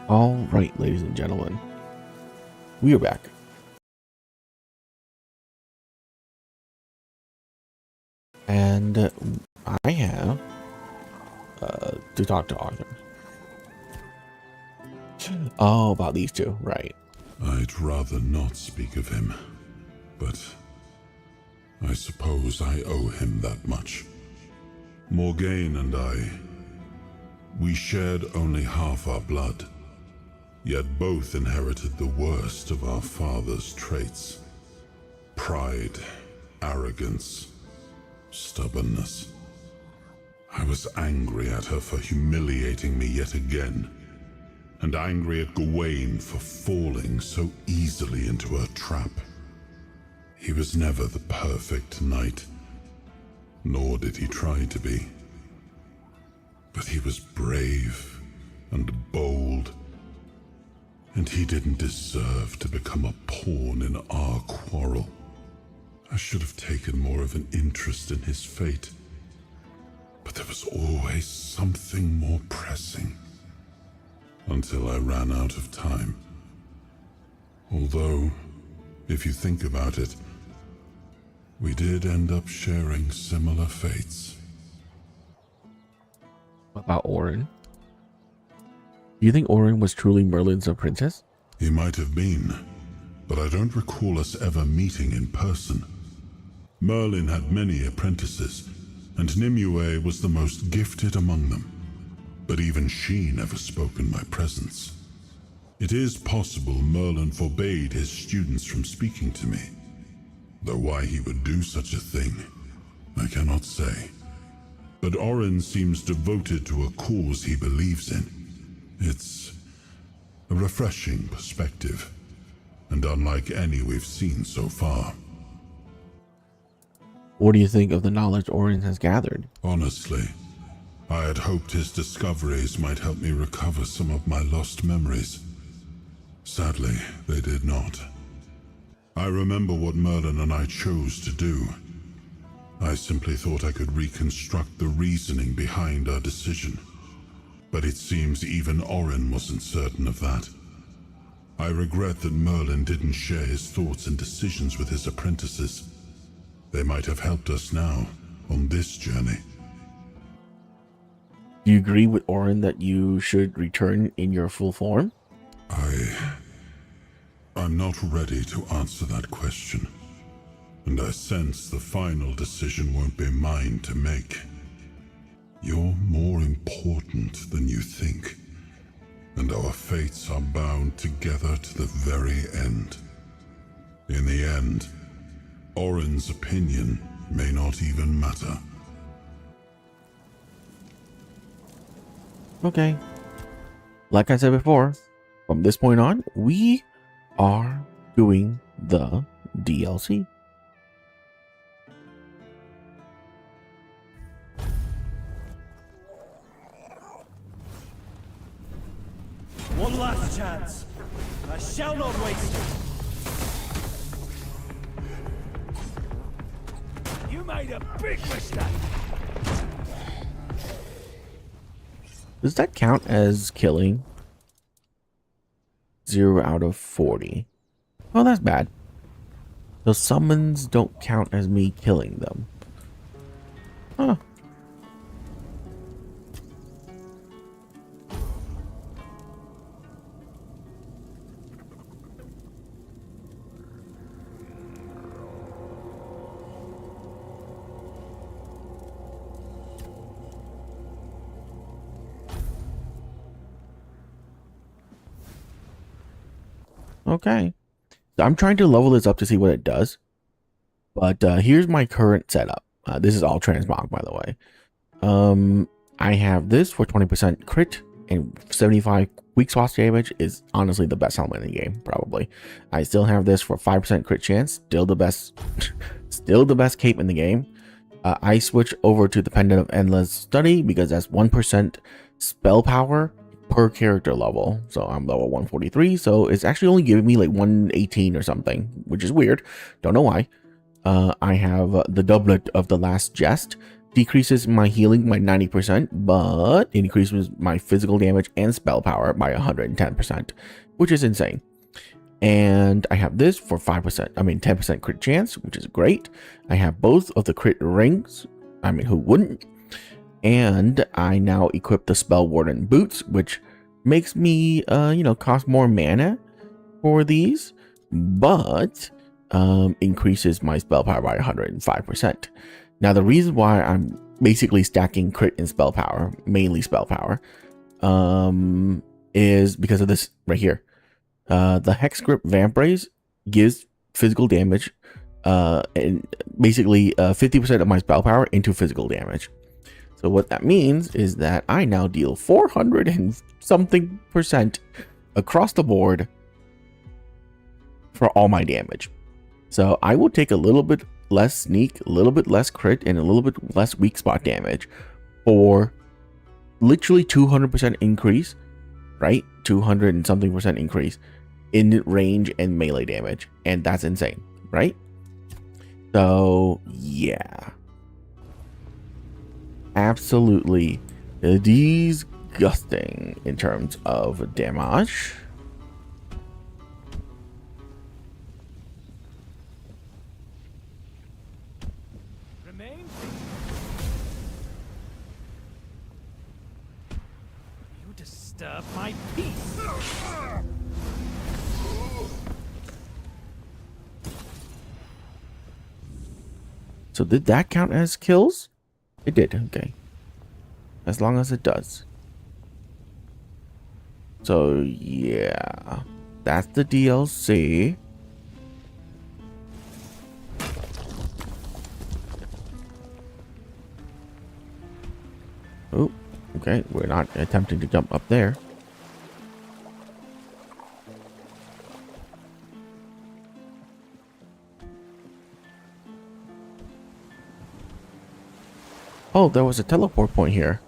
All right, ladies and gentlemen, we are back. And I have to talk to Arthur. Oh, about these two, right. I'd rather not speak of him, but I suppose I owe him that much. Morgaine and I, we shared only half our blood, yet both inherited the worst of our father's traits. Pride, arrogance, stubbornness. I was angry at her for humiliating me yet again, and angry at Gawain for falling so easily into her trap. He was never the perfect knight, nor did he try to be. But he was brave and bold, and he didn't deserve to become a pawn in our quarrel. I should have taken more of an interest in his fate, but there was always something more pressing, until I ran out of time. Although, if you think about it, we did end up sharing similar fates. What about Orin? Do you think Orin was truly Merlin's apprentice? He might have been, but I don't recall us ever meeting in person. Merlin had many apprentices, and Nimue was the most gifted among them, but even she never spoke in my presence. It is possible Merlin forbade his students from speaking to me, though why he would do such a thing, I cannot say. But Orin seems devoted to a cause he believes in. It's a refreshing perspective, and unlike any we've seen so far. What do you think of the knowledge Orin has gathered? Honestly, I had hoped his discoveries might help me recover some of my lost memories. Sadly, they did not. I remember what Merlin and I chose to do. I simply thought I could reconstruct the reasoning behind our decision. But it seems even Orin wasn't certain of that. I regret that Merlin didn't share his thoughts and decisions with his apprentices. They might have helped us now, on this journey. Do you agree with Orin that you should return in your full form? I'm not ready to answer that question, and I sense the final decision won't be mine to make. You're more important than you think, and our fates are bound together to the very end. In the end, Orin's opinion may not even matter. Okay. Like I said before, from this point on, we are doing the DLC. One last chance. I shall not waste it. You made a big mistake. Does that count as killing? 0 out of 40. Oh, that's bad. Those summons don't count as me killing them. Huh. Okay. So I'm trying to level this up to see what it does. But here's my current setup. This is all transmog, by the way. I have this for 20% crit and 75 weak spot damage. Is honestly the best helmet in the game, probably. I still have this for 5% crit chance. Still the best, still the best cape in the game. I switch over to the Pendant of Endless Study because that's 1% spell power per character level. So I'm level 143, so it's actually only giving me like 118 or something, which is weird. Don't know why. I have the doublet of the Last Jest, decreases my healing by 90%, but increases my physical damage and spell power by 110%, which is insane. And I have this for 5%, 10% crit chance, which is great. I have both of the crit rings. I mean, who wouldn't? And I now equip the Spell Warden boots, which makes me, cost more mana for these, but increases my spell power by 105%. Now, the reason why I'm basically stacking crit and spell power, mainly spell power, is because of this right here. The Hex Grip Vambrace gives physical damage, and basically 50% of my spell power into physical damage. So what that means is that I now deal 400 and something % across the board for all my damage. So I will take a little bit less sneak, a little bit less crit, and a little bit less weak spot damage for literally 200% increase, right? 200 and something % increase in range and melee damage. And that's insane, right? So yeah. Absolutely disgusting in terms of damage. Remain. You disturb my peace. So did that count as kills? It did, okay. As long as it does. So yeah, that's the DLC. Oh, okay, we're not attempting to jump up there. Oh, there was a teleport point here.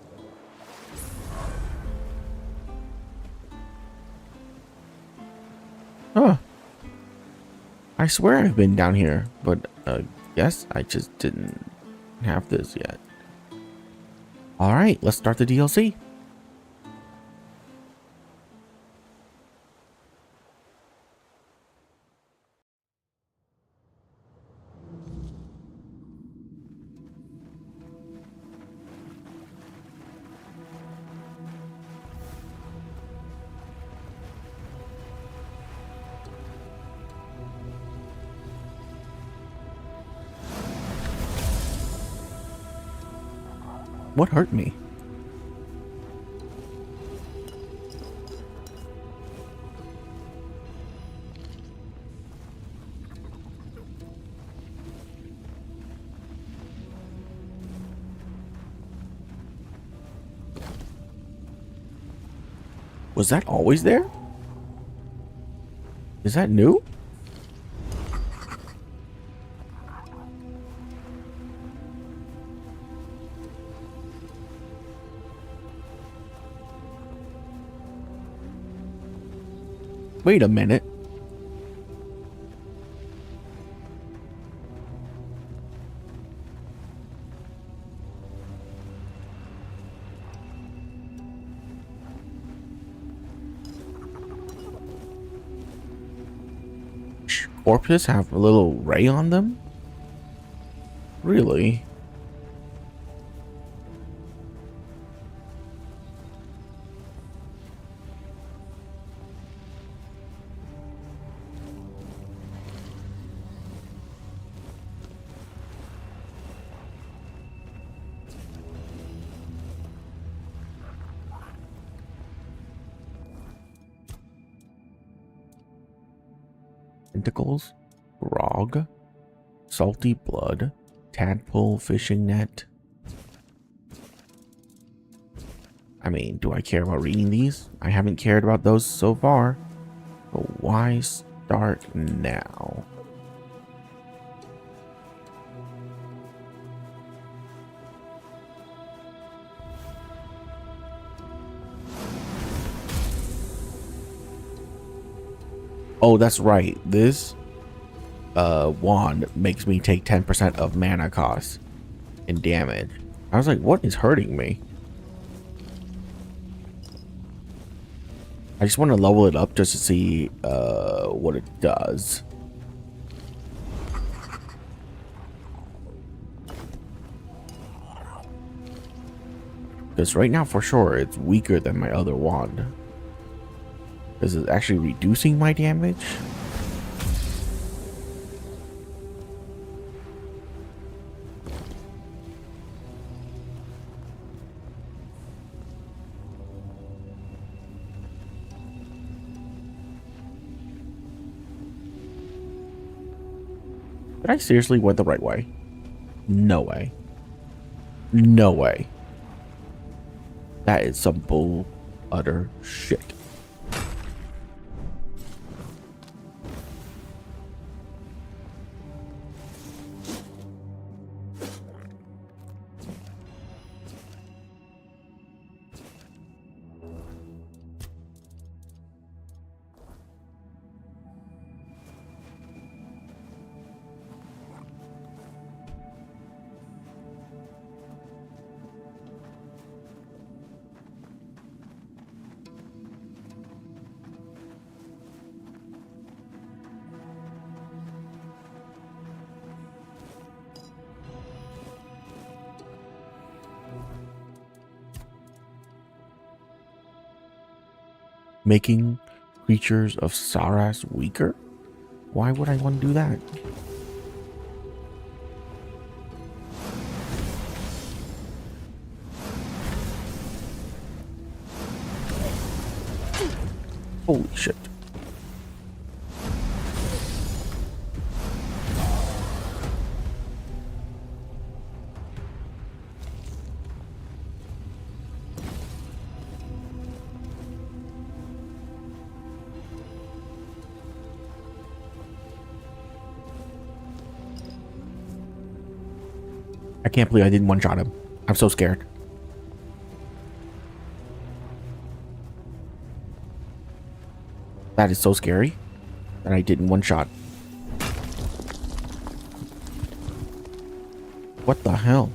Huh. I swear I've been down here, but yes, I just didn't have this yet. Alright, let's start the DLC. What hurt me? Was that always there? Is that new? Wait a minute. Corpses have a little ray on them? Really? Tentacles, grog, salty blood, tadpole fishing net. I mean, do I care about reading these? I haven't cared about those so far. But why start now? Oh, that's right. This wand makes me take 10% of mana cost and damage. I was like, what is hurting me? I just want to level it up just to see what it does. Because right now, for sure, it's weaker than my other wand. Is it actually reducing my damage? Did I seriously went the right way? No way. No way. That is some bull utter shit. Making creatures of Saras weaker? Why would I want to do that? Holy shit. I can't believe I didn't one-shot him. I'm so scared. That is so scary that I didn't one-shot. What the hell?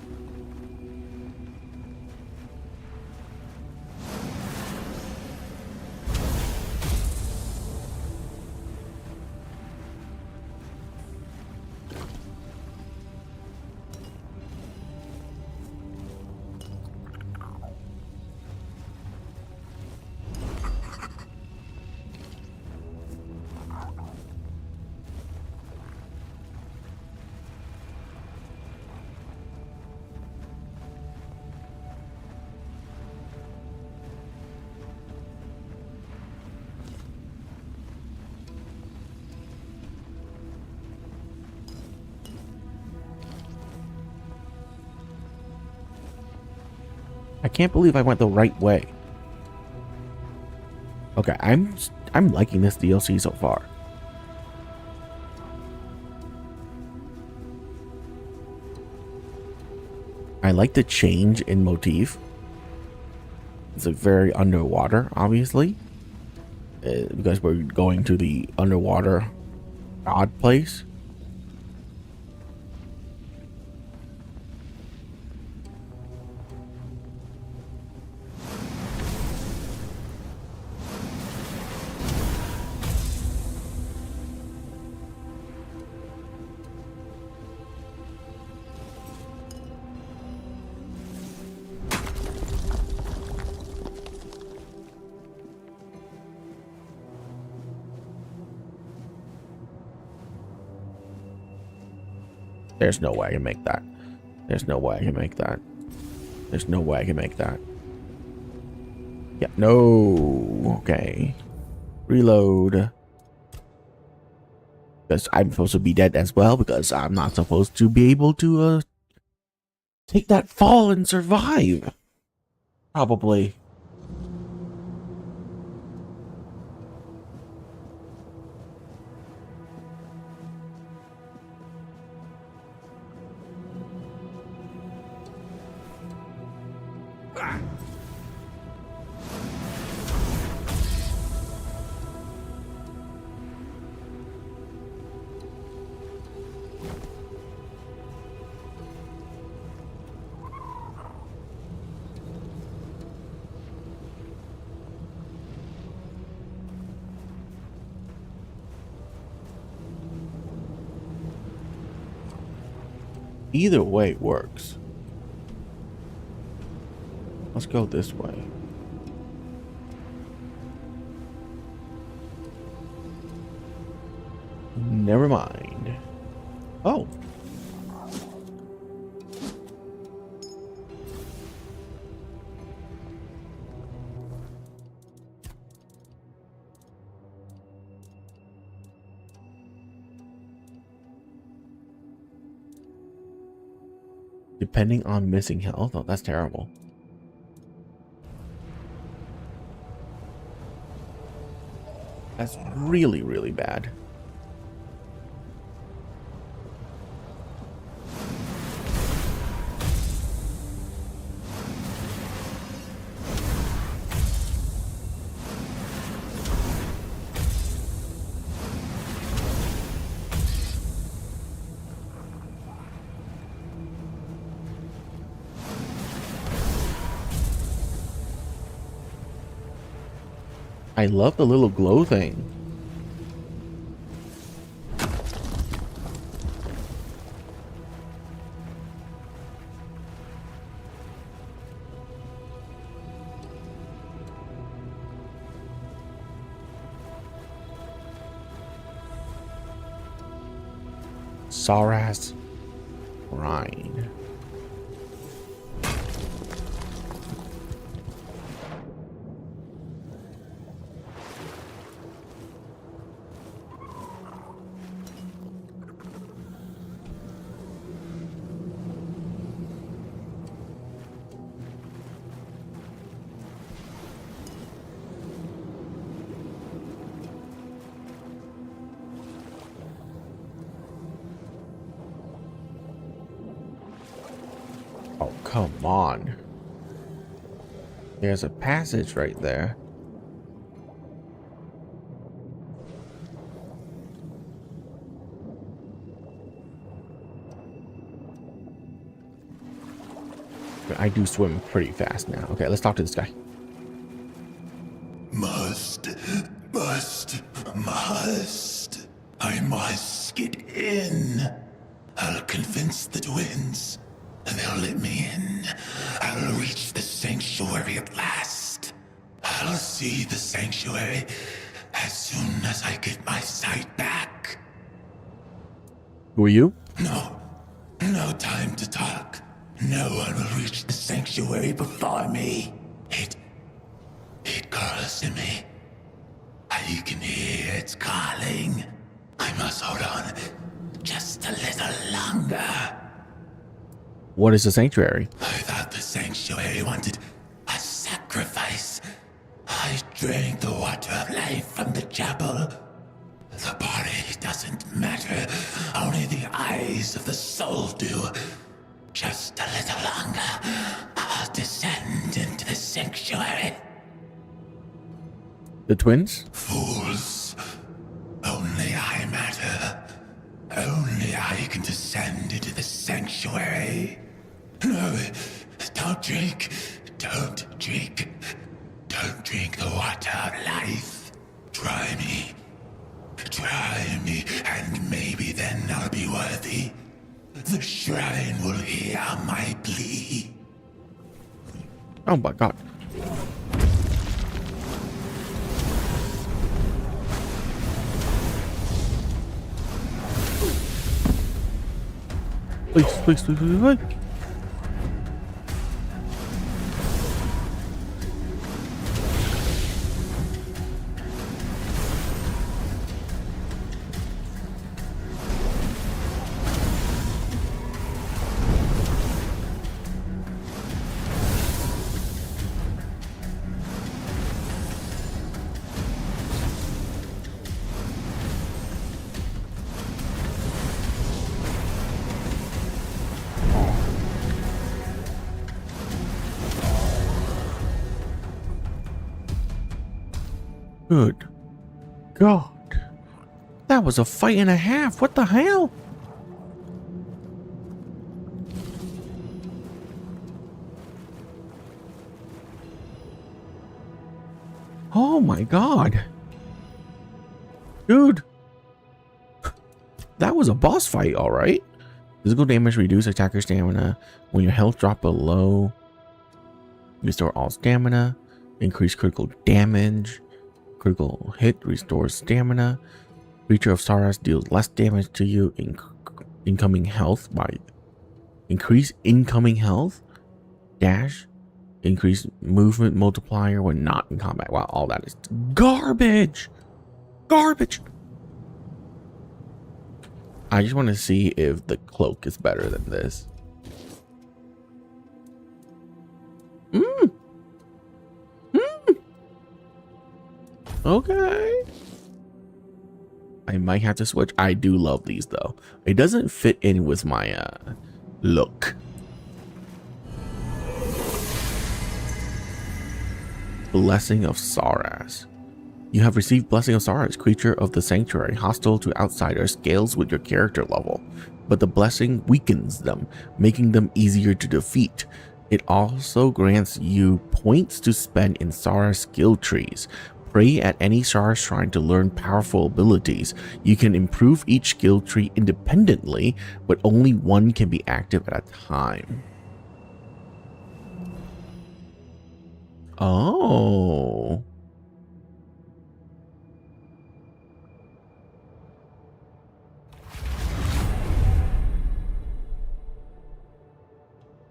I can't believe I went the right way. Okay, I'm liking this DLC so far. I like the change in motif. It's like very underwater, obviously, because we're going to the underwater odd place. There's no way I can make that. There's no way I can make that. There's no way I can make that. Yeah, no. Okay. Reload. Because I'm supposed to be dead as well, because I'm not supposed to be able to take that fall and survive. Probably. Either way works. Let's go this way. Never mind. Oh. Depending on missing health. Oh, that's terrible. That's really, really bad. I love the little glow thing. Saras Rhine. Oh, come on. There's a passage right there. I do swim pretty fast now. Okay, let's talk to this guy. Must. I must get in. I'll convince the twins. They'll let me in. I'll reach the sanctuary at last. I'll see the sanctuary as soon as I get my sight back. Who are you? No time to talk. No one will reach the sanctuary before me. It calls to me. I can hear its calling. I must hold on just a little longer. What is the sanctuary? I thought the sanctuary wanted a sacrifice. I drank the water of life from the chapel. The body doesn't matter. Only the eyes of the soul do. Just a little longer, I'll descend into the sanctuary. The twins? Fools. Only I matter. Only I can descend into the sanctuary. No, don't drink. Don't drink. Don't drink the water of life. Try me. Try me, and maybe then I'll be worthy. The shrine will hear my plea. Oh my god. Please. Good God. That was a fight and a half. What the hell? Oh my God. Dude. That was a boss fight, all right. Physical damage reduce attacker stamina. When your health drop below, restore all stamina. Increase critical damage. Critical hit restores stamina. Creature of Saras deals less damage to you. Incoming health by increase incoming health. Dash. Increase movement multiplier when not in combat. Wow, all that is garbage. Garbage. I just want to see if the cloak is better than this. Okay. I might have to switch. I do love these though. It doesn't fit in with my look. Blessing of Saras. You have received Blessing of Saras, creature of the sanctuary, hostile to outsiders, scales with your character level, but the blessing weakens them, making them easier to defeat. It also grants you points to spend in Saras skill trees. Pray at any Saras shrine to learn powerful abilities. You can improve each skill tree independently, but only one can be active at a time. Oh.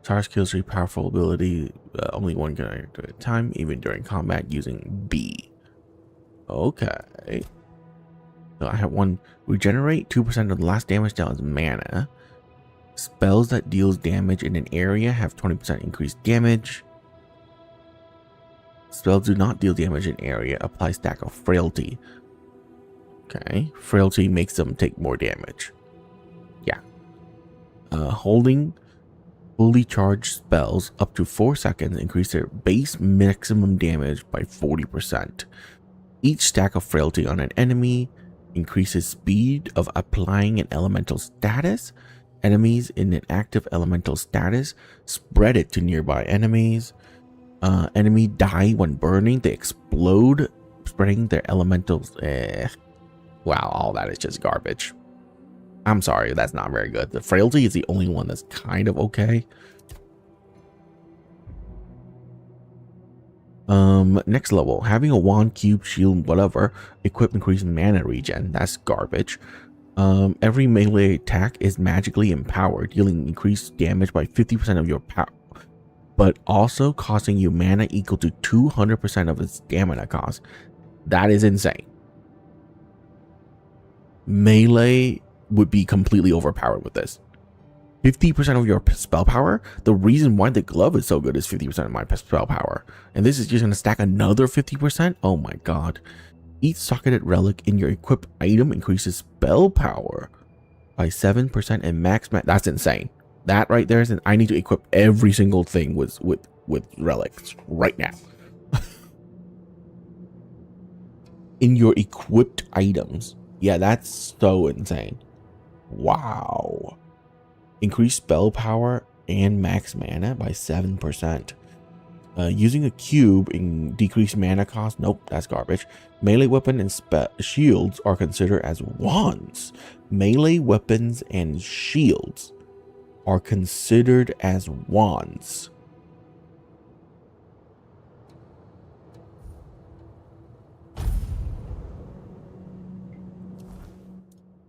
Saras skill tree powerful ability, only one character at a time, even during combat using B. Okay. So I have one. Regenerate 2% of the last damage dealt as mana. Spells that deals damage in an area have 20% increased damage. Spells do not deal damage in area. Apply stack of frailty. Okay. Frailty makes them take more damage. Yeah. Holding fully charged spells up to 4 seconds increase their base maximum damage by 40%. Each stack of frailty on an enemy increases speed of applying an elemental status. Enemies in an active elemental status spread it to nearby enemies. Enemy die when burning. They explode, spreading their elementals. Wow, all that is just garbage. I'm sorry, that's not very good. The frailty is the only one that's kind of okay. Next level, having a wand, cube, shield, whatever, equip increase mana regen. That's garbage. Every melee attack is magically empowered, dealing increased damage by 50% of your power, but also costing you mana equal to 200% of its stamina cost. That is insane. Melee would be completely overpowered with this. 50% of your spell power. The reason why the glove is so good is 50% of my spell power. And this is just going to stack another 50%. Oh my god. Each socketed relic in your equipped item increases spell power by 7% and max. That's insane. That right there is, I need to equip every single thing with relics right now. In your equipped items. Yeah, that's so insane. Wow. Increase spell power and max mana by 7%. Using a cube in decreased mana cost. Nope, that's garbage. Melee weapon and shields are considered as wands. Melee weapons and shields are considered as wands.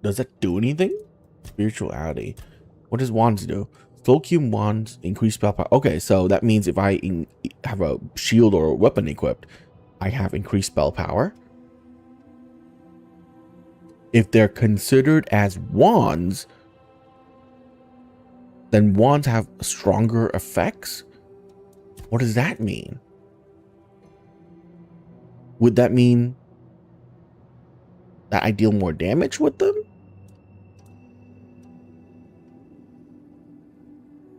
Does that do anything? Spirituality. What does wands do? Full cube wands increase spell power. Okay, so that means if I have a shield or a weapon equipped, I have increased spell power. If they're considered as wands, then wands have stronger effects. What does that mean? Would that mean that I deal more damage with them?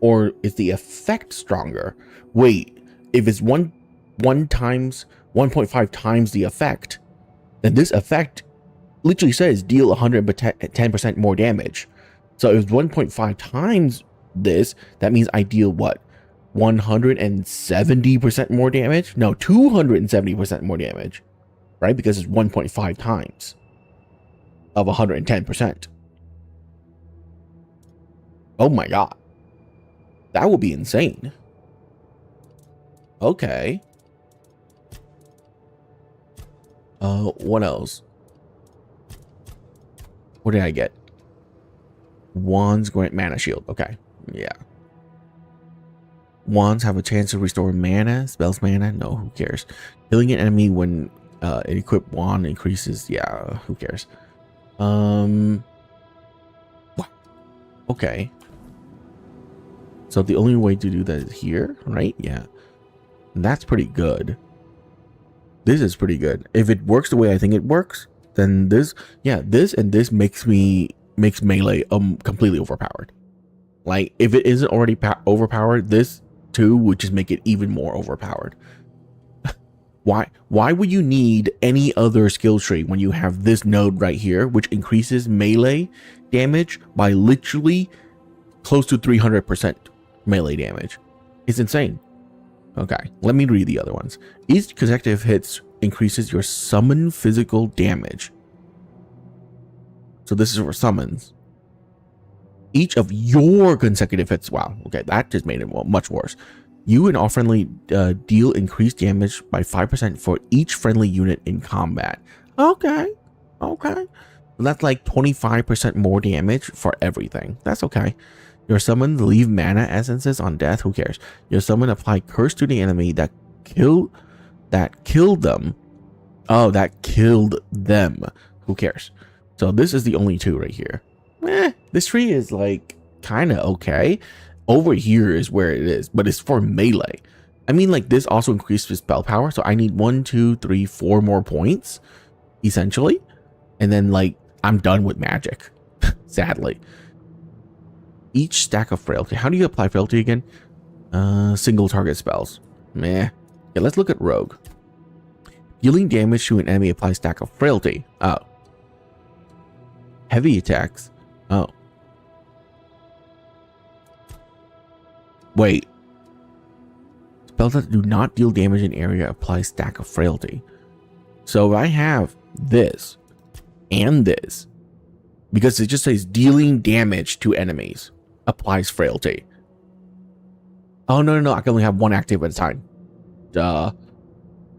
Or is the effect stronger? Wait, if it's 1.5 times the effect, then this effect literally says deal 110% more damage. So if it's 1.5 times this, that means I deal what? 170% more damage? No, 270% more damage, right? Because it's 1.5 times of 110%. Oh my god. That would be insane. Okay. What else? What did I get? Wands grant mana shield. Okay. Yeah. Wands have a chance to restore mana. Spells mana. No, who cares? Killing an enemy when an equipped wand increases. Yeah, who cares? Okay. So the only way to do that is here, right? Yeah. That's pretty good. This is pretty good. If it works the way I think it works, then this, yeah, this and this makes melee completely overpowered. Like if it isn't already overpowered, this too would just make it even more overpowered. Why would you need any other skill tree when you have this node right here, which increases melee damage by literally close to 300% melee damage? It's insane. Okay, let me read the other ones. Each consecutive hits increases your summon physical damage. So this is for summons. Each of your consecutive hits. Wow, okay, that just made it much worse. You and all friendly deal increased damage by 5% for each friendly unit in combat. Okay. That's like 25% more damage for everything. That's okay. Your summon leave mana essences on death. Who cares? Your summon apply curse to the enemy that killed them. Oh, that killed them. Who cares? So this is the only two right here. This tree is like kind of okay. Over here is where it is, but it's for melee. I mean, like this also increases spell power. So I need 1, 2, 3, 4 more points, essentially. And then like I'm done with magic, sadly. Each stack of frailty. How do you apply frailty again? Single target spells. Meh. Yeah, let's look at rogue. Dealing damage to an enemy applies stack of frailty. Oh. Heavy attacks. Oh. Wait. Spells that do not deal damage in area apply stack of frailty. So if I have this and this, because it just says dealing damage to enemies applies frailty. Oh, no. I can only have one active at a time. Duh.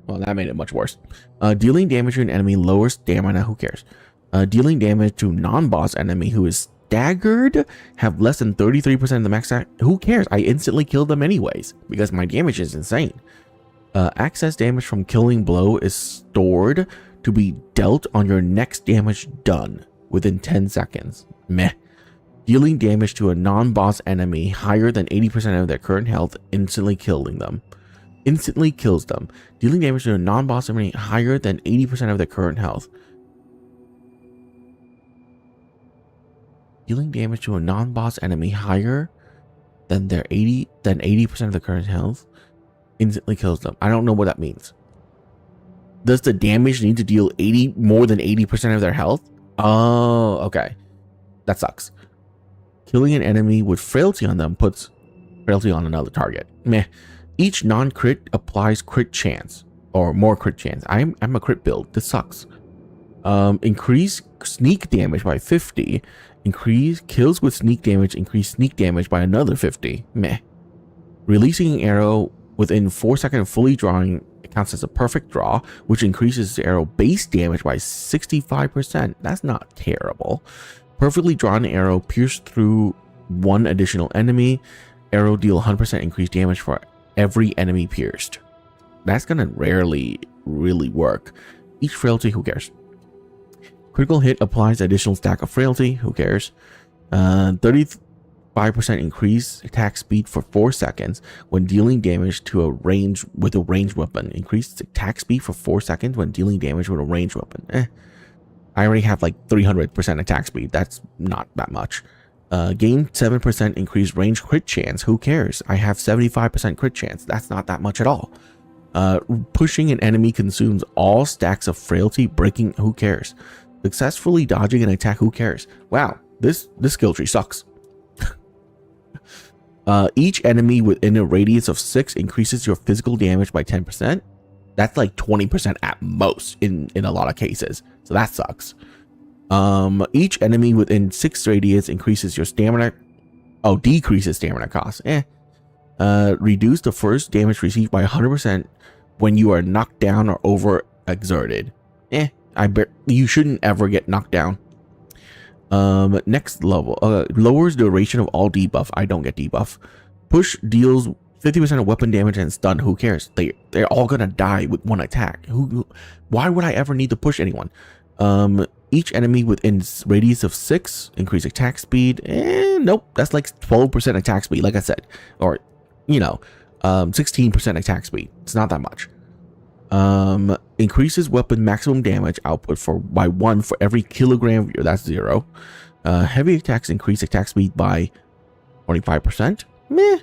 Well, that made it much worse. Dealing damage to an enemy lowers stamina. Who cares? Dealing damage to non-boss enemy who is staggered have less than 33% of the max. Who cares? I instantly killed them anyways because my damage is insane. Access damage from killing blow is stored to be dealt on your next damage done within 10 seconds. Meh. Dealing damage to a non-boss enemy higher than 80% of their current health, instantly kills them. Dealing damage to a non-boss enemy higher than 80% of their current health. Dealing damage to a non-boss enemy higher than 80% of the current health, instantly kills them. I don't know what that means. Does the damage need to deal more than 80% of their health? Oh, okay. That sucks. Killing an enemy with frailty on them puts frailty on another target. Meh. Each non-crit applies crit chance or more crit chance. I'm a crit build. This sucks. Increase sneak damage by 50. Increase kills with sneak damage. Increase sneak damage by another 50. Meh. Releasing an arrow within 4 seconds of fully drawing counts as a perfect draw, which increases the arrow base damage by 65%. That's not terrible. Perfectly drawn arrow pierced through one additional enemy. Arrow deal 100% increased damage for every enemy pierced. That's gonna rarely really work. Each frailty, who cares? Critical hit applies additional stack of frailty. Who cares? 35% increase attack speed for 4 seconds when dealing damage to a ranged weapon. Increased attack speed for 4 seconds when dealing damage with a ranged weapon. I already have like 300% attack speed. That's not that much. Gain 7% increased range crit chance. Who cares? I have 75% crit chance. That's not that much at all. Pushing an enemy consumes all stacks of frailty. Breaking. Who cares? Successfully dodging an attack. Who cares? Wow, this skill tree sucks. Each enemy within a radius of 6 increases your physical damage by 10%. That's like 20% at most in a lot of cases. So that sucks. Each enemy within 6 radius increases your stamina Oh, decreases stamina cost. Reduce the first damage received by 100% when you are knocked down or overexerted. You shouldn't ever get knocked down. Next level, lowers duration of all debuff. I don't get debuff. Push deals 50% of weapon damage and stun. Who cares? They're all gonna die with one attack. Why would I ever need to push anyone? Each enemy within radius of 6 increase attack speed. Nope, that's like 12% attack speed, like I said, or 16% attack speed. It's not that much. Increases weapon maximum damage output by 1 for every kilogram. That's 0. Heavy attacks increase attack speed by 25%. Meh.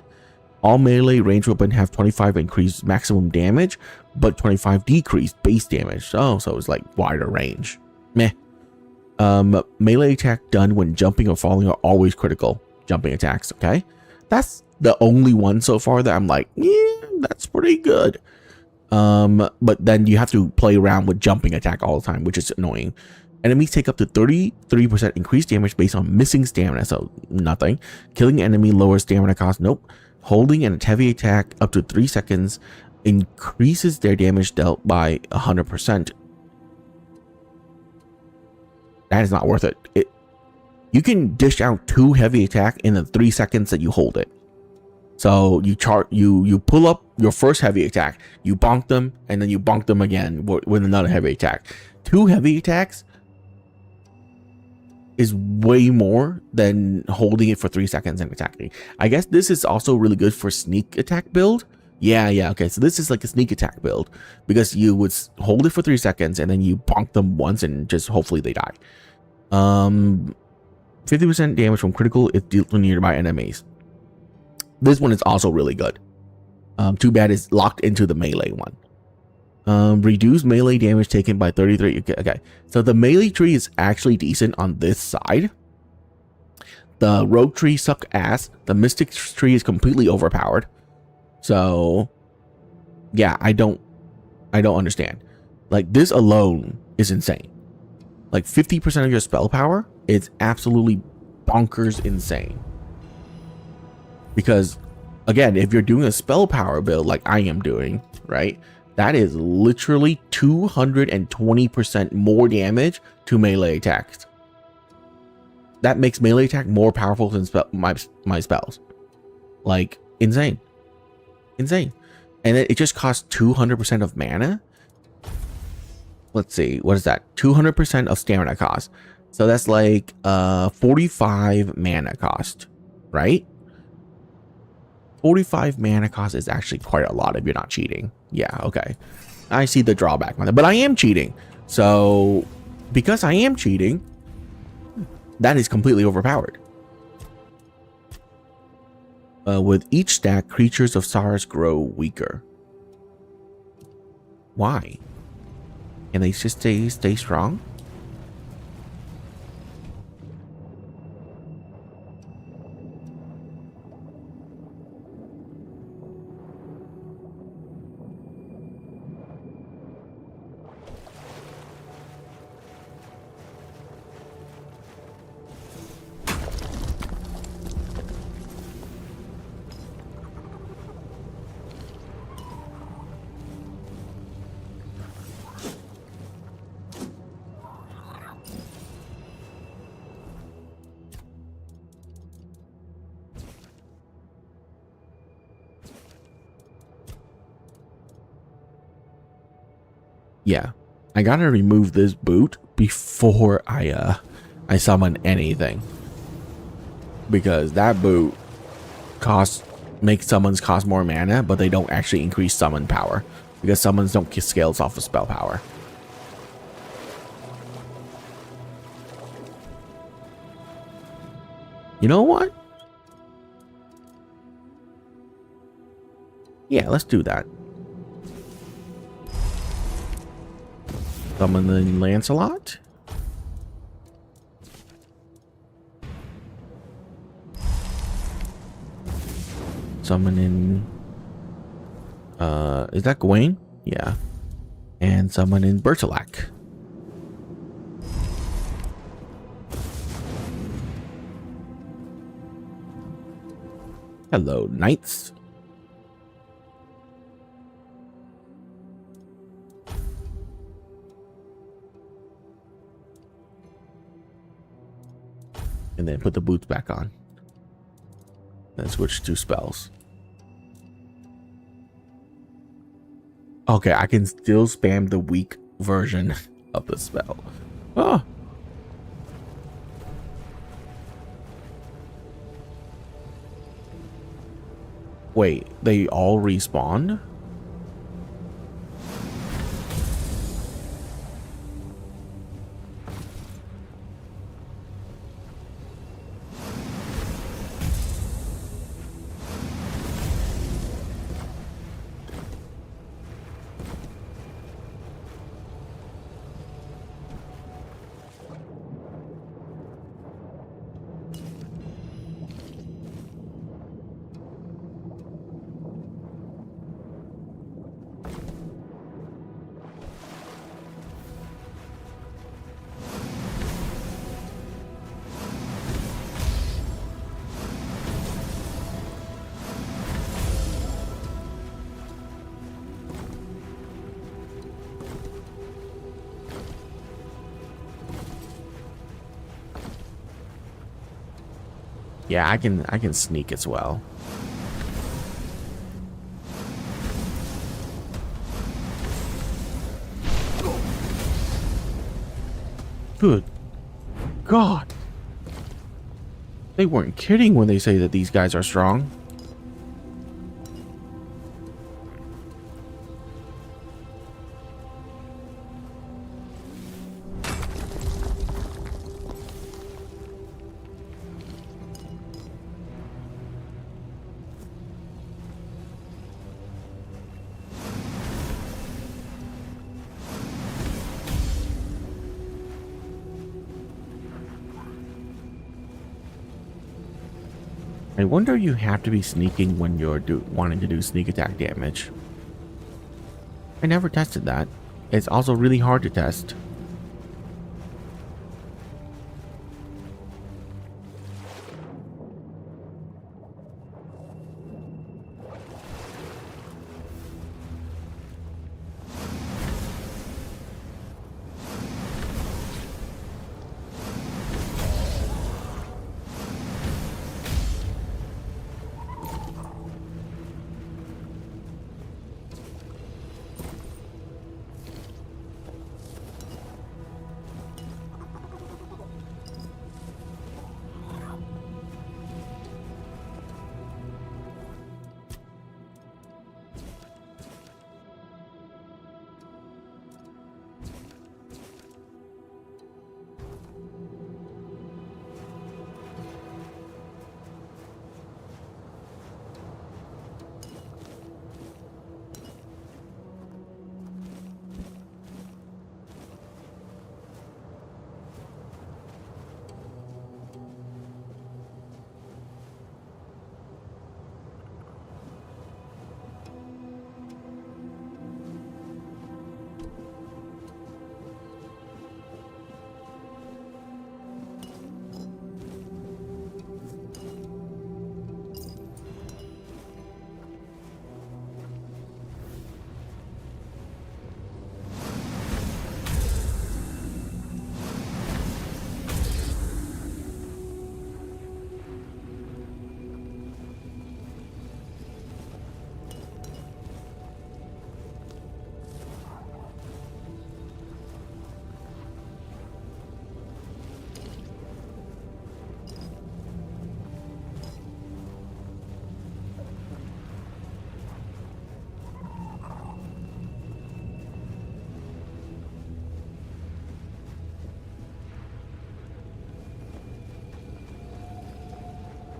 All melee range weapon have 25 increased maximum damage, but 25 decreased base damage. So it's like wider range. Meh. Melee attack done when jumping or falling are always critical jumping attacks. Okay, that's the only one so far that I'm like, yeah, that's pretty good. But then you have to play around with jumping attack all the time, which is annoying. Enemies take up to 33% increased damage based on missing stamina, so nothing. Killing enemy lowers stamina cost. Nope. Holding a heavy attack up to 3 seconds increases their damage dealt by 100%. That is not worth it. You can dish out 2 heavy attack in the 3 seconds that you hold it. So you pull up your first heavy attack, you bonk them, and then you bonk them again with another heavy attack. 2 heavy attacks is way more than holding it for 3 seconds and attacking. I guess this is also really good for sneak attack build. Yeah, okay, so this is like a sneak attack build because you would hold it for 3 seconds and then you bonk them once and just hopefully they die. 50% damage from critical if dealt to nearby enemies. This one is also really good. Too bad it's locked into the melee one. Reduce melee damage taken by 33. Okay, so the melee tree is actually decent on this side. The rogue tree suck ass. The mystic tree is completely overpowered. So yeah, I don't understand. Like, this alone is insane. Like 50% of your spell power is absolutely bonkers insane. Because again, if you're doing a spell power build like I am doing, right, that is literally 220% more damage to melee attacks. That makes melee attack more powerful than my spells. Like, insane. And it just costs 200% of mana. Let's see, what is that? 200% of stamina cost. So that's like 45 mana cost, right? 45 mana cost is actually quite a lot if you're not cheating. Yeah, okay. I see the drawback on that, but I am cheating. So because I am cheating, that is completely overpowered. With each stack, creatures of SARS grow weaker. Why? Can they just stay strong? Yeah, I gotta remove this boot before I summon anything, because that boot makes summons cost more mana, but they don't actually increase summon power because summons don't get scales off of spell power. You know what? Yeah, let's do that. Summon the Lancelot. Summon in is that Gawain? Yeah. And summon in Bertilac. Hello, knights. And then put the boots back on. Then switch to spells. Okay, I can still spam the weak version of the spell. Oh. Wait, they all respawn? Yeah, I can sneak as well. Good God. They weren't kidding when they say that these guys are strong. I wonder you have to be sneaking when you're wanting to do sneak attack damage. I never tested that. It's also really hard to test.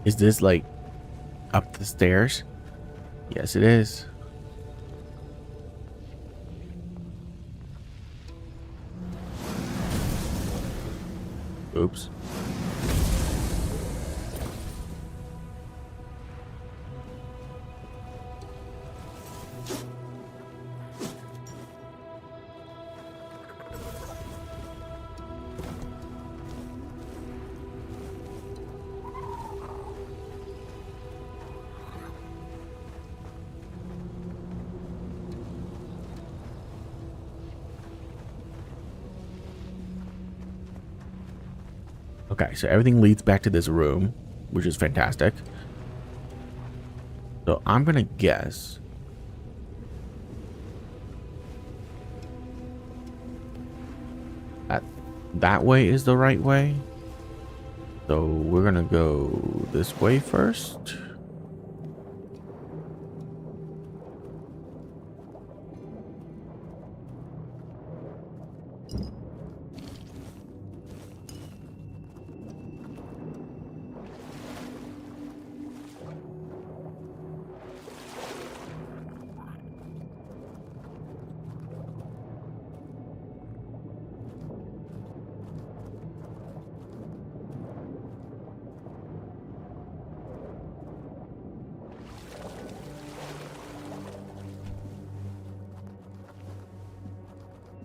Is this like up the stairs? Yes, it is. Oops. Okay, so everything leads back to this room, which is fantastic. So I'm gonna guess that way is the right way. So we're gonna go this way first.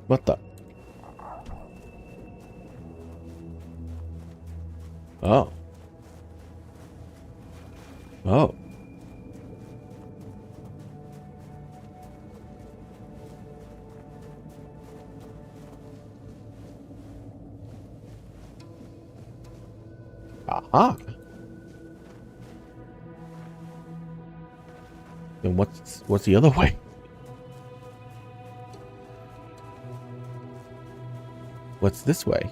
What the? Oh. Oh. Aha. Then what's the other way? What's this way?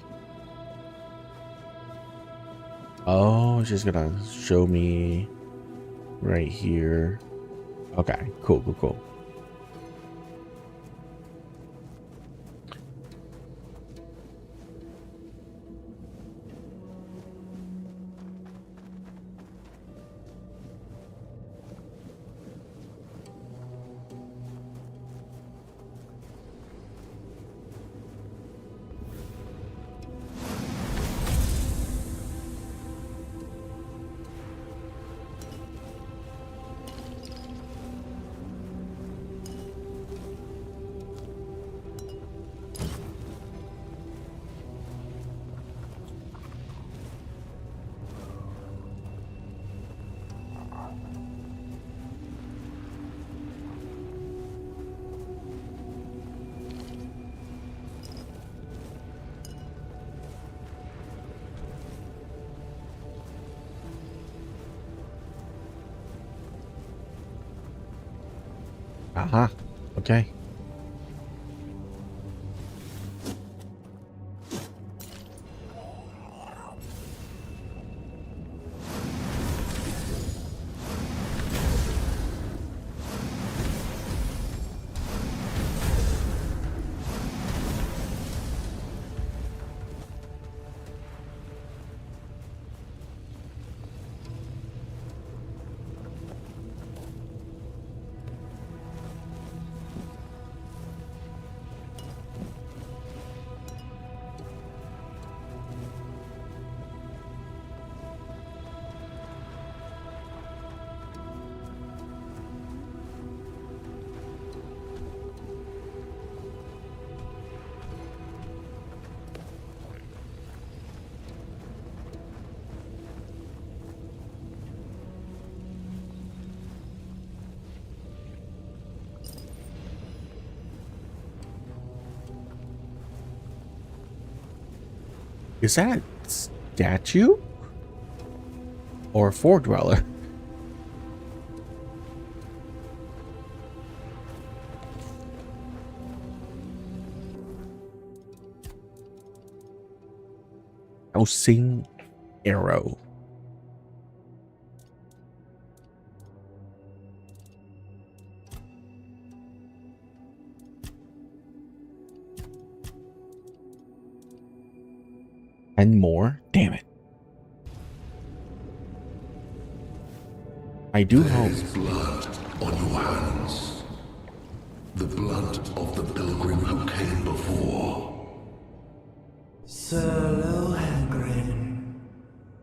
Oh, it's just gonna show me right here. Okay, cool, cool, cool. Aha. Okay. Is that a statue? Or a fort dweller? Housing arrow. And more? Damn it. I do hope. There's blood on your hands. The blood of the pilgrim who came before. Sir Lohengrin,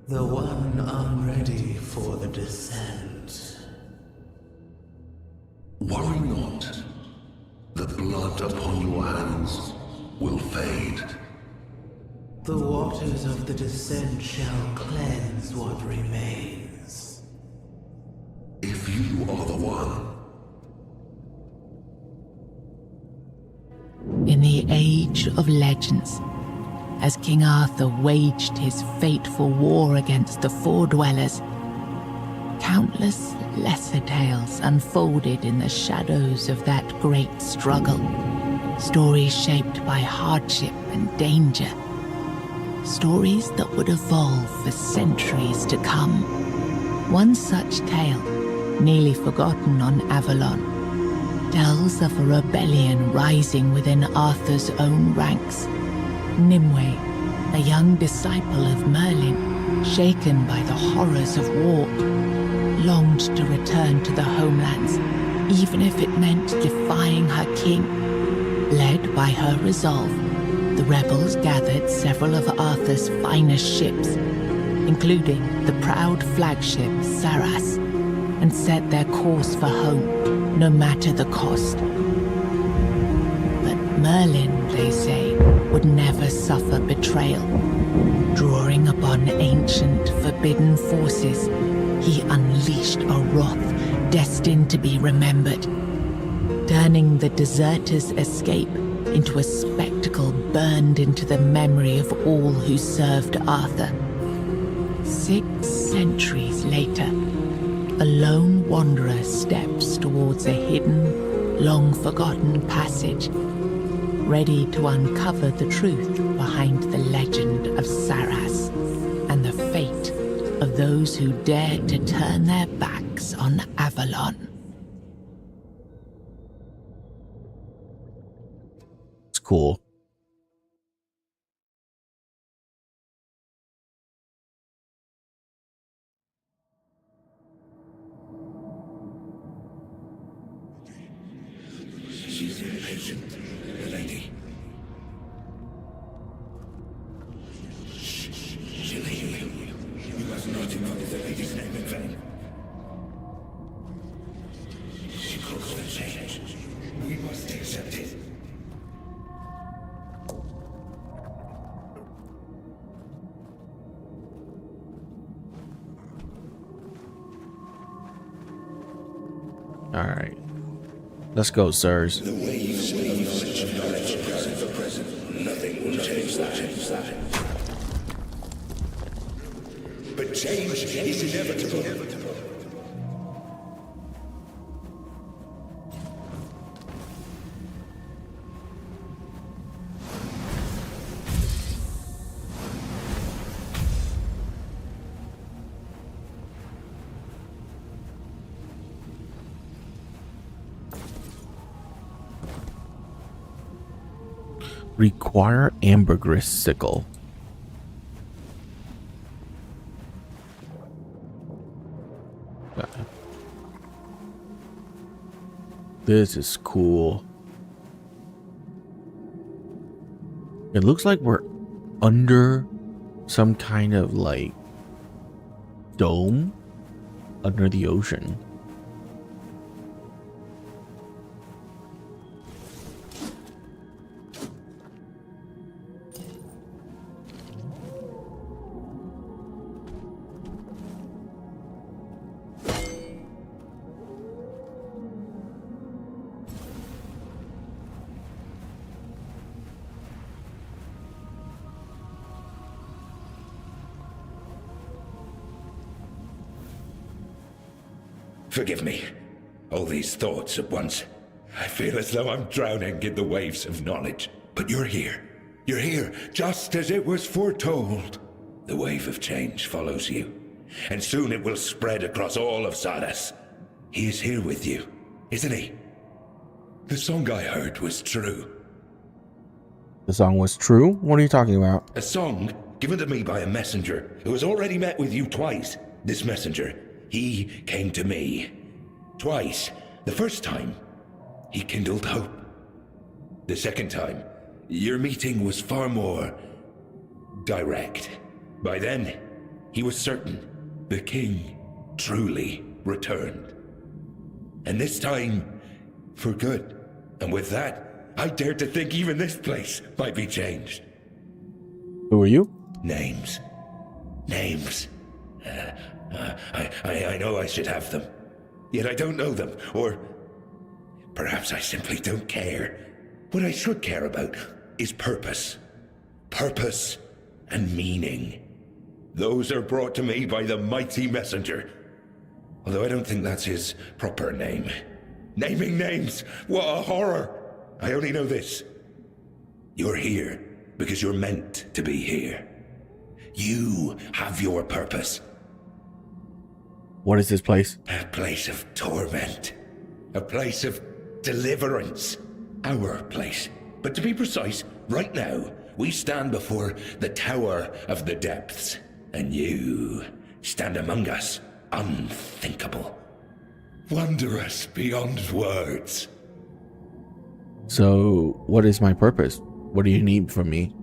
the one unready for the descent. Worry not. The blood upon your hands will fade. The waters of the descent shall cleanse what remains. If you are the one, In the age of legends, as King Arthur waged his fateful war against the Four-Dwellers, countless lesser tales unfolded in the shadows of that great struggle. Stories shaped by hardship and danger. Stories that would evolve for centuries to come. One such tale, nearly forgotten on Avalon, tells of a rebellion rising within Arthur's own ranks. Nimue, a young disciple of Merlin, shaken by the horrors of war, longed to return to the homelands, even if it meant defying her king. Led by her resolve, the rebels gathered several of Arthur's finest ships, including the proud flagship Saras, and set their course for home, no matter the cost. But Merlin, they say, would never suffer betrayal. Drawing upon ancient, forbidden forces, he unleashed a wrath destined to be remembered, turning the deserters' escape into a spectacle burned into the memory of all who served Arthur. 6 centuries later, a lone wanderer steps towards a hidden, long-forgotten passage, ready to uncover the truth behind the legend of Saras and the fate of those who dared to turn their backs on Avalon. It's cool. She's impatient, the lady. She'll hear you. You must not invoke the lady's name in vain. She calls for change. We must accept it. All right. Let's go, sirs. The waves of knowledge present for present. Nothing will change that. But change is inevitable. Require ambergris sickle. This is cool. It looks like we're under some kind of like dome under the ocean. Forgive me. All these thoughts at once. I feel as though I'm drowning in the waves of knowledge. But you're here. You're here, just as it was foretold. The wave of change follows you, and soon it will spread across all of Saras. He is here with you, isn't he? The song I heard was true. The song was true? What are you talking about? A song given to me by a messenger who has already met with you twice. This messenger, he came to me. Twice. The first time, he kindled hope. The second time, your meeting was far more direct. By then, he was certain the king truly returned. And this time, for good. And with that, I dared to think even this place might be changed. Who are you? Names. I know I should have them, yet I don't know them, or perhaps I simply don't care. What I should care about is purpose. purpose, and meaning. Those are brought to me by the mighty messenger. Although I don't think that's his proper name. Naming names! What a horror! I only know this. You're here because you're meant to be here. You have your purpose. What is this place? A place of torment. A place of deliverance. Our place. But to be precise, right now, we stand before the Tower of the Depths. And you stand among us, unthinkable. Wondrous beyond words. So, what is my purpose? What do you need from me?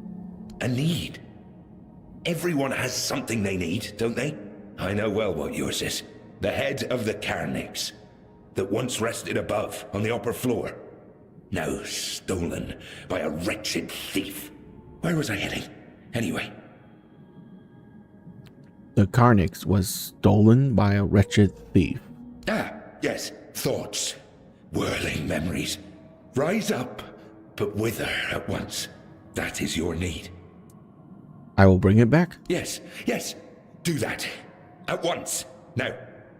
A need. Everyone has something they need, don't they? I know well what yours is. The head of the Carnix, that once rested above on the upper floor. Now stolen by a wretched thief. Where was I heading? Anyway. The Carnix was stolen by a wretched thief. Ah, yes. Thoughts. Whirling memories. Rise up, but wither at once. That is your need. I will bring it back. Yes, yes. Do that. At once. Now,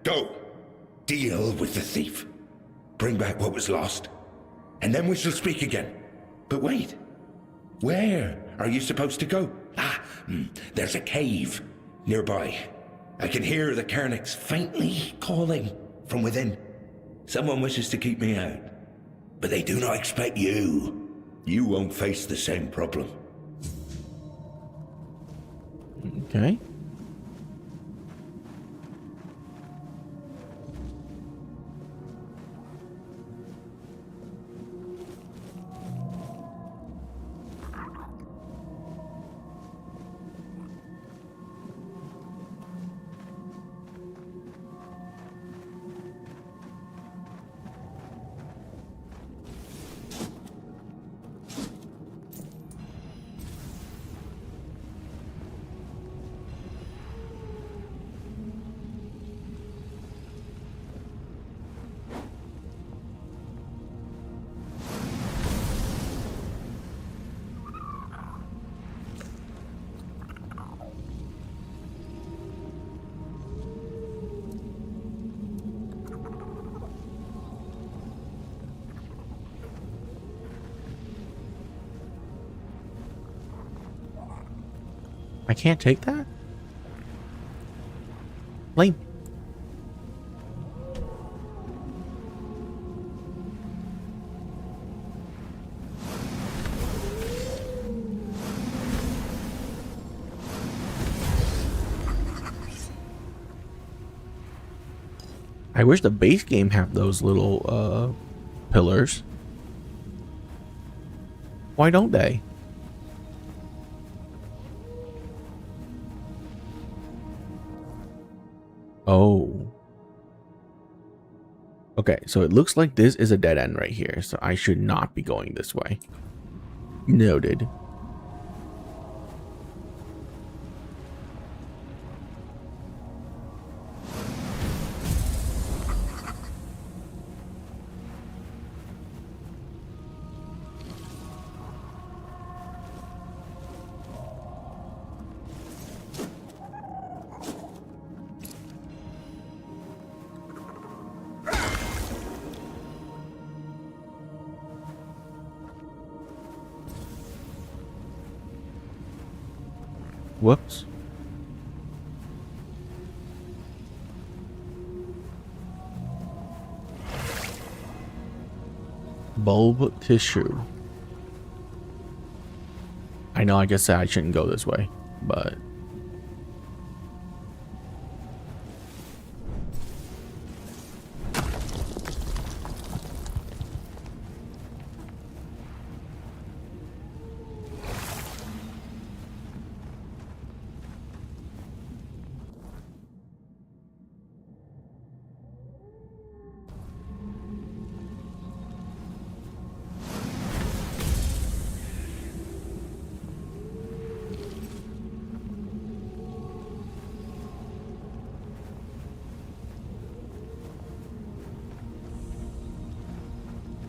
go. Deal with the thief. Bring back what was lost. And then we shall speak again. But wait. Where are you supposed to go? There's a cave nearby. I can hear the Carnix faintly calling from within. Someone wishes to keep me out. But they do not expect you. You won't face the same problem. Okay. I can't take that? Lame. I wish the base game had those little pillars. Why don't they? Oh. Okay, so it looks like this is a dead end right here, so I should not be going this way. Noted. Whoops. Bulb tissue. I know I guess I shouldn't go this way, but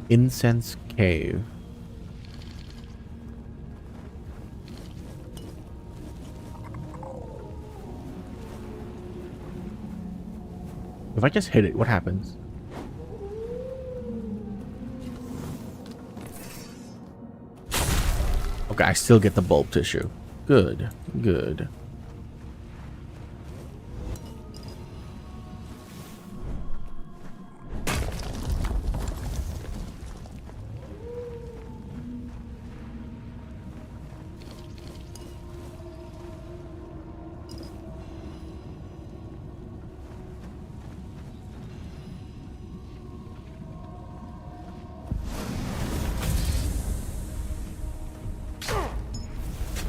Incense Cave. If I just hit it, what happens? Okay, I still get the bulb tissue. Good, good.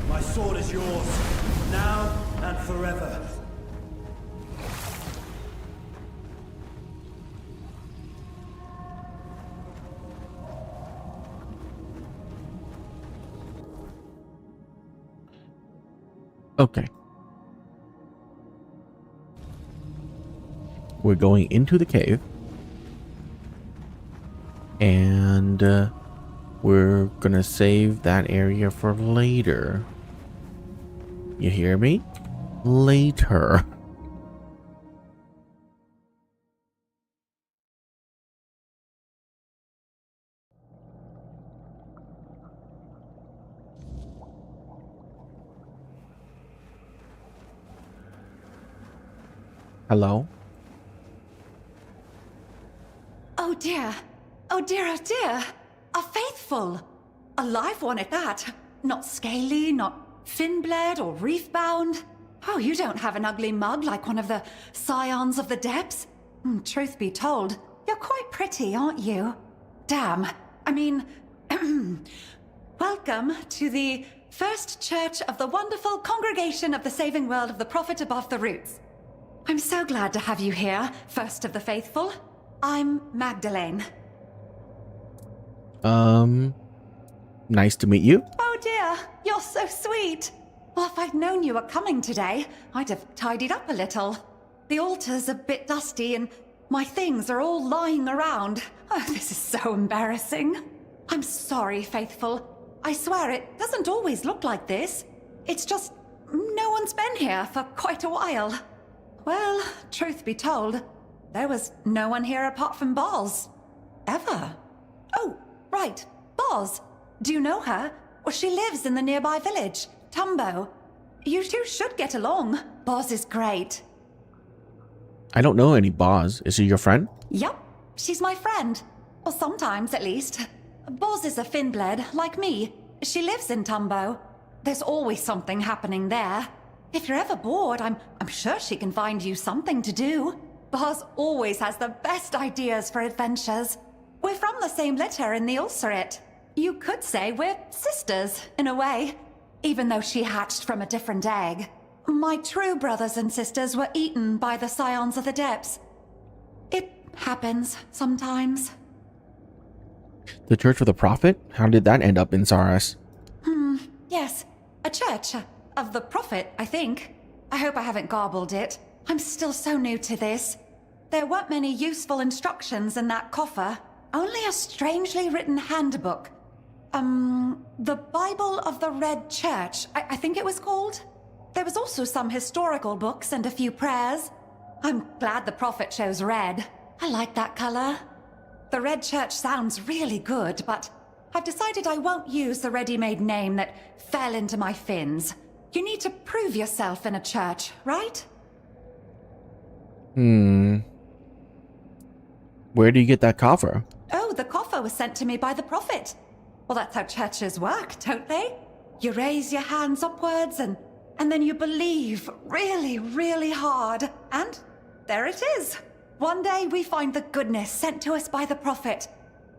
My sword is yours, now and forever. Okay. We're going into the cave. And we're gonna save that area for later. You hear me? Later. Hello? Oh dear. Oh dear, oh dear. A faithful. A live one at that. Not scaly, not fin-bled or reef-bound. Oh, you don't have an ugly mug like one of the scions of the depths. Truth be told, you're quite pretty, aren't you? Damn. I mean, welcome to the First Church of the wonderful Congregation of the Saving World of the Prophet Above the Roots. I'm so glad to have you here, First of the Faithful. I'm Magdalene. Nice to meet you. Oh dear, you're so sweet. Well, if I'd known you were coming today, I'd have tidied up a little. The altar's a bit dusty and my things are all lying around. Oh, this is so embarrassing. I'm sorry, Faithful. I swear it doesn't always look like this. It's just no one's been here for quite a while. Well, truth be told, there was no one here apart from Boz. Ever. Oh, right, Boz. Do you know her? Well, she lives in the nearby village, Tumbo. You two should get along. Boz is great. I don't know any Boz. Is she your friend? Yup, she's my friend. Or sometimes, at least. Boz is a Finbled, like me. She lives in Tumbo. There's always something happening there. If you're ever bored, I'm sure she can find you something to do. Boz always has the best ideas for adventures. We're from the same litter in the Ulcerate. You could say we're sisters, in a way, even though she hatched from a different egg. My true brothers and sisters were eaten by the Scions of the Depths. It happens sometimes. The Church of the Prophet? How did that end up in Saras? Yes, a church of the Prophet, I think. I hope I haven't garbled it. I'm still so new to this. There weren't many useful instructions in that coffer. Only a strangely written handbook. The Bible of the Red Church, I think it was called. There was also some historical books and a few prayers. I'm glad the Prophet chose red. I like that color. The Red Church sounds really good, but I've decided I won't use the ready-made name that fell into my fins. You need to prove yourself in a church, right? Where do you get that coffer? Oh, the coffer was sent to me by the Prophet. Well, that's how churches work, don't they? You raise your hands upwards and then you believe really, really hard. And there it is. One day we find the goodness sent to us by the Prophet.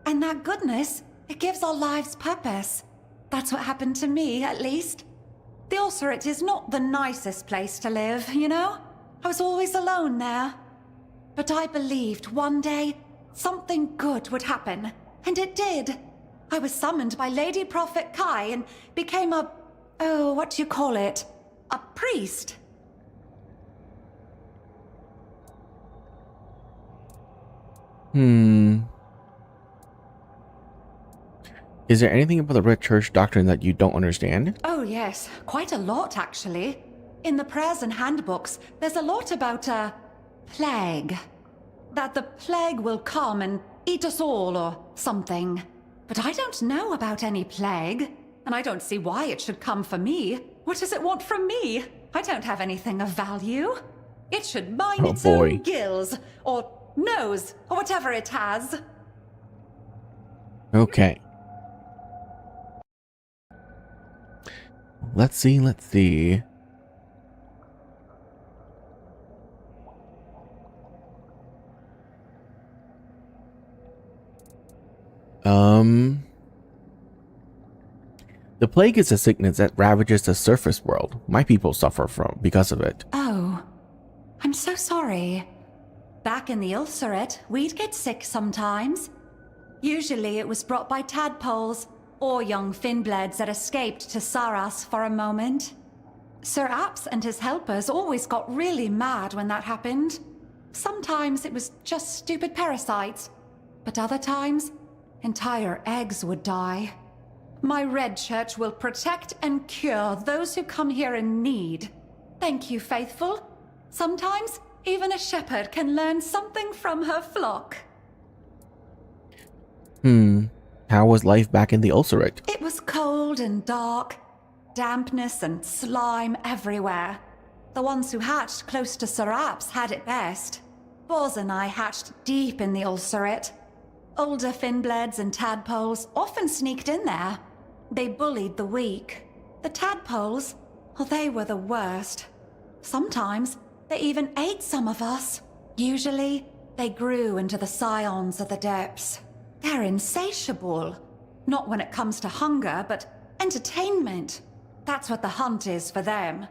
And that goodness, it gives our lives purpose. That's what happened to me, at least. The Ulcerate is not the nicest place to live, you know? I was always alone there. But I believed one day something good would happen. And it did. I was summoned by Lady Prophet Kai and became a priest. Is there anything about the Red Church doctrine that you don't understand? Oh yes, quite a lot actually. In the prayers and handbooks, there's a lot about plague. that the plague will come and eat us all or something. But I don't know about any plague, and I don't see why it should come for me. What does it want from me? I don't have anything of value. It should mind its own gills, or nose, or whatever it has. Okay. Let's see. The plague is a sickness that ravages the surface world. My people suffer because of it. Oh, I'm so sorry. Back in the Ulcerate, we'd get sick sometimes. Usually it was brought by tadpoles, or young finbleds that escaped to Saras for a moment. Sir Apps and his helpers always got really mad when that happened. Sometimes it was just stupid parasites, but other times, entire eggs would die. My Red Church will protect and cure those who come here in need. Thank you, faithful. Sometimes, even a shepherd can learn something from her flock. How was life back in the Ulcerate? It was cold and dark. Dampness and slime everywhere. The ones who hatched close to Sir Apps had it best. Boz and I hatched deep in the Ulcerate. Older finbleds and tadpoles often sneaked in there. They bullied the weak. The tadpoles, well, they were the worst. Sometimes, they even ate some of us. Usually, they grew into the scions of the depths. They're insatiable. Not when it comes to hunger, but entertainment. That's what the hunt is for them.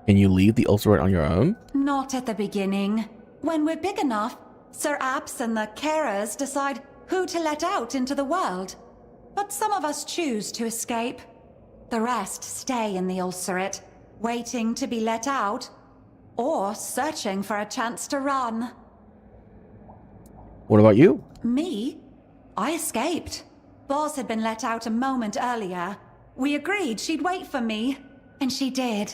Can you leave the Ulcerate on your own? Not at the beginning. When we're big enough, Sir Apps and the carers decide who to let out into the world. But some of us choose to escape. The rest stay in the Ulcerate, waiting to be let out, or searching for a chance to run. What about you? Me? I escaped. Boz had been let out a moment earlier. We agreed she'd wait for me, and she did.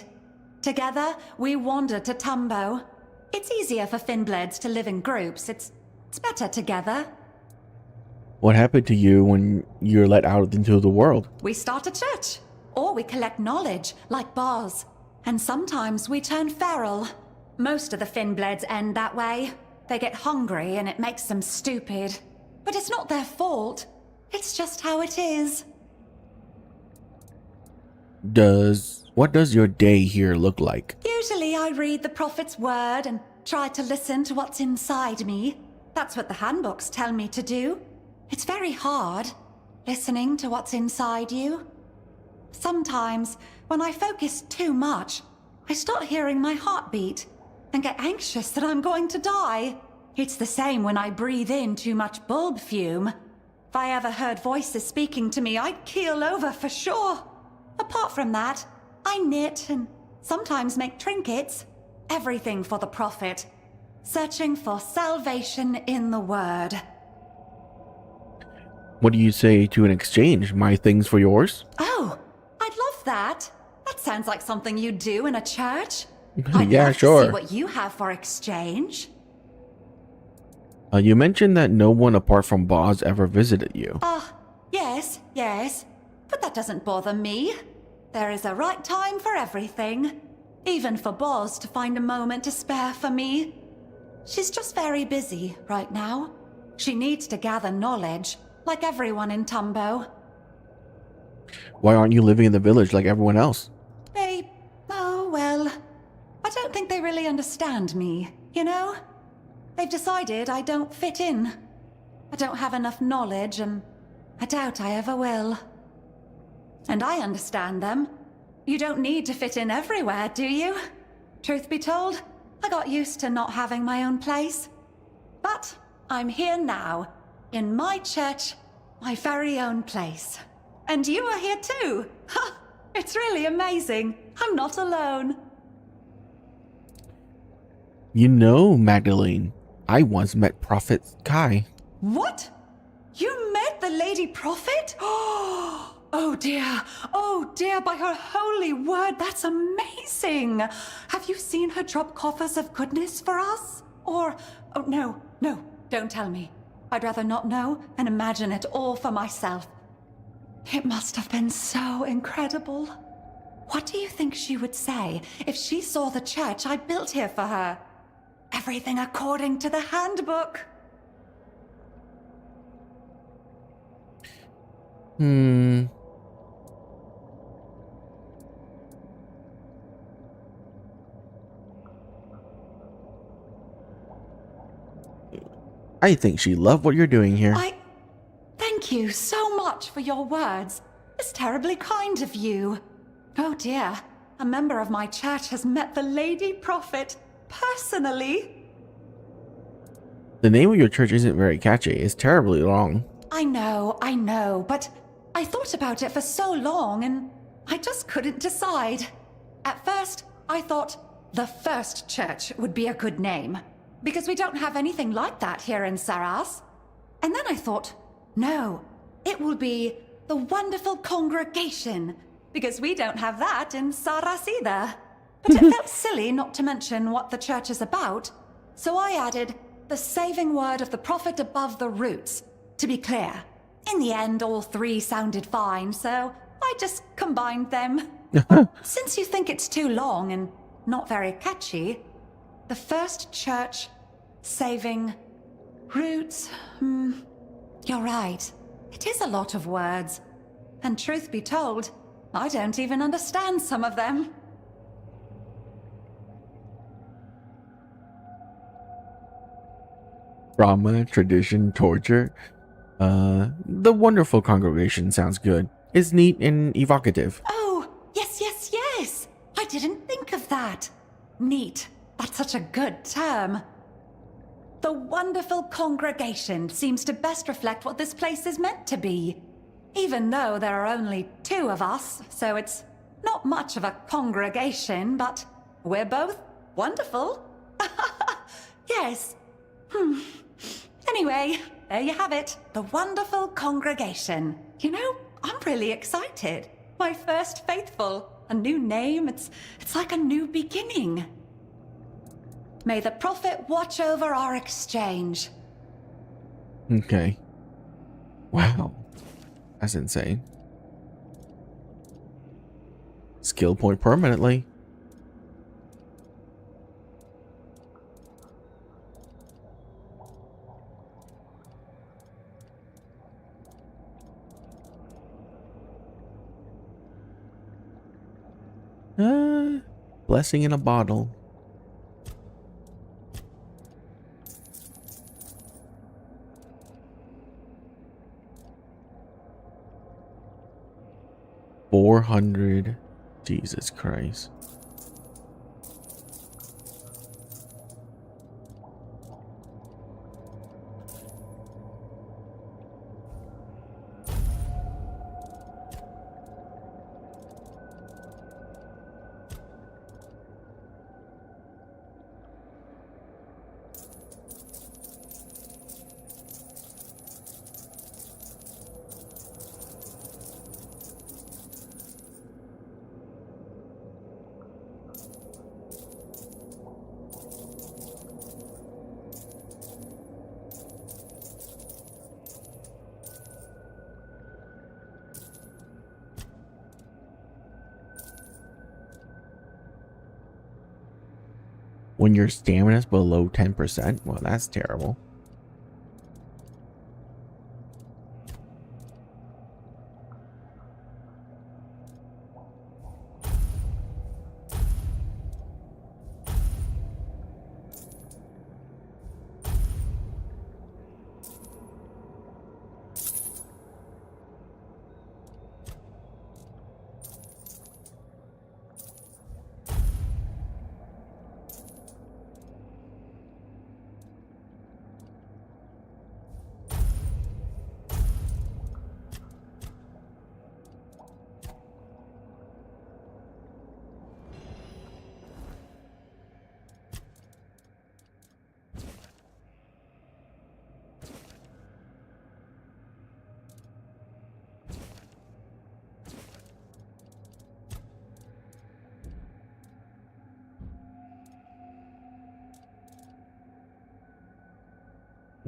Together, we wandered to Tumbo. It's easier for finbleds to live in groups. It's better together. What happened to you when you're let out into the world? We start a church, or we collect knowledge, like Boz. And sometimes we turn feral. Most of the finbleds end that way. They get hungry and it makes them stupid. But it's not their fault. It's just how it is. What does your day here look like? Usually I read the Prophet's word and try to listen to what's inside me. That's what the handbooks tell me to do. It's very hard, listening to what's inside you. Sometimes, when I focus too much, I start hearing my heartbeat and get anxious that I'm going to die. It's the same when I breathe in too much bulb fume. If I ever heard voices speaking to me, I'd keel over for sure. Apart from that, I knit and sometimes make trinkets. Everything for the Prophet. Searching for salvation in the Word. What do you say to an exchange? My things for yours? Oh, I'd love that. That sounds like something you'd do in a church. Yeah, love sure. To see what you have for exchange. You mentioned that no one apart from Boz ever visited you. Yes. But that doesn't bother me. There is a right time for everything. Even for Boz to find a moment to spare for me. She's just very busy right now. She needs to gather knowledge, like everyone in Tumbo. Why aren't you living in the village like everyone else? I don't think they really understand me, you know? They've decided I don't fit in. I don't have enough knowledge, and I doubt I ever will. And I understand them. You don't need to fit in everywhere, do you? Truth be told, I got used to not having my own place. But I'm here now, in my church, my very own place. And you are here too! Ha! It's really amazing. I'm not alone. You know, Magdalene, I once met Prophet Kai. What? You met the Lady Prophet? Oh dear, by her holy word, that's amazing! Have you seen her drop coffers of goodness for us? Or, oh no, don't tell me. I'd rather not know and imagine it all for myself. It must have been so incredible. What do you think she would say if she saw the church I built here for her? Everything according to the handbook. I think she loved what you're doing here. Thank you so much for your words. It's terribly kind of you. Oh dear, a member of my church has met the Lady Prophet personally. The name of your church isn't very catchy. It's terribly long. I know, but I thought about it for so long and I just couldn't decide. At first, I thought the First Church would be a good name, because we don't have anything like that here in Saras. And then I thought, no, it will be the Wonderful Congregation, because we don't have that in Saras either. But it felt silly not to mention what the church is about, so I added the saving word of the prophet above the roots, to be clear. In the end, all three sounded fine, so I just combined them. Since you think it's too long and not very catchy, the First Church, saving, roots, you're right. It is a lot of words. And truth be told, I don't even understand some of them. Drama, tradition, torture. The Wonderful Congregation sounds good. It's neat and evocative. Oh, yes. I didn't think of that. Neat. That's such a good term. The Wonderful Congregation seems to best reflect what this place is meant to be. Even though there are only two of us, so it's not much of a congregation, but we're both wonderful. Yes. Anyway, there you have it. The Wonderful Congregation. You know, I'm really excited. My first faithful. A new name. It's like a new beginning. May the Prophet watch over our exchange. Okay. Wow. That's insane. Skill point permanently. Blessing in a bottle. $400. Jesus Christ. When your stamina is below 10%? Well, that's terrible.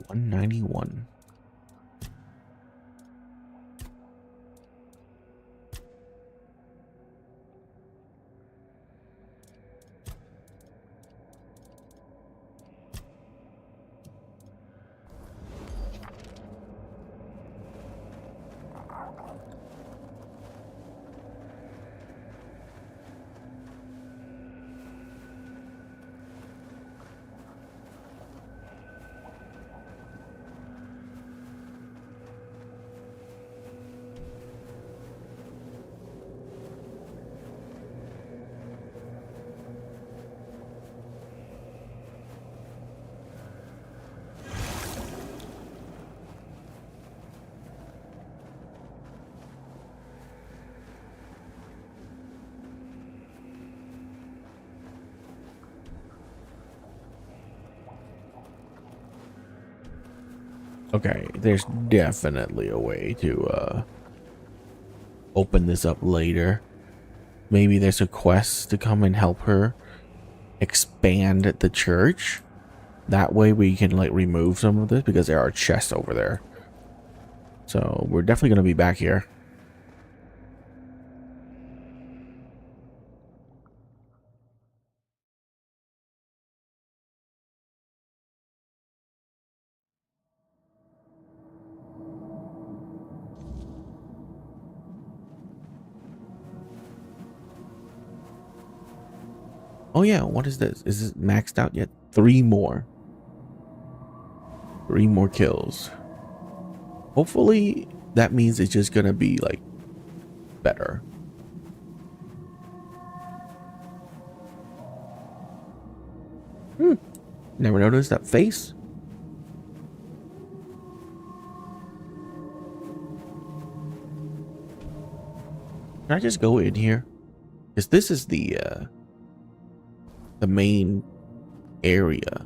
191. Okay, there's definitely a way to open this up later. Maybe there's a quest to come and help her expand the church. That way we can like remove some of this because there are chests over there. So we're definitely going to be back here. Oh yeah, what is this? Is this maxed out yet? 3 more. 3 more kills. Hopefully that means it's just gonna be like better. Never noticed that face. Can I just go in here? Because this is the main area.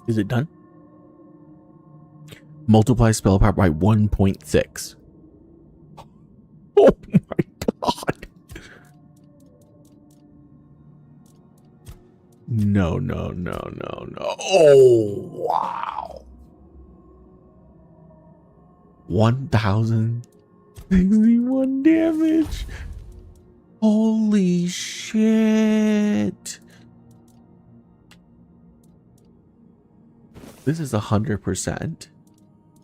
Is it done? Multiply spell power by 1.6. Oh my god. No. Oh, wow. 1,061 damage. Holy shit. This is 100%.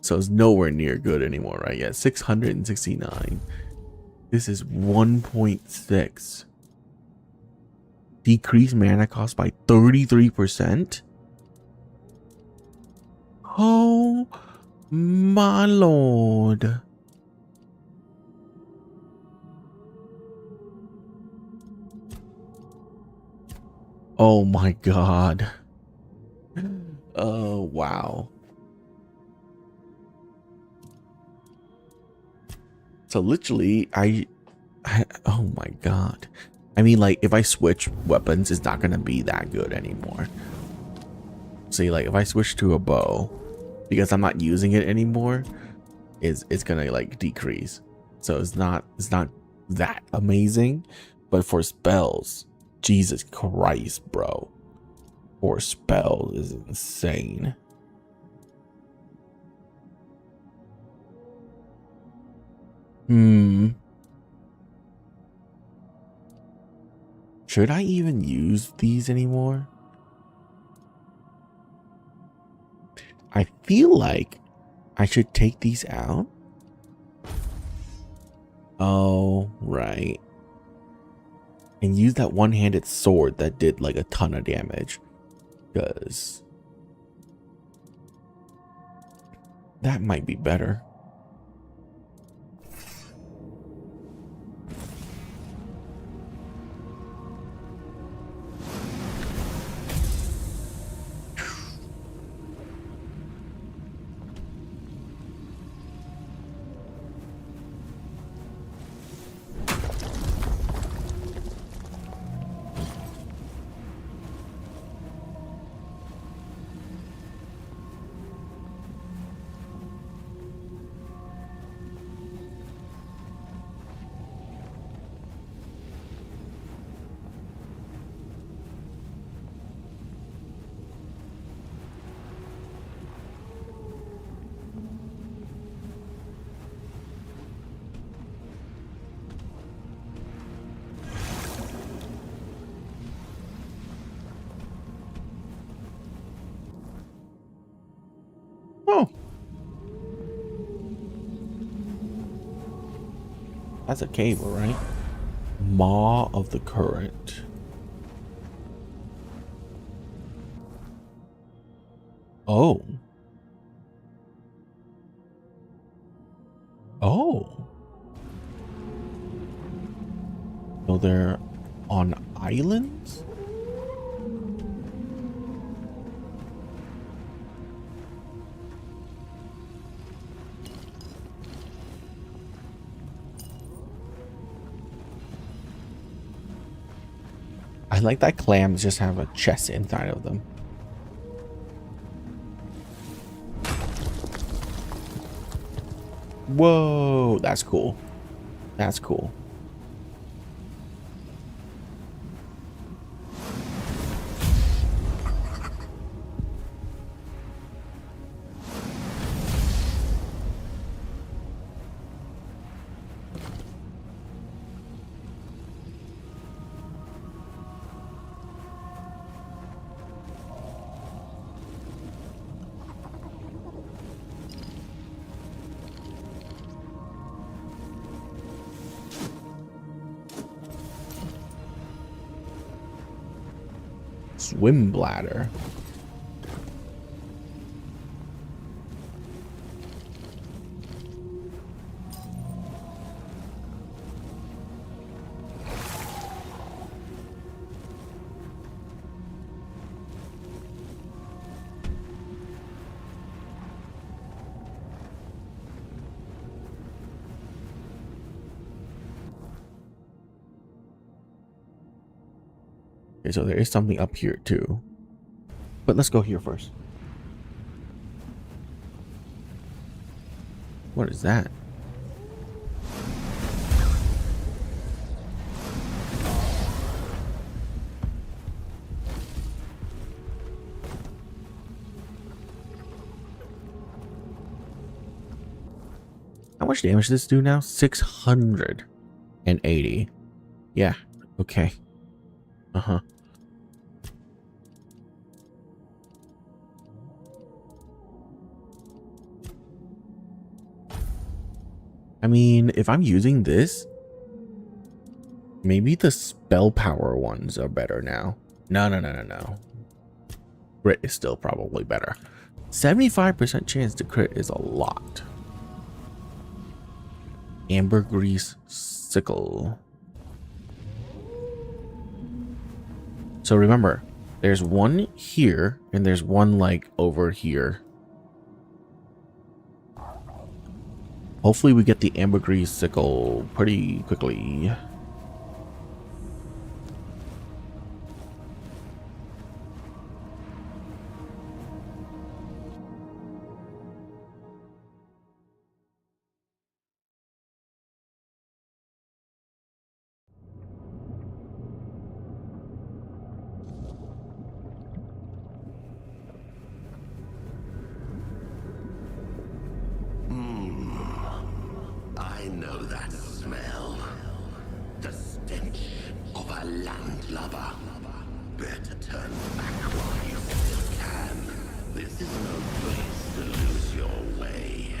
So it's nowhere near good anymore, right? Yeah, 669. This is 1.6. Decrease mana cost by 33%. Oh My lord. Oh my god. Oh, wow. So literally, oh my god. I mean, like, if I switch weapons, it's not gonna be that good anymore. See, like, if I switch to a bow, because I'm not using it anymore, it's gonna like decrease. So it's not that amazing. But for spells, Jesus Christ, bro. For spells is insane. Should I even use these anymore? I feel like I should take these out. Oh, right. And use that one-handed sword that did like a ton of damage. Because that might be better. Oh. That's a cable, right? Maw of the Current. Oh. Oh. So they're on islands? I like that clams just have a chest inside of them. Whoa, that's cool. That's cool. Swim bladder. Okay, so there is something up here too. But let's go here first. What is that? How much damage does this do now? 680. Yeah, okay. Uh-huh. I mean, if I'm using this, maybe the spell power ones are better now. No. Grit is still probably better. 75% chance to crit is a lot. Ambergris sickle. So remember, there's one here and there's one like over here. Hopefully we get the ambergris sickle pretty quickly. I know that smell. The stench of a landlubber. Better turn back while you still can. This is no place to lose your way.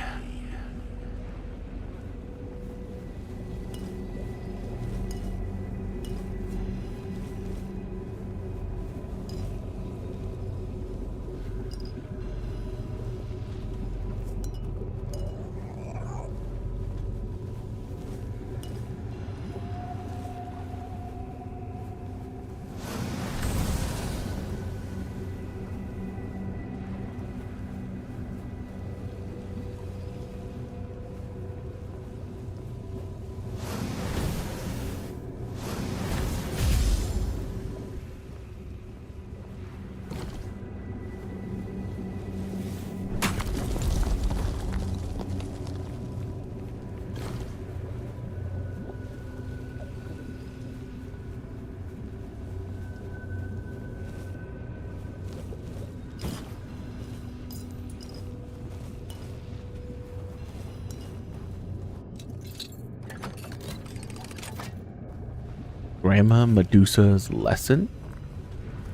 Grandma Medusa's lesson?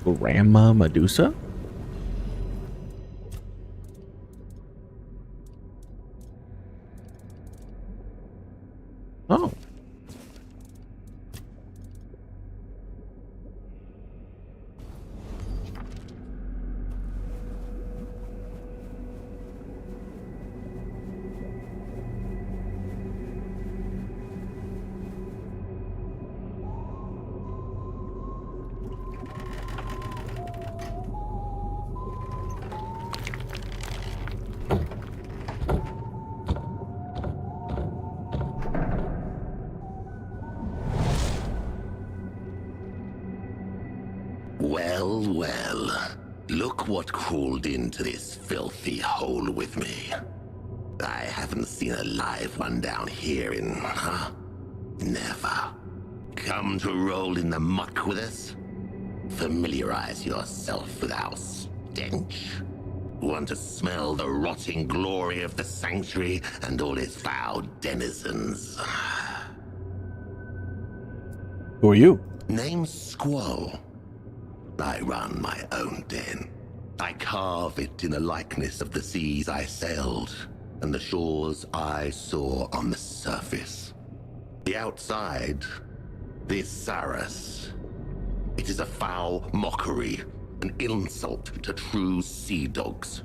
Grandma Medusa? Oh. Well, well. Look what crawled into this filthy hole with me. I haven't seen a live one down here in, never. Come to roll in the muck with us? Familiarize yourself with our stench? Want to smell the rotting glory of the sanctuary and all its foul denizens? Who are you? Name's Squall. I run my own den. I carve it in the likeness of the seas I sailed and the shores I saw on the surface. The outside, this Saras, it is a foul mockery, an insult to true sea dogs.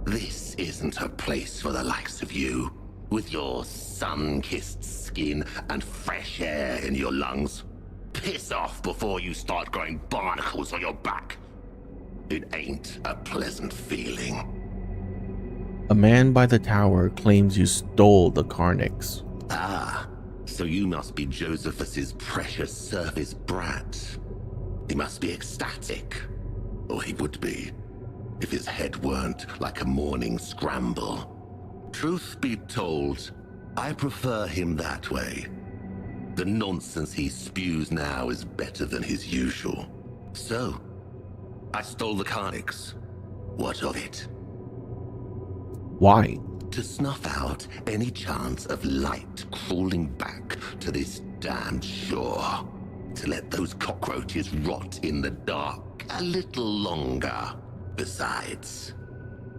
This isn't a place for the likes of you, with your sun-kissed skin and fresh air in your lungs. Piss off before you start growing barnacles on your back. It ain't a pleasant feeling. A man by the tower claims you stole the Carnix. Ah, so you must be Josephus's precious service brat. He must be ecstatic, or he would be, if his head weren't like a morning scramble. Truth be told, I prefer him that way. The nonsense he spews now is better than his usual. So, I stole the Carnix. What of it? Why? To snuff out any chance of light crawling back to this damned shore. To let those cockroaches rot in the dark a little longer. Besides,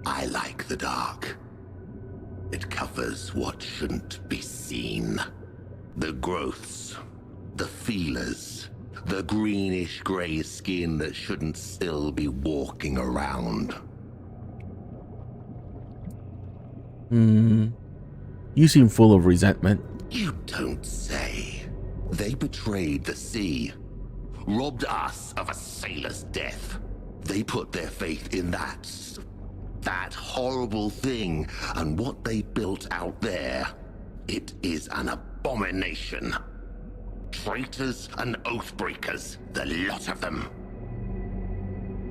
I like the dark. It covers what shouldn't be seen. The growths, the feelers, the greenish-gray skin that shouldn't still be walking around. You seem full of resentment. You don't say. They betrayed the sea, robbed us of a sailor's death. They put their faith in that horrible thing, and what they built out there, it is an abomination. Traitors and oathbreakers, the lot of them.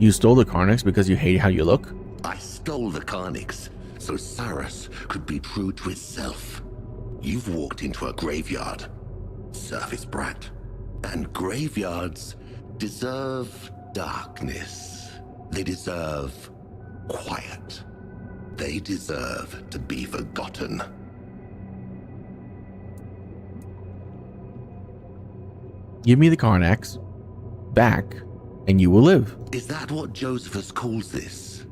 You stole the Carnix because you hate how you look? I stole the Carnix so Cyrus could be true to himself. You've walked into a graveyard, surface brat. And graveyards deserve darkness. They deserve quiet. They deserve to be forgotten. Give me the Carnax back, and you will live. Is that what Josephus calls this?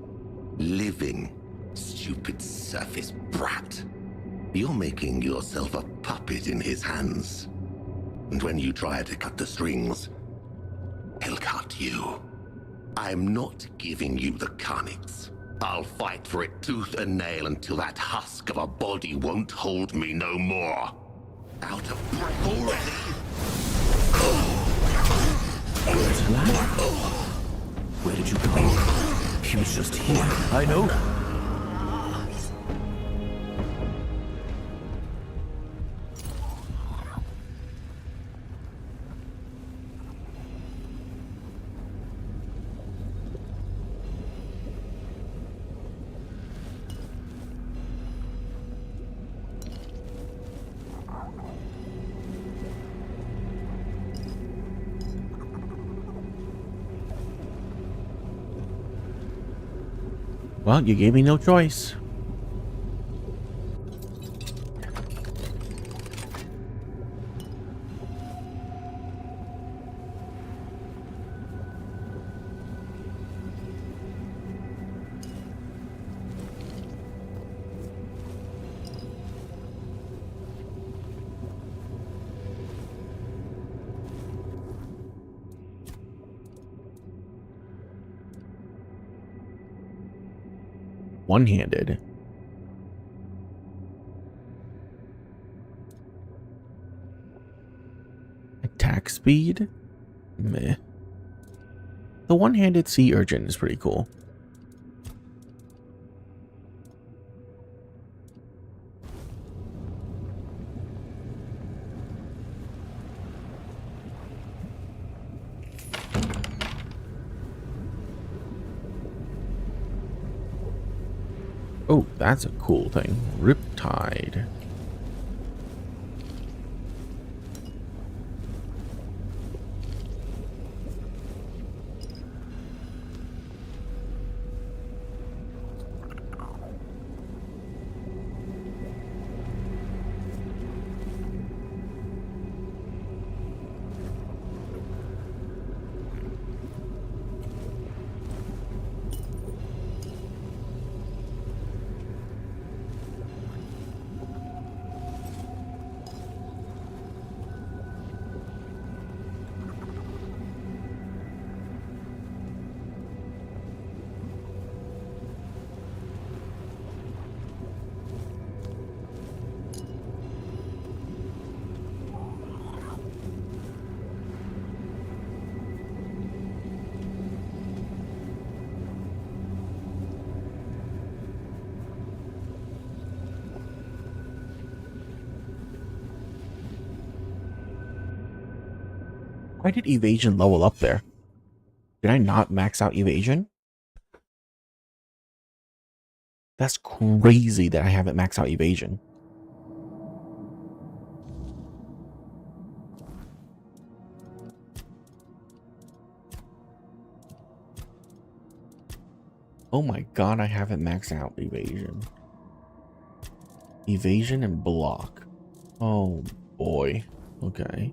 Living, stupid surface brat. You're making yourself a puppet in his hands. And when you try to cut the strings, he'll cut you. I'm not giving you the Carnix. I'll fight for it tooth and nail until that husk of a body won't hold me no more. Out of breath already. Where did you go? He was just here. I know. Well, you gave me no choice. One-handed. Attack speed? Meh. The one-handed sea urchin is pretty cool. Oh, that's a cool thing. Riptide. Why did evasion level up there? Did I not max out evasion? That's crazy that I haven't maxed out evasion. Oh my god, I haven't maxed out evasion. Evasion and block. Oh boy. Okay.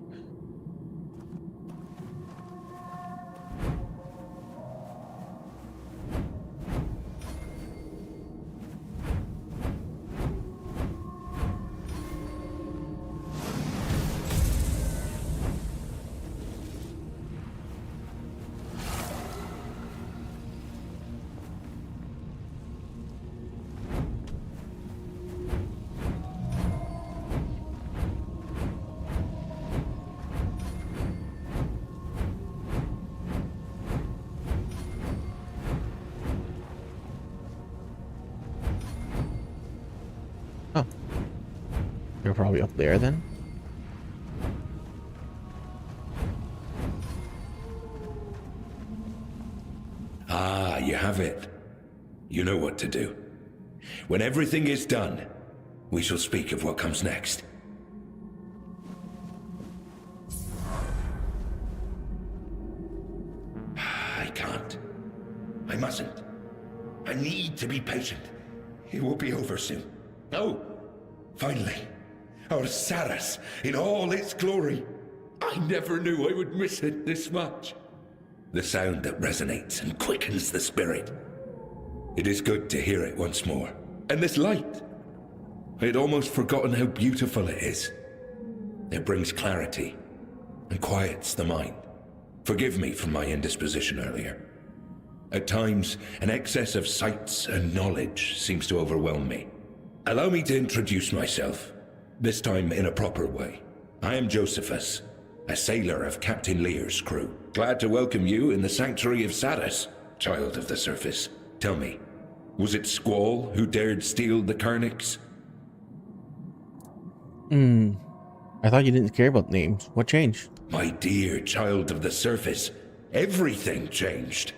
probably up there then. Ah, you have it. You know what to do. When everything is done, we shall speak of what comes next. I can't. I mustn't. I need to be patient. It will be over soon. Oh, finally. Our Saras in all its glory. I never knew I would miss it this much. The sound that resonates and quickens the spirit. It is good to hear it once more. And this light. I had almost forgotten how beautiful it is. It brings clarity and quiets the mind. Forgive me for my indisposition earlier. At times, an excess of sights and knowledge seems to overwhelm me. Allow me to introduce myself, this time in a proper way. I am Josephus, a sailor of Captain Lear's crew. Glad to welcome you in the sanctuary of Saras, child of the surface. Tell me, was it Squall who dared steal the Carnix? I thought you didn't care about names. What changed? My dear child of the surface, everything changed.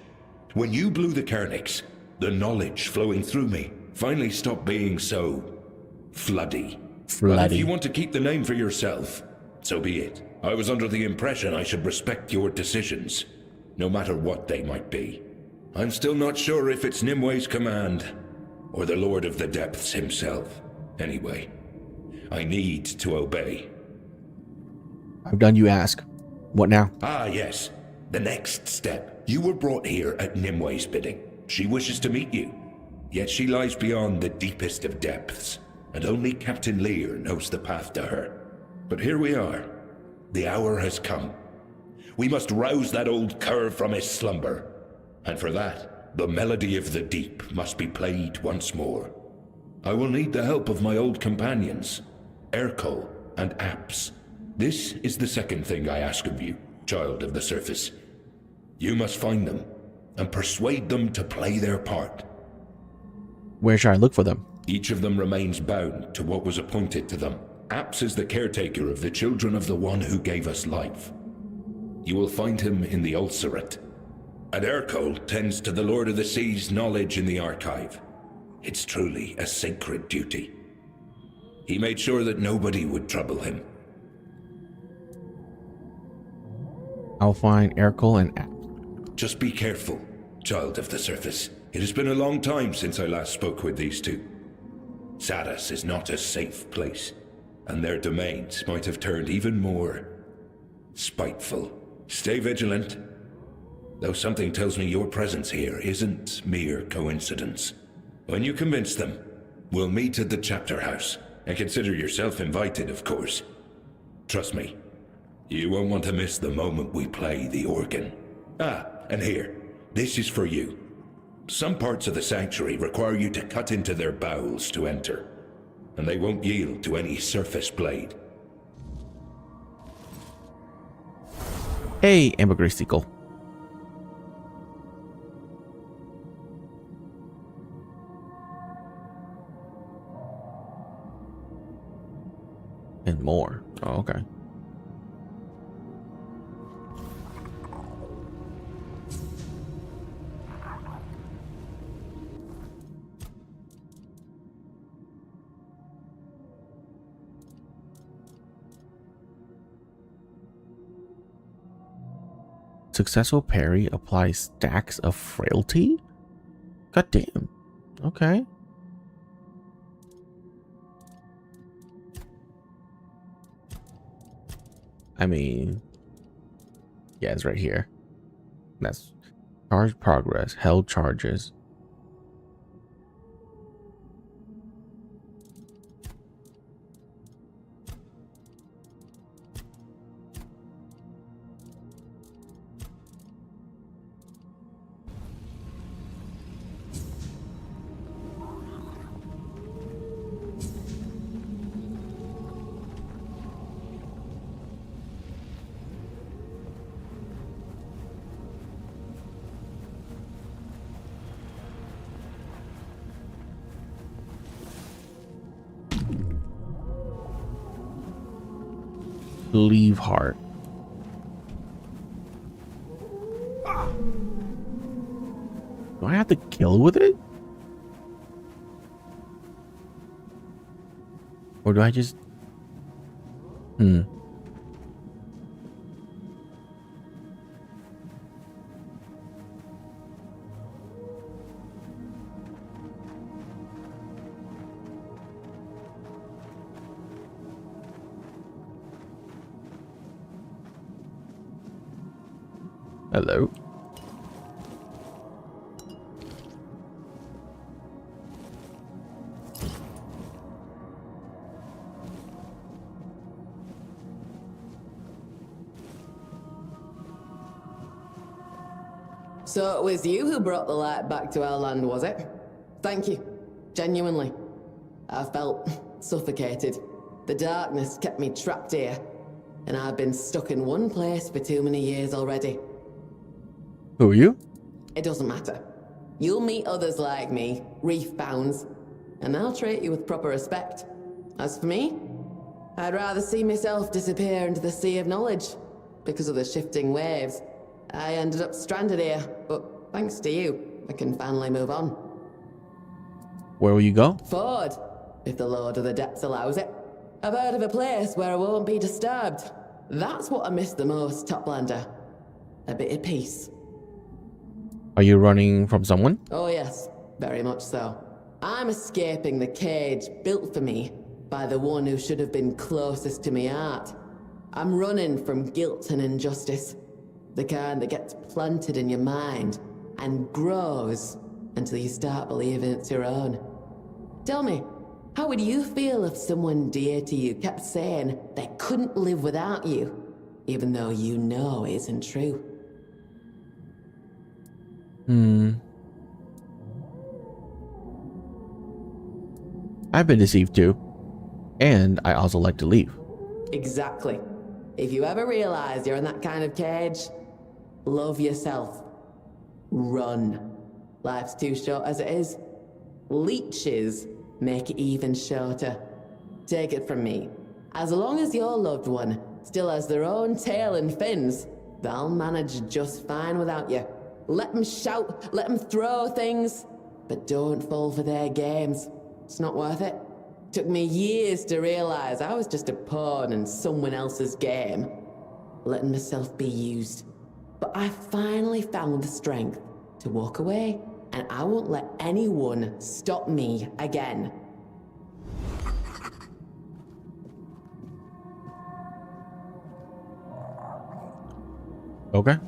When you blew the Carnix, the knowledge flowing through me finally stopped being so floody. But if you want to keep the name for yourself, so be it. I was under the impression I should respect your decisions, no matter what they might be. I'm still not sure if it's Nimwe's command, or the Lord of the Depths himself. Anyway, I need to obey. I've done you ask. What now? Ah, yes. The next step. You were brought here at Nimwe's bidding. She wishes to meet you. Yet she lies beyond the deepest of depths, and only Captain Lear knows the path to her. But here we are. The hour has come. We must rouse that old cur from his slumber. And for that, the melody of the deep must be played once more. I will need the help of my old companions, Ercol and Apps. This is the second thing I ask of you, child of the surface. You must find them and persuade them to play their part. Where should I look for them? Each of them remains bound to what was appointed to them. Apps is the caretaker of the children of the one who gave us life. You will find him in the Ulcerate. And Ercol tends to the Lord of the Sea's knowledge in the archive. It's truly a sacred duty. He made sure that nobody would trouble him. I'll find Ercol and App. Just be careful, child of the surface. It has been a long time since I last spoke with these two. Saras is not a safe place, and their domains might have turned even more spiteful. Stay vigilant, though something tells me your presence here isn't mere coincidence. When you convince them, we'll meet at the chapter house, and consider yourself invited, of course. Trust me, you won't want to miss the moment we play the organ. Ah, and here, this is for you. Some parts of the sanctuary require you to cut into their bowels to enter, and they won't yield to any surface blade. Hey, ambergris seagull. And more. Oh, okay. Successful parry applies stacks of frailty? God damn. Okay. I mean, yeah, it's right here. That's charge progress, held charges. Leave heart. Do I have to kill with it? Or do I just... Hello. So it was you who brought the light back to our land, was it? Thank you. Genuinely. I felt suffocated. The darkness kept me trapped here, and I've been stuck in one place for too many years already. Who are you? It doesn't matter. You'll meet others like me, reef-bounds, and I'll treat you with proper respect. As for me, I'd rather see myself disappear into the sea of knowledge. Because of the shifting waves, I ended up stranded here, but thanks to you, I can finally move on. Where will you go? Forward, if the Lord of the Depths allows it. I've heard of a place where I won't be disturbed. That's what I miss the most, Toplander. A bit of peace. Are you running from someone? Oh yes, very much so. I'm escaping the cage built for me by the one who should have been closest to my heart. I'm running from guilt and injustice. The kind that gets planted in your mind and grows until you start believing it's your own. Tell me, how would you feel if someone dear to you kept saying they couldn't live without you, even though you know it isn't true? I've been deceived too. And I also like to leave. Exactly. If you ever realize you're in that kind of cage, love yourself. Run. Life's too short as it is. Leeches make it even shorter. Take it from me. As long as your loved one still has their own tail and fins, they'll manage just fine without you. Let them shout, let them throw things, but don't fall for their games. It's not worth it. Took me years to realize I was just a pawn in someone else's game, letting myself be used. But I finally found the strength to walk away, and I won't let anyone stop me again. Okay.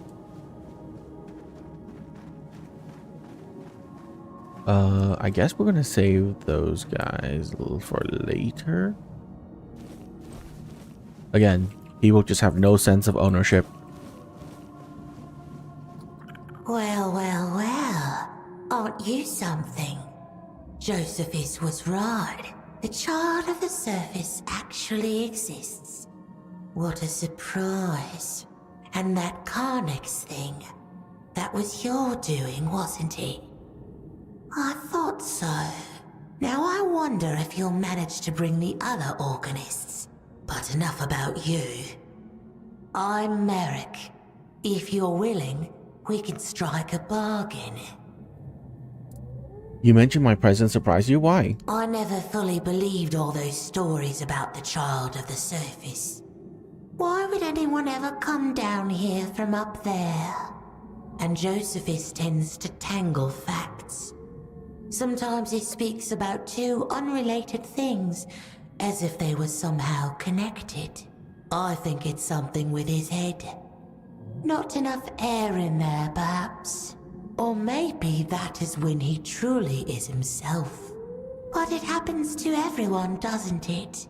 I guess we're gonna save those guys for later. Again, people just have no sense of ownership. Well, well, well. Aren't you something? Josephus was right. The Child of the Surface actually exists. What a surprise. And that Carnix thing, that was your doing, wasn't it? I thought so. Now I wonder if you'll manage to bring the other organists. But enough about you. I'm Merrick. If you're willing, we can strike a bargain. You mentioned my presence surprised you. Why? I never fully believed all those stories about the Child of the Surface. Why would anyone ever come down here from up there? And Josephus tends to tangle facts. Sometimes he speaks about two unrelated things, as if they were somehow connected. I think it's something with his head. Not enough air in there, perhaps. Or maybe that is when he truly is himself. But it happens to everyone, doesn't it?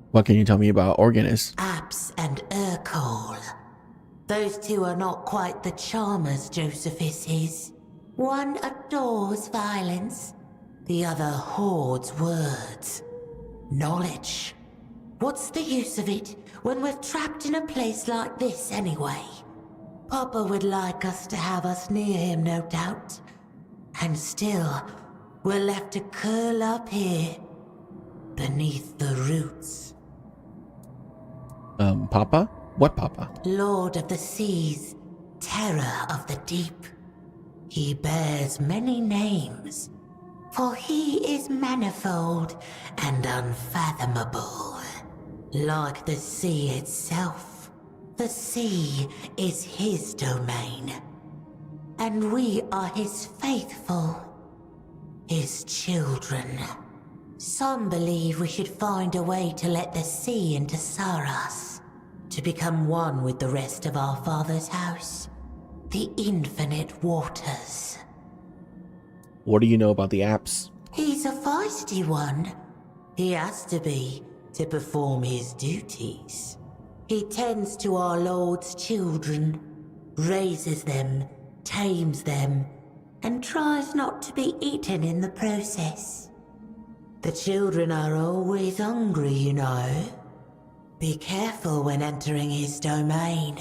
What can you tell me about organists? Abs and Urkol. Those two are not quite the charmers Josephus is. One adores violence, the other hoards words. Knowledge. What's the use of it when we're trapped in a place like this anyway? Papa would like us to have us near him, no doubt. And still, we're left to curl up here, beneath the roots. Papa? What Papa? Lord of the seas, terror of the deep. He bears many names, for he is manifold and unfathomable. Like the sea itself, the sea is his domain, and we are his faithful, his children. Some believe we should find a way to let the sea into Saras, to become one with the rest of our father's house, the infinite waters. What do you know about the apps? He's a feisty one. He has to be to perform his duties. He tends to our Lord's children, raises them, tames them, and tries not to be eaten in the process. The children are always hungry, you know. Be careful when entering his domain.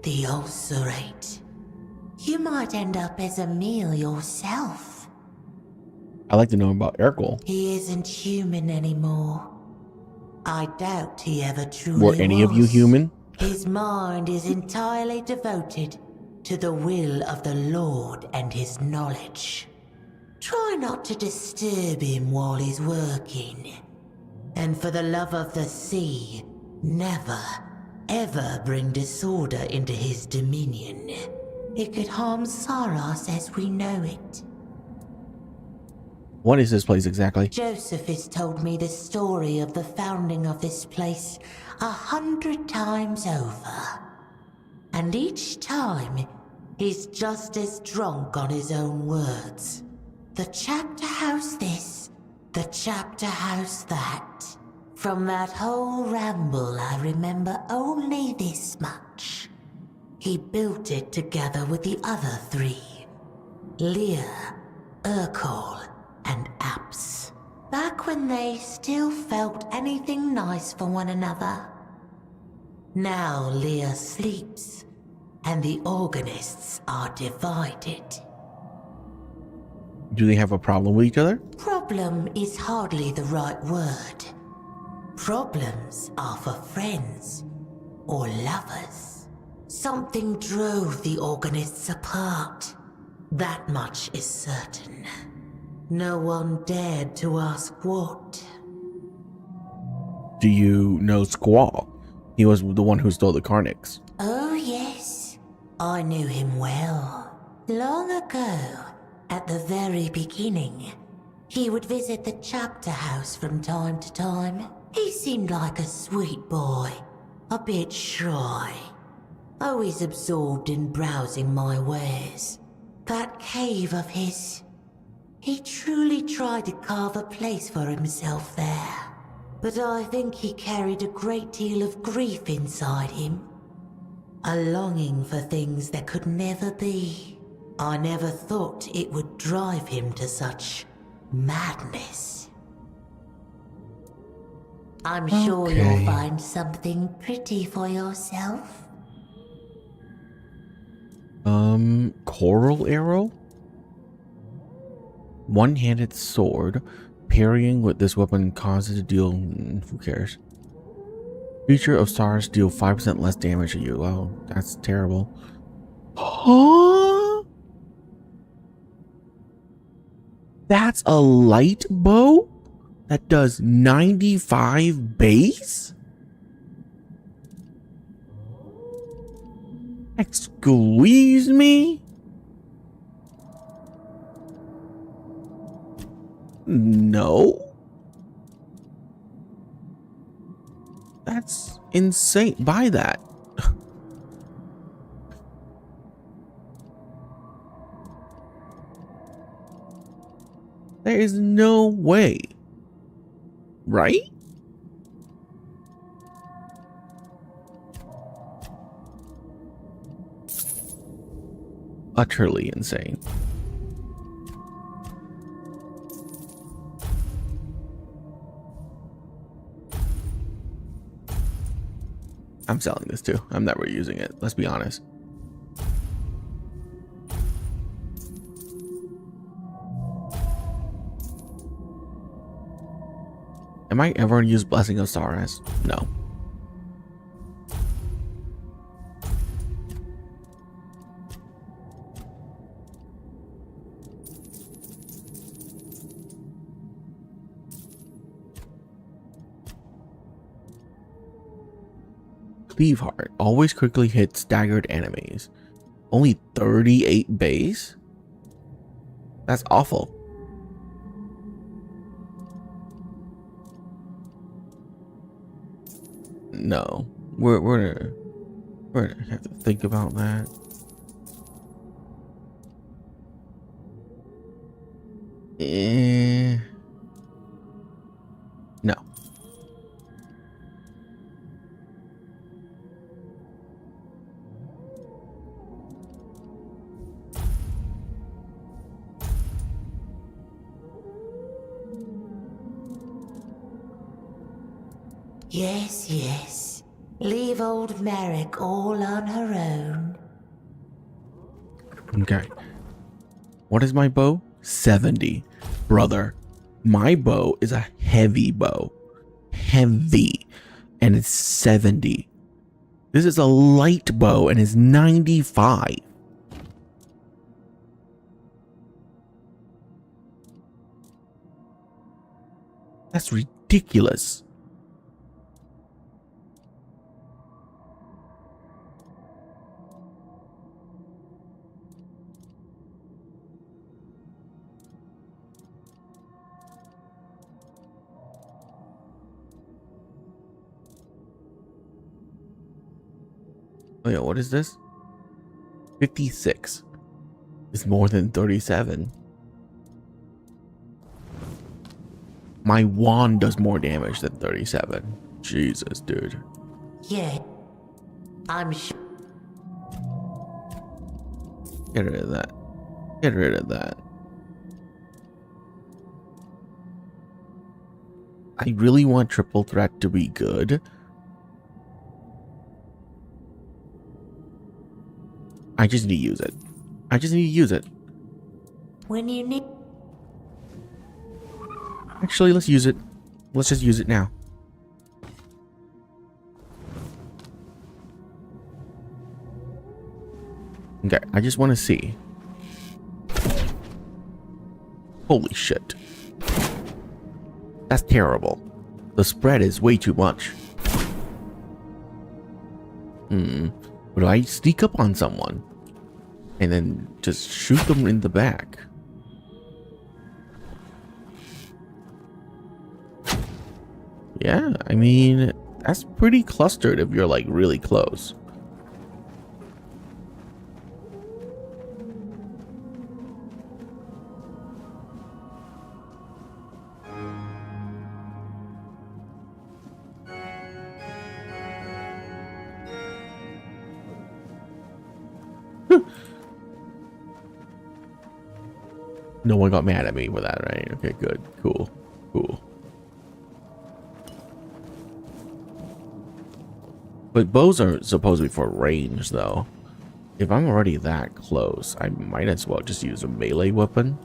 The ulcerate. You might end up as a meal yourself. I'd like to know about Urkel. He isn't human anymore. I doubt he ever truly Were any of you was. human? His mind is entirely devoted to the will of the Lord and his knowledge. Try not to disturb him while he's working. And for the love of the sea, never, ever bring disorder into his dominion. It could harm Saras as we know it. What is this place exactly? Joseph has told me the story of the founding of this place 100 times over. And each time, he's just as drunk on his own words. The chapter house this, the chapter house that. From that whole ramble, I remember only this much. He built it together with the other three. Lear, Urkel, and Apps. Back when they still felt anything nice for one another. Now Lear sleeps, and the organists are divided. Do they have a problem with each other? Problem is hardly the right word. Problems are for friends or lovers. Something drove the organists apart. That much is certain. No one dared to ask what. Do you know Squall? He was the one who stole the Carnix. Oh yes, I knew him well. Long ago, at the very beginning, he would visit the chapter house from time to time. He seemed like a sweet boy, a bit shy, always absorbed in browsing my wares. That cave of his, he truly tried to carve a place for himself there. But I think he carried a great deal of grief inside him. A longing for things that could never be. I never thought it would drive him to such madness. I'm sure you'll find something pretty for yourself. Coral arrow? One-handed sword. Parrying with this weapon causes to deal... who cares? Creature of stars deal 5% less damage to you. Oh, that's terrible. Huh? That's a light bow? That does 95 base? Excuse me? No. That's insane. Buy that. There is no way. Right? Utterly insane. I'm selling this too. I'm never using it. Let's be honest. Am I ever going to use Blessing of Saras? No. Cleave Heart. Always quickly hit staggered enemies. Only 38 base? That's awful. No. We're gonna have to think about that. No. Yes, yes. Leave old Merrick all on her own. Okay. What is my bow? 70. Brother, my bow is a heavy bow. Heavy. And it's 70. This is a light bow and it's 95. That's ridiculous. Oh yeah, what is this? 56. It's more than 37. My wand does more damage than 37. Jesus, dude. Yeah. I'm sure. Get rid of that. Get rid of that. I really want triple threat to be good. I just need to use it. I just need to use it. When you need. Actually, let's use it. Let's just use it now. Okay, I just want to see. Holy shit. That's terrible. The spread is way too much. But do I sneak up on someone and then just shoot them in the back? Yeah, I mean, that's pretty clustered if you're like really close. No one got mad at me for that, right? Okay, good. Cool. Cool. But bows are supposed to be for range, though. If I'm already that close, I might as well just use a melee weapon.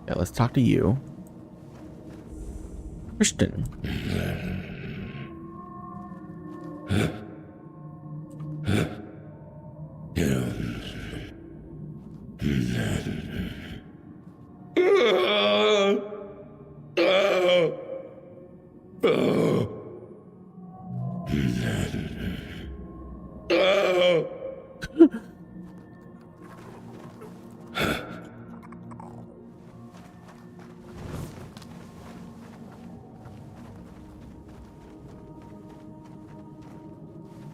Yeah, let's talk to you. Christian.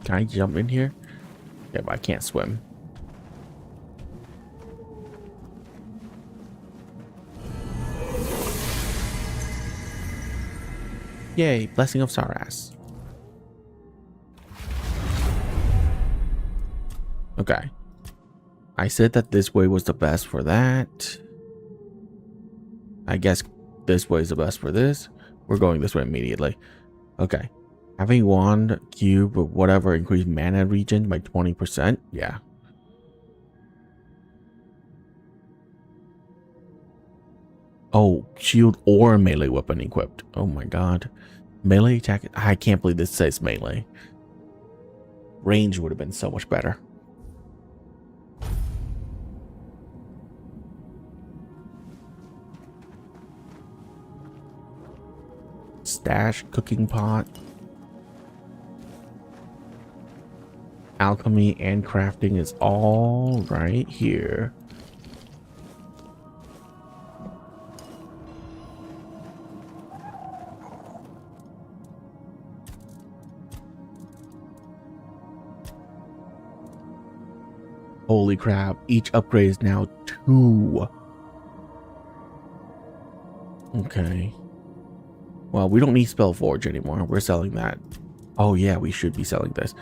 Can I jump in here? Yeah, but I can't swim. Yay, Blessing of Saras. Okay. I said that this way was the best for that. I guess this way is the best for this. We're going this way immediately. Okay. Having wand, cube, or whatever increase mana regen by 20%. Yeah. Oh, shield or melee weapon equipped. Oh my god. Melee attack. I can't believe this says melee. Range would have been so much better. Stash, cooking pot, alchemy and crafting is all right here. Holy crap, each upgrade is now 2. Okay. Well, we don't need Spellforge anymore. We're selling that. Oh yeah, we should be selling this.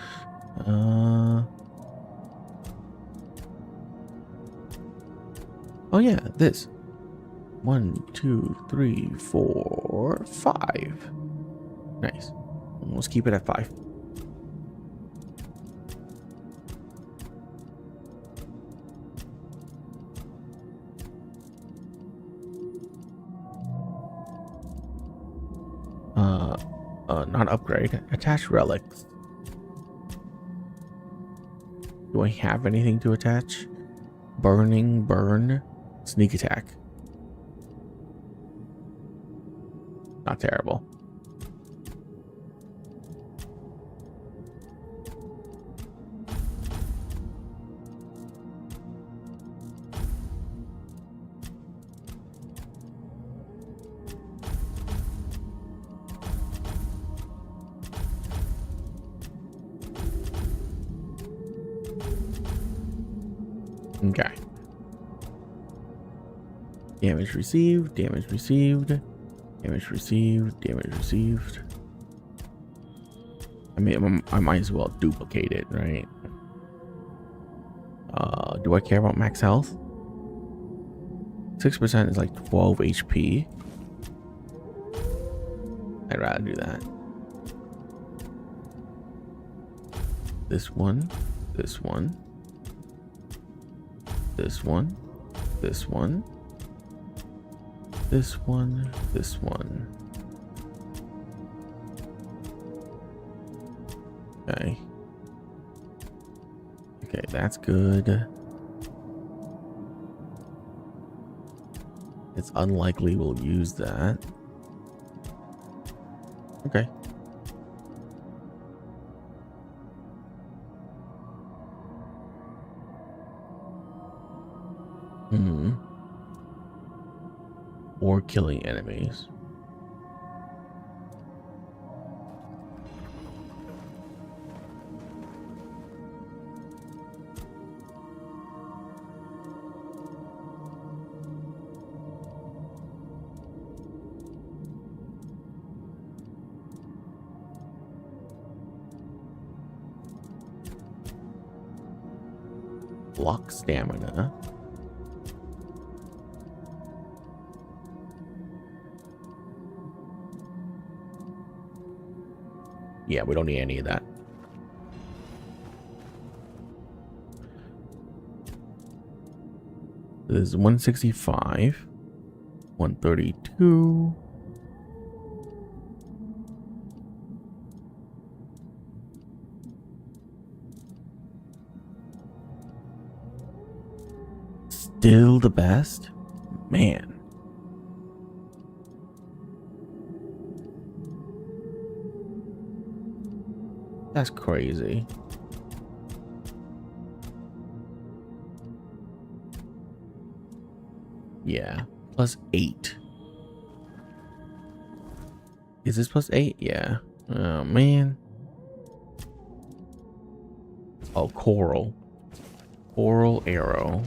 Oh yeah, this. 1, 2, 3, 4, 5. Nice. Let's keep it at 5. Not upgrade. Attach relics. Do I have anything to attach? Burning, burn, sneak attack. Not terrible. Okay. Damage received, damage received, damage received, damage received. I mean, I might as well duplicate it, right? Do I care about max health? 6% is like 12 HP. I'd rather do that. This one, this one. This one, this one, this one, this one. Okay. Okay, that's good. It's unlikely we'll use that. Okay. Or killing enemies. Block stamina. Yeah, we don't need any of that. This is 165, 132. Still the best? Man. That's crazy. Yeah, plus 8. Is this plus 8? Yeah. Oh, man. Oh, coral. Coral arrow.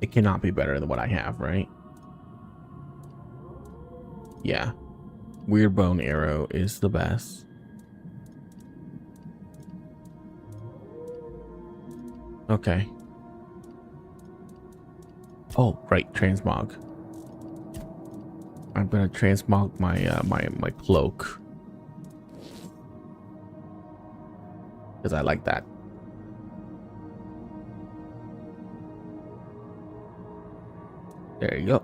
It cannot be better than what I have, right? Yeah. Weird bone arrow is the best. Okay. Oh, right, transmog. I'm gonna transmog my my cloak. Because I like that. There you go.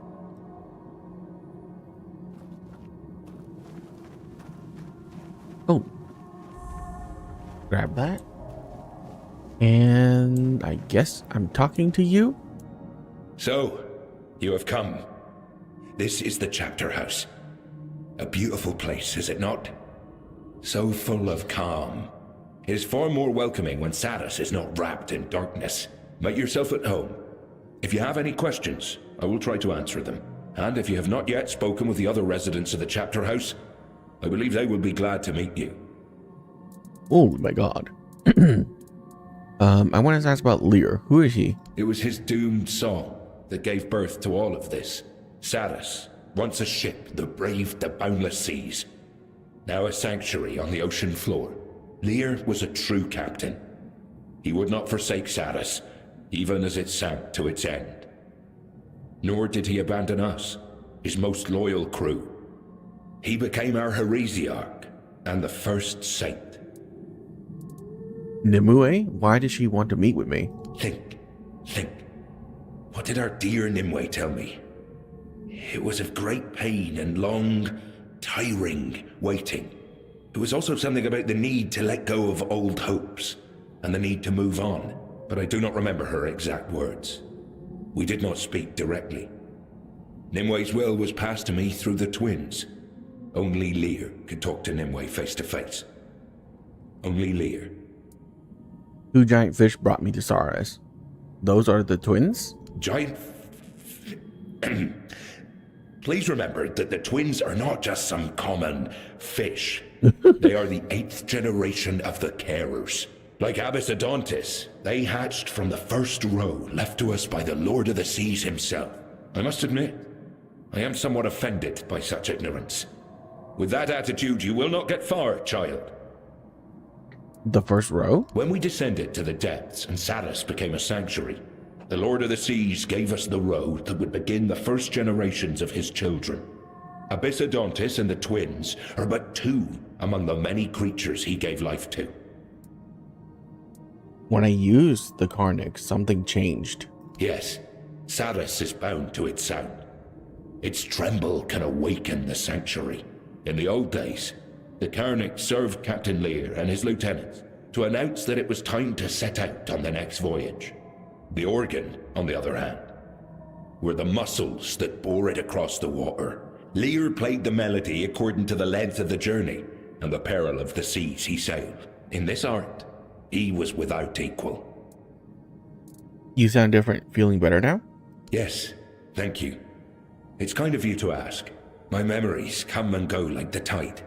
Oh. Grab that. And I guess I'm talking to you? So, you have come. This is the chapter house. A beautiful place, is it not? So full of calm. It is far more welcoming when Saras is not wrapped in darkness. Make yourself at home. If you have any questions, I will try to answer them. And if you have not yet spoken with the other residents of the chapter house, I believe they will be glad to meet you. Oh my god. I want to ask about Lear. Who is he? It was his doomed song that gave birth to all of this. Saras, once a ship that braved the boundless seas. Now a sanctuary on the ocean floor. Lear was a true captain. He would not forsake Saras, even as it sank to its end. Nor did he abandon us, his most loyal crew. He became our heresiarch and the first saint. Nimue? Why does she want to meet with me? Think. What did our dear Nimue tell me? It was of great pain and long, tiring waiting. It was also something about the need to let go of old hopes and the need to move on, but I do not remember her exact words. We did not speak directly. Nimue's will was passed to me through the twins. Only Lear could talk to Nimue face to face. Only Lear. 2 giant fish brought me to Saras. Those are the twins? Giant... Please remember that the twins are not just some common fish. They are the 8th generation of the Carers. Like Abyssodontis, they hatched from the first row left to us by the Lord of the Seas himself. I must admit, I am somewhat offended by such ignorance. With that attitude, you will not get far, child. The first row? When we descended to the depths and Saras became a sanctuary, the Lord of the Seas gave us the road that would begin the first generations of his children. Abyssodontis and the twins are but 2 among the many creatures he gave life to. When I used the Carnix, something changed. Yes, Saras is bound to its sound. Its tremble can awaken the sanctuary. In the old days, the Carnix served Captain Lear and his lieutenants to announce that it was time to set out on the next voyage. The organ, on the other hand, were the muscles that bore it across the water. Lear played the melody according to the length of the journey and the peril of the seas he sailed. In this art, he was without equal. You sound different. Feeling better now? Yes, thank you. It's kind of you to ask. My memories come and go like the tide.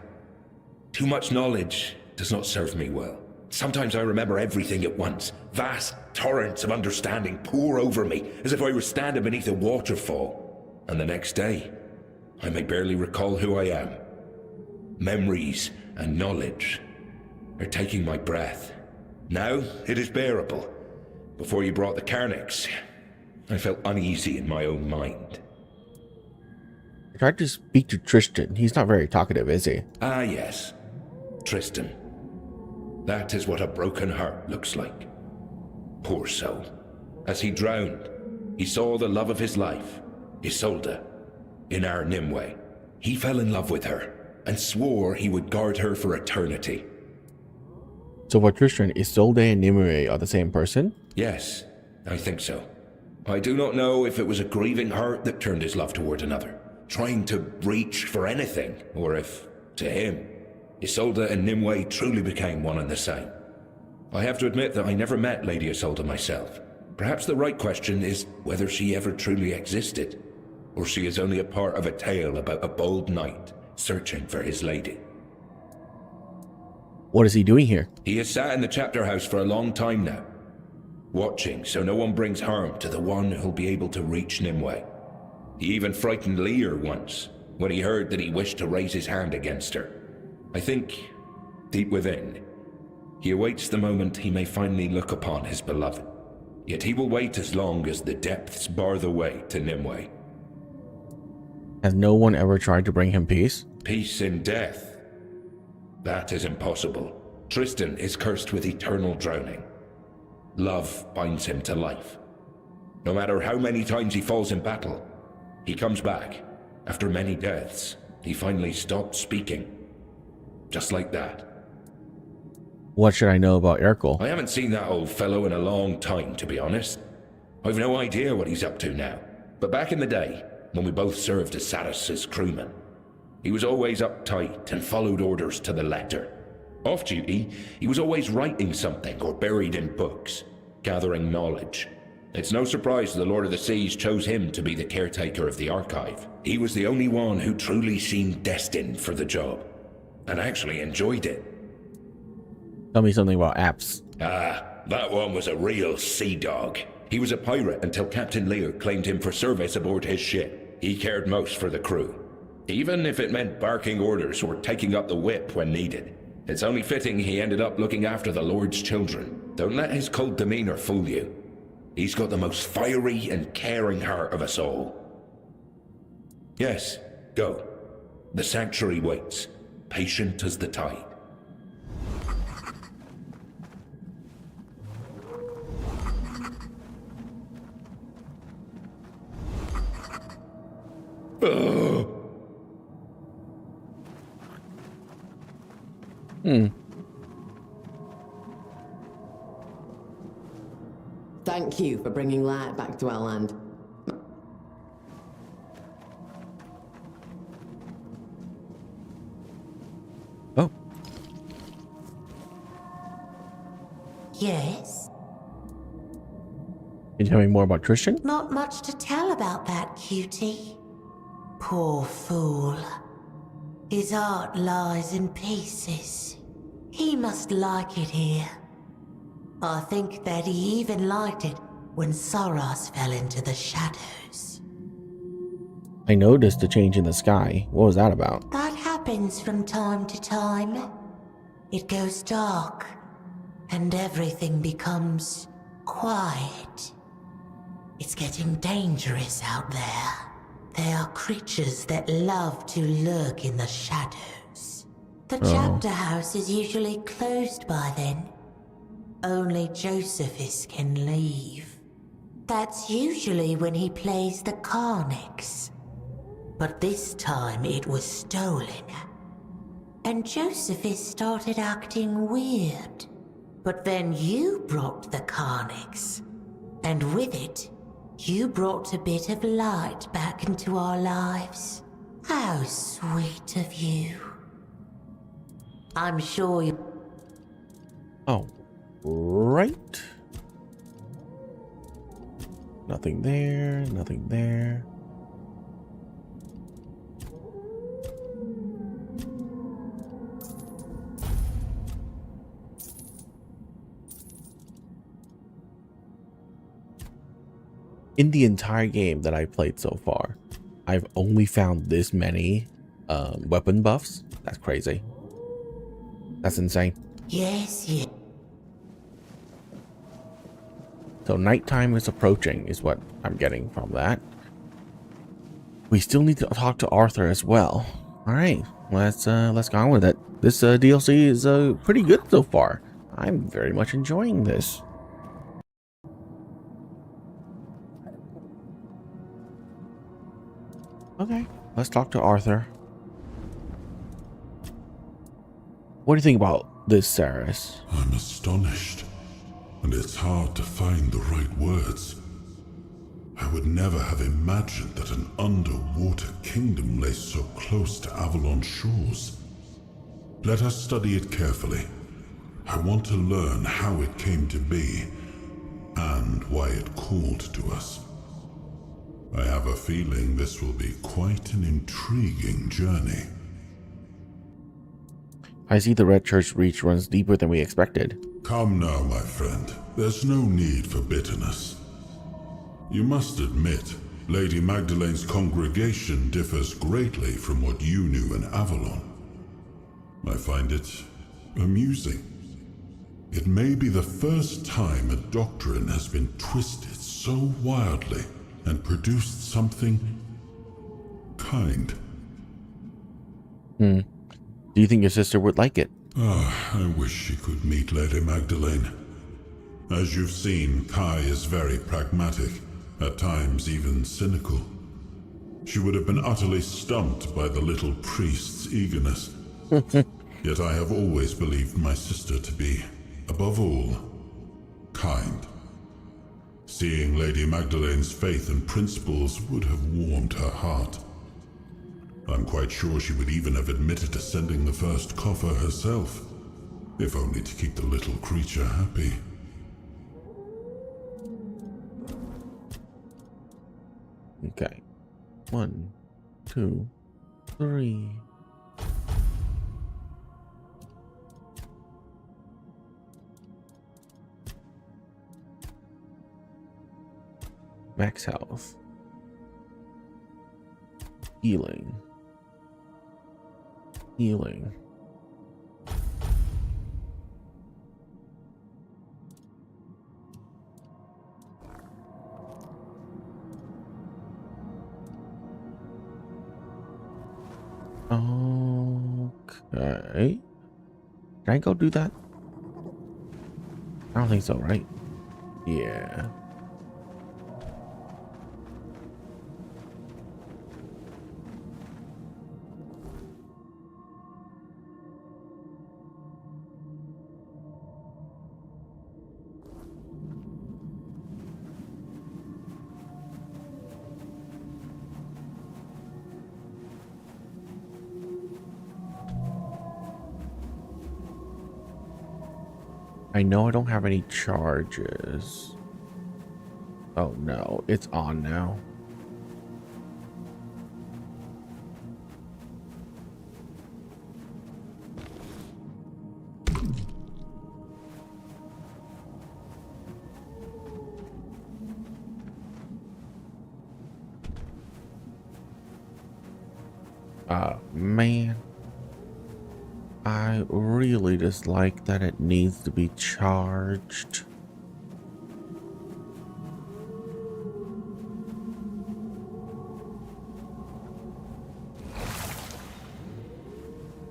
Too much knowledge does not serve me well. Sometimes I remember everything at once. Vast torrents of understanding pour over me as if I were standing beneath a waterfall. And the next day, I may barely recall who I am. Memories and knowledge are taking my breath. Now it is bearable. Before you brought the Carnix, I felt uneasy in my own mind. I tried to speak to Tristan. He's not very talkative, is he? Ah, yes. Tristan. That is what a broken heart looks like. Poor soul. As he drowned, he saw the love of his life, Isolde, in our Nimue. He fell in love with her and swore he would guard her for eternity. So for Tristan, Isolde and Nimue are the same person? Yes, I think so. I do not know if it was a grieving heart that turned his love toward another, trying to reach for anything, or if, to him, Isolde and Nimue truly became one and the same. I have to admit that I never met Lady Isolde myself. Perhaps the right question is whether she ever truly existed, or she is only a part of a tale about a bold knight searching for his lady. What is he doing here? He has sat in the chapter house for a long time now, watching so no one brings harm to the one who'll be able to reach Nimue. He even frightened Lear once, when he heard that he wished to raise his hand against her. I think, deep within, he awaits the moment he may finally look upon his beloved. Yet he will wait as long as the depths bar the way to Nimue. Has no one ever tried to bring him peace? Peace in death. That is impossible. Tristan is cursed with eternal drowning. Love binds him to life. No matter how many times he falls in battle, he comes back. After many deaths, he finally stops speaking. Just like that. What should I know about Urkel? I haven't seen that old fellow in a long time, to be honest. I've no idea what he's up to now. But back in the day, when we both served as Satis's crewmen, he was always uptight and followed orders to the letter. Off duty, he was always writing something or buried in books, gathering knowledge. It's no surprise the Lord of the Seas chose him to be the caretaker of the archive. He was the only one who truly seemed destined for the job, and actually enjoyed it. Tell me something about apps. That one was a real sea dog. He was a pirate until Captain Lear claimed him for service aboard his ship. He cared most for the crew, even if it meant barking orders or taking up the whip when needed. It's only fitting he ended up looking after the Lord's children. Don't let his cold demeanor fool you. He's got the most fiery and caring heart of us all. Yes, go. The sanctuary waits, patient as the tide. Thank you for bringing light back to our land. Oh. Yes? Can you tell me more about Tristan? Not much to tell about that cutie. Poor fool. His heart lies in pieces. He must like it here. I think that he even liked it when Soros fell into the shadows. I noticed the change in the sky. What was that about? That happens from time to time. It goes dark, and everything becomes quiet. It's getting dangerous out there. There are creatures that love to lurk in the shadows. The chapter house is usually closed by then. Only Josephus can leave. That's usually when he plays the Carnix. But this time it was stolen. And Josephus started acting weird. But then you brought the Carnix. And with it, you brought a bit of light back into our lives. How sweet of you. I'm sure you... Oh, right. Nothing there, nothing there. In the entire game that I played so far, I've only found this many weapon buffs. That's crazy. That's insane. Yes, yes. So nighttime is approaching is what I'm getting from that. We still need to talk to Arthur as well. All right, let's go on with it. This DLC is pretty good so far. I'm very much enjoying this. Okay, let's talk to Arthur. What do you think about this, Saris? I'm astonished, and it's hard to find the right words. I would never have imagined that an underwater kingdom lay so close to Avalon shores. Let us study it carefully. I want to learn how it came to be, and why it called to us. I have a feeling this will be quite an intriguing journey. I see the Red Church reach runs deeper than we expected. Come now, my friend. There's no need for bitterness. You must admit, Lady Magdalene's congregation differs greatly from what you knew in Avalon. I find it amusing. It may be the first time a doctrine has been twisted so wildly and produced something kind. Do you think your sister would like it? I wish she could meet Lady Magdalene. As you've seen, Kai is very pragmatic, at times even cynical. She would have been utterly stumped by the little priest's eagerness. Yet I have always believed my sister to be, above all, kind. Seeing Lady Magdalene's faith and principles would have warmed her heart. I'm quite sure she would even have admitted to sending the first coffer herself, if only to keep the little creature happy. Okay. 1, 2, 3. Max health. Healing. Healing. Okay. Can I go do that? I don't think so, right? Yeah. I know I don't have any charges. Oh no, it's on now. Man. I really dislike that it needs to be charged.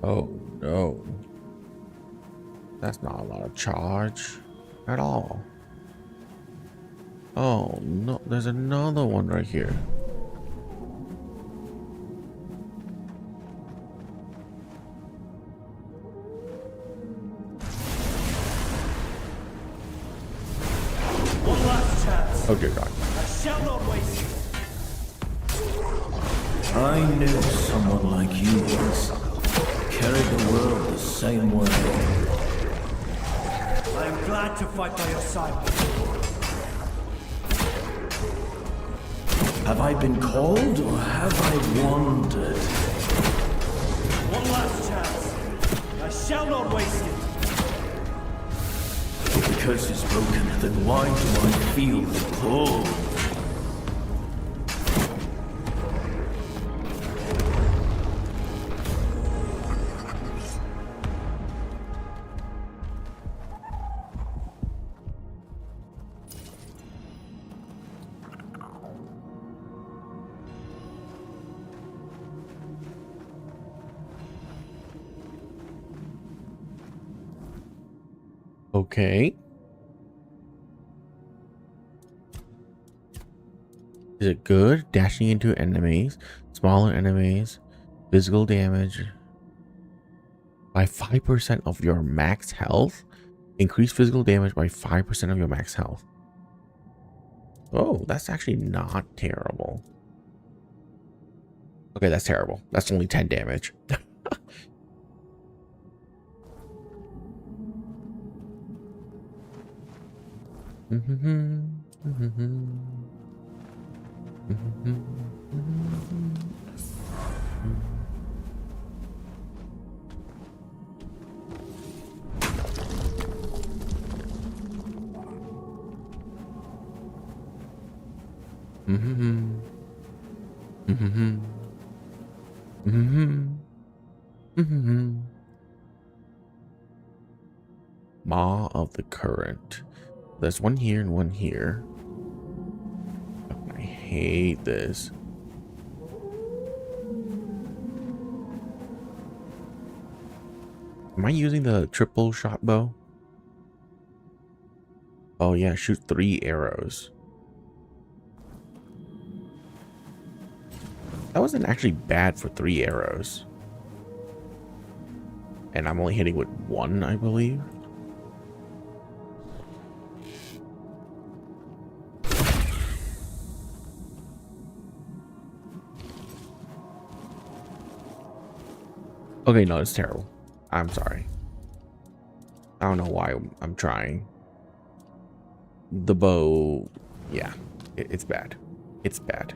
Oh no. That's not a lot of charge at all. Oh no, there's another one right here. Oh dear God. I shall not waste it. I knew someone like you once carried the world the same way. I am glad to fight by your side. Have I been called or have I wandered? One last chance. I shall not waste it. If the curse is broken, then why do I feel the pull? Okay. Is it good? Dashing into enemies, smaller enemies, physical damage by 5% of your max health. Increase physical damage by 5% of your max health. Oh, that's actually not terrible. Okay, that's terrible. That's only 10 damage. Maw of the Current. There's one here and one here. I hate this. Am I using the triple shot bow? Oh yeah, shoot 3 arrows. That wasn't actually bad for 3 arrows. And I'm only hitting with one, I believe. Okay, no, it's terrible. I'm sorry. I don't know why I'm trying. The bow, yeah, it's bad. It's bad.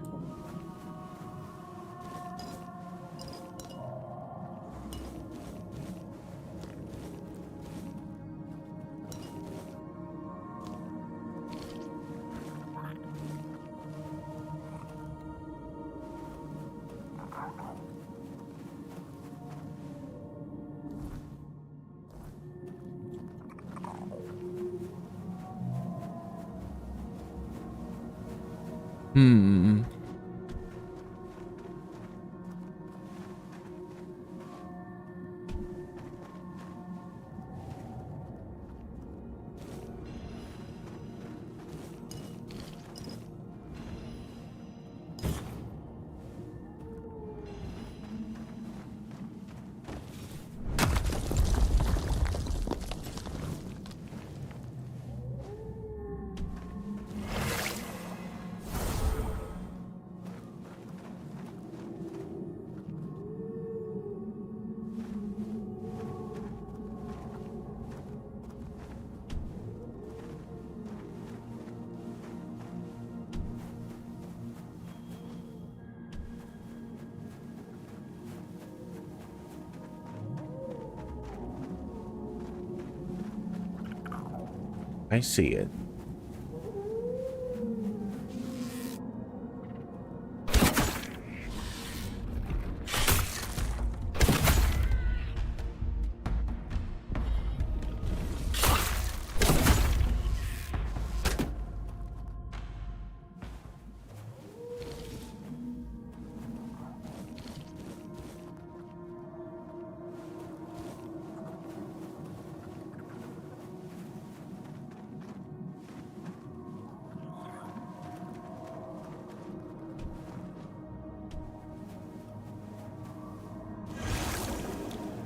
Hmm. I see it.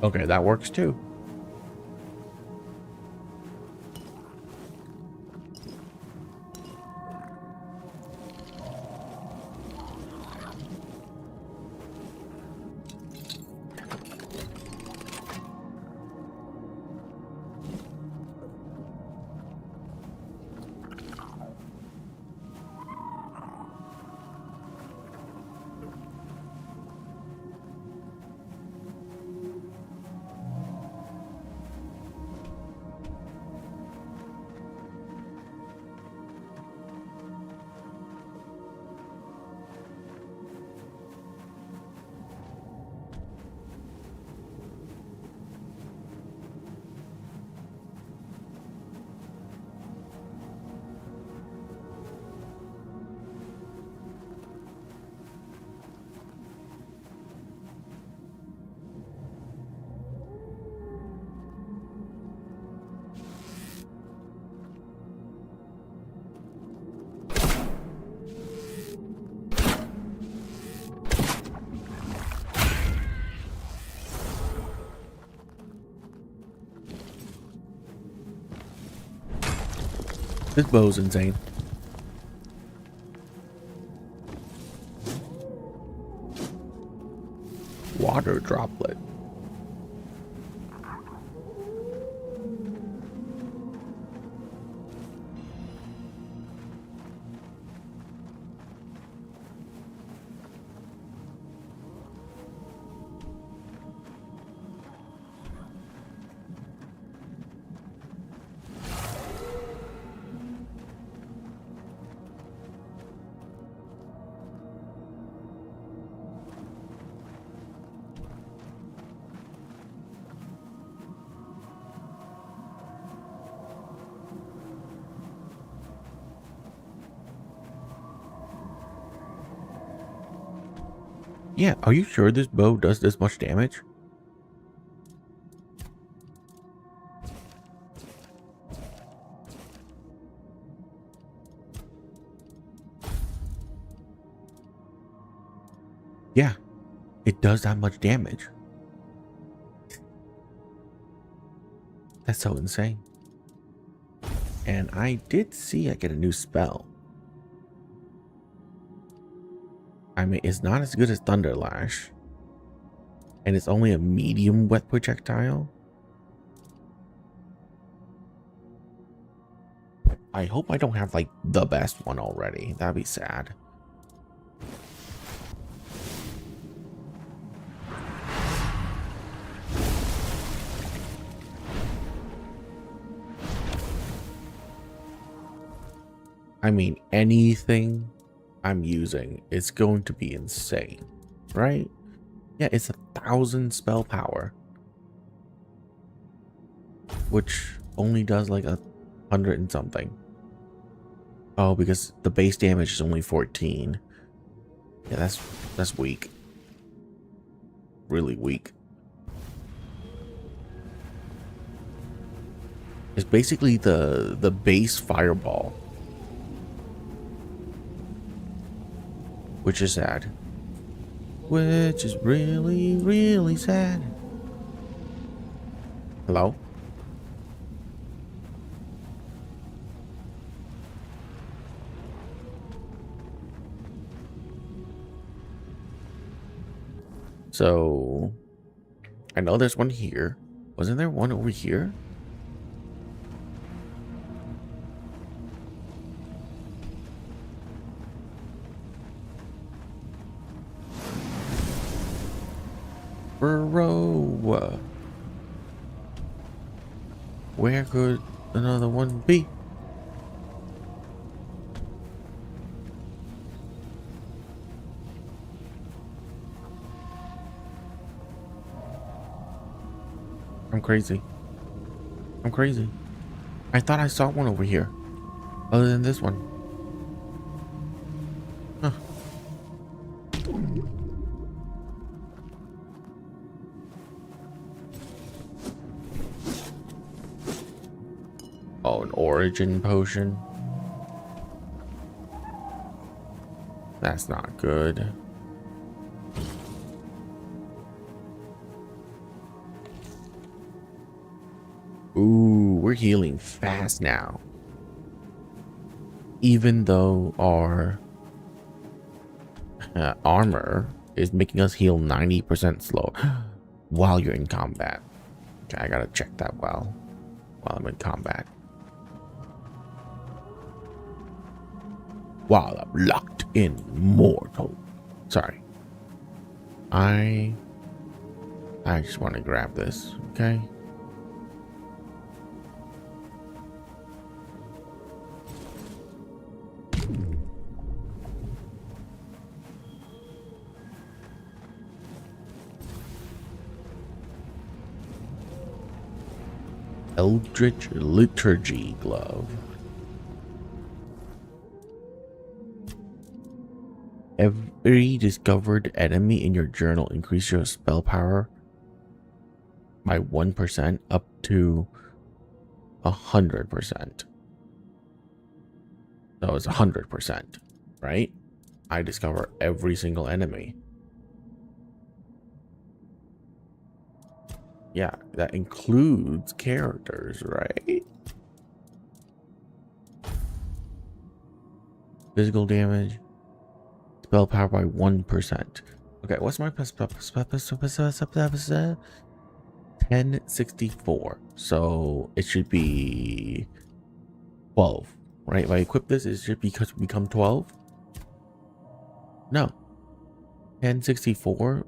Okay, that works too. This bow's insane. Water droplet. Yeah, are you sure this bow does this much damage? Yeah, it does that much damage. That's so insane. And I did see I get a new spell. I mean, it's not as good as Thunder Lash. And it's only a medium wet projectile. I hope I don't have like the best one already. That'd be sad. I mean, anything I'm using is going to be insane, right? Yeah, it's 1,000 spell power, which only does like 100 and something. Oh, because the base damage is only 14. Yeah, that's weak. Really weak. It's basically the base fireball, which is sad. Which is really, really sad. Hello? So, I know there's one here. Wasn't there one over here? Bro, where could another one be? I'm crazy. I'm crazy. I thought I saw one over here, other than this one. Huh. Oh, an origin potion. That's not good. Ooh, we're healing fast now. Even though our armor is making us heal 90% slow while you're in combat. Okay, I gotta check that while I'm in combat. While I'm locked in mortal. Sorry. I just want to grab this, okay? Eldritch Liturgy Glove. Every discovered enemy in your journal increase your spell power by 1% up to 100%. So it's 100%, right? I discover every single enemy. Yeah, that includes characters, right? Physical damage. Spell power by 1%. Okay, what's my 1064. So it should be 12, right? If I equip this, it should become 12. No. 1064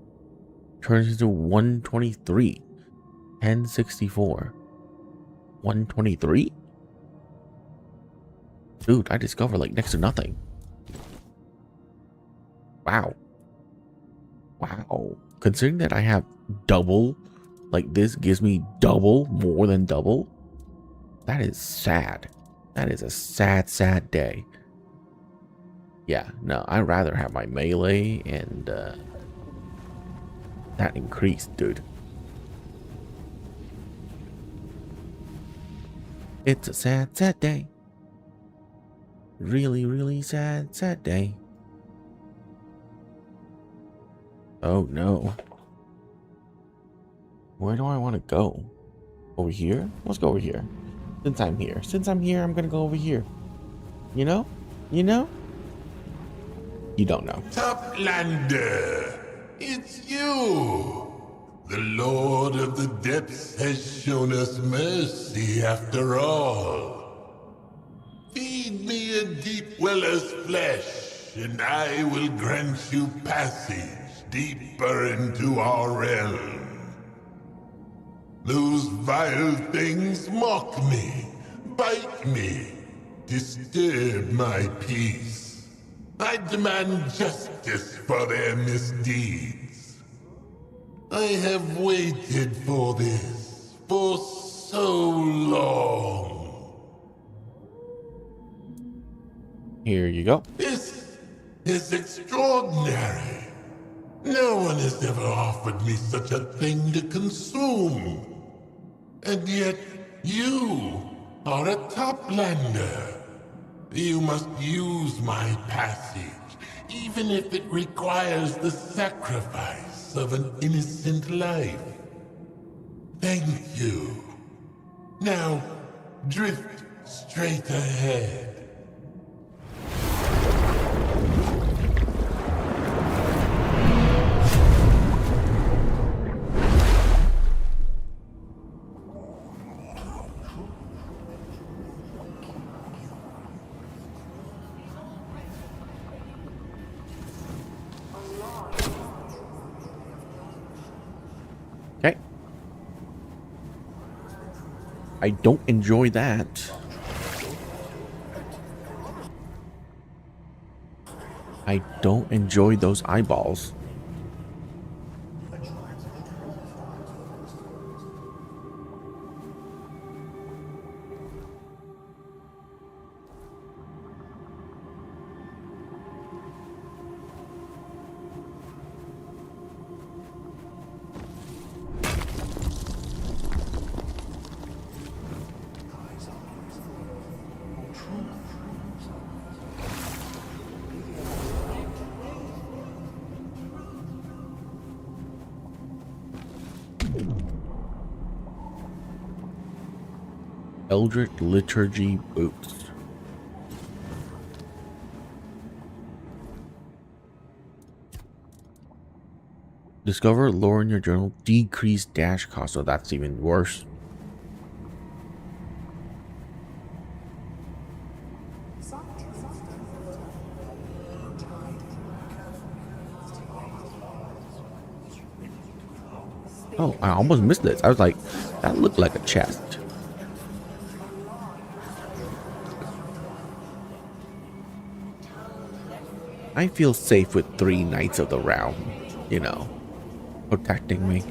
turns into 123. 1064. 123? Dude, I discovered like next to nothing. Wow. Wow. Considering that I have double, like this gives me double, more than double. That is sad. That is a sad, sad day. Yeah, no, I'd rather have my melee and that increased, dude. It's a sad, sad day. Really, really sad, sad day. Oh no. Where do I want to go? Over here? Let's go over here. Since I'm here, I'm gonna go over here. You know? You know? You don't know. Toplander, it's you. The Lord of the Depths has shown us mercy after all. Feed me a deep weller's flesh, and I will grant you passage deeper into our realm. Those vile things mock me, bite me, disturb my peace. I demand justice for their misdeeds. I have waited for this for so long. Here you go. This is extraordinary. No one has ever offered me such a thing to consume. And yet, you are a Toplander. You must use my passage, even if it requires the sacrifice of an innocent life. Thank you. Now, drift straight ahead. Okay. I don't enjoy that. I don't enjoy those eyeballs. Eldritch Liturgy boots. Discover lore in your journal. Decrease dash cost. So that's even worse. Oh, I almost missed this. I was like, that looked like a chest. I feel safe with 3 Knights of the Realm, you know, protecting me.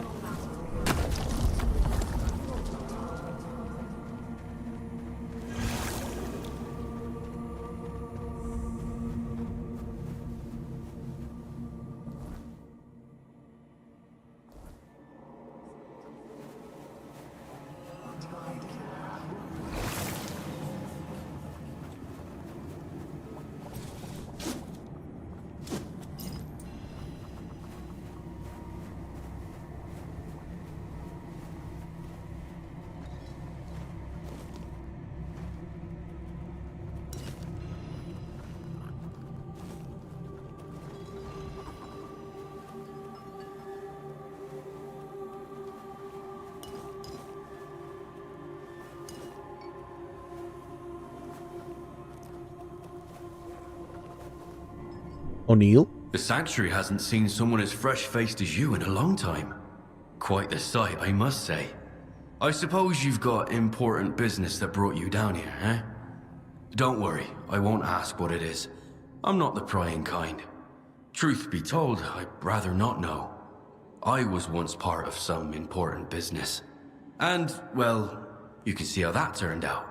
O'Neill? The Sanctuary hasn't seen someone as fresh-faced as you in a long time. Quite the sight, I must say. I suppose you've got important business that brought you down here, eh? Don't worry, I won't ask what it is. I'm not the prying kind. Truth be told, I'd rather not know. I was once part of some important business. And, well, you can see how that turned out.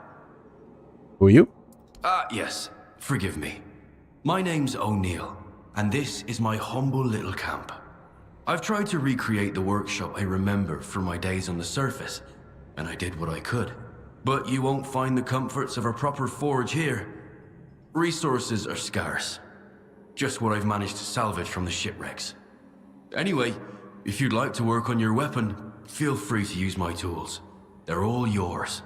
Who are you? Yes. Forgive me. My name's O'Neill, and this is my humble little camp. I've tried to recreate the workshop I remember from my days on the surface, and I did what I could. But you won't find the comforts of a proper forge here. Resources are scarce. Just what I've managed to salvage from the shipwrecks. Anyway, if you'd like to work on your weapon, feel free to use my tools. They're all yours.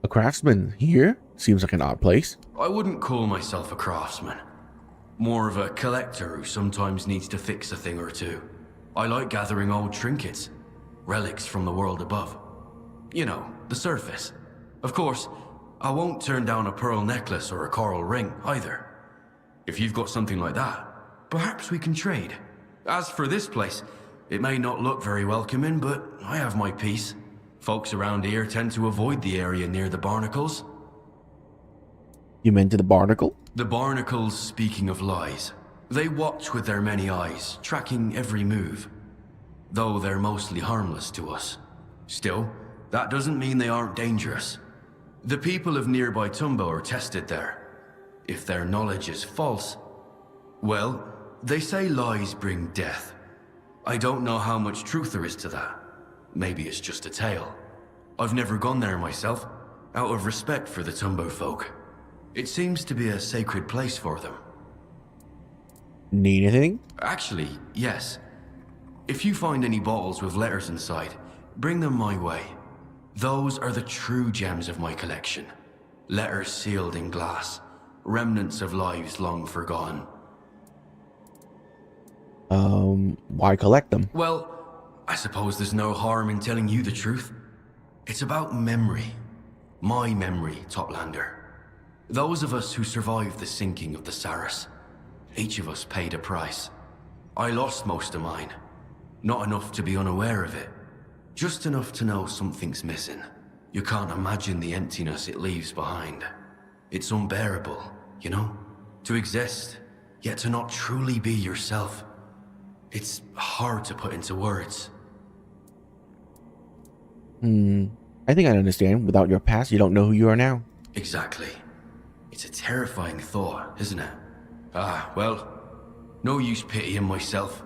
A craftsman here? Seems like an odd place. I wouldn't call myself a craftsman. More of a collector who sometimes needs to fix a thing or two. I like gathering old trinkets, relics from the world above. You know, the surface. Of course, I won't turn down a pearl necklace or a coral ring, either. If you've got something like that, perhaps we can trade. As for this place, it may not look very welcoming, but I have my piece. Folks around here tend to avoid the area near the barnacles. You meant to the barnacle? The barnacles, speaking of lies, they watch with their many eyes, tracking every move. Though they're mostly harmless to us. Still, that doesn't mean they aren't dangerous. The people of nearby Tumbo are tested there. If their knowledge is false, well, they say lies bring death. I don't know how much truth there is to that. Maybe it's just a tale. I've never gone there myself, out of respect for the Tumbo folk. It seems to be a sacred place for them. Need anything? Actually, yes. If you find any bottles with letters inside, bring them my way. Those are the true gems of my collection. Letters sealed in glass, remnants of lives long forgotten. Why collect them? Well, I suppose there's no harm in telling you the truth. It's about memory. My memory, Toplander. Those of us who survived the sinking of the Saris. Each of us paid a price. I lost most of mine. Not enough to be unaware of it. Just enough to know something's missing. You can't imagine the emptiness it leaves behind. It's unbearable, you know? To exist, yet to not truly be yourself. It's hard to put into words. I think I understand. Without your past, you don't know who you are now. Exactly. It's a terrifying thought, isn't it? Ah, well, no use pitying myself.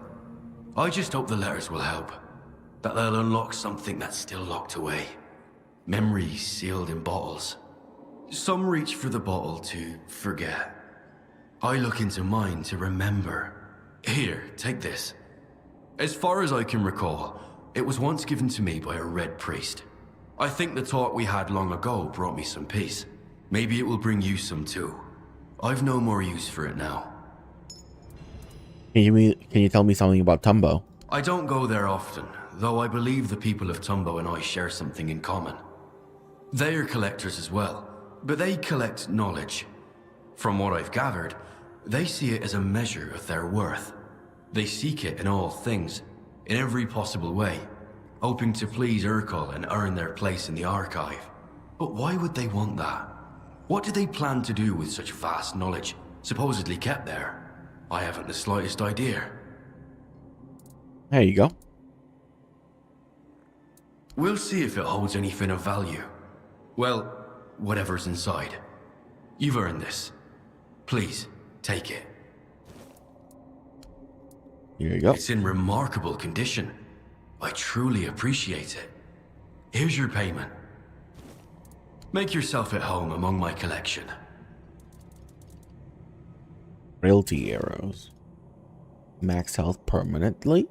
I just hope the letters will help. That they'll unlock something that's still locked away. Memories sealed in bottles. Some reach for the bottle to forget. I look into mine to remember. Here, take this. As far as I can recall, it was once given to me by a red priest. I think the talk we had long ago brought me some peace. Maybe it will bring you some too. I've no more use for it now. Can you tell me something about Tumbo? I don't go there often, though I believe the people of Tumbo and I share something in common. They are collectors as well, but they collect knowledge. From what I've gathered, they see it as a measure of their worth. They seek it in all things, in every possible way, hoping to please Urkel and earn their place in the archive. But why would they want that? What do they plan to do with such vast knowledge, supposedly kept there? I haven't the slightest idea. There you go. We'll see if it holds anything of value. Well, whatever's inside. You've earned this. Please, take it. Here you go. It's in remarkable condition. I truly appreciate it. Here's your payment. Make yourself at home among my collection. Realty arrows. Max health permanently?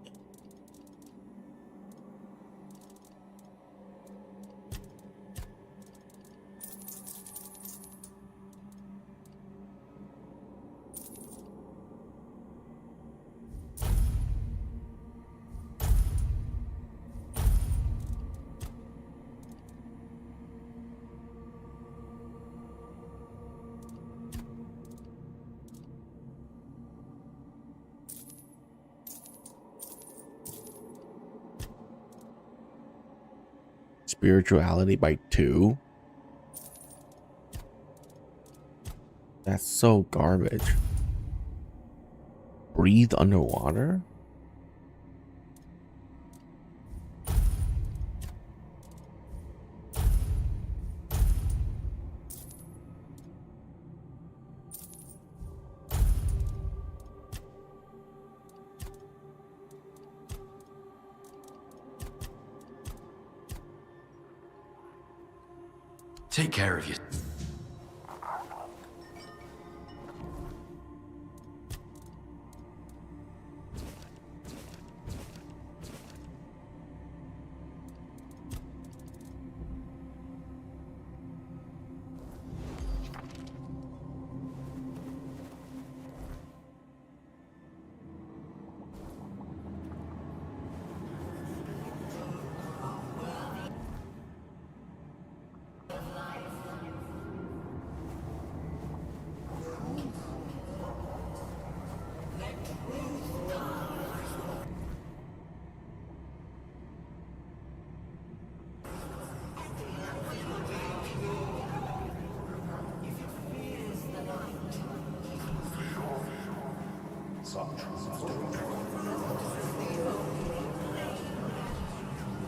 Spirituality by 2. That's so garbage. Breathe underwater? Take care of you.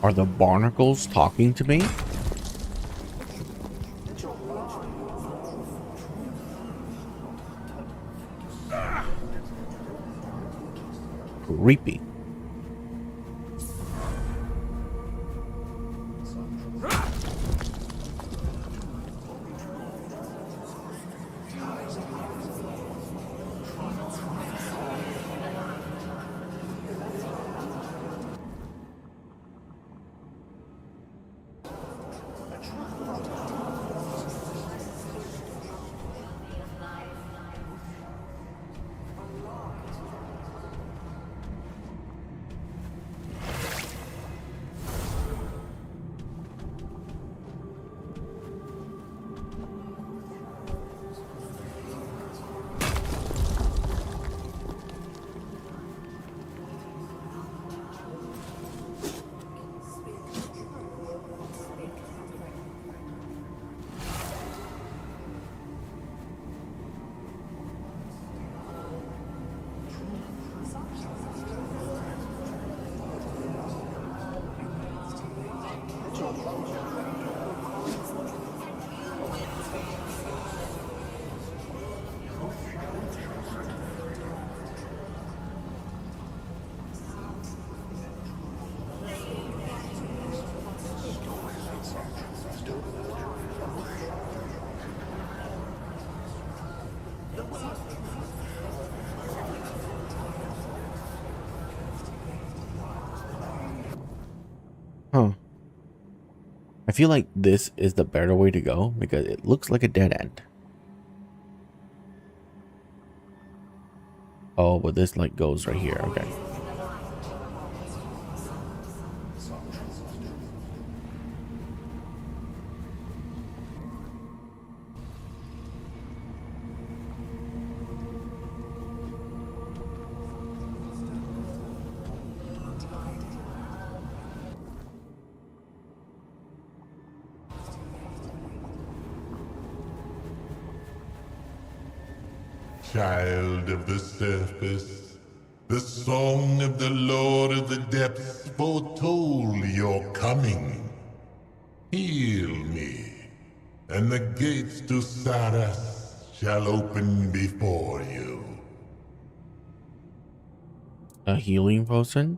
Are the barnacles talking to me? Creepy. Huh. I feel like this is the better way to go because it looks like a dead end. Oh, but this like goes right here. Okay. Child of the surface, the song of the Lord of the Depths foretold your coming. Heal me, and the gates to Saras shall open before you. A healing potion?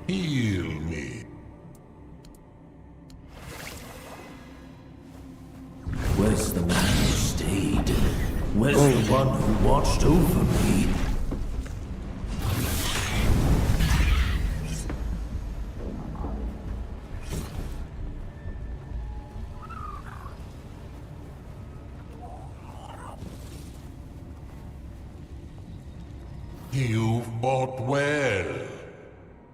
Heal me. Where's the man who stayed? Where's the one who watched over me? You fought well.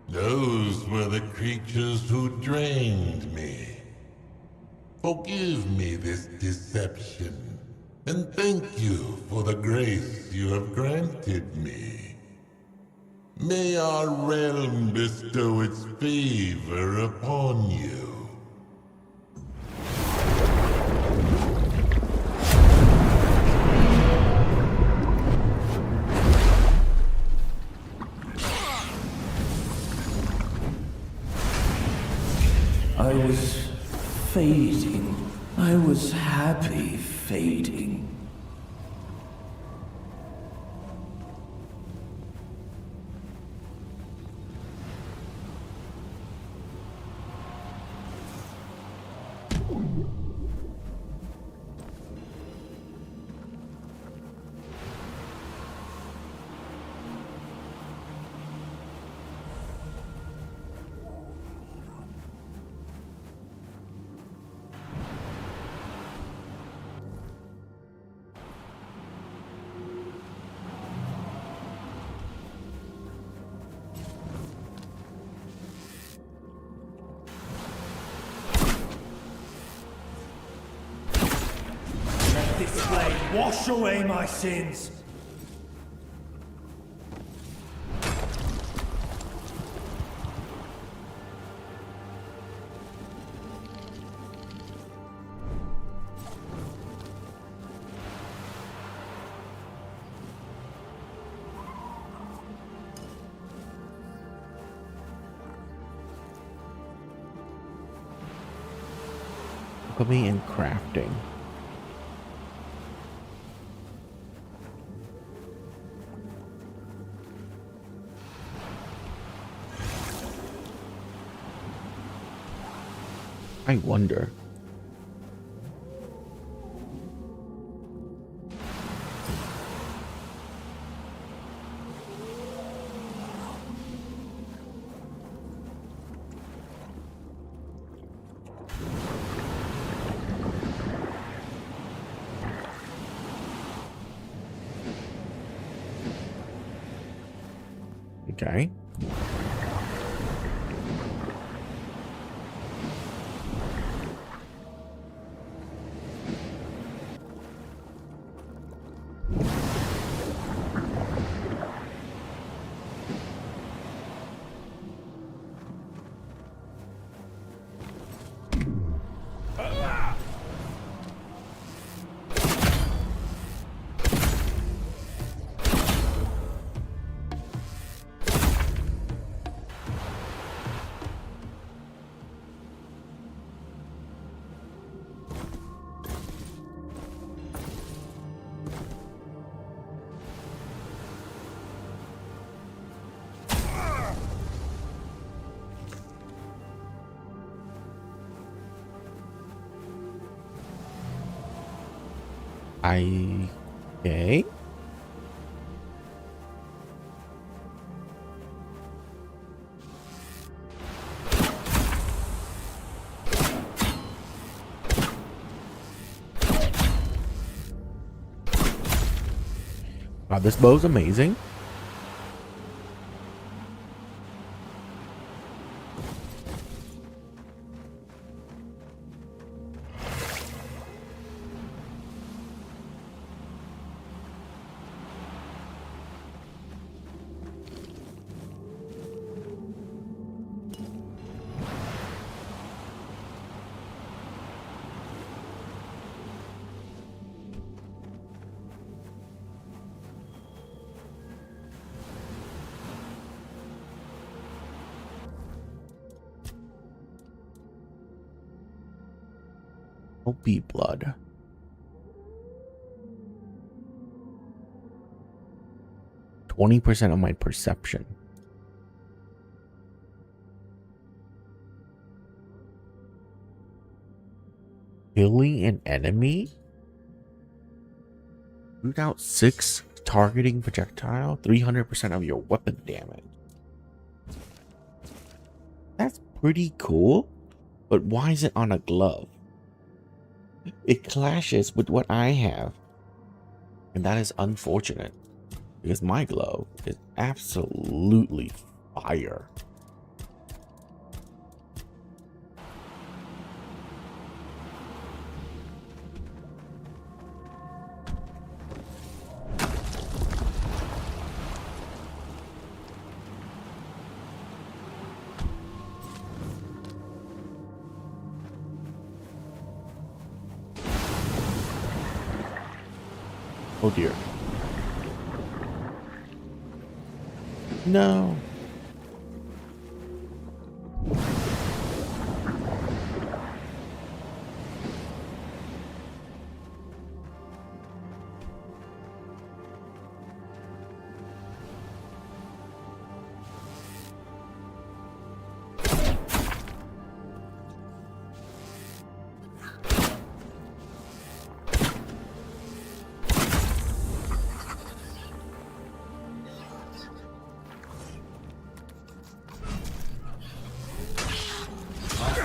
Those were the creatures who drained me. Forgive me this deception, and thank you for the grace you have granted me. May our realm bestow its favor upon you. I was fading. I was happy fading. Wash away my sins. Alchemy and crafting. I wonder. Okay. Okay. Wow, this bow's amazing. Be blood. %of my perception. Killing an enemy? Root out 6 targeting projectile, 300% of your weapon damage. That's pretty cool, but why is it on a glove? It clashes with what I have, and that is unfortunate because my glove is absolutely fire. Oh dear. No.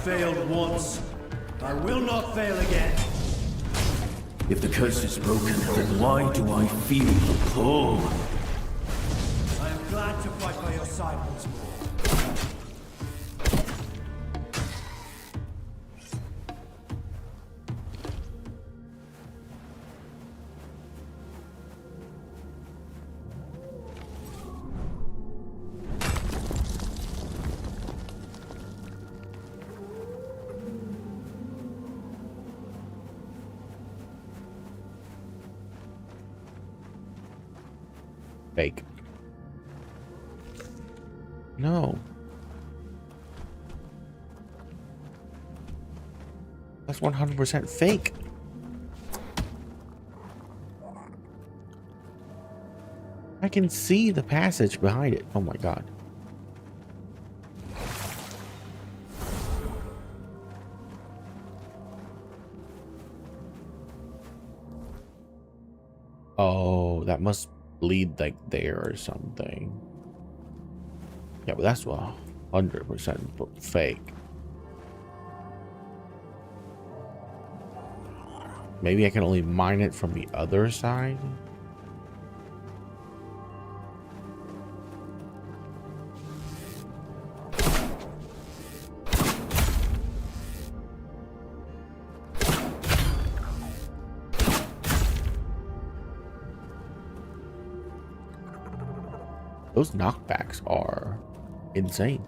Failed once. I will not fail again. If the curse is broken, then why do I feel the pull? I am glad to fight by your side once more. Fake. No. That's 100% fake. I can see the passage behind it. Oh my god. Oh, that must lead like there or something. Yeah, but that's 100% fake. Maybe I can only mine it from the other side. Those knockbacks are insane.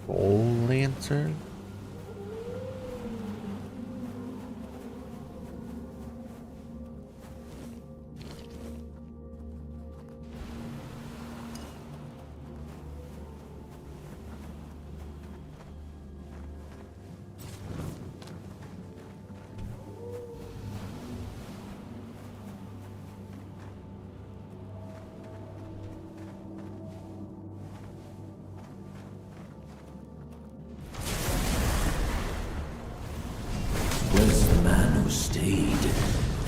Soul Lancer. Where's the man who stayed?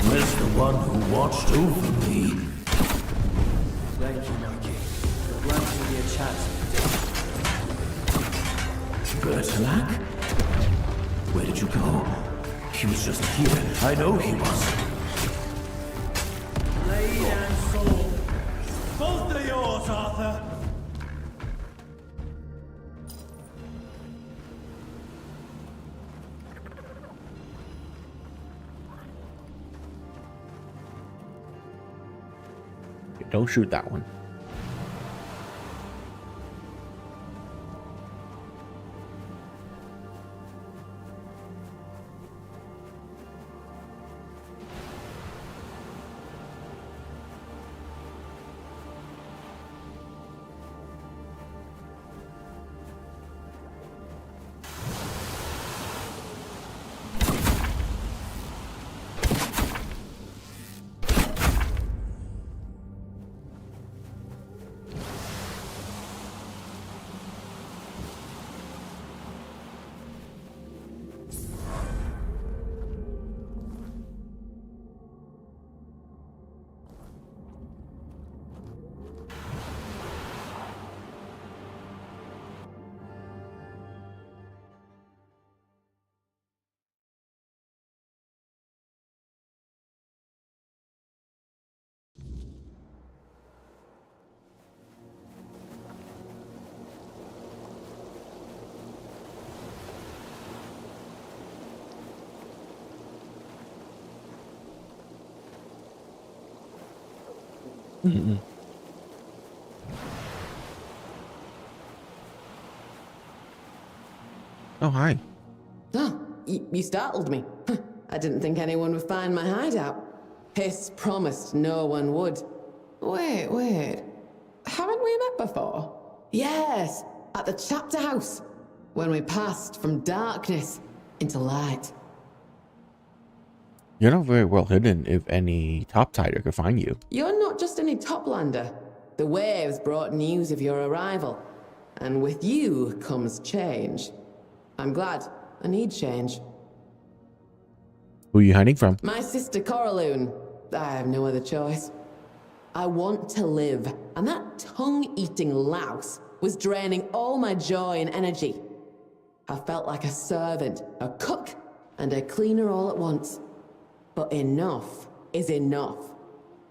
Where's the one who watched over me? Thank you, my king. For granting me a chance to Bertolac? Where did you go? He was just here. I know he was. blade and sword. Both are yours, Arthur. Don't shoot that one. Mm-mm. Oh, hi. Oh, you startled me. I didn't think anyone would find my hideout. Hiss promised no one would. Wait. Haven't we met before? Yes, at the chapter house. When we passed from darkness into light. You're not very well hidden if any topsider could find you. You're not just any toplander. The waves brought news of your arrival. And with you comes change. I'm glad. I need change. Who are you hiding from? My sister Coraloon. I have no other choice. I want to live, and that tongue-eating louse was draining all my joy and energy. I felt like a servant, a cook, and a cleaner all at once. But enough is enough.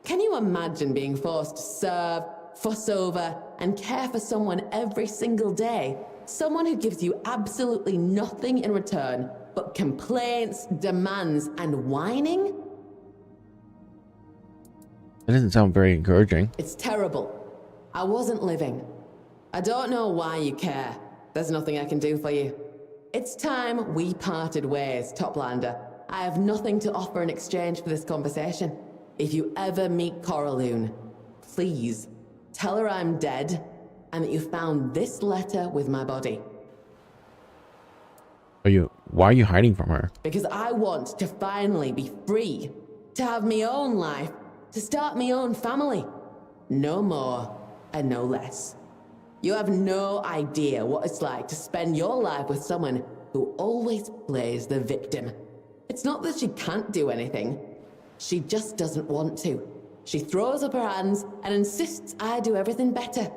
Can you imagine being forced to serve, fuss over, and care for someone every single day? Someone who gives you absolutely nothing in return but complaints, demands, and whining? That doesn't sound very encouraging. It's terrible. I wasn't living. I don't know why you care. There's nothing I can do for you. It's time we parted ways, Toplander. I have nothing to offer in exchange for this conversation. If you ever meet Coraloon, please tell her I'm dead and that you found this letter with my body. Why are you hiding from her? Because I want to finally be free, to have my own life, to start my own family. No more and no less. You have no idea what it's like to spend your life with someone who always plays the victim. It's not that she can't do anything. She just doesn't want to. She throws up her hands and insists I do everything better.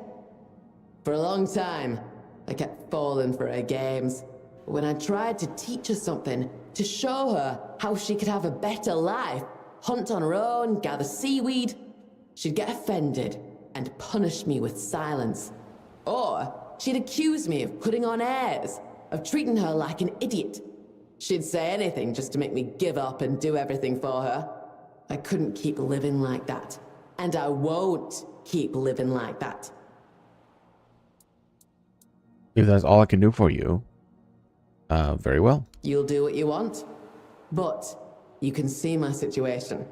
For a long time, I kept falling for her games. When I tried to teach her something, to show her how she could have a better life, hunt on her own, gather seaweed, she'd get offended and punish me with silence. Or she'd accuse me of putting on airs, of treating her like an idiot. She'd say anything just to make me give up and do everything for her. I couldn't keep living like that. And I won't keep living like that. If that's all I can do for you, very well. You'll do what you want. But you can see my situation.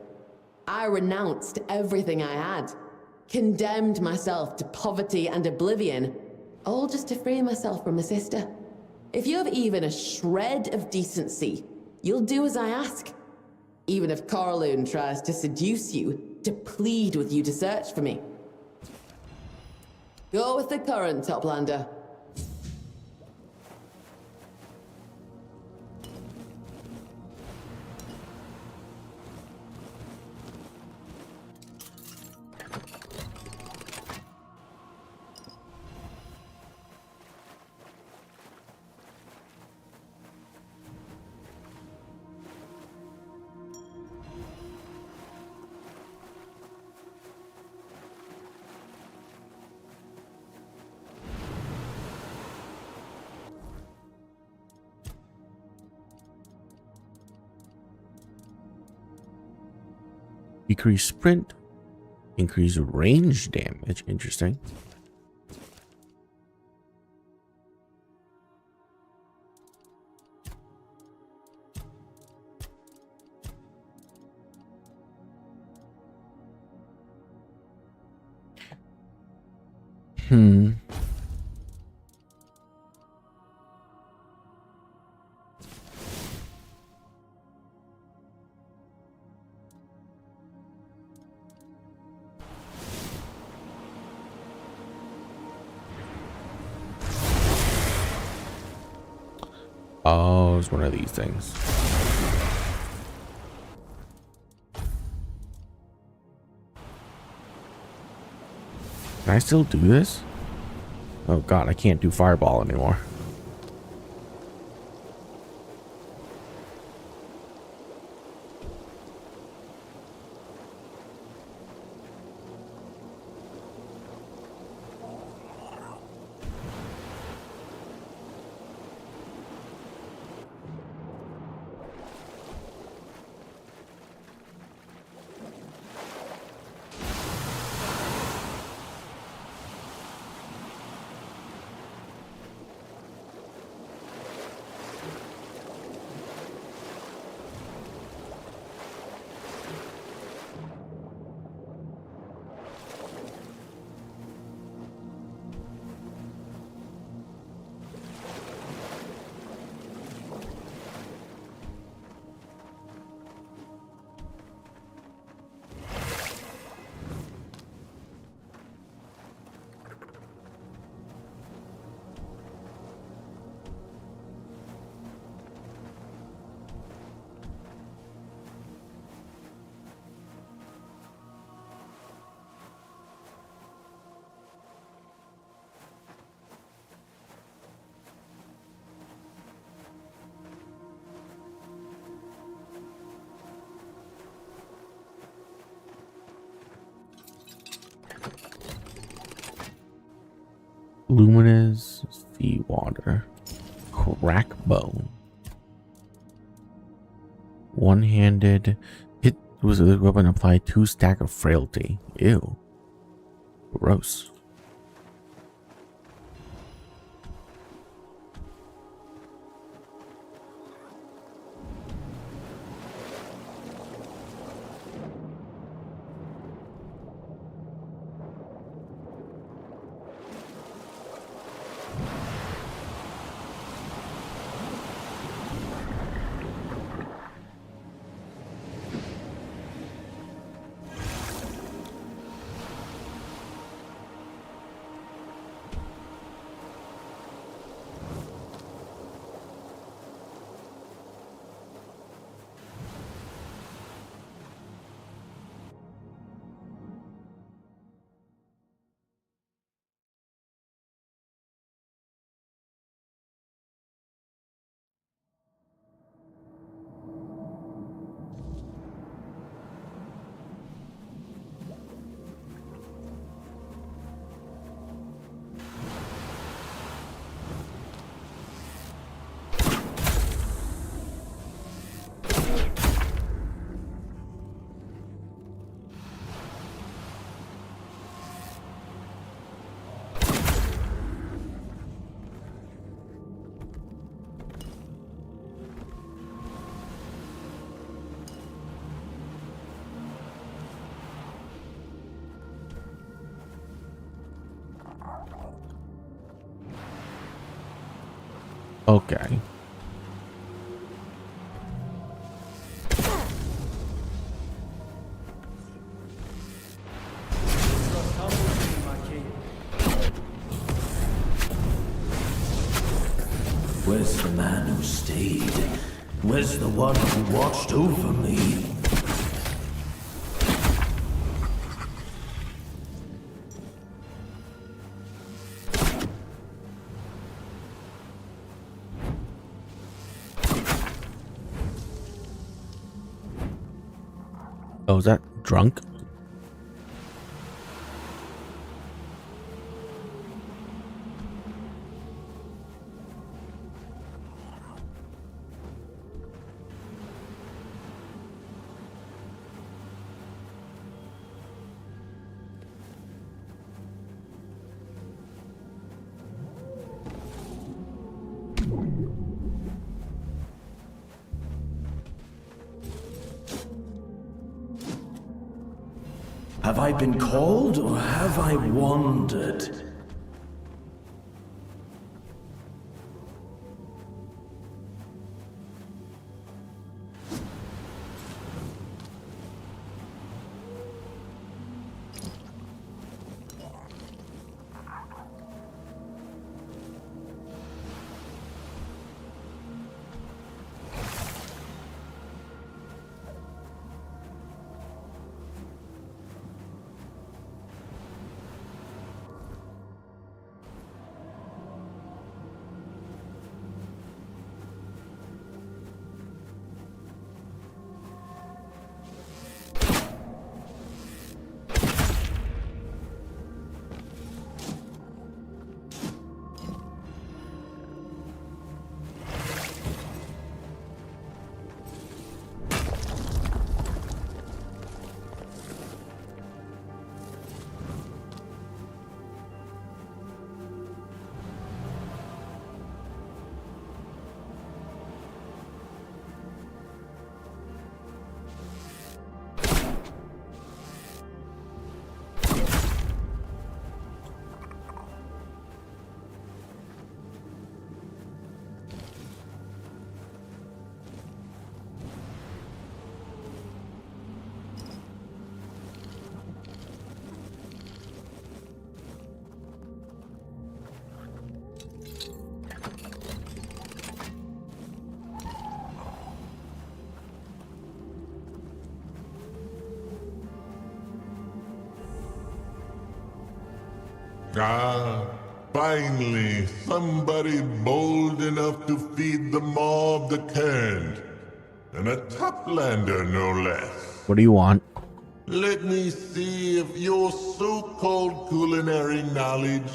I renounced everything I had. Condemned myself to poverty and oblivion, all just to free myself from my sister. If you have even a shred of decency, you'll do as I ask. Even if Coraloon tries to seduce you, to plead with you to search for me. Go with the current, Toplander. Decrease sprint, increase range damage. Interesting. Oh, it's one of these things. Can I still do this? Oh god, I can't do fireball anymore. Luminous sea water. Crack bone. One-handed. Hit was a weapon apply 2 stack of frailty. Ew. Gross. Okay. Where's the man who stayed? Where's the one who watched over me? Oh, is that drunk? Have I been called or have I wandered? Ah, finally, somebody bold enough to feed the maw of the Cairn. And a toplander, no less. What do you want? Let me see if your so-called culinary knowledge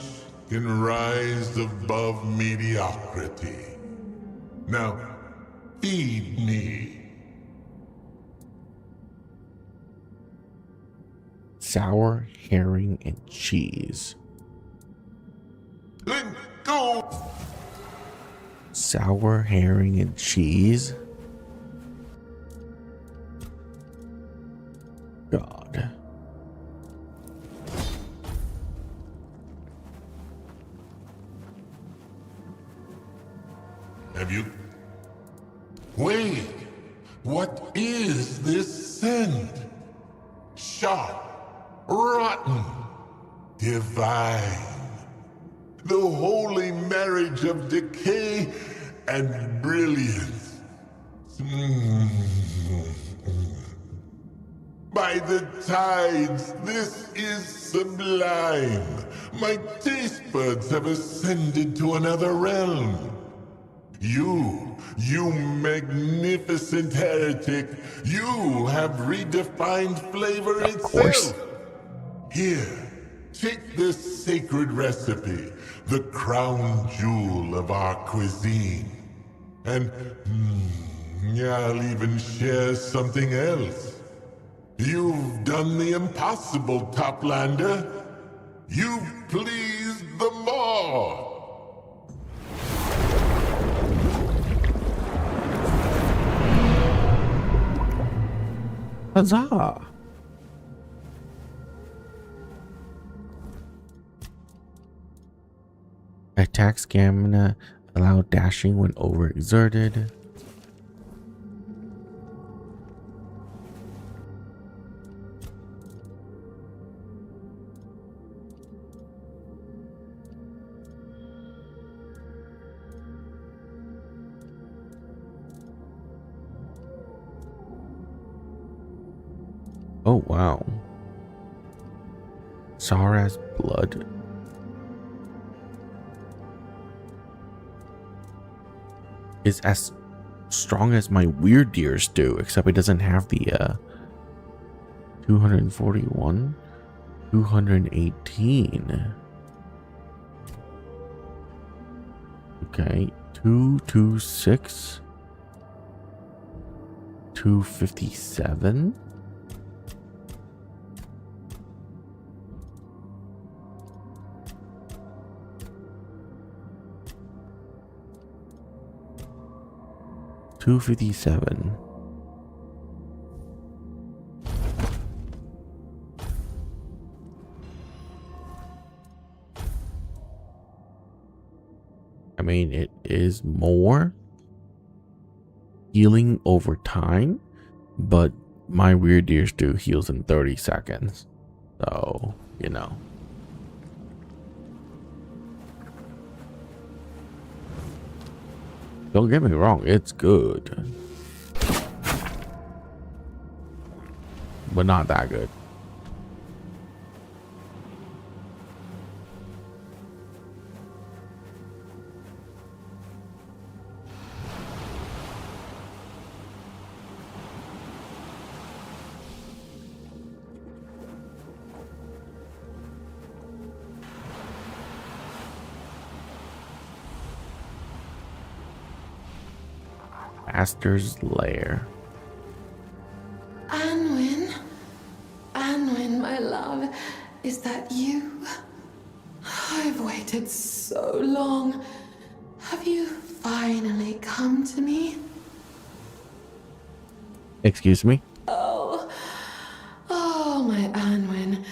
can rise above mediocrity. Now, feed me. Sour herring and cheese. Let go! Sour herring and cheese? God. Have you? Wait! What is this scent? Sharp, rotten, divine. The holy marriage of decay and brilliance. By the tides, this is sublime. My taste buds have ascended to another realm. You magnificent heretic, you have redefined flavor itself. Here, take this sacred recipe, the crown jewel of our cuisine. And I'll even share something else. You've done the impossible, Toplander. You've pleased the more. Huzzah! Attack stamina allow dashing when overexerted. Oh wow. Sour as blood. Is as strong as my weird deer stew, except it doesn't have the 241, 218. Okay, 226, 257. $257. I mean, it is more healing over time, but my weird deer stew heals in 30 seconds. So, you know. Don't get me wrong, it's good. But not that good. Master's Lair. Anwin? Anwin, my love, is that you? I've waited so long. Have you finally come to me? Excuse me? Oh, my Anwin.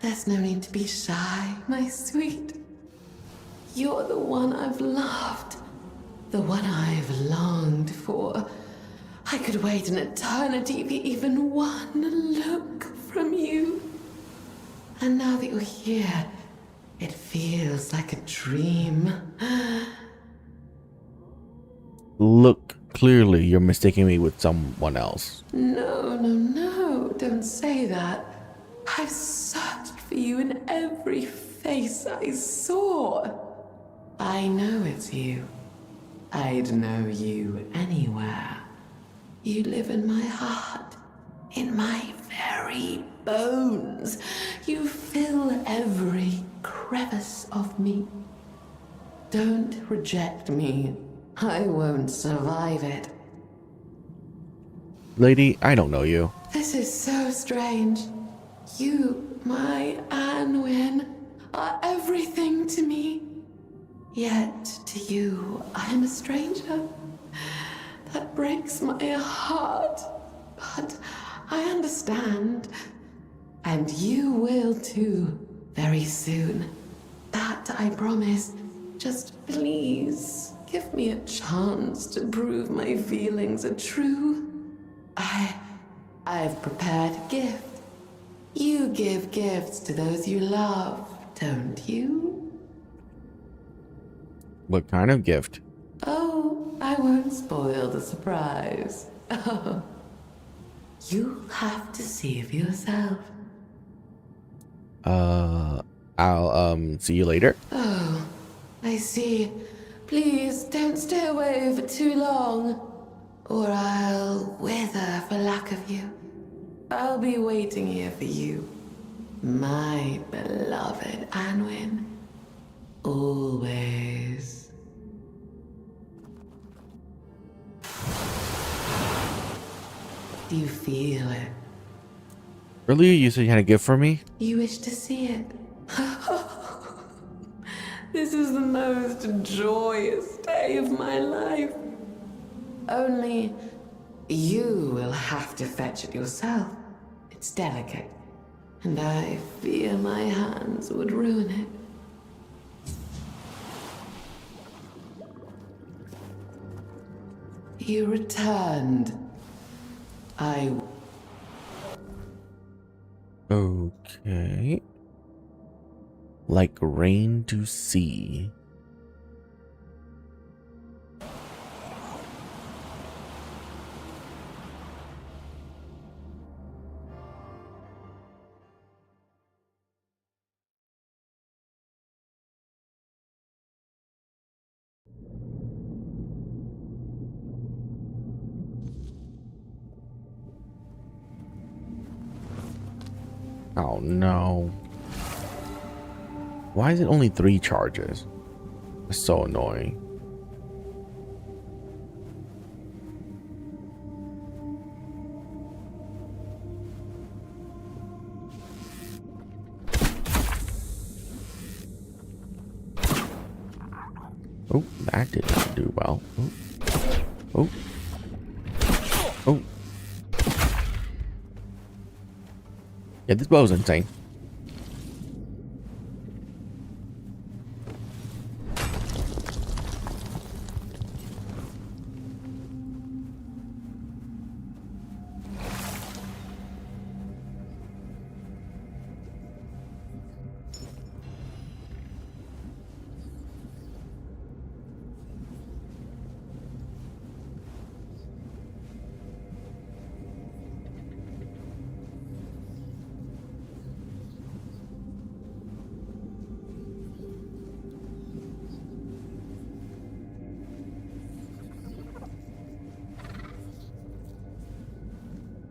There's no need to be shy, my sweet. You're the one I've loved. The one I've longed for. I could wait an eternity for even one look from you. And now that you're here, it feels like a dream. Look, clearly you're mistaking me with someone else. No, don't say that. I've searched for you in every face I saw. I know it's you. I'd know you anywhere. You live in my heart, my very bones. You fill every crevice of me. Don't reject me. I won't survive it. Lady, I don't know you. This is so strange. You, my Anwin, are everything to me. Yet to you, I am a stranger. That breaks my heart. But I understand. And you will too, very soon. That I promise. Just please, give me a chance to prove my feelings are true. I've prepared a gift. You give gifts to those you love, don't you? What kind of gift? Oh, I won't spoil the surprise. Oh, you'll have to see for yourself. I'll see you later. Oh, I see. Please don't stay away for too long, or I'll wither for lack of you. I'll be waiting here for you, my beloved Anwin. Always. Do you feel it? Earlier you said you had a gift for me? You wish to see it? This is the most joyous day of my life. Only you will have to fetch it yourself. It's delicate, and I fear my hands would ruin it. You returned. Okay. Like rain to sea. Oh no. Why is it only 3 charges? That's so annoying. Oh, that didn't do well. Oh. Oh. Oh. Yeah, this bow's insane.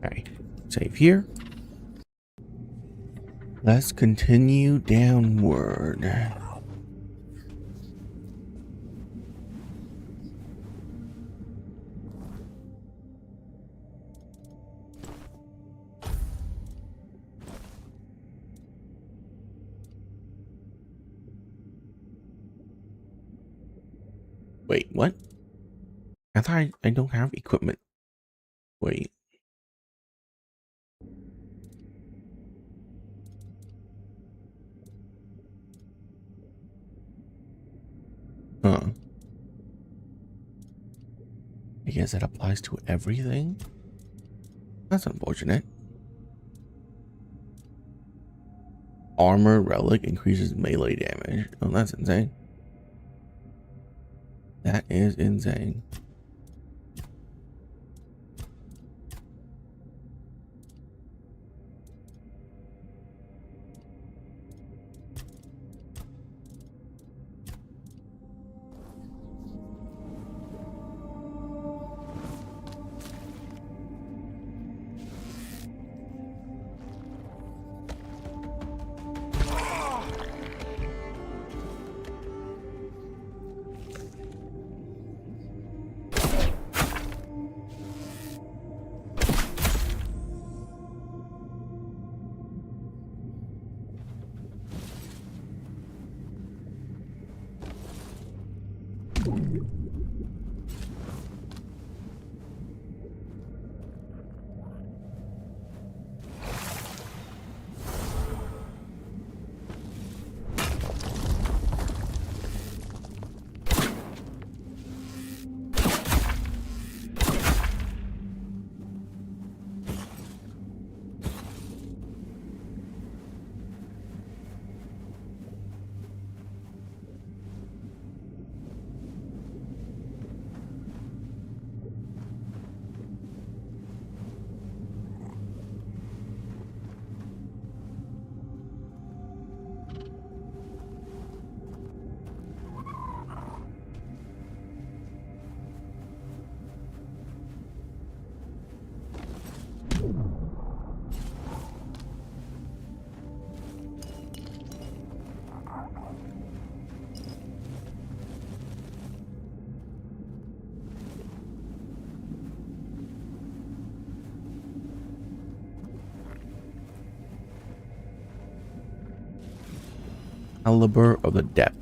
Okay, save here. Let's continue downward. Wait, what? I thought I don't have equipment. Wait. Huh. I guess that applies to everything? That's unfortunate. Armor relic increases melee damage. Oh, that's insane. That is insane. Caliber of the depth.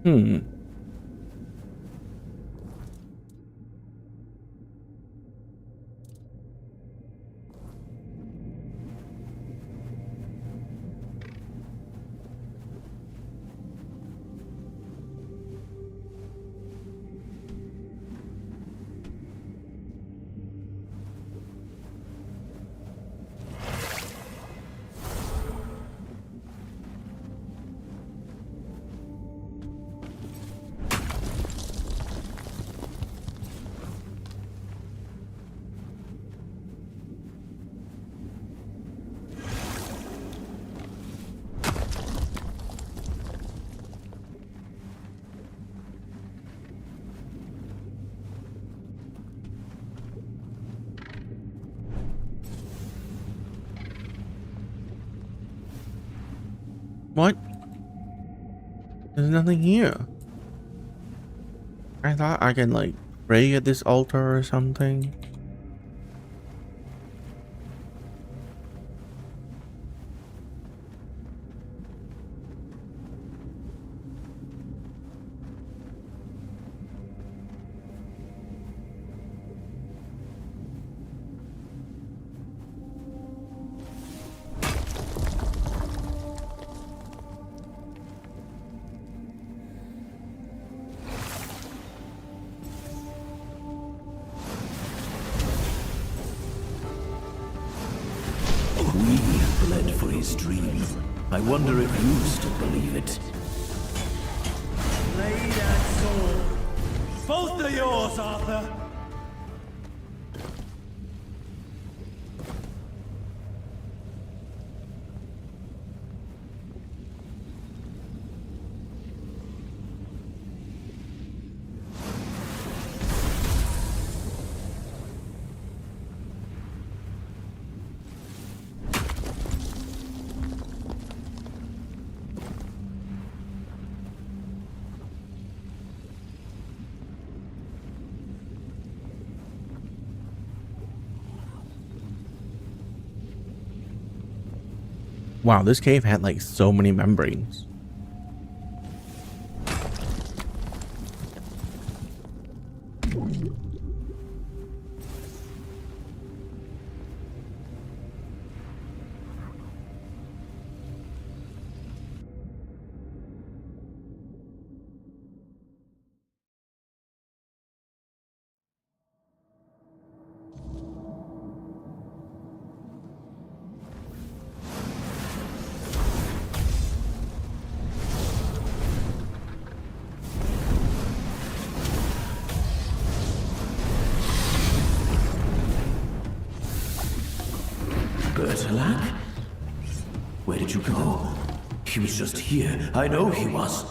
Hmm. What? There's nothing here. I thought I can like pray at this altar or something. We bled for his dream. I wonder if you still believe it. Blade and sword. Both are yours, Arthur. Wow, this cave had like so many membranes. Bertolac? Where did you go? He was just here. I know he was.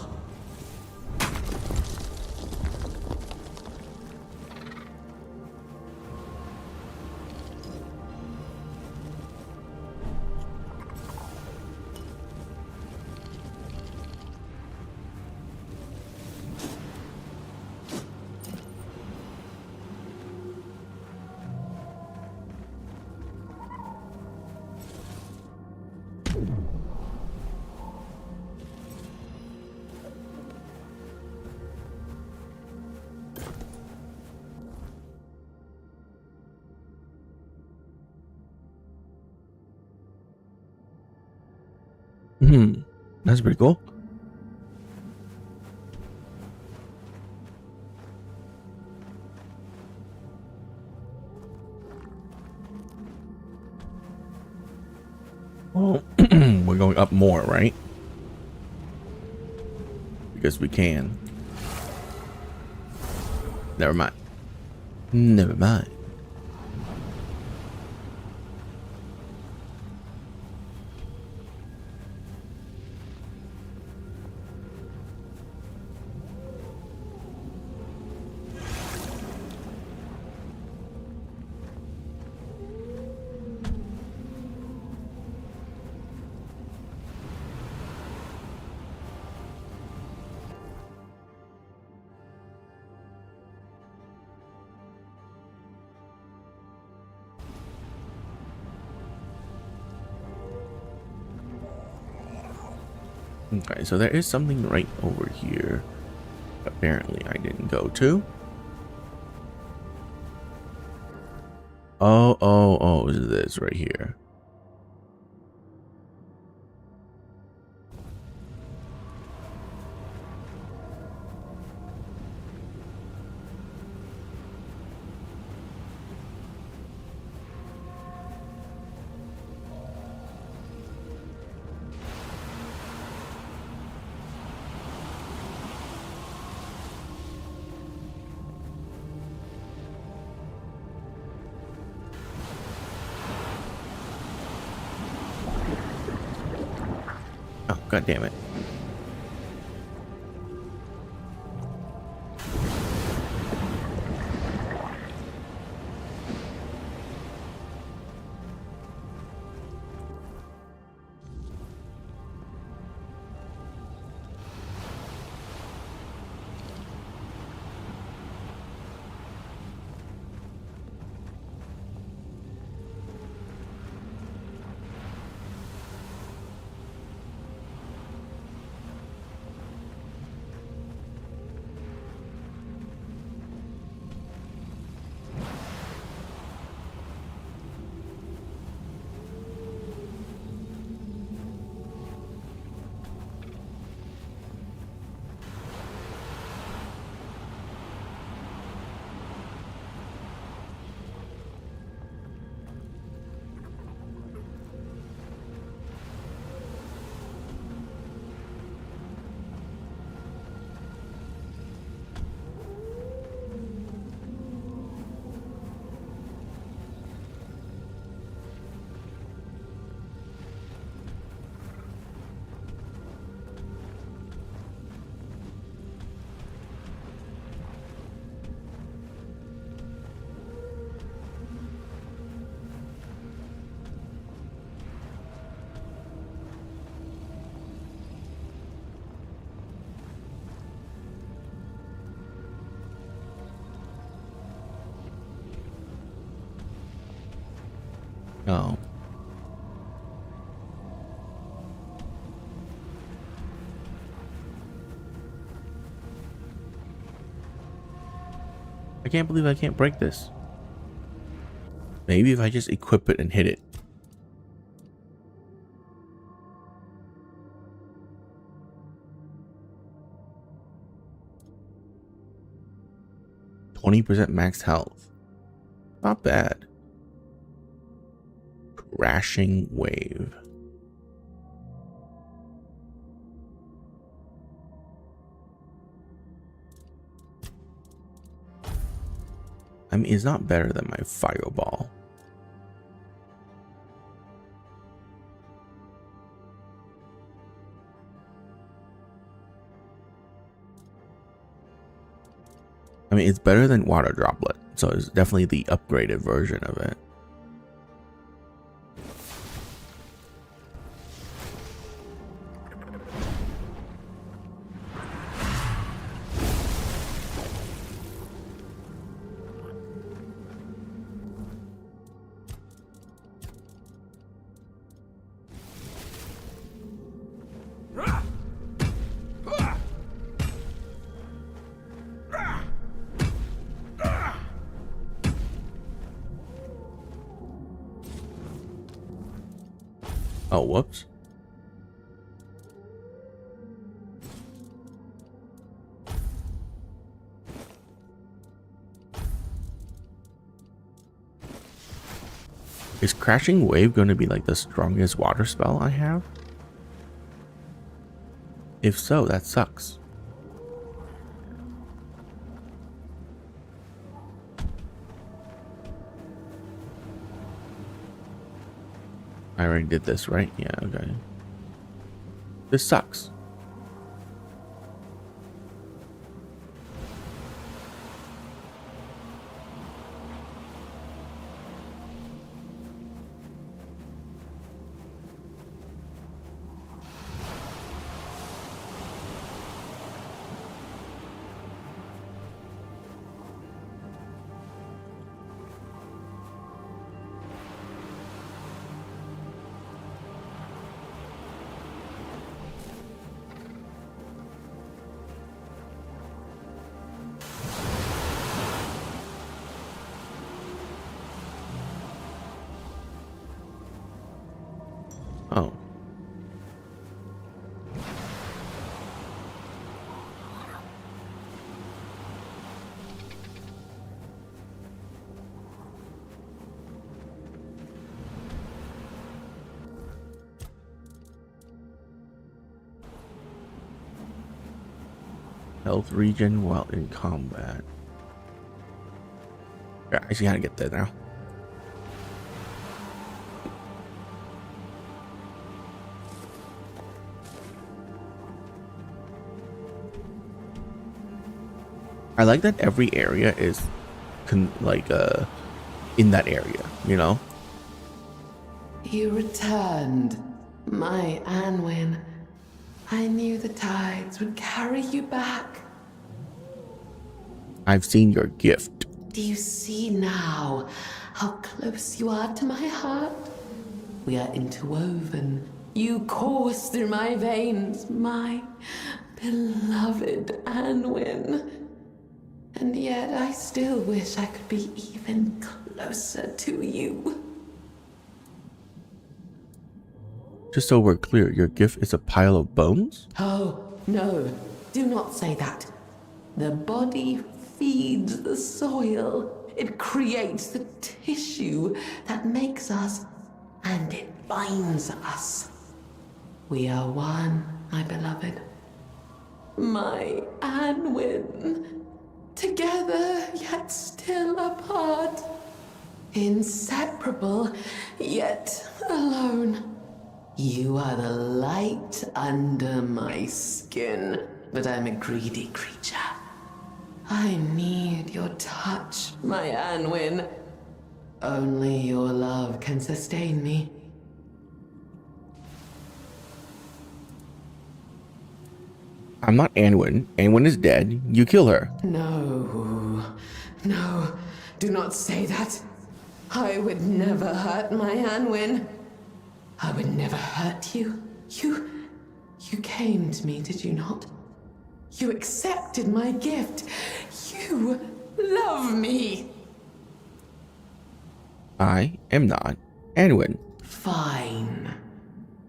That's pretty cool. Well, we're going up more, right? Because we can. Never mind. Never mind. Okay, so there is something right over here. Apparently, I didn't go to. Oh, is this right here? Oh, god damn it. Oh. I can't believe I can't break this. Maybe if I just equip it and hit it. %, max health. Not bad. Crashing wave. I mean, it's not better than my fireball. I mean, it's better than water droplet, so it's definitely the upgraded version of it. Oh, whoops. Is Crashing Wave going to be like the strongest water spell I have? If so, that sucks. I already did this, right? Yeah, okay. This sucks. Oh. Health regen while in combat. Yeah, I see how to get there now. I like that every area is in that area, you know? You returned, my Anwin. I knew the tides would carry you back. I've seen your gift. Do you see now how close you are to my heart? We are interwoven. You course through my veins, my beloved Anwin. And yet I still wish I could be even closer to you. Just so we're clear, your gift is a pile of bones? Oh, no, do not say that. The body feeds the soil. It creates the tissue that makes us, and it binds us. We are one, my beloved. My Anwin. Together, yet still apart. Inseparable, yet alone. You are the light under my skin, but I'm a greedy creature. I need your touch, my Anwin. Only your love can sustain me. I'm not Anwin. Anwin is dead. You kill her. No, no, do not say that. I would never hurt my Anwin. I would never hurt you. You came to me, did you not? You accepted my gift. You love me. I am not Anwin. Fine.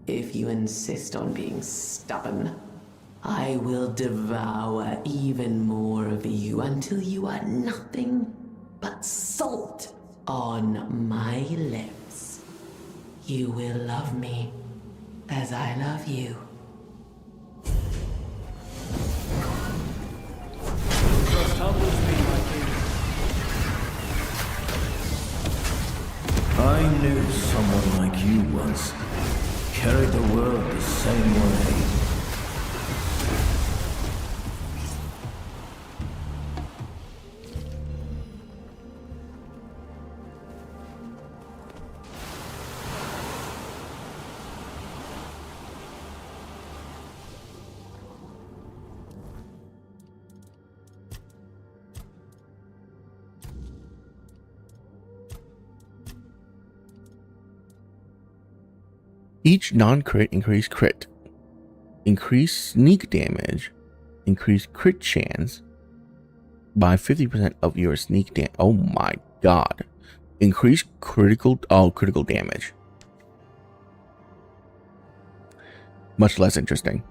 If you insist on being stubborn, I will devour even more of you until you are nothing but salt on my lips. You will love me as I love you. Trust humbles me, my king. I knew someone like you once. Carried the world the same way. Each non-crit increase crit. Increase sneak damage. Increase crit chance by 50% of your sneak damage. Oh my god. Increase critical damage. Much less interesting.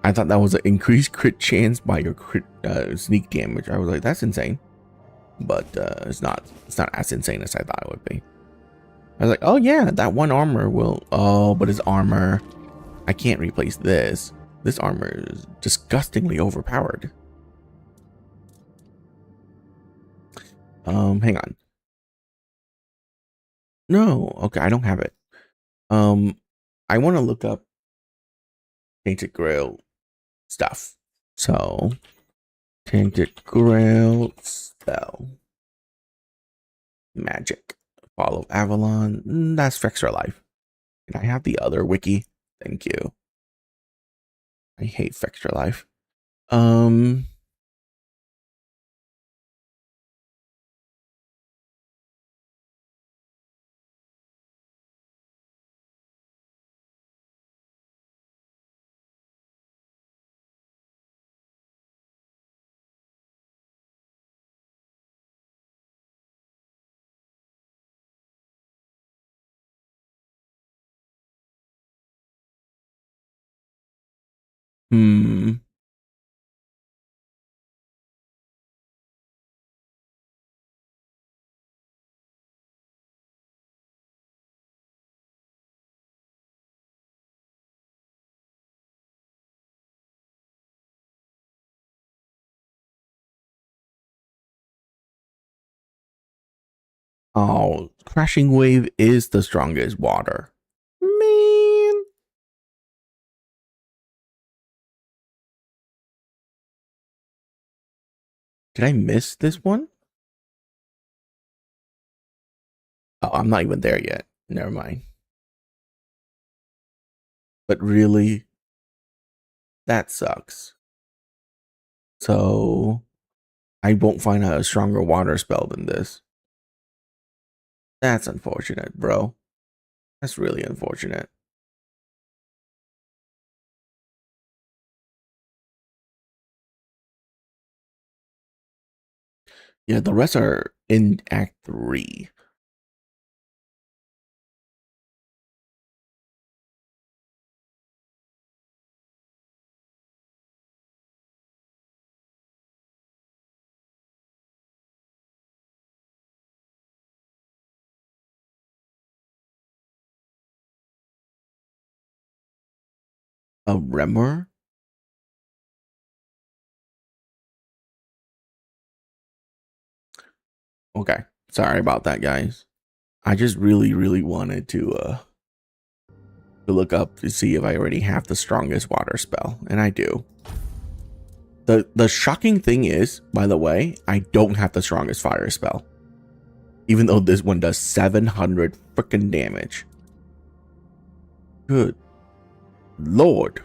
I thought that was an increased crit chance by your crit sneak damage. I was like, that's insane. but it's not as insane as I thought it would be. I was like, oh yeah, that one armor will. Oh, but his armor, I can't replace this. This armor is disgustingly overpowered. Hang on. No, okay, I don't have it. I want to look up Tainted Grail stuff. So, Tainted Grail spell. Magic. Follow Avalon. That's Extra Life. Can I have the other wiki? Thank you. I hate Extra Life. Oh, Crashing Wave is the strongest water. Man. Did I miss this one? Oh, I'm not even there yet. Never mind. But really, that sucks. So, I won't find a stronger water spell than this. That's unfortunate, bro. That's really unfortunate. Yeah, the rest are in Act 3. A Remor? Okay. Sorry about that, guys. I just really wanted to look up to see if I already have the strongest water spell, and I do. The shocking thing is, by the way, I don't have the strongest fire spell. Even though this one does 700 freaking damage. Good Lord.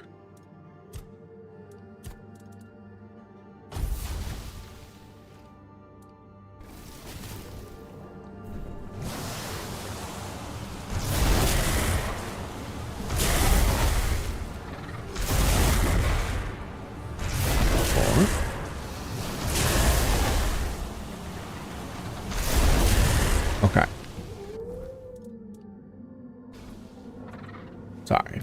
Okay. Sorry.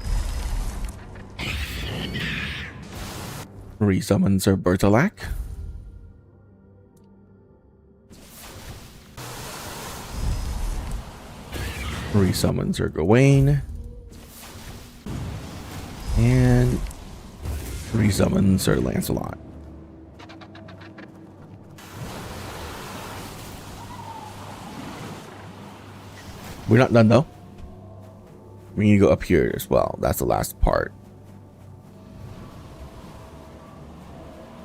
Resummon Sir Bertolac. Resummon Sir Gawain. And resummon Sir Lancelot. We're not done though. We need to go up here as well. That's the last part.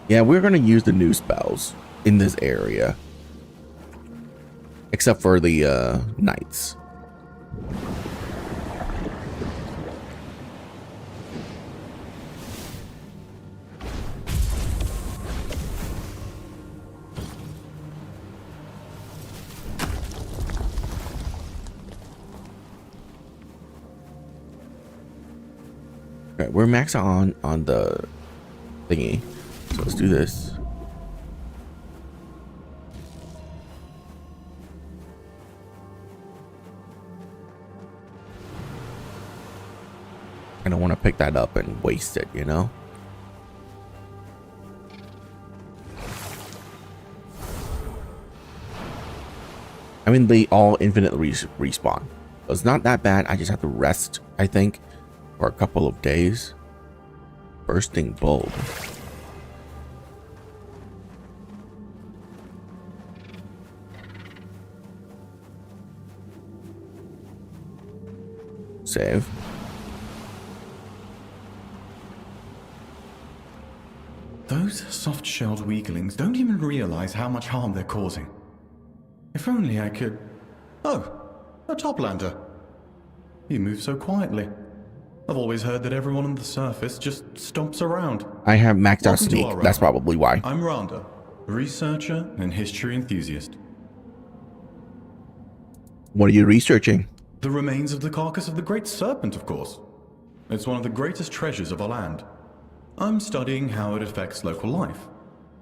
Yeah, we're going to use the new spells in this area. Except for the knights. Okay, we're maxed on the thingy. So let's do this. I don't want to pick that up and waste it, you know? mean, they all infinitely respawn. So it's not that bad. I just have to rest, I think, for a couple of days. Bursting bulb. Save. Those soft-shelled weaklings don't even realize how much harm they're causing. If only I could... Oh, a toplander. You move so quietly. I've always heard that everyone on the surface just stomps around. I have maxed out Welcome to sneak. our That's realm. probably why. I'm Rhonda, researcher and history enthusiast. What are you researching? The remains of the carcass of the great serpent, of course. It's one of the greatest treasures of our land. I'm studying how it affects local life,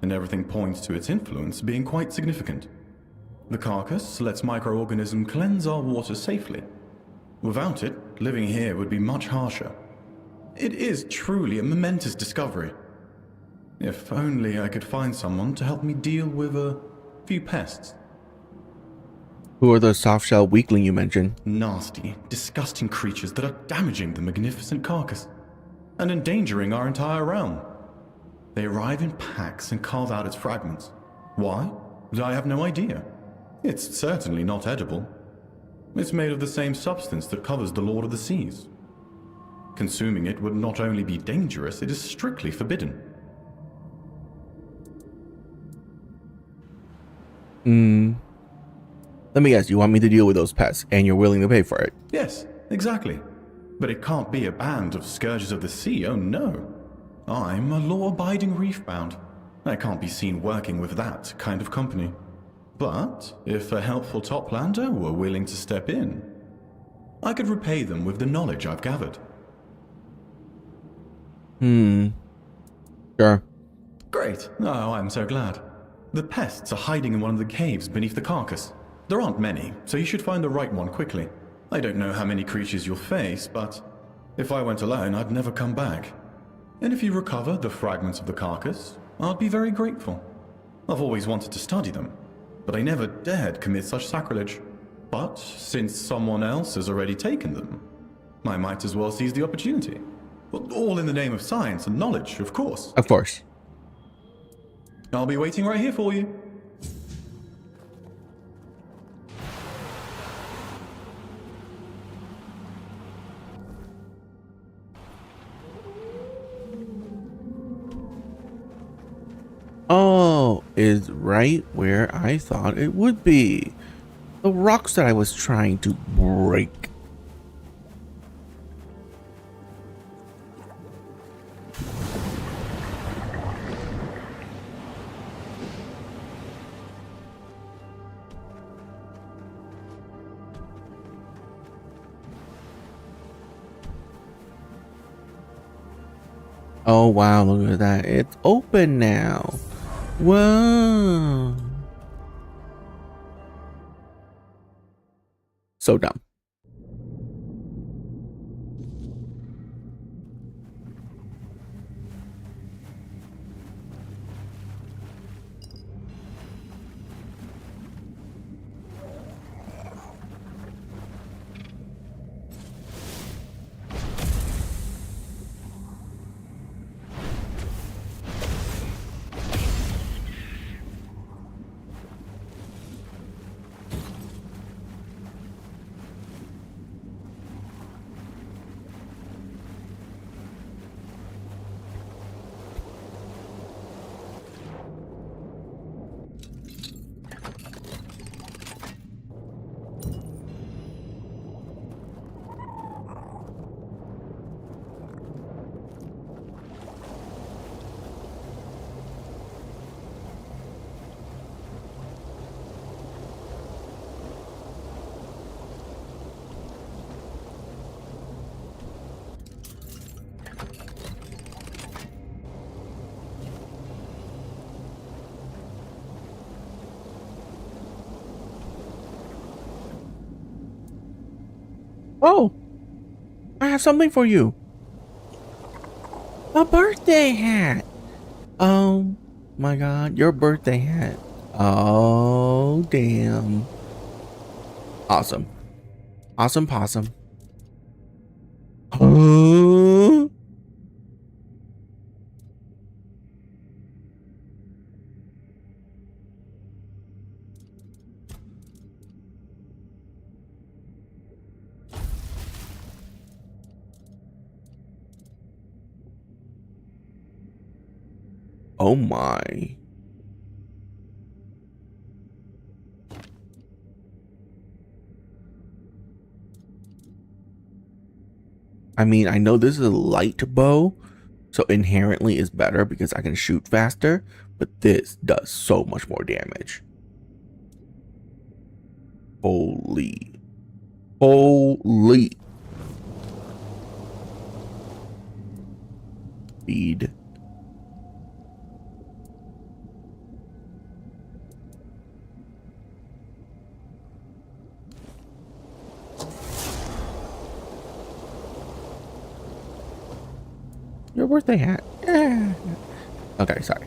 and everything points to its influence being quite significant. The carcass lets microorganisms cleanse our water safely. Without it, living here would be much harsher. It is truly a momentous discovery. If only I could find someone to help me deal with a few pests. Who are the soft shell weakling you mentioned? Nasty, disgusting creatures that are damaging the magnificent carcass and endangering our entire realm. They arrive in packs and carve out its fragments. Why? I have no idea. It's certainly not edible. It's made of the same substance that covers the Lord of the Seas. Consuming it would not only be dangerous, it is strictly forbidden. Let me guess, you want me to deal with those pests, and you're willing to pay for it? Yes, exactly. But it can't be a band of scourges of the sea, oh no. I'm a law-abiding reef-bound. I can't be seen working with that kind of company. But if a helpful toplander were willing to step in, I could repay them with the knowledge I've gathered. Sure. Great. Oh, I'm so glad. The pests are hiding in one of the caves beneath the carcass. There aren't many, so you should find the right one quickly. I don't know how many creatures you'll face, but if I went alone, I'd never come back. And if you recover the fragments of the carcass, I'd be very grateful. I've always wanted to study them, but I never dared commit such sacrilege. But since someone else has already taken them, I might as well seize the opportunity. Well, all in the name of science and knowledge, of course. Of course. I'll be waiting right here for you. Oh, is right where I thought it would be. The rocks that I was trying to break. Oh wow, look at that. It's open now. Whoa. So dumb. Oh, I have something for you. A birthday hat. Oh my god, your birthday hat. Oh, damn. Awesome. Awesome possum. Huh? Oh my. I mean, I know this is a light bow, so inherently is better because I can shoot faster, but this does so much more damage. Holy. Holy. Speed. Your birthday hat. Okay, sorry.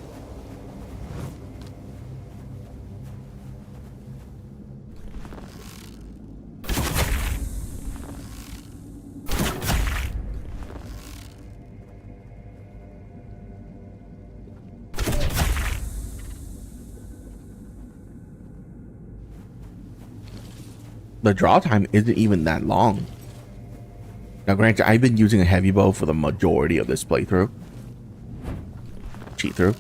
The draw time isn't even that long. Now, granted, I've been using a heavy bow for the majority of this playthrough. Cheat through.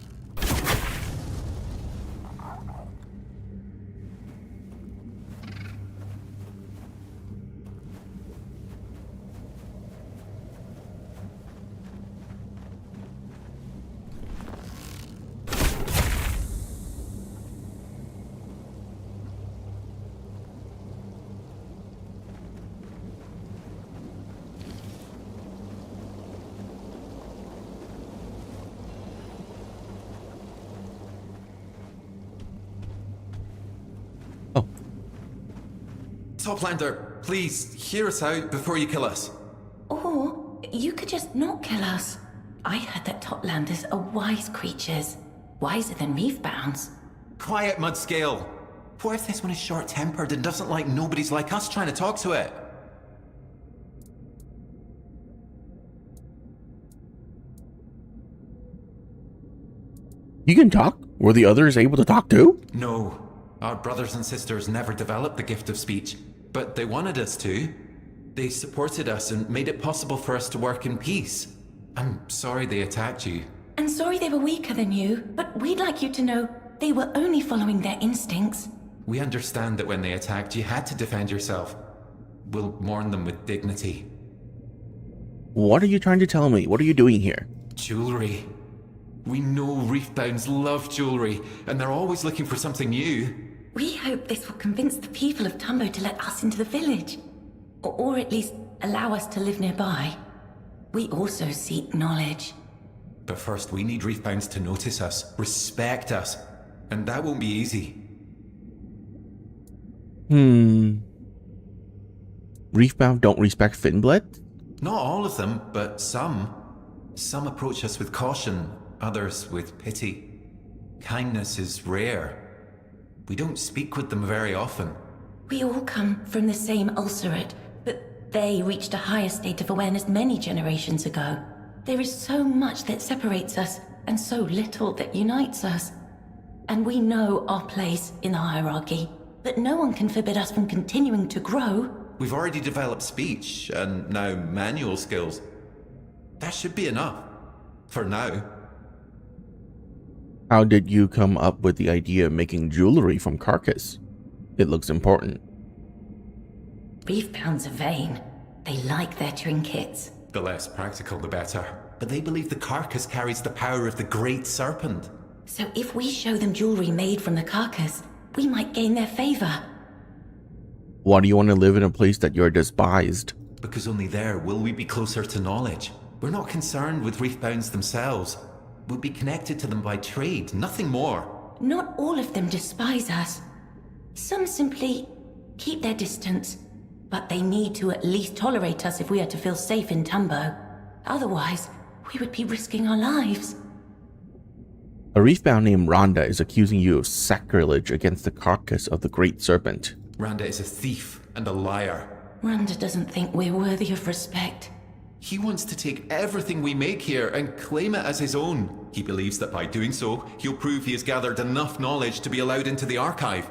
Toplander, please, hear us out before you kill us. Or you could just not kill us. I heard that Toplanders are wise creatures. Wiser than reefbounds. Quiet, Mudscale. What if this one is short-tempered and doesn't like nobody's like us trying to talk to it? You can talk? Were the others able to talk too? No. Our brothers and sisters never developed the gift of speech, but they wanted us to. They supported us and made it possible for us to work in peace. I'm sorry they attacked you. And sorry they were weaker than you, but we'd like you to know they were only following their instincts. We understand that when they attacked, you had to defend yourself. We'll mourn them with dignity. What are you trying to tell me? What are you doing here? Jewelry. We know reefbounds love jewelry, and they're always looking for something new. We hope this will convince the people of Tumbo to let us into the village. Or at least allow us to live nearby. We also seek knowledge. But first, we need reefbounds to notice us, respect us, and that won't be easy. Reefbound don't respect Finblade? Not all of them, but some. Some approach us with caution, others with pity. Kindness is rare. We don't speak with them very often. We all come from the same ulcerate, but they reached a higher state of awareness many generations ago. There is so much that separates us, and so little that unites us. And we know our place in the hierarchy, but no one can forbid us from continuing to grow. We've already developed speech, and now manual skills. That should be enough. For now. How did you come up with the idea of making jewelry from carcass? It looks important. Reefbounds are vain. They like their trinkets. The less practical, the better. But they believe the carcass carries the power of the great serpent. So if we show them jewelry made from the carcass, we might gain their favor. Why do you want to live in a place that you're despised? Because only there will we be closer to knowledge. We're not concerned with reefbounds themselves. We'll be connected to them by trade, nothing more. Not all of them despise us. Some simply keep their distance, but they need to at least tolerate us if we are to feel safe in Tumbo. Otherwise, we would be risking our lives. A reefbound named Rhonda is accusing you of sacrilege against the carcass of the great serpent. Rhonda is a thief and a liar. Randa doesn't think we're worthy of respect. He wants to take everything we make here and claim it as his own. He believes that by doing so, he'll prove he has gathered enough knowledge to be allowed into the archive.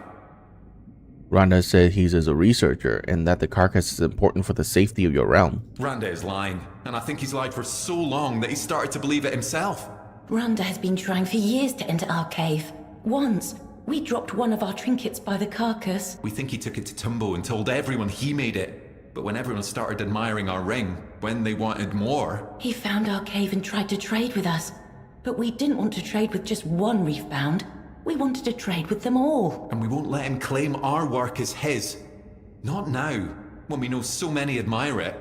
Randa said he's as a researcher and that the carcass is important for the safety of your realm. Randa is lying, and I think he's lied for so long that he started to believe it himself. Randa has been trying for years to enter our cave. Once, we dropped one of our trinkets by the carcass. We think he took it to Tumbo and told everyone he made it. But when everyone started admiring our ring, when they wanted more... He found our cave and tried to trade with us. But we didn't want to trade with just one reefbound. We wanted to trade with them all. And we won't let him claim our work as his. Not now, when we know so many admire it.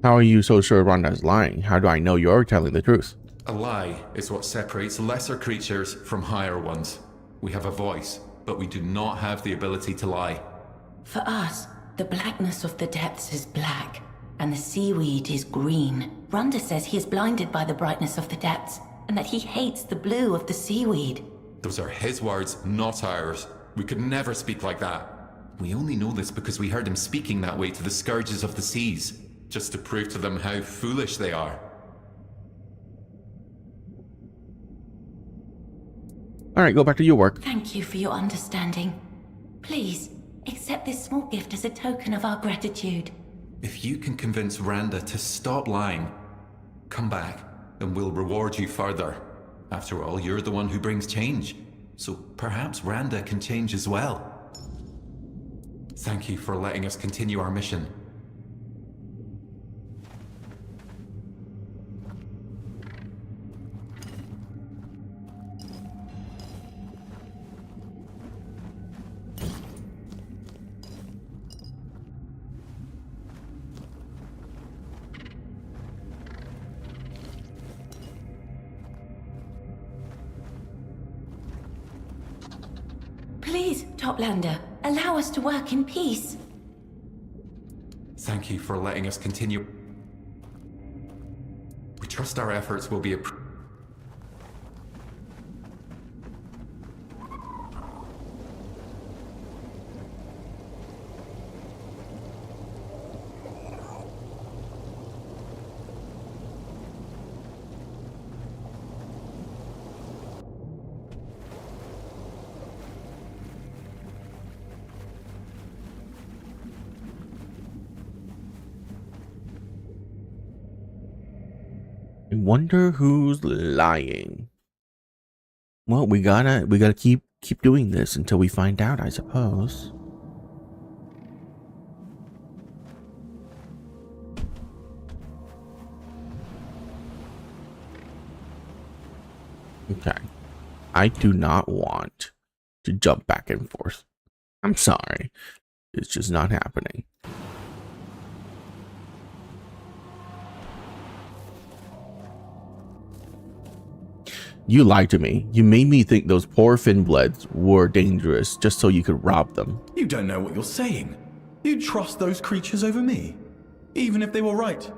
How are you so sure Randa is lying? How do I know you're telling the truth? A lie is what separates lesser creatures from higher ones. We have a voice, but we do not have the ability to lie. For us, the blackness of the depths is black, and the seaweed is green. Randa says he is blinded by the brightness of the depths, and that he hates the blue of the seaweed. Those are his words, not ours. We could never speak like that. We only know this because we heard him speaking that way to the scourges of the seas, just to prove to them how foolish they are. Alright, go back to your work. Thank you for your understanding. Please, accept this small gift as a token of our gratitude. If you can convince Randa to stop lying, come back and we'll reward you further. After all, you're the one who brings change. So perhaps Randa can change as well. Thank you for letting us continue our mission. Please, Toplander, allow us to work in peace. Thank you for letting us continue. We trust our efforts will be I wonder who's lying. Well, we gotta keep doing this until we find out, I suppose. Okay. I do not want to jump back and forth. I'm sorry. It's just not happening. You lied to me. You made me think those poor Finnbloods were dangerous just so you could rob them. You don't know what you're saying. You trust those creatures over me, even if they were right.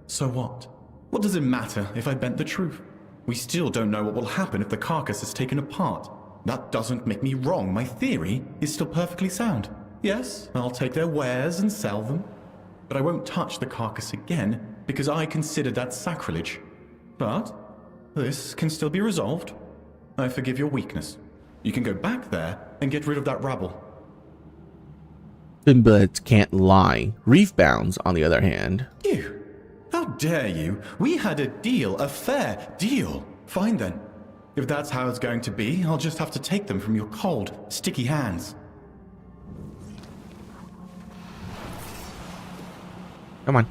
So what? What does it matter if I bent the truth? We still don't know what will happen if the carcass is taken apart. That doesn't make me wrong. My theory is still perfectly sound. Yes, I'll take their wares and sell them, but I won't touch the carcass again because I consider that sacrilege. But this can still be resolved. I forgive your weakness. You can go back there and get rid of that rabble. Finnbloods can't lie. Reefbounds, on the other hand. You! How dare you? We had a deal, a fair deal. Fine then. If that's how it's going to be, I'll just have to take them from your cold, sticky hands. Come on.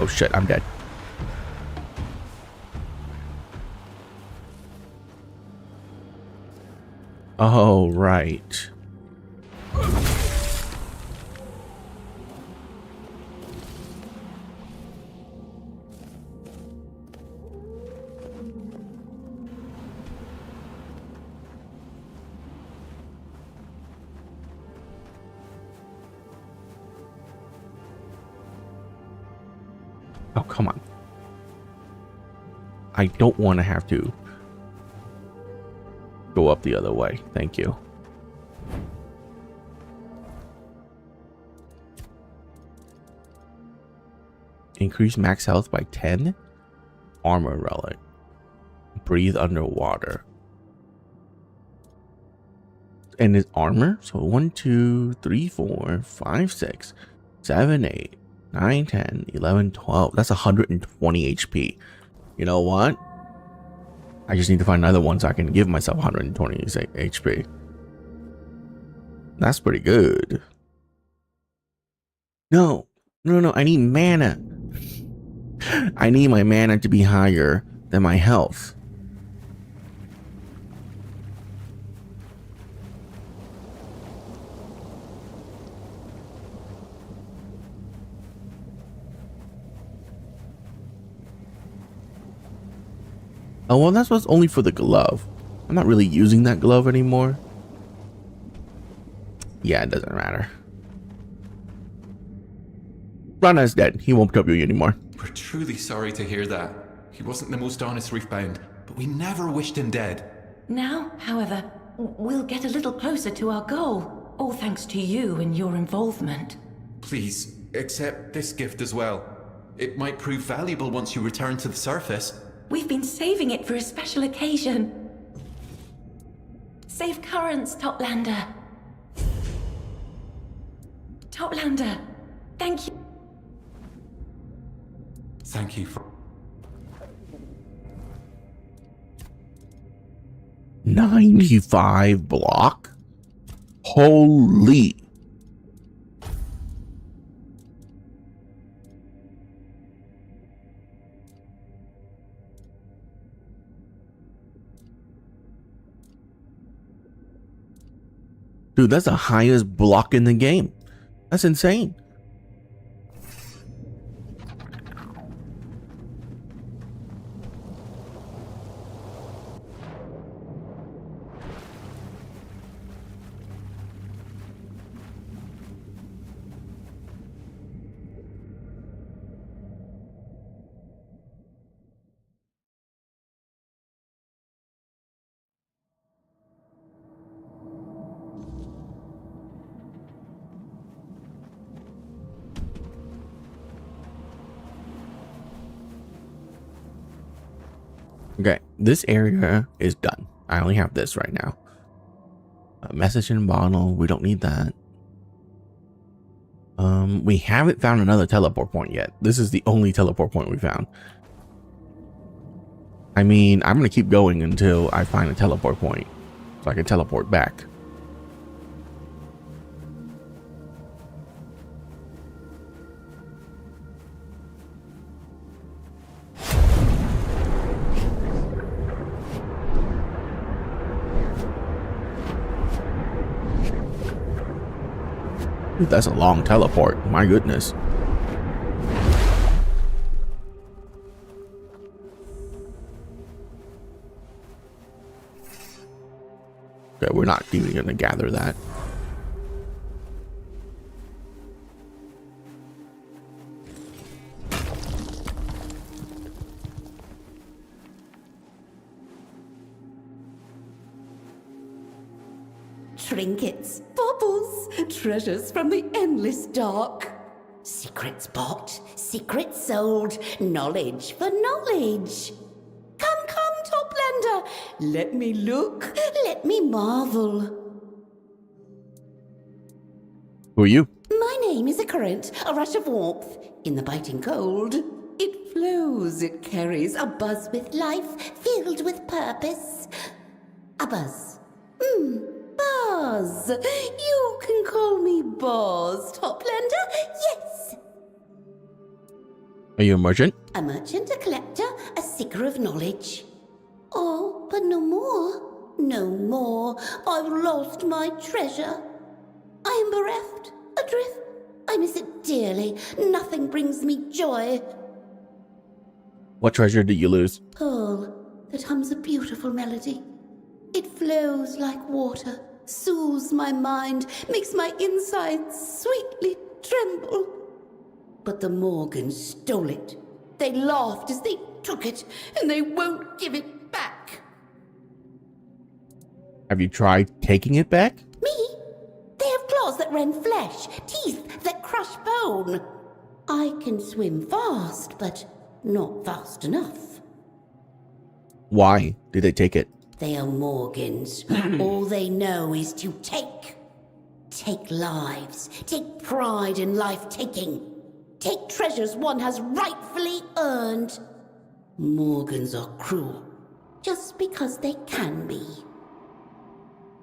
Oh shit, I'm dead. Oh, right. Oh, come on. I don't want to have to go up the other way. Thank you. Increase max health by 10. Armor relic. Breathe underwater. And his armor. So 1, 2, 3, 4, 5, 6, 7, 8, 9, 10, 11, 12. That's 120 HP. You know what? I just need to find another one so I can give myself 120 HP. That's pretty good. No. I need mana. I need my mana to be higher than my health. Oh, well, that's what's only for the glove. I'm not really using that glove anymore. Yeah, it doesn't matter. Rana's dead. He won't trouble you anymore. We're truly sorry to hear that. He wasn't the most honest we've found, but we never wished him dead. Now, however, we'll get a little closer to our goal, all thanks to you and your involvement. Please, accept this gift as well. It might prove valuable once you return to the surface. We've been saving it for a special occasion. Safe currents, Toplander. Toplander, thank you. Thank you for... 95 block? Holy. Dude, that's the highest block in the game. That's insane. Okay, this area is done. I only have this right now. A message in bottle. We don't need that. We haven't found another teleport point yet. This is the only teleport point we found. I mean, I'm gonna keep going until I find a teleport point so I can teleport back. Dude, that's a long teleport. My goodness. Okay, we're not even gonna gather that. Trinkets, baubles, treasures from the endless dark. Secrets bought, secrets sold, knowledge for knowledge. Come, Toplander, let me look, let me marvel. Who are you? My name is a current, a rush of warmth in the biting cold. It flows, it carries a buzz with life, filled with purpose. A buzz. Buzz. You can call me Buzz, Toplander. Yes. Are you a merchant? A merchant, a collector, a seeker of knowledge. Oh, but no more. No more. I've lost my treasure. I am bereft, adrift. I miss it dearly. Nothing brings me joy. What treasure did you lose? Pearl that hums a beautiful melody. It flows like water, soothes my mind, makes my insides sweetly tremble. But the Morgans stole it. They laughed as they took it, and they won't give it back. Have you tried taking it back? Me? They have claws that rend flesh, teeth that crush bone. I can swim fast, but not fast enough. Why did they take it? They are Morgans. All they know is to take. Take lives. Take pride in life-taking. Take treasures one has rightfully earned. Morgans are cruel, just because they can be.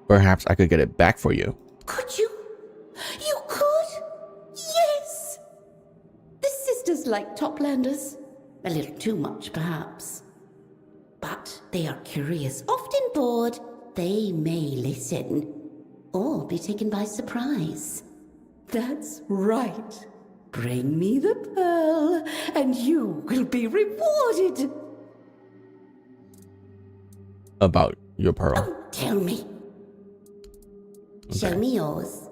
Perhaps I could get it back for you. Could you? You could? Yes! The sisters like Toplanders. A little too much, perhaps. But they are curious, often bored. They may listen, or be taken by surprise. That's right. Bring me the pearl, and you will be rewarded. About your pearl. Oh, tell me. Okay. Show me yours,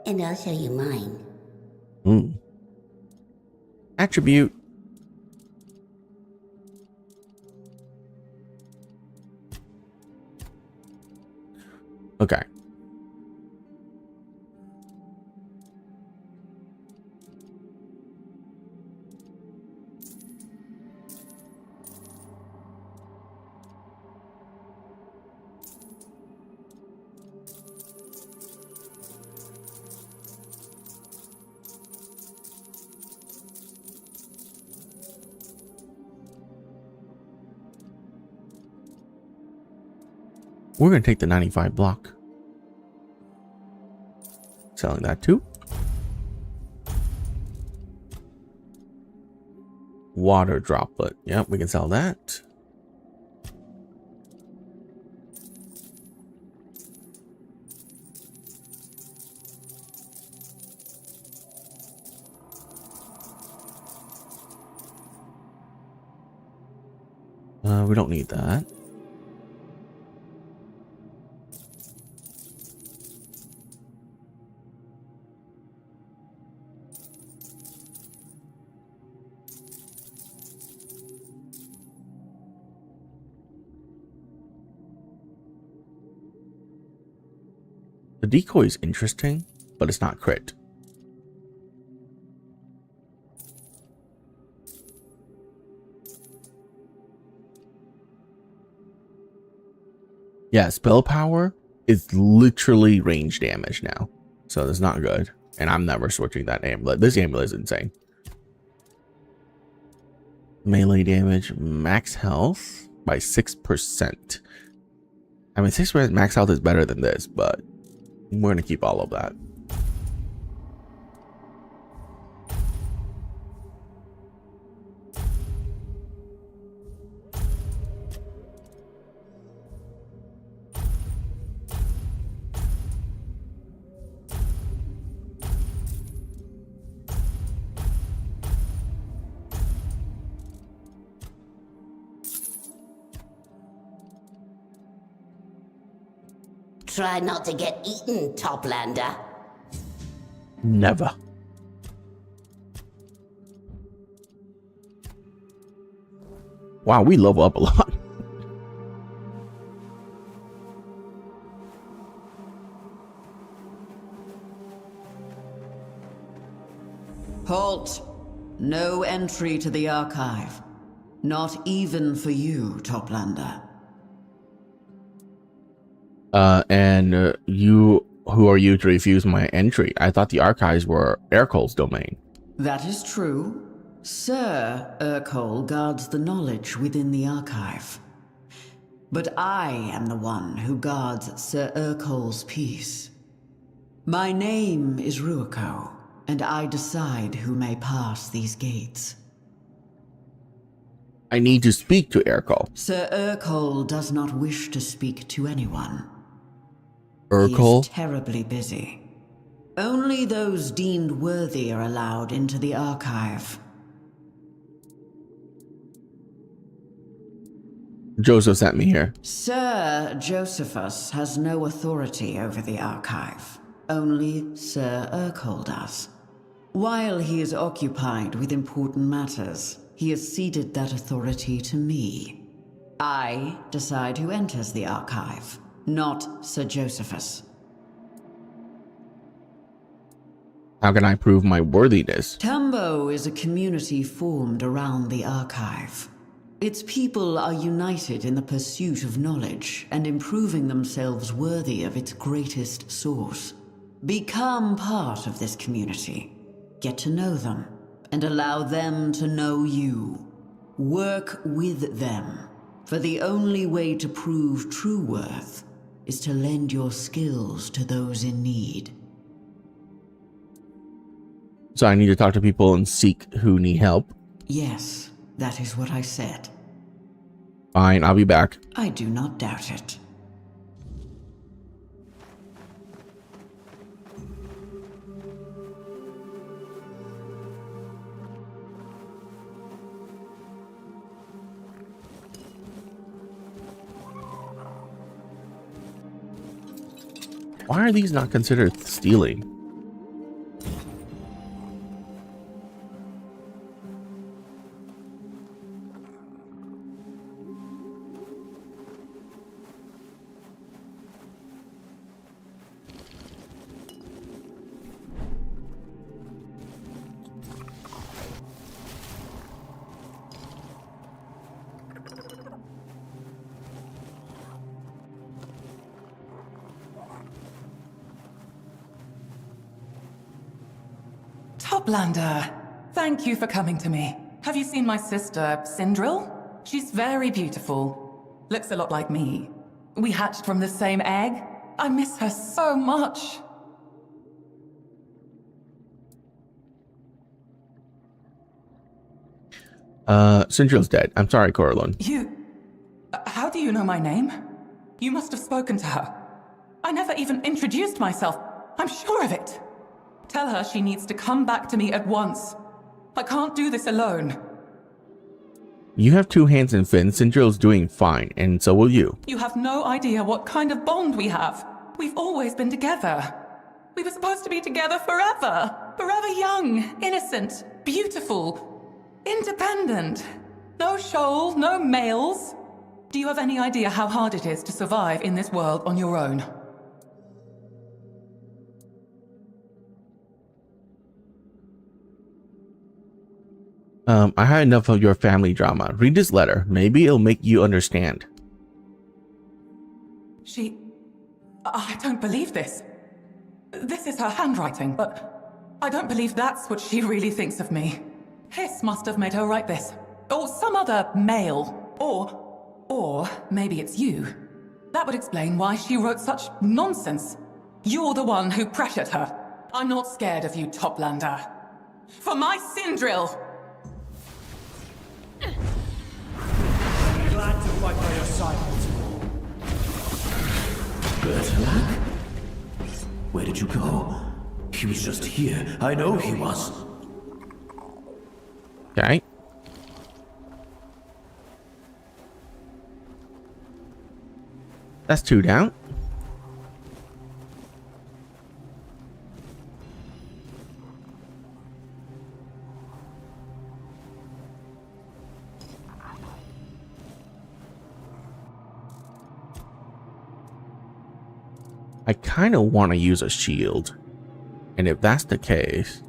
and I'll show you mine. Attribute. Okay. We're going to take the 95 block. Selling that too. Water droplet. Yep, we can sell that. We don't need that. The decoy is interesting, but it's not crit. Yeah, spell power is literally range damage now. So that's not good. And I'm never switching that amulet. This amulet is insane. Melee damage, max health by 6%. I mean, 6% max health is better than this, but we're going to keep all of that. Try not to get eaten, Toplander. Never. Wow, we level up a lot. Halt! No entry to the archive. Not even for you, Toplander. You, who are you to refuse my entry? I thought the archives were Ercol's domain. That is true. Sir Urcol guards the knowledge within the archive. But I am the one who guards Sir Urcol's peace. My name is Ruako, and I decide who may pass these gates. I need to speak to Ercol. Sir Urcol does not wish to speak to anyone. Urcol? He is terribly busy. Only those deemed worthy are allowed into the archive. Joseph sent me here. Sir Josephus has no authority over the archive. Only Sir Urcol does. While he is occupied with important matters, he has ceded that authority to me. I decide who enters the archive, not Sir Josephus. How can I prove my worthiness? Tambo is a community formed around the archive. Its people are united in the pursuit of knowledge and improving themselves worthy of its greatest source. Become part of this community. Get to know them, and allow them to know you. Work with them, for the only way to prove true worth is to lend your skills to those in need. So I need to talk to people and seek who need help? Yes, that is what I said. Fine, I'll be back. I do not doubt it. Why are these not considered stealing? Toplander, thank you for coming to me. Have you seen my sister, Sindril? She's very beautiful. Looks a lot like me. We hatched from the same egg. I miss her so much. Sindril's dead. I'm sorry, Coralon. How do you know my name? You must have spoken to her. I never even introduced myself. I'm sure of it. Tell her she needs to come back to me at once. I can't do this alone. You have two hands and fins. Sindril's doing fine, and so will you. You have no idea what kind of bond we have. We've always been together. We were supposed to be together forever. Forever young, innocent, beautiful, independent. No shoal, no males. Do you have any idea how hard it is to survive in this world on your own? I had enough of your family drama. Read this letter. Maybe it'll make you understand. I don't believe this. This is her handwriting, but I don't believe that's what she really thinks of me. Hiss must have made her write this. Or some other male. Or maybe it's you. That would explain why she wrote such nonsense. You're the one who pressured her. I'm not scared of you, Toplander. For my Sindril! Glad to fight by your side. Bertolac? Where did you go? He was just here. I know he was. Okay. That's two down. I kind of want to use a shield. And if that's the case,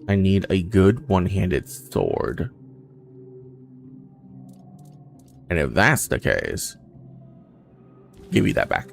I need a good one-handed sword. And if that's the case, give me that back.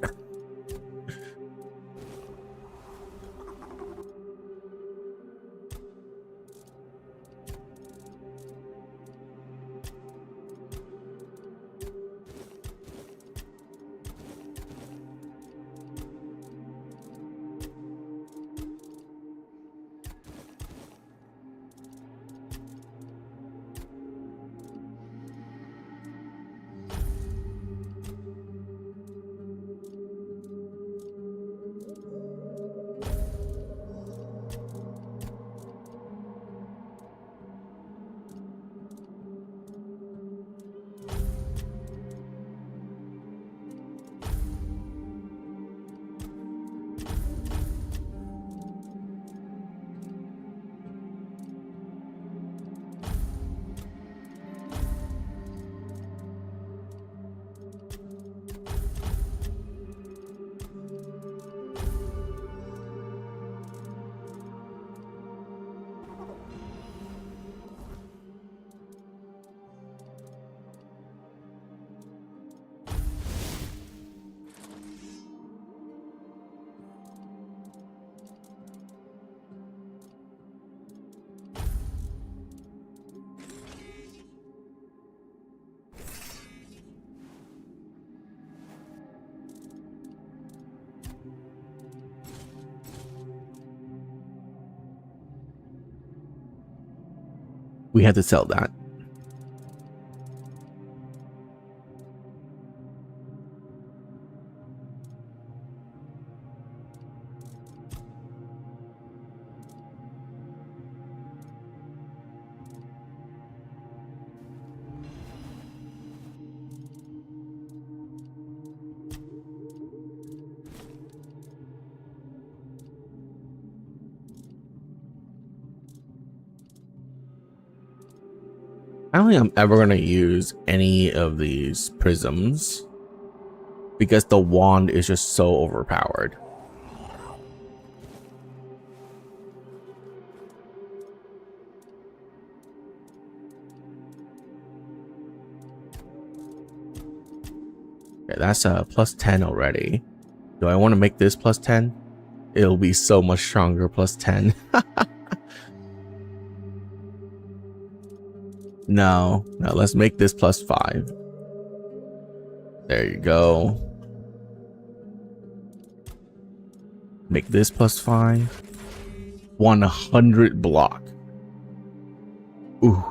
We have to sell that. I don't think I'm ever going to use any of these prisms because the wand is just so overpowered. Okay, that's a plus 10 already. Do I want to make this plus 10? It'll be so much stronger plus 10. No, let's make this plus 5. There you go. Make this plus 5. 100 block. Ooh.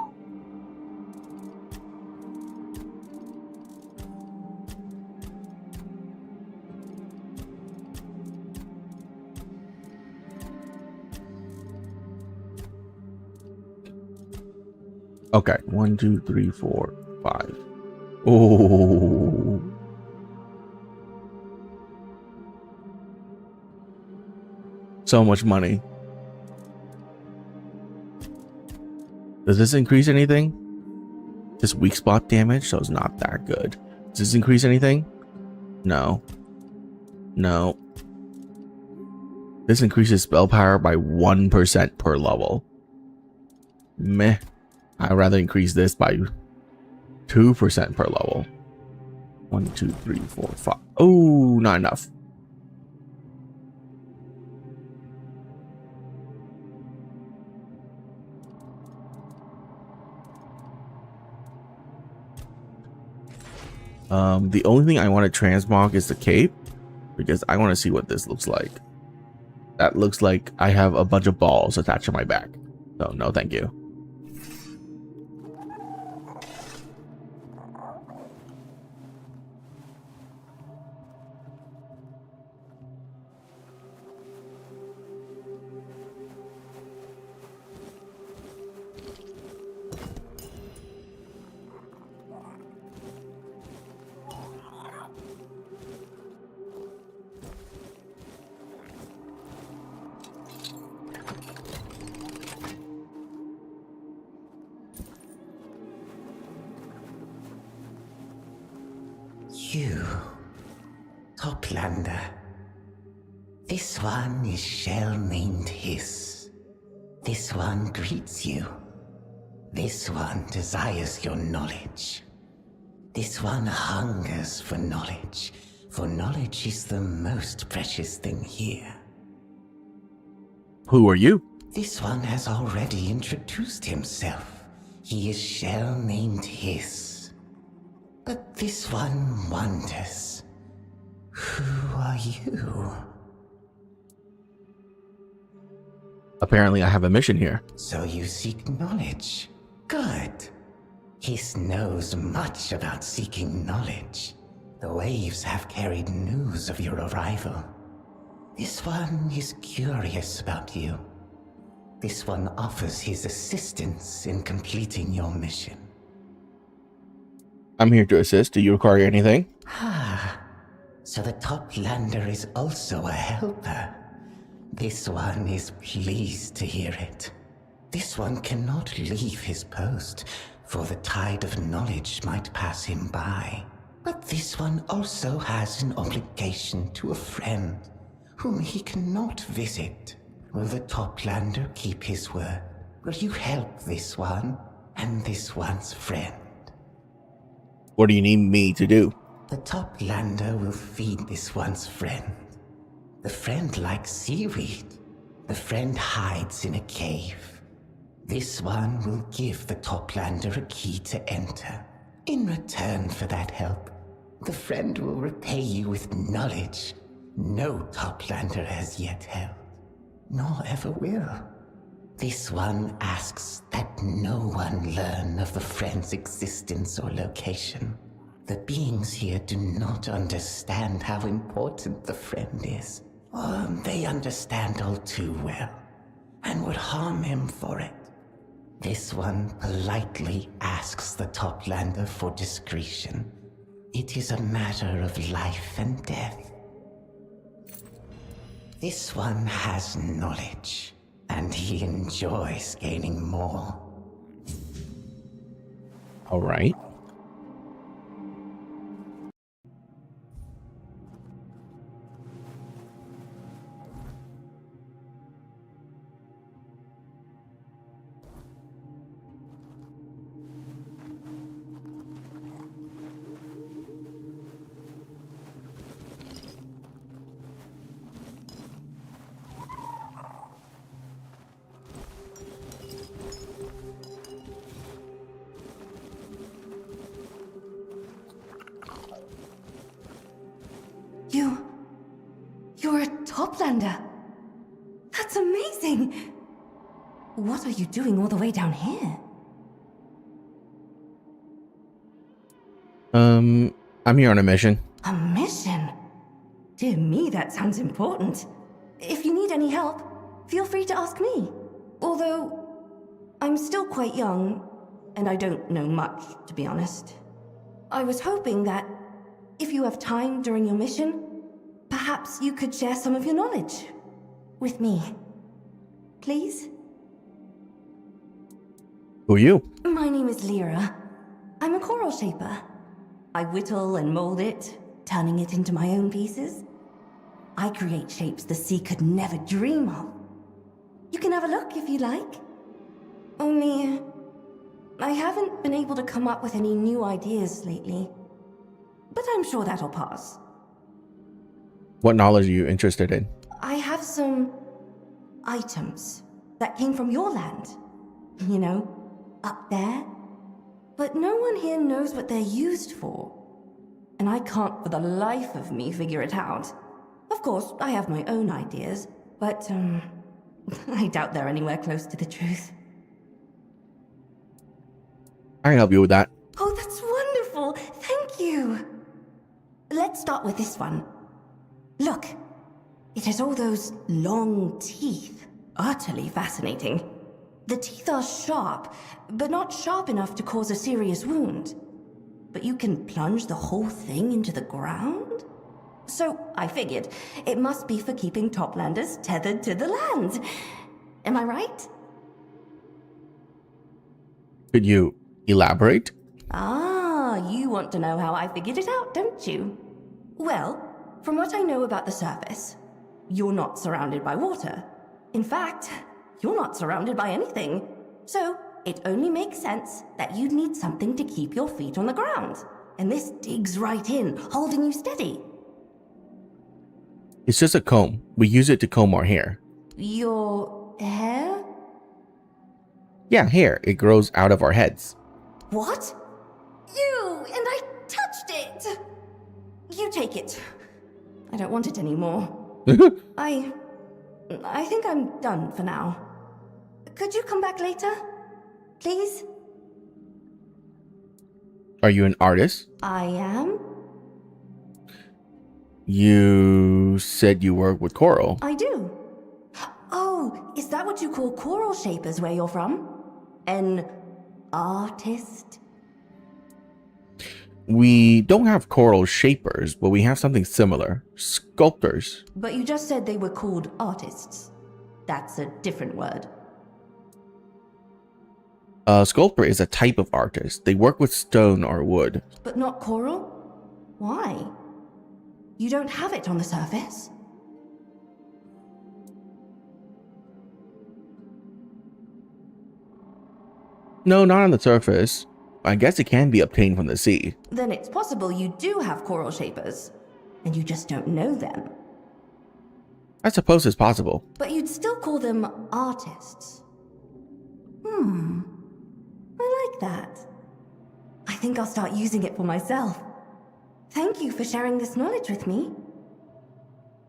Okay, 1, 2, 3, 4, 5. Oh, so much money. Does this increase anything? Just weak spot damage, so it's not that good. Does this increase anything? No. No. This increases spell power by 1% per level. Meh. I'd rather increase this by 2% per level. 1, 2, 3, 4, 5. Oh, not enough. The only thing I want to transmog is the cape because I want to see what this looks like. That looks like I have a bunch of balls attached to my back. So no, thank you. You, Toplander. This one is shell named Hiss. This one greets you. This one desires your knowledge. This one hungers for knowledge is the most precious thing here. Who are you? This one has already introduced himself. He is shell named Hiss. But this one wonders, who are you? Apparently I have a mission here. So you seek knowledge. Good. Hiss knows much about seeking knowledge. The waves have carried news of your arrival. This one is curious about you. This one offers his assistance in completing your mission. I'm here to assist. Do you require anything? Ah, so the Toplander is also a helper. This one is pleased to hear it. This one cannot leave his post, for the tide of knowledge might pass him by. But this one also has an obligation to a friend, whom he cannot visit. Will the Toplander keep his word? Will you help this one and this one's friend? What do you need me to do? The Toplander will feed this one's friend. The friend likes seaweed. The friend hides in a cave. This one will give the Toplander a key to enter. In return for that help, the friend will repay you with knowledge no Toplander has yet held, nor ever will. This one asks that no anyone learn of a friend's existence or location, the beings here do not understand how important the friend is. They understand all too well, and would harm him for it. This one politely asks the Toplander for discretion. It is a matter of life and death. This one has knowledge, and he enjoys gaining more. All right. You're a Toplander. That's amazing. What are you doing all the way down here? I'm here on a mission. A mission? Dear me, that sounds important. If you need any help, feel free to ask me. Although, I'm still quite young, and I don't know much, to be honest. I was hoping that, if you have time during your mission, perhaps you could share some of your knowledge with me. Please? Who are you? My name is Lyra. I'm a coral shaper. I whittle and mold it, turning it into my own pieces. I create shapes the sea could never dream of. You can have a look if you like. Only, I haven't been able to come up with any new ideas lately. But I'm sure that'll pass. What knowledge are you interested in? I have some items that came from your land. You know, up there. But no one here knows what they're used for. And I can't for the life of me figure it out. Of course, I have my own ideas, but I doubt they're anywhere close to the truth. I can help you with that. Oh, that's wonderful! Thank you! Let's start with this one. Look, it has all those long teeth. Utterly fascinating. The teeth are sharp, but not sharp enough to cause a serious wound. But you can plunge the whole thing into the ground? So I figured it must be for keeping Toplanders tethered to the land. Am I right? Could you elaborate? Ah, you want to know how I figured it out, don't you? Well, from what I know about the surface, you're not surrounded by water. In fact, you're not surrounded by anything. So it only makes sense that you'd need something to keep your feet on the ground. And this digs right in, holding you steady. It's just a comb. We use it to comb our hair. Your hair? Yeah, hair. It grows out of our heads. What? You! And I touched it! You take it. I don't want it anymore. I think I'm done for now. Could you come back later? Please? Are you an artist? I am. You said you work with coral. I do. Oh, is that what you call coral shapers where you're from? An artist? We don't have coral shapers, but we have something similar. Sculptors. But you just said they were called artists. That's a different word. A sculptor is a type of artist. They work with stone or wood. But not coral? Why? You don't have it on the surface? No, not on the surface. I guess it can be obtained from the sea. Then it's possible you do have coral shapers, and you just don't know them. I suppose it's possible. But you'd still call them artists. I like that. I think I'll start using it for myself. Thank you for sharing this knowledge with me.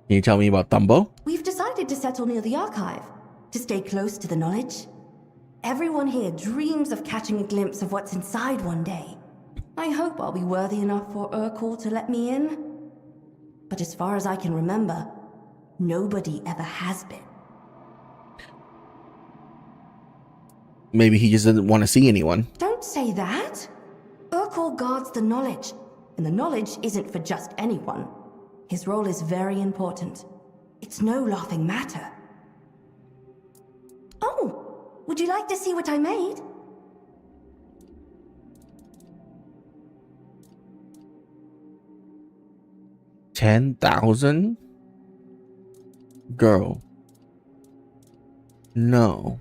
Can you tell me about Thumbo? We've decided to settle near the archive, to stay close to the knowledge. Everyone here dreams of catching a glimpse of what's inside one day. I hope I'll be worthy enough for Urkel to let me in. But as far as I can remember, nobody ever has been. Maybe he just doesn't want to see anyone. Don't say that. Urkel guards the knowledge, and the knowledge isn't for just anyone. His role is very important. It's no laughing matter. Oh, would you like to see what I made? $10,000? Girl. No.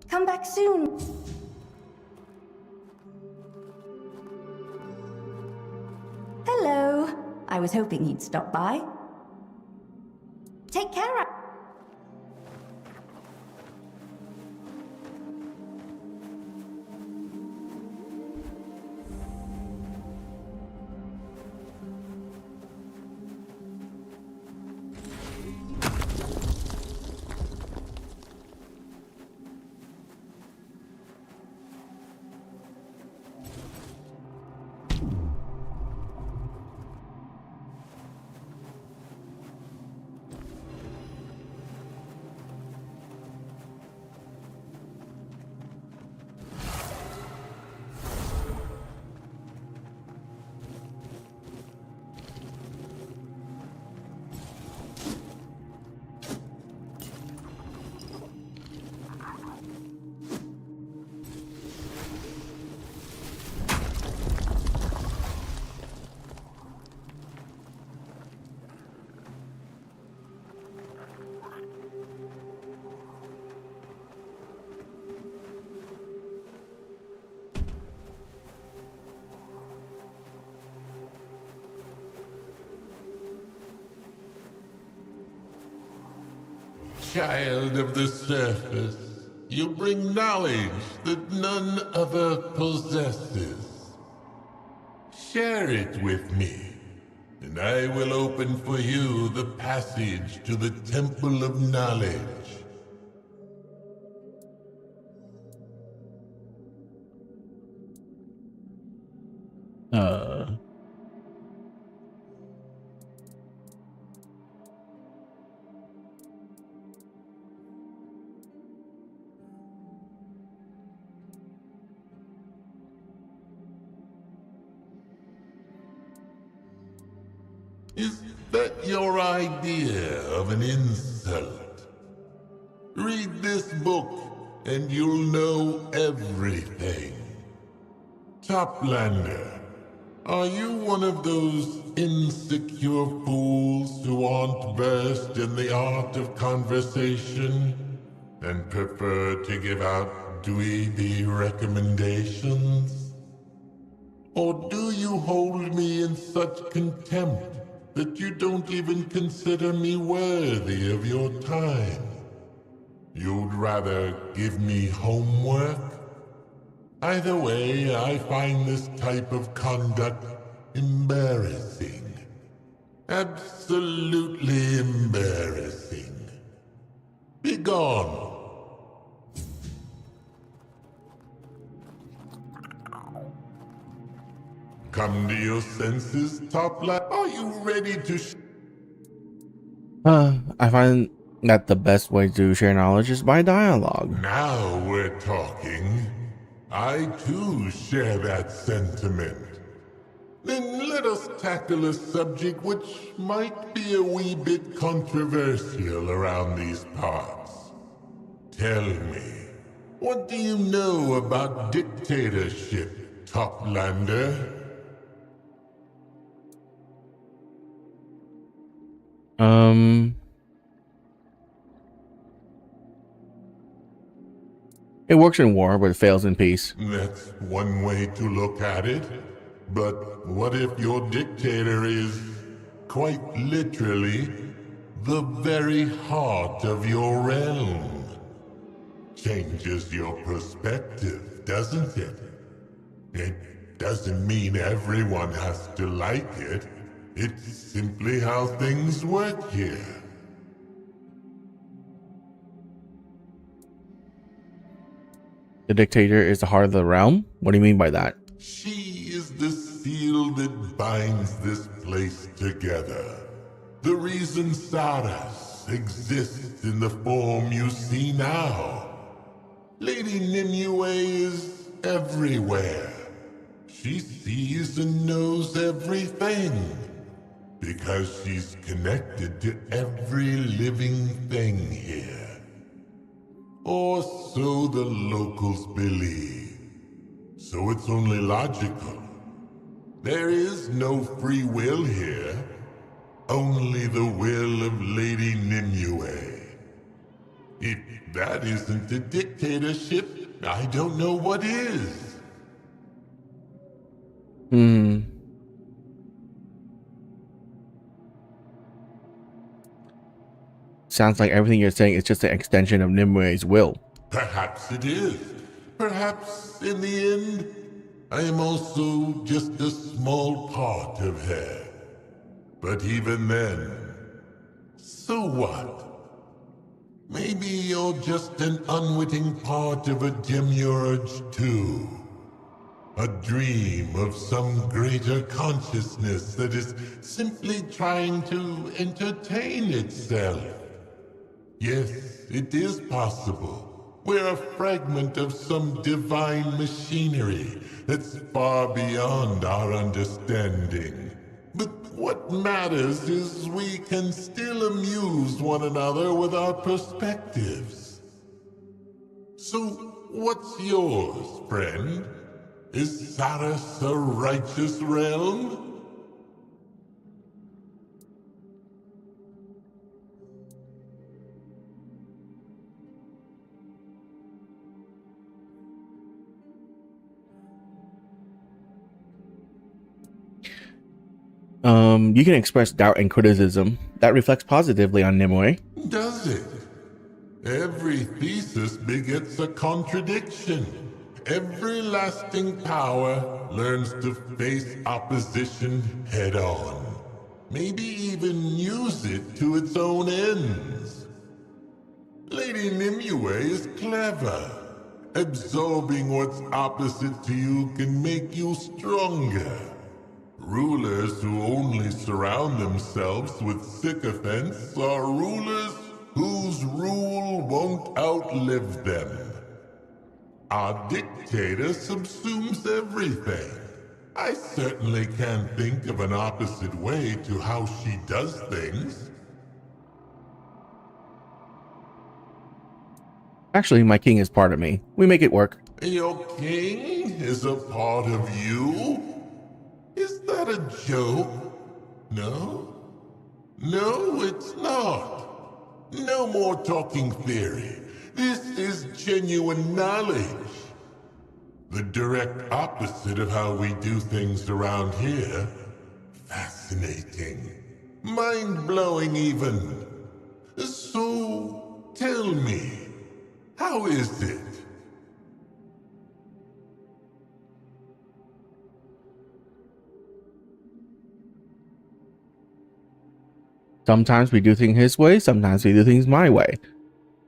Come back soon. Hello. I was hoping you'd stop by. Take care. Child of the surface, you bring knowledge that none other possesses. Share it with me, and I will open for you the passage to the Temple of Knowledge. Is that your idea of an insult? Read this book, and you'll know everything. Toplander, are you one of those insecure fools who aren't versed in the art of conversation and prefer to give out dweeby recommendations? Or do you hold me in such contempt that you don't even consider me worthy of your time? You'd rather give me homework? Either way, I find this type of conduct embarrassing. Absolutely embarrassing. Begone! Come to your senses, Toplander. Are you ready to I find that the best way to share knowledge is by dialogue. Now we're talking. I too share that sentiment. Then let us tackle a subject which might be a wee bit controversial around these parts. Tell me, what do you know about dictatorship, Toplander? It works in war, but it fails in peace. That's one way to look at it. But what if your dictator is, quite literally, the very heart of your realm? Changes your perspective, doesn't it? It doesn't mean everyone has to like it. It's simply how things work here. The dictator is the heart of the realm? What do you mean by that? She is the seal that binds this place together. The reason Saras exists in the form you see now. Lady Nimue is everywhere. She sees and knows everything. Because she's connected to every living thing here. Or so the locals believe. So it's only logical. There is no free will here. Only the will of Lady Nimue. If that isn't a dictatorship, I don't know what is. Sounds like everything you're saying is just an extension of Nimue's will. Perhaps it is. Perhaps in the end, I am also just a small part of her. But even then, so what? Maybe you're just an unwitting part of a demiurge too. A dream of some greater consciousness that is simply trying to entertain itself. Yes, it is possible. We're a fragment of some divine machinery that's far beyond our understanding. But what matters is we can still amuse one another with our perspectives. So, what's yours, friend? Is Saras a righteous realm? You can express doubt and criticism. That reflects positively on Nimue. Does it? Every thesis begets a contradiction. Every lasting power learns to face opposition head-on. Maybe even use it to its own ends. Lady Nimue is clever. Absorbing what's opposite to you can make you stronger. Rulers who only surround themselves with sycophants are rulers whose rule won't outlive them. Our dictator subsumes everything. I certainly can't think of an opposite way to how she does things. Actually, my king is part of me. We make it work. Your king is a part of you? Is that a joke? No? No, it's not. No more talking theory. This is genuine knowledge. The direct opposite of how we do things around here. Fascinating. Mind-blowing even. So, tell me, how is it? Sometimes we do things his way, sometimes we do things my way.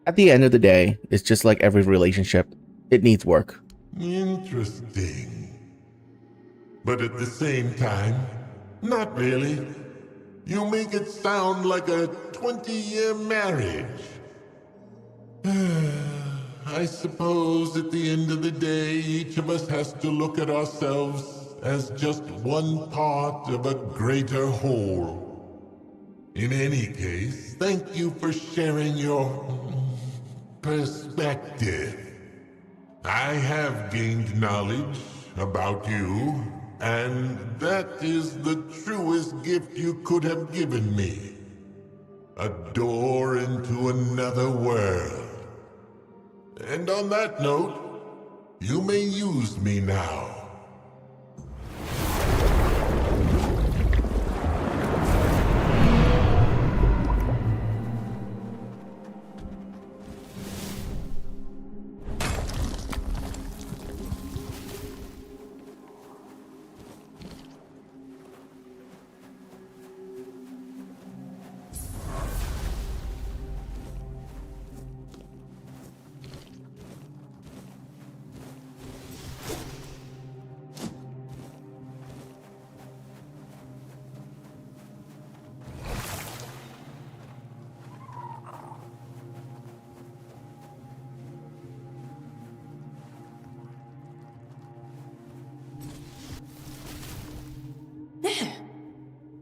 At the end of the day, it's just like every relationship. It needs work. Interesting. But at the same time, not really. You make it sound like a 20-year marriage. I suppose at the end of the day, each of us has to look at ourselves as just one part of a greater whole. In any case, thank you for sharing your perspective. I have gained knowledge about you, and that is the truest gift you could have given me. A door into another world. And on that note, you may use me now.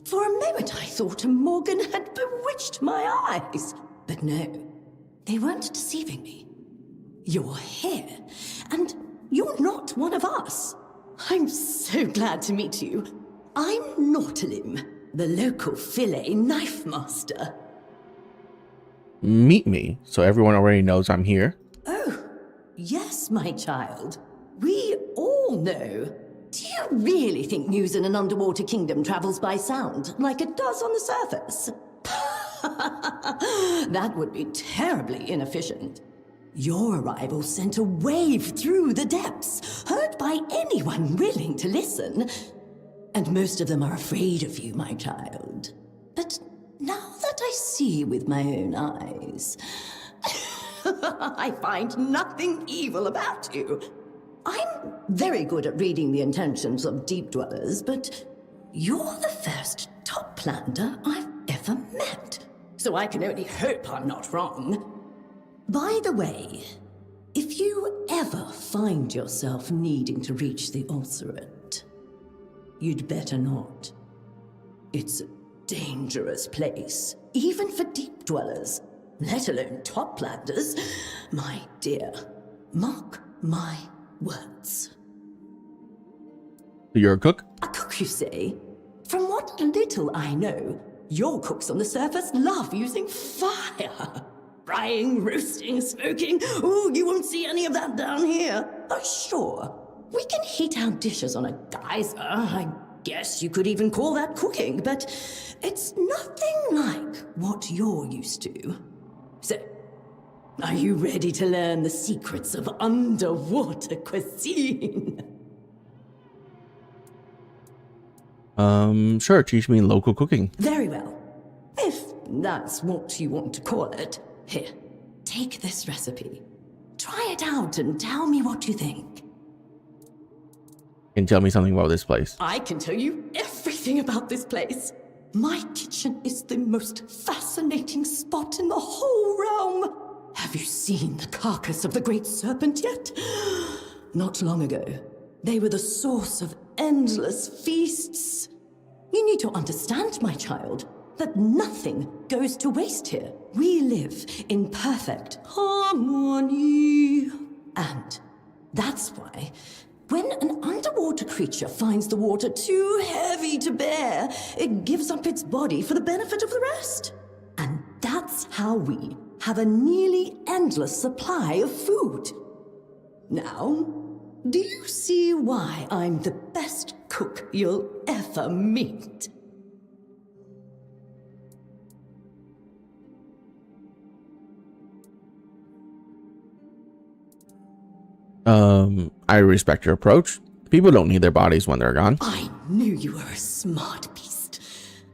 For a moment I thought Morgan had bewitched my eyes. But no, they weren't deceiving me. You're here, and you're not one of us. I'm so glad to meet you. I'm Naughtalim, the local fillet knife master. Meet me, so everyone already knows I'm here. Oh, yes, my child. We all know. Do you really think news in an underwater kingdom travels by sound, like it does on the surface? That would be terribly inefficient. Your arrival sent a wave through the depths, heard by anyone willing to listen. And most of them are afraid of you, my child. But now that I see with my own eyes, I find nothing evil about you. I'm very good at reading the intentions of deep dwellers, but you're the first Toplander I've ever met. So I can only hope I'm not wrong. By the way, if you ever find yourself needing to reach the Ulcerate, you'd better not. It's a dangerous place, even for deep dwellers, let alone Toplanders. My dear, mark my words. You're a cook? A cook, you say? From what little I know, your cooks on the surface love using fire. Frying, roasting, smoking. Ooh, you won't see any of that down here. Oh, sure. We can heat our dishes on a geyser. I guess you could even call that cooking, but it's nothing like what you're used to. So, are you ready to learn the secrets of underwater cuisine? Sure, teach me local cooking. Very well. If that's what you want to call it. Here, take this recipe. Try it out and tell me what you think. And tell me something about this place. I can tell you everything about this place. My kitchen is the most fascinating spot in the whole realm. Have you seen the carcass of the great serpent yet? Not long ago, they were the source of endless feasts. You need to understand, my child, that nothing goes to waste here. We live in perfect harmony. And that's why, when an underwater creature finds the water too heavy to bear, it gives up its body for the benefit of the rest. And that's how we have a nearly endless supply of food. Now, do you see why I'm the best cook you'll ever meet? I respect your approach. People don't need their bodies when they're gone. I knew you were a smart beast.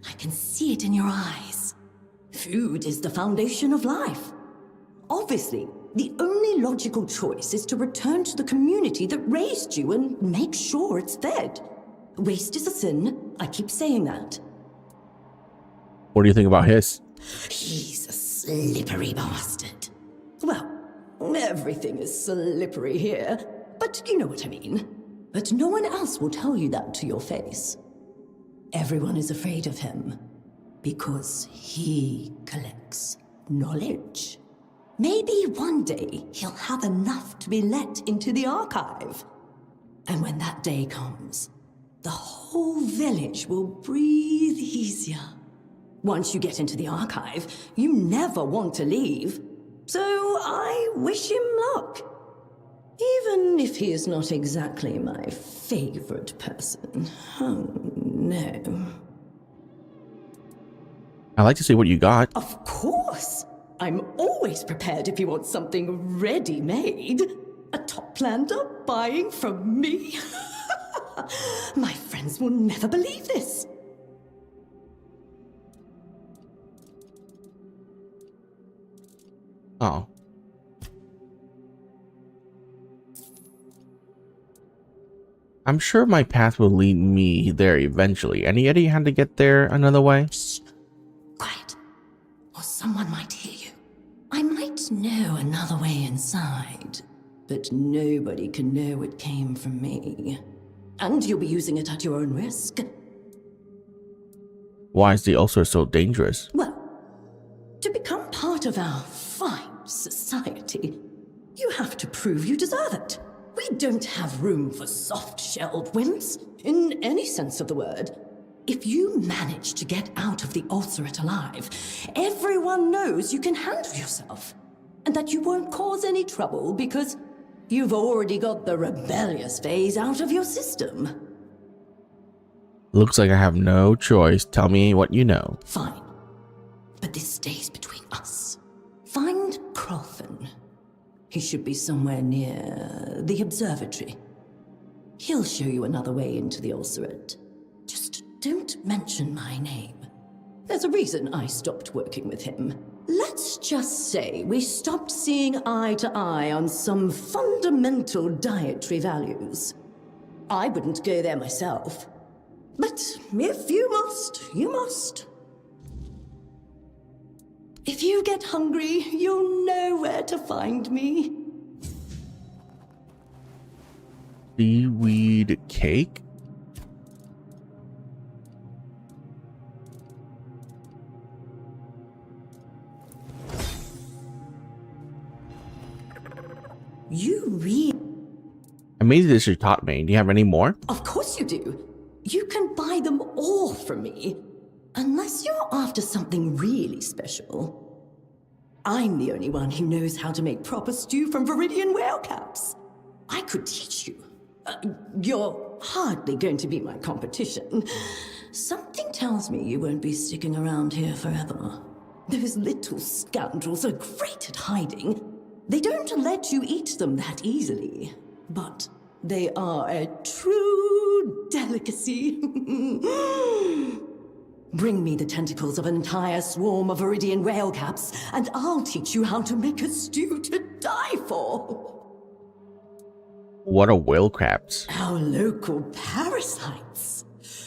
I can see it in your eyes. Food is the foundation of life. Obviously, the only logical choice is to return to the community that raised you and make sure it's fed. Waste is a sin. I keep saying that. What do you think about Hiss? He's a slippery bastard. Well, everything is slippery here, but you know what I mean. But no one else will tell you that to your face. Everyone is afraid of him because he collects knowledge. Maybe one day he'll have enough to be let into the archive. And when that day comes, the whole village will breathe easier. Once you get into the archive, you never want to leave. So I wish him luck. Even if he is not exactly my favorite person. Oh, no. I'd like to see what you got. Of course! I'm always prepared if you want something ready-made. A top-lander buying from me? My friends will never believe this. Oh. I'm sure my path will lead me there eventually. Any idea how to get there another way? Shh. Quiet. Or someone might hear you. I might know another way inside, but nobody can know it came from me. And you'll be using it at your own risk. Why is the ulcer so dangerous? Well, to become part of our fine society, you have to prove you deserve it. We don't have room for soft-shelled wimps, in any sense of the word. If you manage to get out of the ulcerate alive, everyone knows you can handle yourself, and that you won't cause any trouble because you've already got the rebellious phase out of your system. Looks like I have no choice. Tell me what you know. Fine. But this stays between us. Find Crofton. He should be somewhere near the observatory. He'll show you another way into the ulcerate. Just don't mention my name. There's a reason I stopped working with him. Let's just say we stopped seeing eye to eye on some fundamental dietary values. I wouldn't go there myself. But if you must, you must. If you get hungry, you'll know where to find me. Seaweed cake? You really... Amazing that you taught me. Do you have any more? Of course you do. You can buy them all from me. Unless you're after something really special. I'm the only one who knows how to make proper stew from Viridian whale caps. I could teach you. You're hardly going to be my competition. Something tells me you won't be sticking around here forever. Those little scoundrels are great at hiding. They don't let you eat them that easily. But they are a true delicacy. Bring me the tentacles of an entire swarm of Viridian whale caps, and I'll teach you how to make a stew to die for. What are whale caps? Our local parasites.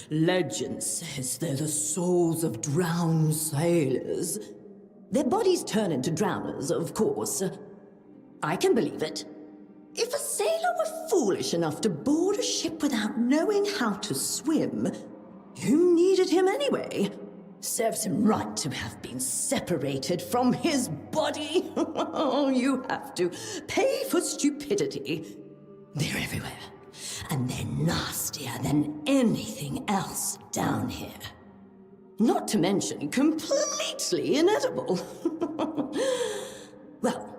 Legend says they're the souls of drowned sailors. Their bodies turn into drowners, of course. I can believe it. If a sailor were foolish enough to board a ship without knowing how to swim, who needed him anyway? Serves him right to have been separated from his body. You have to pay for stupidity. They're everywhere, and they're nastier than anything else down here. Not to mention completely inedible. Well,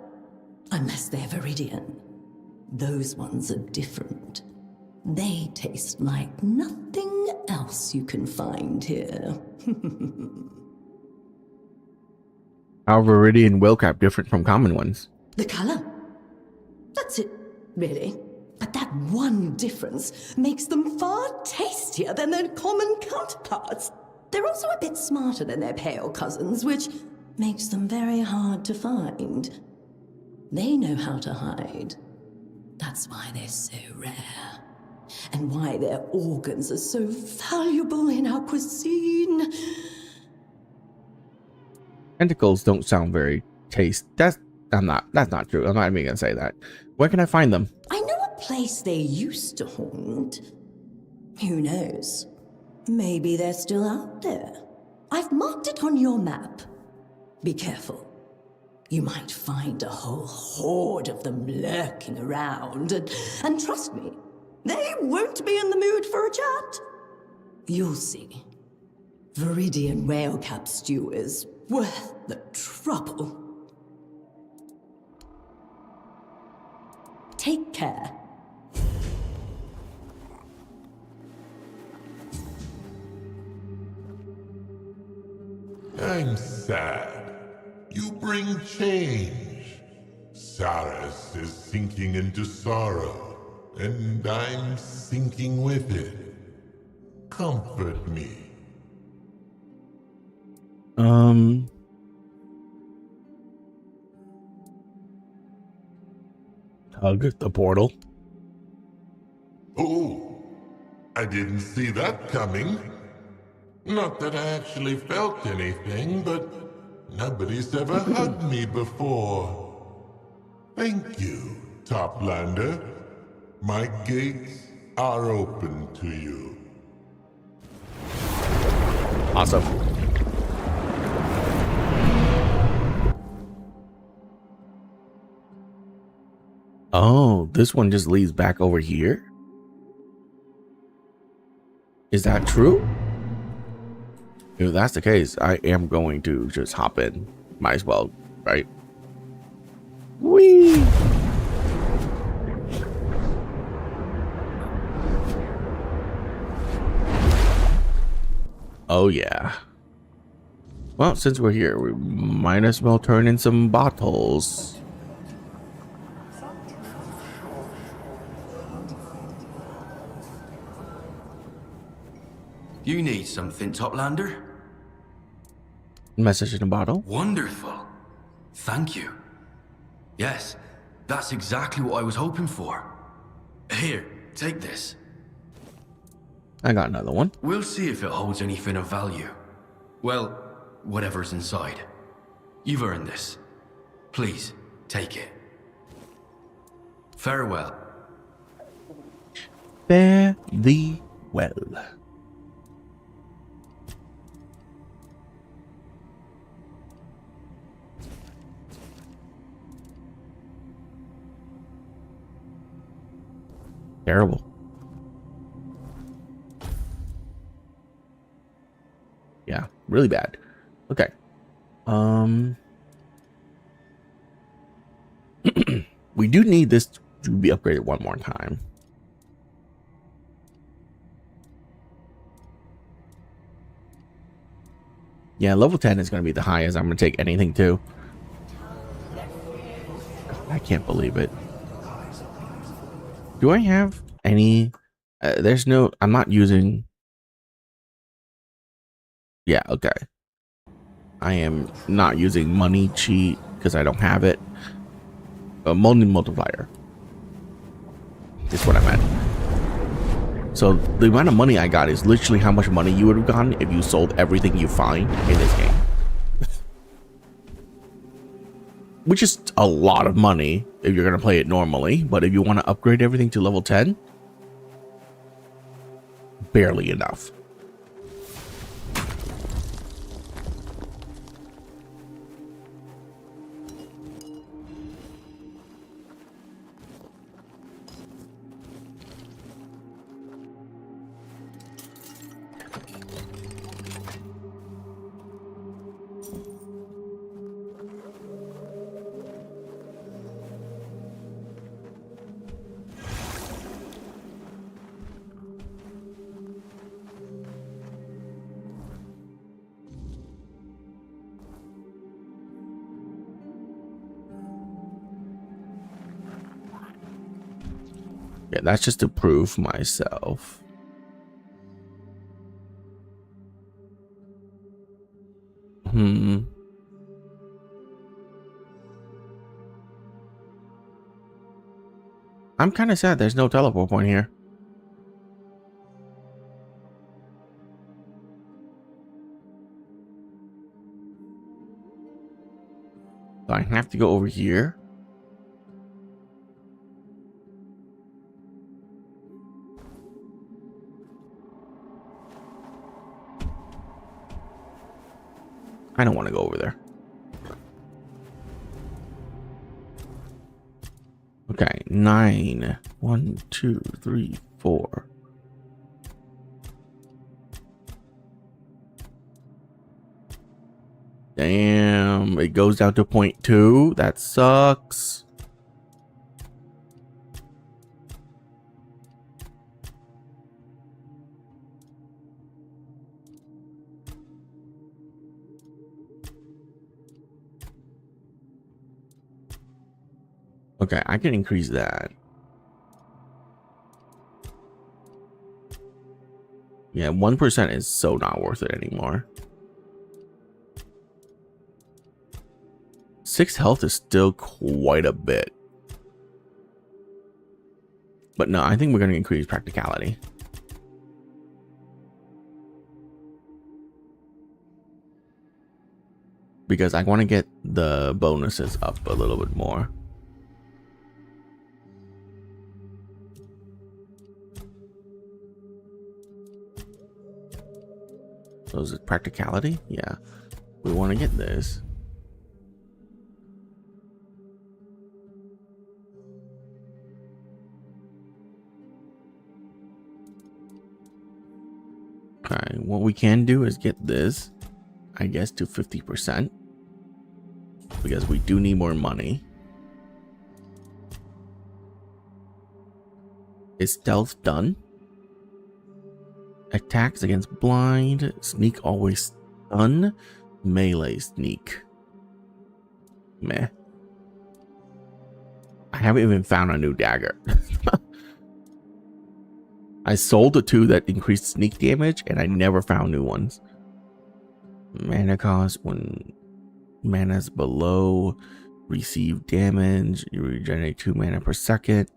unless they're Viridian. Those ones are different. They taste like nothing else you can find here. How are Viridian whale cap different from common ones? The color. That's it, really. But that one difference makes them far tastier than their common counterparts. They're also a bit smarter than their pale cousins, which makes them very hard to find. They know how to hide. That's why they're so rare. And why their organs are so valuable in our cuisine. Tentacles don't sound very That's not true. I'm not even gonna say that. Where can I find them? I know a place they used to haunt. Who knows? Maybe they're still out there. I've marked it on your map. Be careful. You might find a whole horde of them lurking around, and trust me, they won't be in the mood for a chat. You'll see. Viridian whale cap stew is worth the trouble. Take care. I'm sad. You bring change. Saris is sinking into sorrow, and I'm sinking with it. Comfort me. Hug the portal. Oh, I didn't see that coming. Not that I actually felt anything, but nobody's ever hugged me before. Thank you, Toplander. My gates are open to you. Awesome. Oh, this one just leads back over here? Is that true? If that's the case, I am going to just hop in. Might as well, right? Whee! Oh yeah. Well, since we're here, we might as well turn in some bottles. You need something, Toplander? Message in a bottle. Wonderful. Thank you. Yes, that's exactly what I was hoping for. Here, take this. I got another one. We'll see if it holds anything of value. Well, whatever's inside. You've earned this. Please, take it. Farewell. Fare thee well. Terrible. Yeah, really bad. Okay. We do need this to be upgraded one more time. Yeah, level 10 is going to be the highest I'm going to take anything to. I can't believe it. Do I have any? There's no, I'm not using. Yeah, okay. I am not using money cheat because I don't have it. Money multiplier. That's what I meant. So the amount of money I got is literally how much money you would have gotten if you sold everything you find in this game. Which is a lot of money if you're going to play it normally. But if you want to upgrade everything to level 10, barely enough. Yeah, that's just to prove myself. I'm kind of sad there's no teleport point here. So I have to go over here. I don't want to go over there. Okay, 9. 1, 2, 3, 4. Damn, it goes down to 0.2. That sucks. Okay, I can increase that. Yeah, 1% is so not worth it anymore. 6 health is still quite a bit. But no, I think we're going to increase practicality. Because I want to get the bonuses up a little bit more. So is it practicality? Yeah. We want to get this. Okay, what we can do is get this, I guess, to 50%. Because we do need more money. Is stealth done? Attacks against blind. Sneak always stun. Melee sneak. Meh. I haven't even found a new dagger. I sold the 2 that increased sneak damage and I never found new ones. Mana cost when mana's below receive damage. You regenerate 2 mana per second.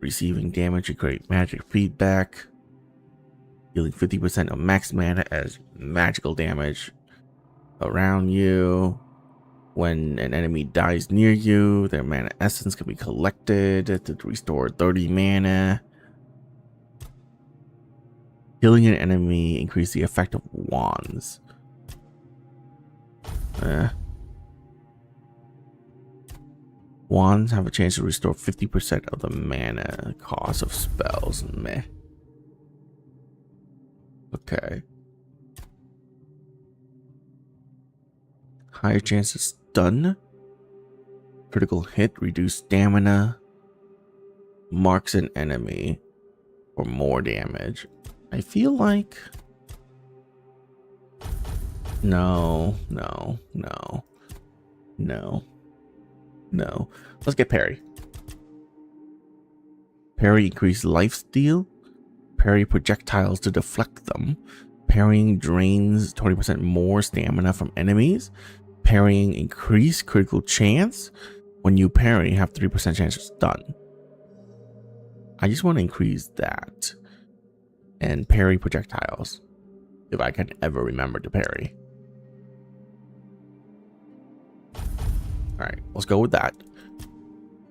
Receiving damage, you create magic feedback. Dealing 50% of max mana as magical damage around you. When an enemy dies near you, their mana essence can be collected to restore 30 mana. Killing an enemy increase the effect of wands. Wands have a chance to restore 50% of the mana cost of spells. Meh. Okay. Higher chance to stun. Critical hit, reduce stamina. Marks an enemy for more damage. I feel like... No. Let's get parry. Parry increase lifesteal. Parry projectiles to deflect them. Parrying drains 20% more stamina from enemies. Parrying increase critical chance. When you parry, have 3% chance to stun. I just want to increase that. And parry projectiles. If I can ever remember to parry. Alright, let's go with that.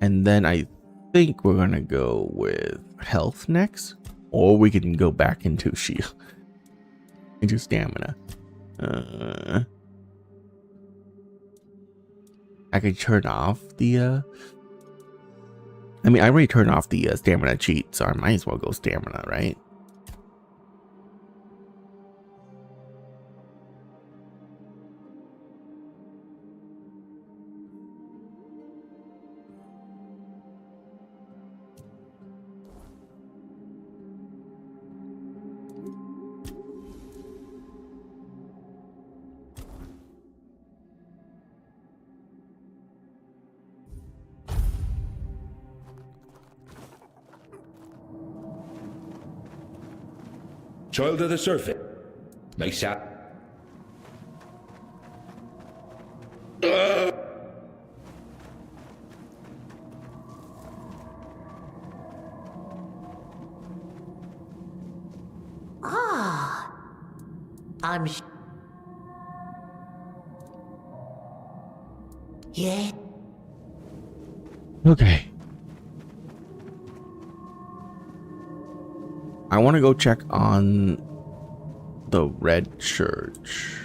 And then I think we're going to go with health next. Or we can go back into shield. Into stamina. I could turn off the... I mean, I already turned off the stamina cheat, so I might as well go stamina, right? Child of the surface. Nice shot. I'm yeah. Okay. I want to go check on the red church.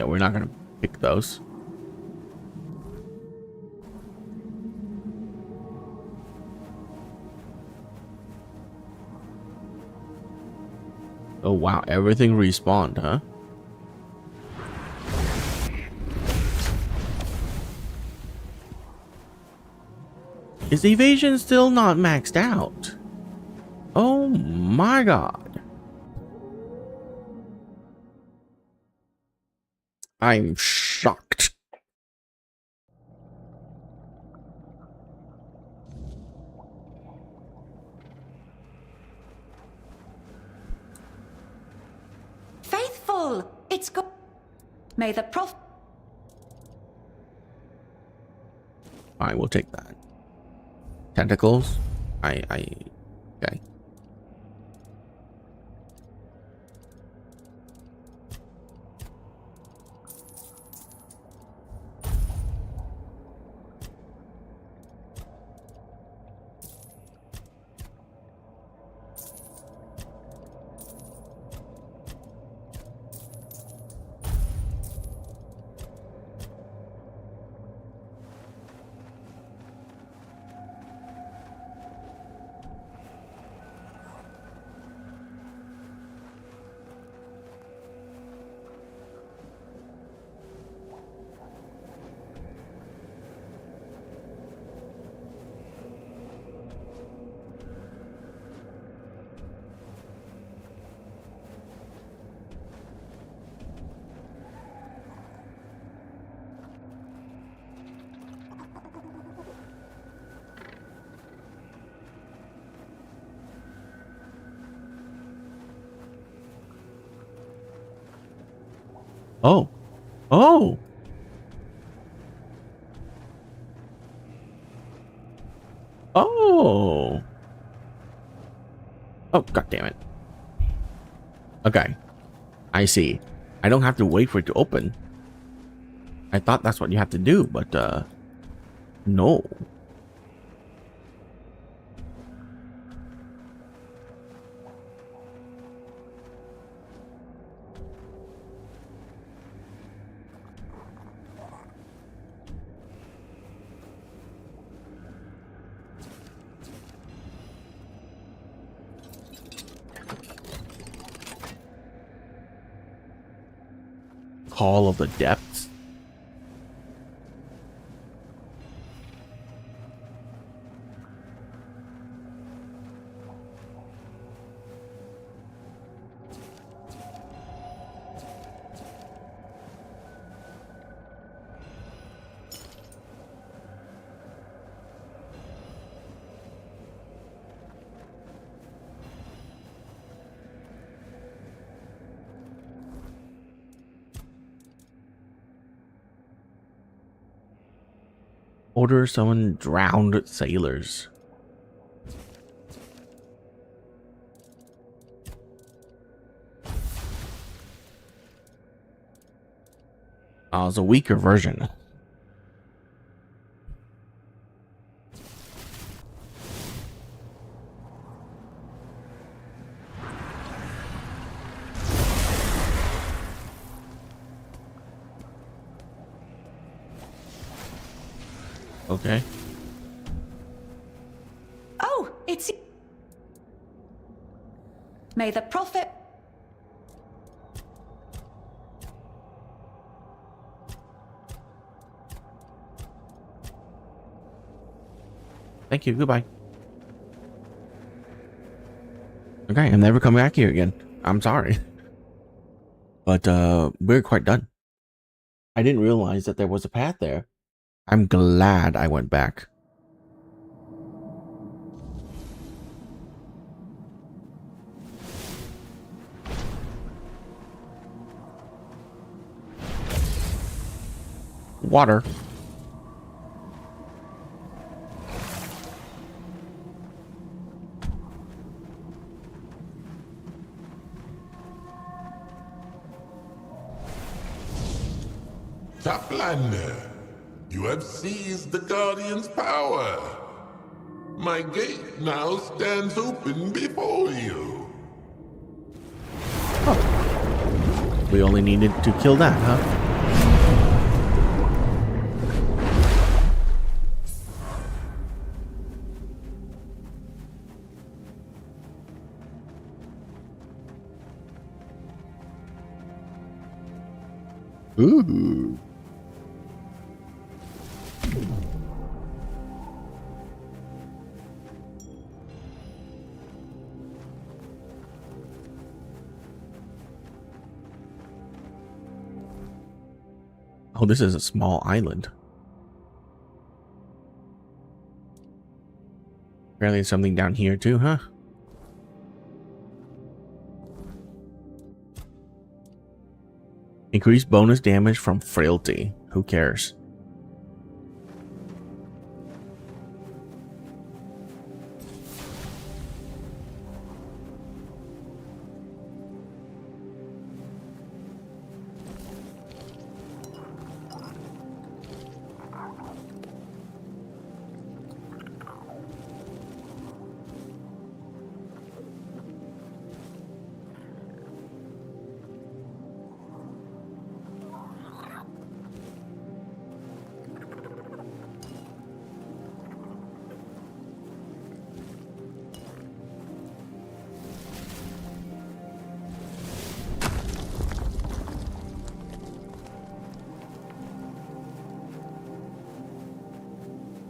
Yeah, we're not gonna pick those. Oh wow, everything respawned, huh? Is evasion still not maxed out? Oh my god. I'm shocked. Faithful! It's got. May the prof. I will take that. Tentacles? Okay. Oh. Oh. Oh. Oh, god damn it. Okay. I see. I don't have to wait for it to open. I thought that's what you have to do, but no. Call of the Depths. Order summon drowned sailors. Oh, it's a weaker version. Okay. Oh, it's. May the prophet. Thank you. Goodbye. Okay, I'm never coming back here again. I'm sorry. But we're quite done. I didn't realize that there was a path there. I'm glad I went back. Water. Taplander, you have seized the Guardian's power. My gate now stands open before you. We only needed to kill that, huh? Ooh. Oh, this is a small island. Apparently there's something down here too, huh? Increased bonus damage from frailty. Who cares?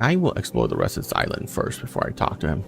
I will explore the rest of this island first before I talk to him.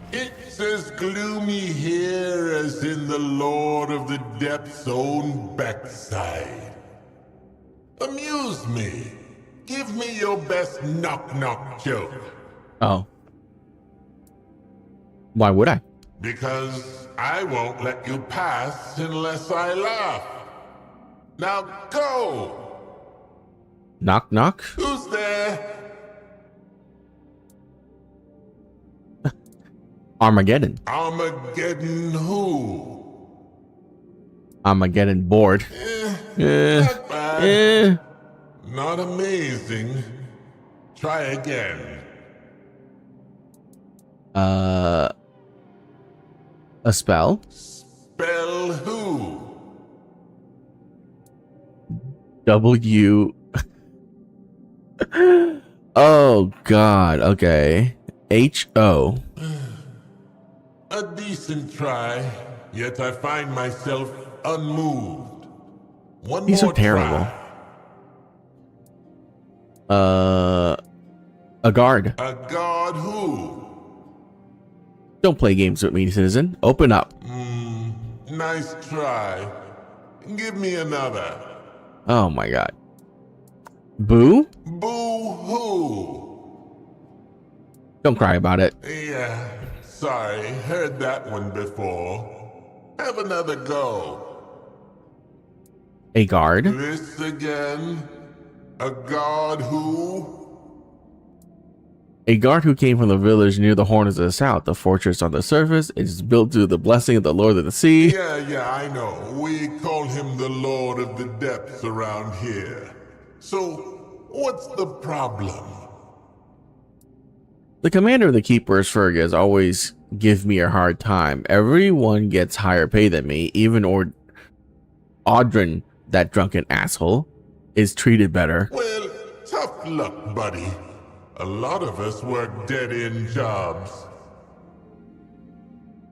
It's as gloomy here as in the Lord of the Depth's own backside. Amuse me. Give me your best knock-knock joke. Oh. Why would I? Because I won't let you pass unless I laugh. Now go! Knock knock? Who's there? Armageddon. Armageddon who? Armageddon bored. Not bad. Not amazing. Try again. A spell? Spell who? W. Oh God. Okay. H-O. A decent try, yet I find myself unmoved. One These more are terrible. try. A guard. A god who? Don't play games with me, citizen. Open up. Nice try. Give me another. Oh my God. Boo? Boo hoo. Don't cry about it. Yeah, sorry, heard that one before. Have another go. A guard? This again? A god who? A guard who came from the village near the Horns of the South, the fortress on the surface. It is built to the blessing of the Lord of the Sea. Yeah, I know. We call him the Lord of the Depths around here. So, what's the problem? The commander of the Keepers Fergus always give me a hard time. Everyone gets higher pay than me. Even Audrin, that drunken asshole, is treated better. Well, tough luck, buddy. A lot of us work dead-end jobs.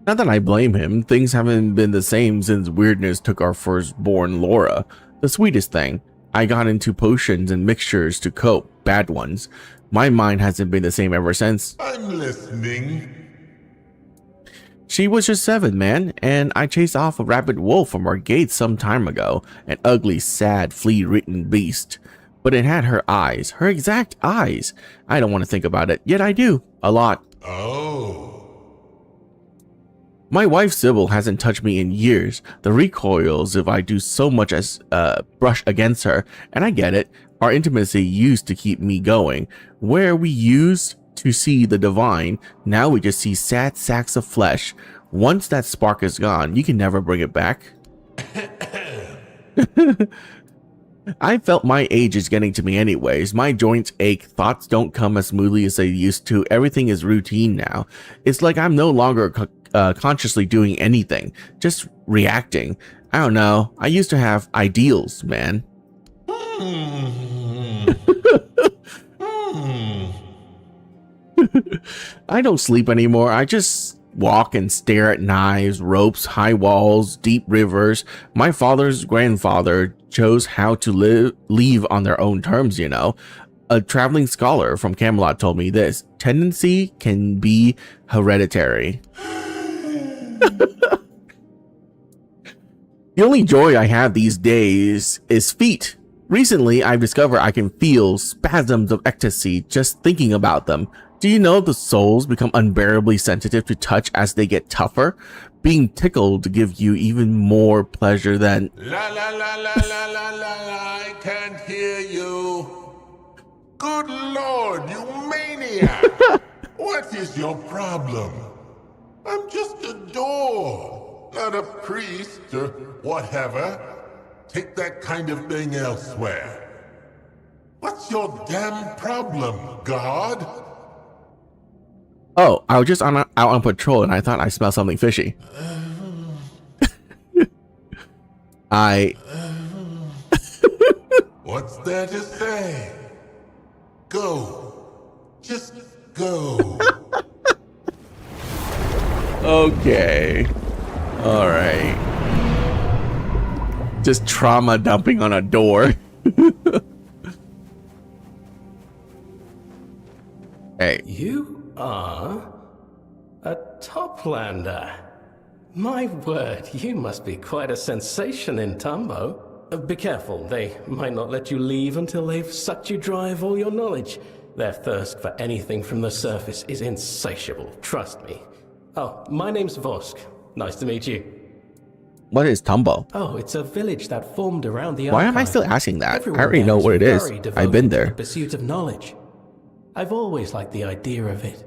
Not that I blame him. Things haven't been the same since weirdness took our firstborn Laura. The sweetest thing. I got into potions and mixtures to cope. Bad ones. My mind hasn't been the same ever since. I'm listening. She was just 7, man, and I chased off a rabid wolf from our gates some time ago. An ugly, sad, flea-ridden beast. But it had her eyes. Her exact eyes. I don't want to think about it, yet I do. A lot. Oh. My wife Sybil hasn't touched me in years. The recoils if I do so much as brush against her, and I get it. Our intimacy used to keep me going. Where we used to see the divine, now we just see sad sacks of flesh. Once that spark is gone, you can never bring it back. I felt my age is getting to me anyways. My joints ache, thoughts don't come as smoothly as they used to. Everything is routine now. It's like I'm no longer consciously doing anything, just reacting. I don't know. I used to have ideals, man. I don't sleep anymore. I just walk and stare at knives, ropes, high walls, deep rivers. My father's grandfather chose how to leave on their own terms, you know. A traveling scholar from Camelot told me this: tendency can be hereditary. The only joy I have these days is feet. Recently, I've discovered I can feel spasms of ecstasy just thinking about them. Do you know the souls become unbearably sensitive to touch as they get tougher? Being tickled to give you even more pleasure than... La la la la la la la, I can't hear you. Good Lord, you maniac! What is your problem? I'm just a door, not a priest or whatever. Take that kind of thing elsewhere. What's your damn problem, God? Oh, I was just out on patrol and I thought I smelled something fishy. What's there to say? Go. Just go. Okay. All right. Just trauma dumping on a door. Hey. You are a Toplander. My word, you must be quite a sensation in Tumbo. Be careful, they might not let you leave until they've sucked you dry of all your knowledge. Their thirst for anything from the surface is insatiable, trust me. Oh, my name's Vosk. Nice to meet you. What is Tumbo? Oh, it's a village that formed around the Why am I archive. still asking that? Everyone I already there know what it is. very I've been devoted to there. the pursuit of knowledge. I've always liked the idea of it.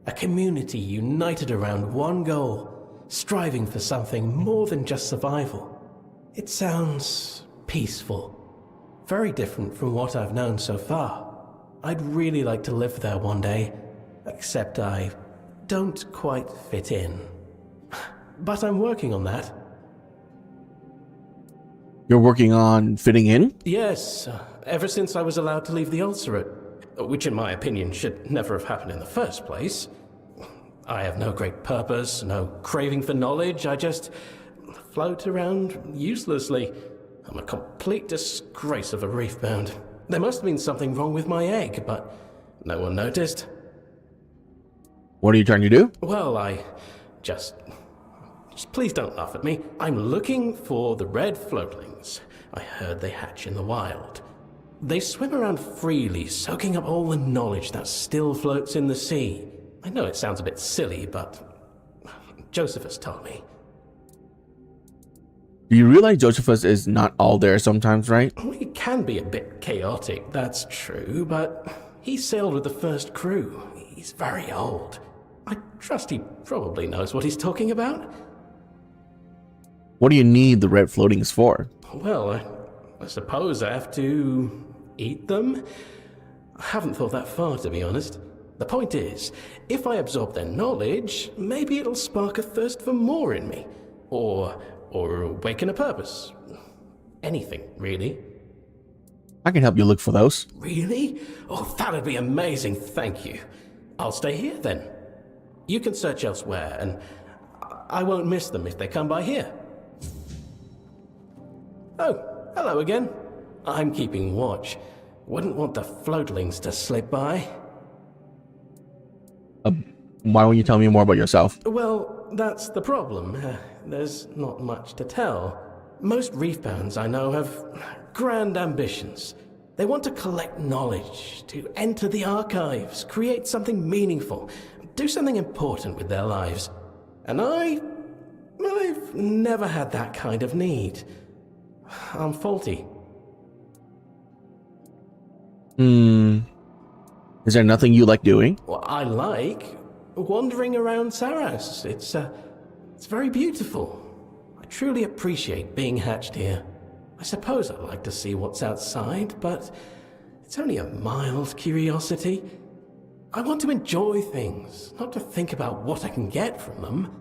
A community united around one goal, striving for something more than just survival. It sounds peaceful. Very different from what I've known so far. I'd really like to live there one day, except I don't quite fit in. But I'm working on that. You're working on fitting in? Yes, ever since I was allowed to leave the ulcerate, which in my opinion should never have happened in the first place. I have no great purpose, no craving for knowledge, I just float around uselessly. I'm a complete disgrace of a reefbound. There must have been something wrong with my egg, but no one noticed. What are you trying to do? Well, just please don't laugh at me. I'm looking for the red floatlings. I heard they hatch in the wild. They swim around freely, soaking up all the knowledge that still floats in the sea. I know it sounds a bit silly, but Josephus told me. Do you realize Josephus is not all there sometimes, right? It can be a bit chaotic, that's true, but he sailed with the first crew. He's very old. I trust he probably knows what he's talking about. What do you need the red floatings for? Well, I suppose I have to eat them? I haven't thought that far, to be honest. The point is, if I absorb their knowledge, maybe it'll spark a thirst for more in me. Or awaken a purpose. Anything, really. I can help you look for those. Really? Oh, that'd be amazing, thank you. I'll stay here, then. You can search elsewhere, and I won't miss them if they come by here. Oh, hello again. I'm keeping watch. Wouldn't want the floatlings to slip by. Why won't you tell me more about yourself? Well, that's the problem. There's not much to tell. Most reefbounds I know have grand ambitions. They want to collect knowledge, to enter the archives, create something meaningful, do something important with their lives. And I I've never had that kind of need. I'm faulty. Is there nothing you like doing? Well, I like wandering around Saras. It's very beautiful. I truly appreciate being hatched here. I suppose I'd like to see what's outside, but it's only a mild curiosity. I want to enjoy things, not to think about what I can get from them.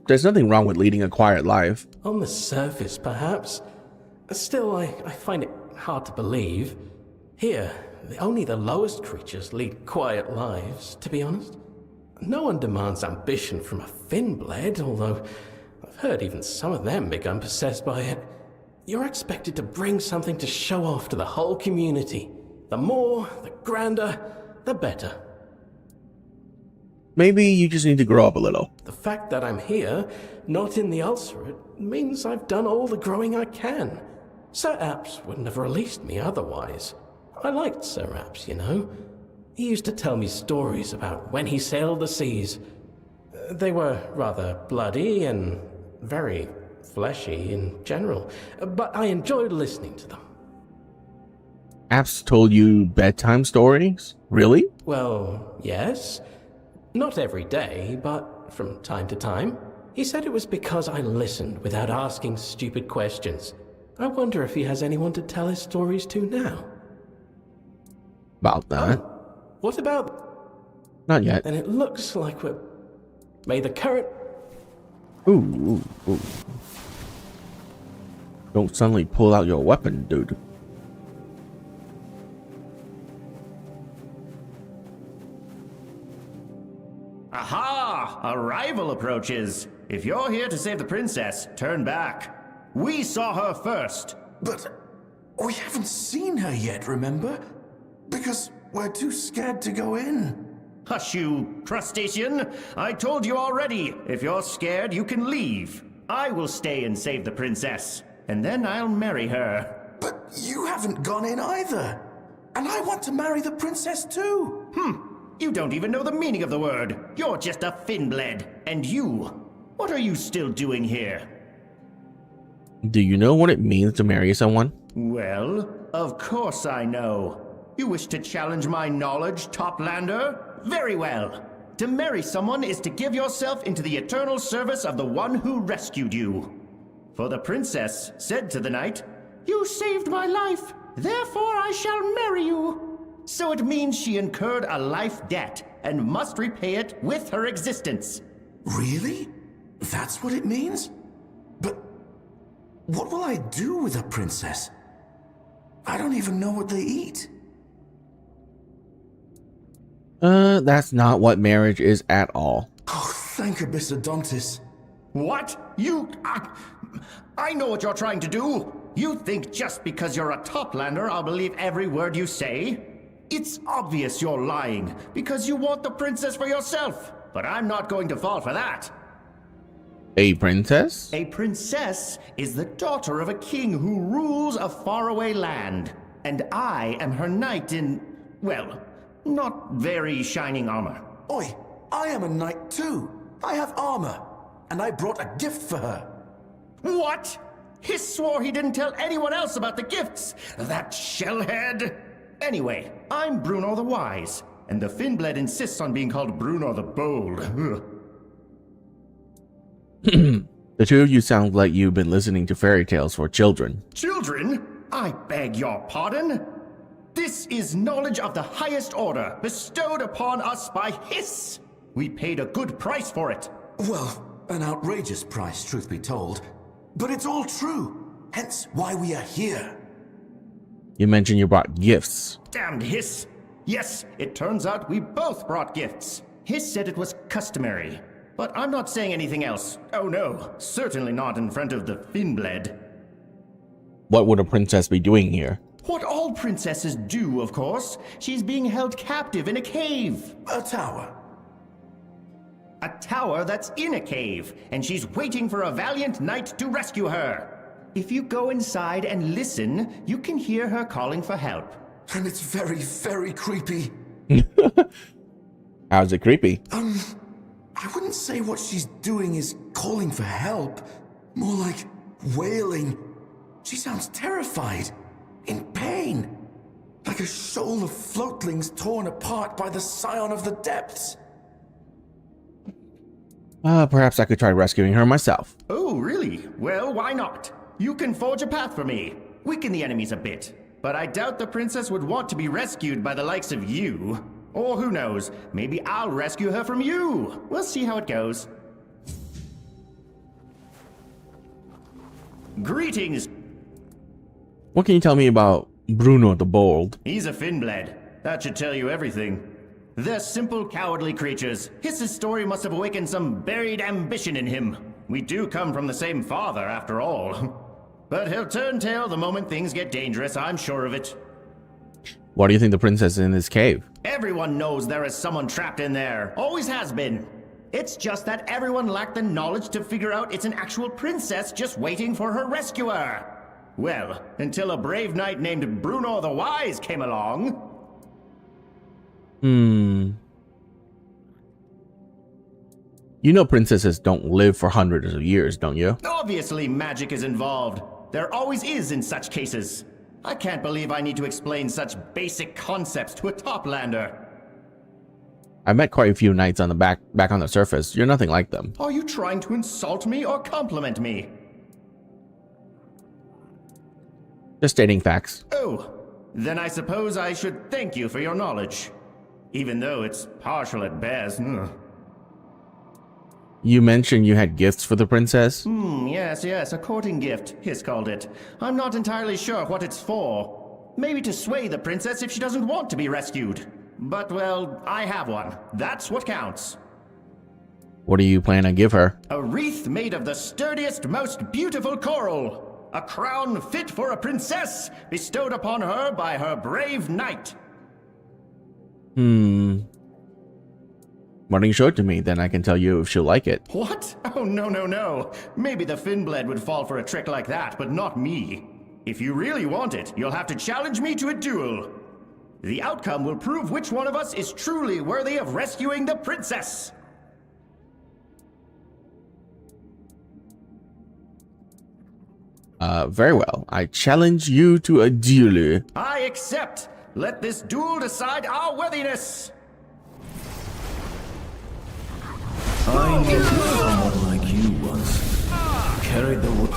There's nothing wrong with leading a quiet life. On the surface, perhaps. Still, I find it hard to believe. Here, only the lowest creatures lead quiet lives, to be honest. No one demands ambition from a Finblade, although I've heard even some of them become possessed by it. You're expected to bring something to show off to the whole community. The more, the grander, the better. Maybe you just need to grow up a little. The fact that I'm here, not in the Ulcerate, means I've done all the growing I can. Sir Apps wouldn't have released me otherwise. I liked Sir Apps, you know. He used to tell me stories about when he sailed the seas. They were rather bloody and very fleshy in general, but I enjoyed listening to them. Apps told you bedtime stories? Really? Well, yes. Not every day, but from time to time. He said it was because I listened without asking stupid questions. I wonder if he has anyone to tell his stories to now. About that? What about... Not yet. Then it looks like we're... May the current... Ooh. Don't suddenly pull out your weapon, dude. Aha! A rival approaches. If you're here to save the princess, turn back. We saw her first. But we haven't seen her yet, remember? Because we're too scared to go in. Hush you, crustacean. I told you already. If you're scared, you can leave. I will stay and save the princess. And then I'll marry her. But you haven't gone in either. And I want to marry the princess too. You don't even know the meaning of the word. You're just a Finblade. And you? What are you still doing here? Do you know what it means to marry someone? Well, of course I know. You wish to challenge my knowledge, Toplander? Very well. To marry someone is to give yourself into the eternal service of the one who rescued you. For the princess said to the knight, "You saved my life, therefore I shall marry you." So it means she incurred a life debt and must repay it with her existence. Really? That's what it means? But what will I do with a princess? I don't even know what they eat. That's not what marriage is at all. Oh, thank Abyssodontis. What? You... I know what you're trying to do. You think just because you're a Toplander I'll believe every word you say? It's obvious you're lying, because you want the princess for yourself. But I'm not going to fall for that. A princess? A princess is the daughter of a king who rules a faraway land. And I am her knight in, well, not very shining armor. Oi, I am a knight too. I have armor. And I brought a gift for her. What? Hiss swore he didn't tell anyone else about the gifts. That shellhead. Anyway, I'm Bruno the Wise, and the Finblade insists on being called Bruno the Bold. The two of you sound like you've been listening to fairy tales for children. Children? I beg your pardon? This is knowledge of the highest order, bestowed upon us by Hiss. We paid a good price for it. Well, an outrageous price, truth be told. But it's all true, hence why we are here. You mentioned you brought gifts. Damned Hiss. Yes, it turns out we both brought gifts. Hiss said it was customary. But I'm not saying anything else. Oh no, certainly not in front of the Finblade. What would a princess be doing here? What all princesses do, of course. She's being held captive in a cave. A tower. A tower that's in a cave, and she's waiting for a valiant knight to rescue her. If you go inside and listen, you can hear her calling for help. And it's very, very creepy. How's it creepy? I wouldn't say what she's doing is calling for help. More like wailing. She sounds terrified. In pain. Like a shoal of floatlings torn apart by the scion of the depths. Perhaps I could try rescuing her myself. Oh, really? Well, why not? You can forge a path for me. Weaken the enemies a bit. But I doubt the princess would want to be rescued by the likes of you. Or who knows, maybe I'll rescue her from you. We'll see how it goes. Greetings. What can you tell me about Bruno the Bold? He's a Finnblad. That should tell you everything. They're simple, cowardly creatures. His story must have awakened some buried ambition in him. We do come from the same father, after all. But he'll turn tail the moment things get dangerous, I'm sure of it. Why do you think the princess is in this cave? Everyone knows there is someone trapped in there. Always has been. It's just that everyone lacked the knowledge to figure out it's an actual princess just waiting for her rescuer. Well, until a brave knight named Bruno the Wise came along. You know princesses don't live for hundreds of years, don't you? Obviously magic is involved. There always is in such cases. I can't believe I need to explain such basic concepts to a toplander. I met quite a few knights on the back on the surface. You're nothing like them. Are you trying to insult me or compliment me? Just stating facts. Oh, then I suppose I should thank you for your knowledge. Even though it's partial at best. You mentioned you had gifts for the princess? Yes, a courting gift, Hiss called it. I'm not entirely sure what it's for. Maybe to sway the princess if she doesn't want to be rescued. But, well, I have one. That's what counts. What do you plan to give her? A wreath made of the sturdiest, most beautiful coral. A crown fit for a princess, bestowed upon her by her brave knight. Why don't you show it to me? Then I can tell you if she'll like it. What? Oh, no. Maybe the Finnblad would fall for a trick like that, but not me. If you really want it, you'll have to challenge me to a duel. The outcome will prove which one of us is truly worthy of rescuing the princess. Very well. I challenge you to a duel. I accept. Let this duel decide our worthiness. I knew someone like you once. Carried the wood.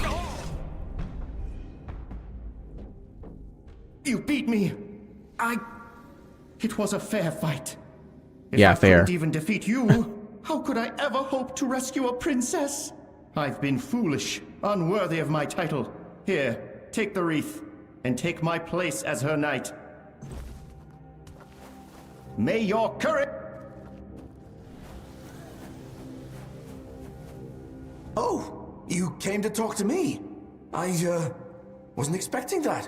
You beat me. It was a fair fight. If Yeah, I fair. couldn't even defeat you, how could I ever hope to rescue a princess? I've been foolish, unworthy of my title. Here, take the wreath, and take my place as her knight. May your courage... Oh, you came to talk to me. I wasn't expecting that.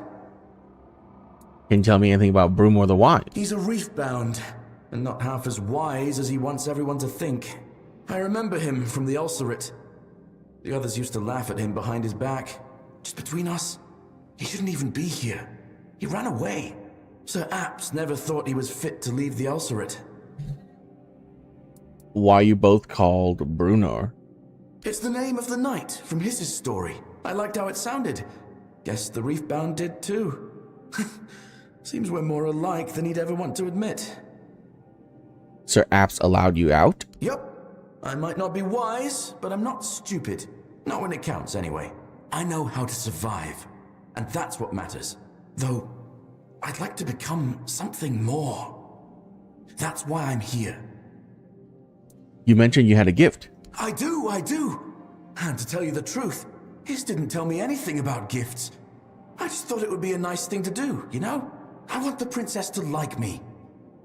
Can you tell me anything about Bruno the Wise? He's a reef-bound, and not half as wise as he wants everyone to think. I remember him from the Ulcerate. The others used to laugh at him behind his back. Just between us, he shouldn't even be here. He ran away. Sir Apps never thought he was fit to leave the Ulcerate. Why you both called Bruno? It's the name of the knight from his story. I liked how it sounded. Guess the reef-bound did too. Seems we're more alike than he'd ever want to admit. Sir Apps allowed you out? Yup. I might not be wise, but I'm not stupid. Not when it counts, anyway. I know how to survive, and that's what matters. Though, I'd like to become something more. That's why I'm here. You mentioned you had a gift. I do. And to tell you the truth, Hiss didn't tell me anything about gifts. I just thought it would be a nice thing to do, you know? I want the princess to like me.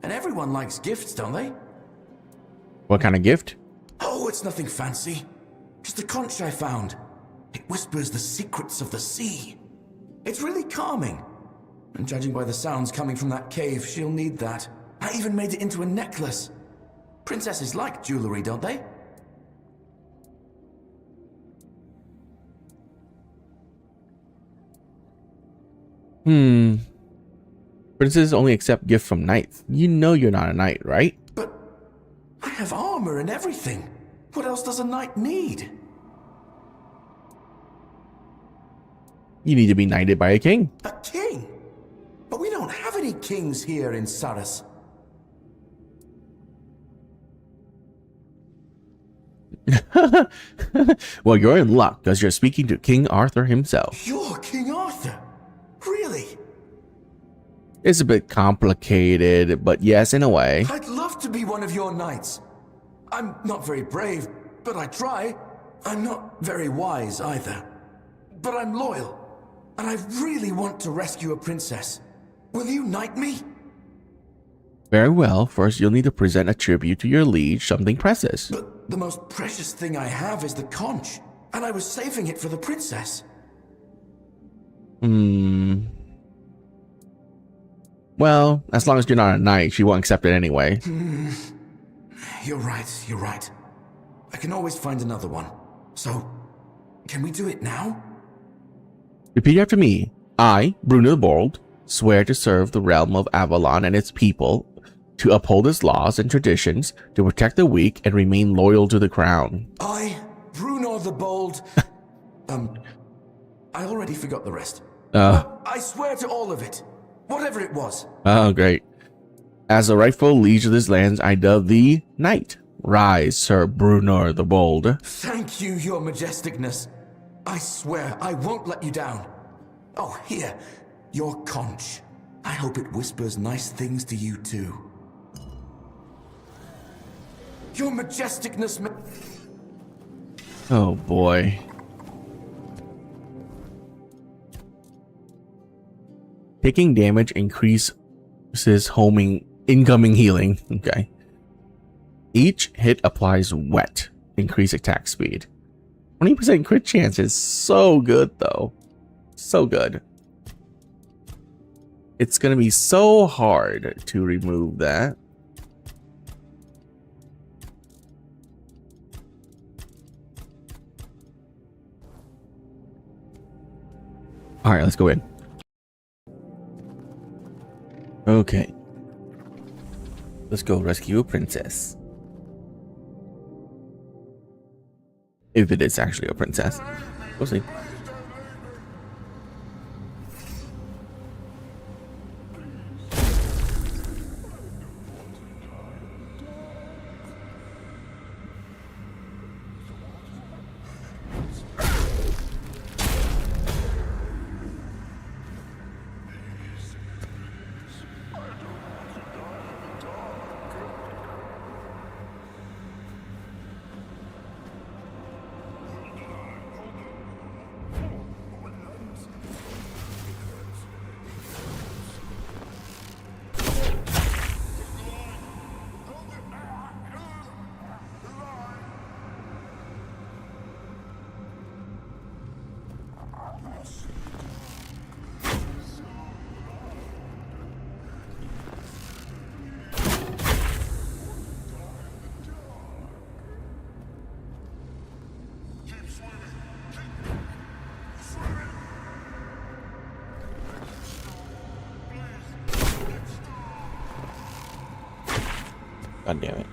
And everyone likes gifts, don't they? What kind of gift? Oh, it's nothing fancy. Just a conch I found. It whispers the secrets of the sea. It's really calming. And judging by the sounds coming from that cave, she'll need that. I even made it into a necklace. Princesses like jewelry, don't they? Princesses only accept gifts from knights. You know you're not a knight, right? I have armor and everything. What else does a knight need? You need to be knighted by a king. A king? But we don't have any kings here in Saris. Well, you're in luck because you're speaking to King Arthur himself. You're King Arthur? Really? It's a bit complicated, but yes, in a way. I'd love to be one of your knights. I'm not very brave, but I try. I'm not very wise either. But I'm loyal, and I really want to rescue a princess. Will you knight me? Very well. First, you'll need to present a tribute to your liege, something precious. But the most precious thing I have is the conch, and I was saving it for the princess. Well, as long as you're not a knight, she won't accept it anyway. You're right. I can always find another one. So, can we do it now? Repeat after me. I, Bruno the Bold, swear to serve the realm of Avalon and its people, to uphold its laws and traditions, to protect the weak, and remain loyal to the crown. I, Bruno the Bold... I already forgot the rest. I swear to all of it. Whatever it was. Oh, great. As the rightful liege of this land, I dub thee Knight. Rise, Sir Bruno the Bold. Thank you, your majesticness. I swear I won't let you down. Oh, here, your conch. I hope it whispers nice things to you too. Your majesticness. Oh boy. Taking damage increases incoming healing. Okay. Each hit applies wet. Increase attack speed. 20% crit chance is so good though. So good. It's gonna be so hard to remove that. Alright, let's go in. Okay. Let's go rescue a princess. If it is actually a princess. We'll see. God damn it.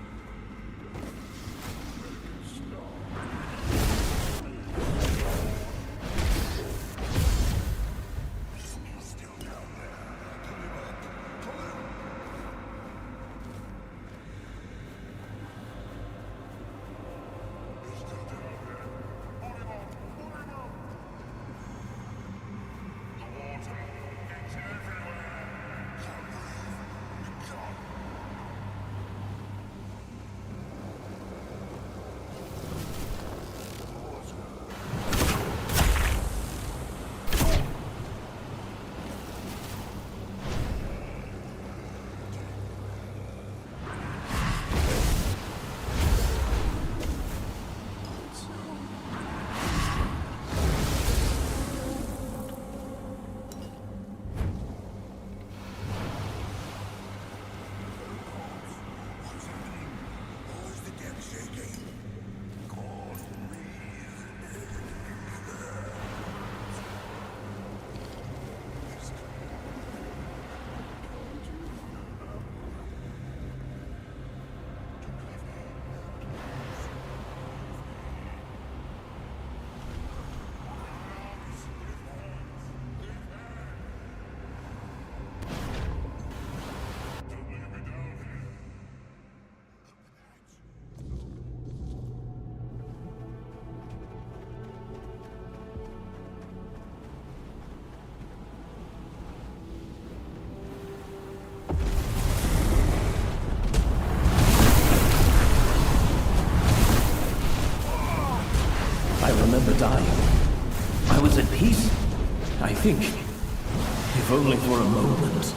think, if only for a moment.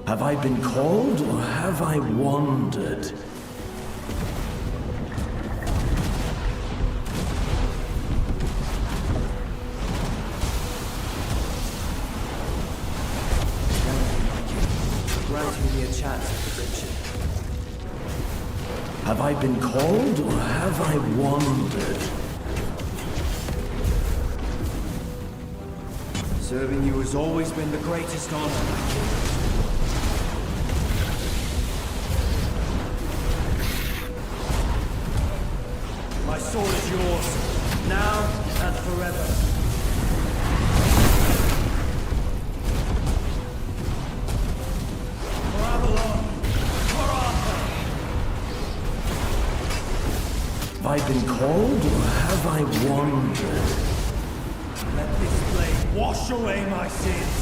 Have I been called, or have I wandered? Granting me a chance at redemption. Have I been called, or have I wandered? Serving you has always been the greatest honor. My sword is yours, now and forever. For Avalon, for Arthur. Have I been called, or have I wandered? Let this blade wash away my sins.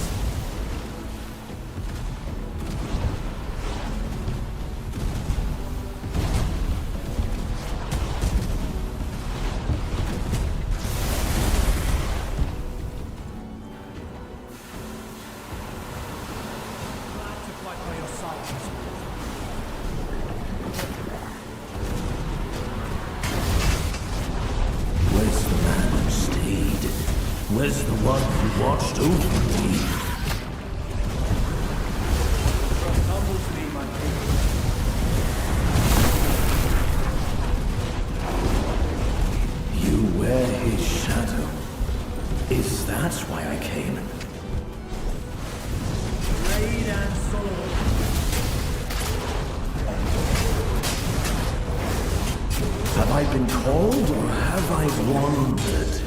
Where's the man who stayed? Where's the one who watched over me? Humbles me, my king. You wear his shadow. Is that why I came? Raid and Solomon. Have I been called, or have I wandered?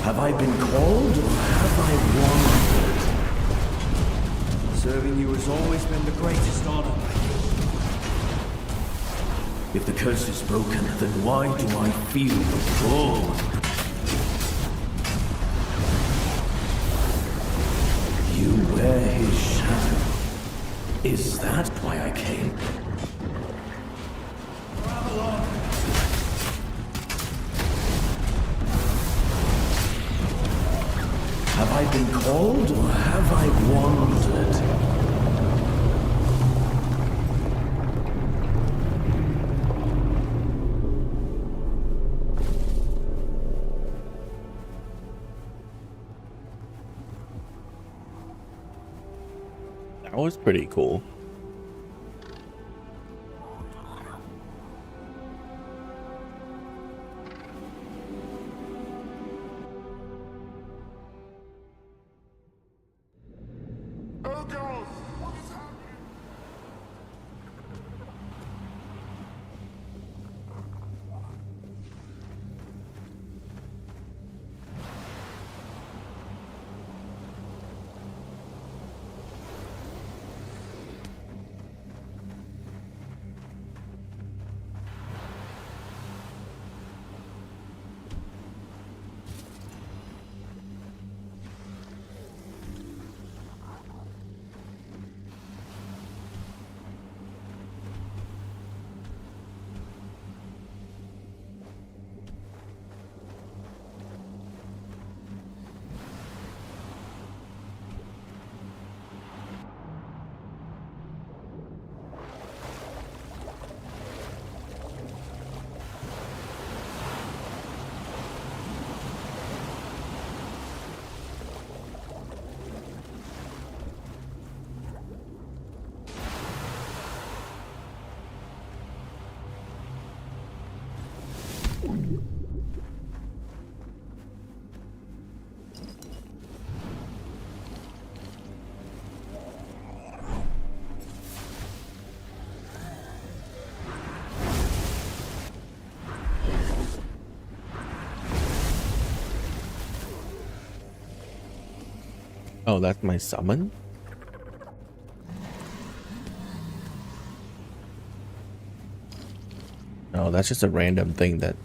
Have I been called, or have I wandered? Serving you has always been the greatest honor, my king. If the curse is broken, then why do I feel the pull? You wear his shadow. Is that why I came? For Avalon. Have I been called, or have I wandered? That was pretty cool. Oh, that's my summon? No, that's just a random thing that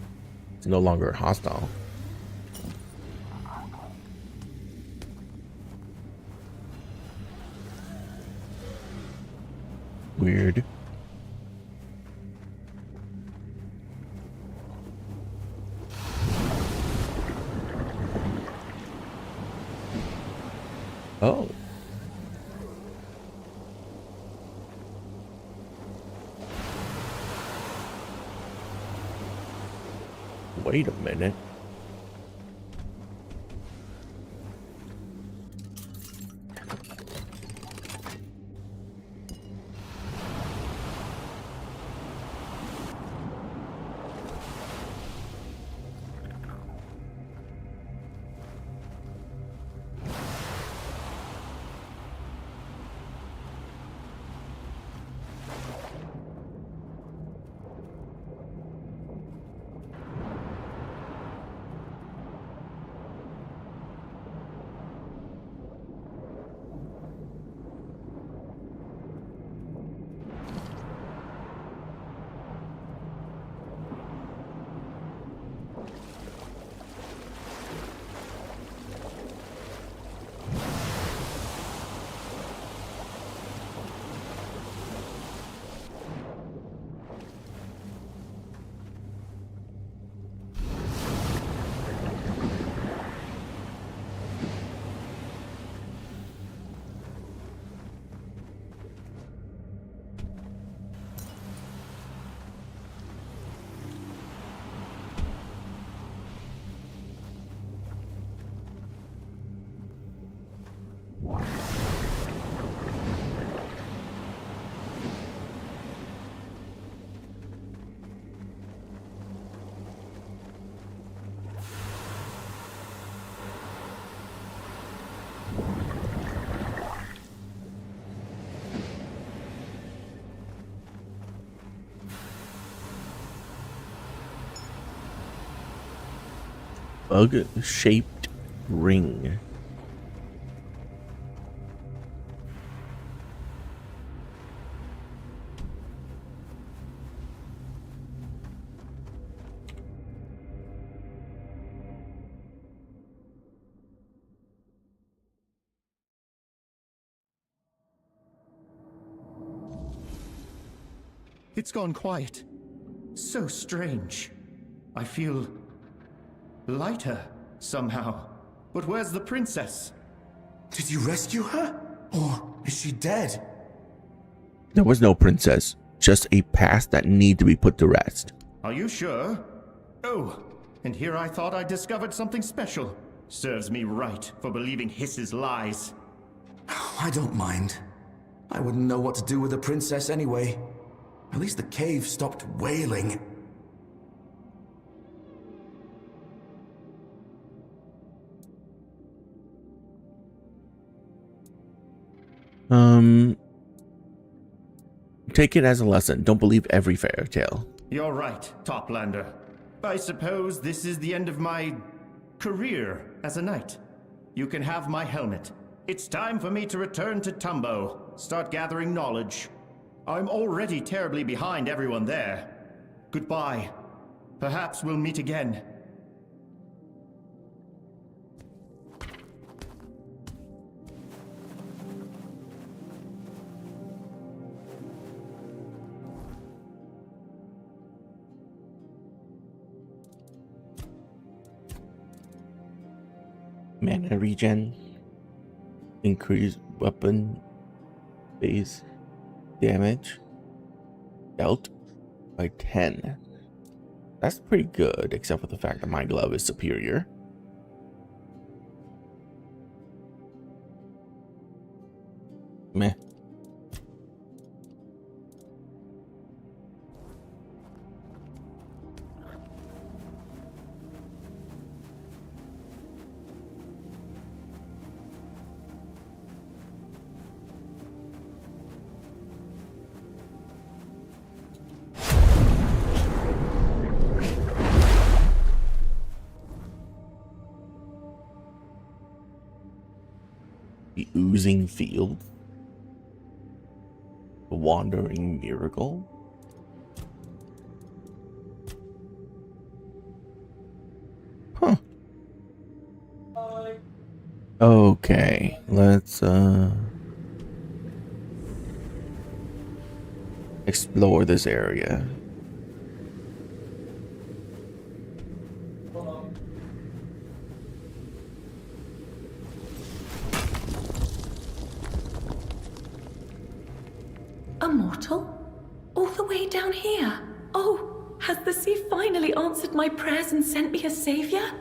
is no longer hostile. Weird. Oh. Wait a minute. Bug-shaped ring. It's gone quiet. So strange. I feel lighter somehow. But where's the princess? Did you rescue her? Or is she dead? There was no princess, just a past that need to be put to rest. Are you sure? Oh, and here I thought I discovered something special. Serves me right for believing Hiss's lies. I don't mind. I wouldn't know what to do with the princess anyway. At least the cave stopped wailing. Take it as a lesson. Don't believe every fairy tale. You're right, Toplander. I suppose this is the end of my career as a knight. You can have my helmet. It's time for me to return to Tumbo, start gathering knowledge. I'm already terribly behind everyone there. Goodbye. Perhaps we'll meet again. Mana regen. Increase weapon base damage dealt by 10. That's pretty good, except for the fact that my glove is superior. Meh. oozing field. A wandering miracle. Huh. Okay, let's explore this area. A mortal? All the way down here? Oh, has the sea finally answered my prayers and sent me a savior?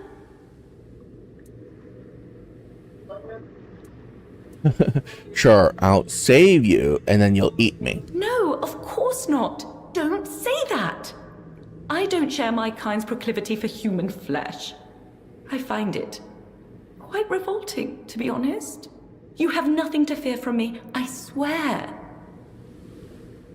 Sure, I'll save you and then you'll eat me. No, of course not. Don't say that. I don't share my kind's proclivity for human flesh. I find it quite revolting, to be honest. You have nothing to fear from me, I swear.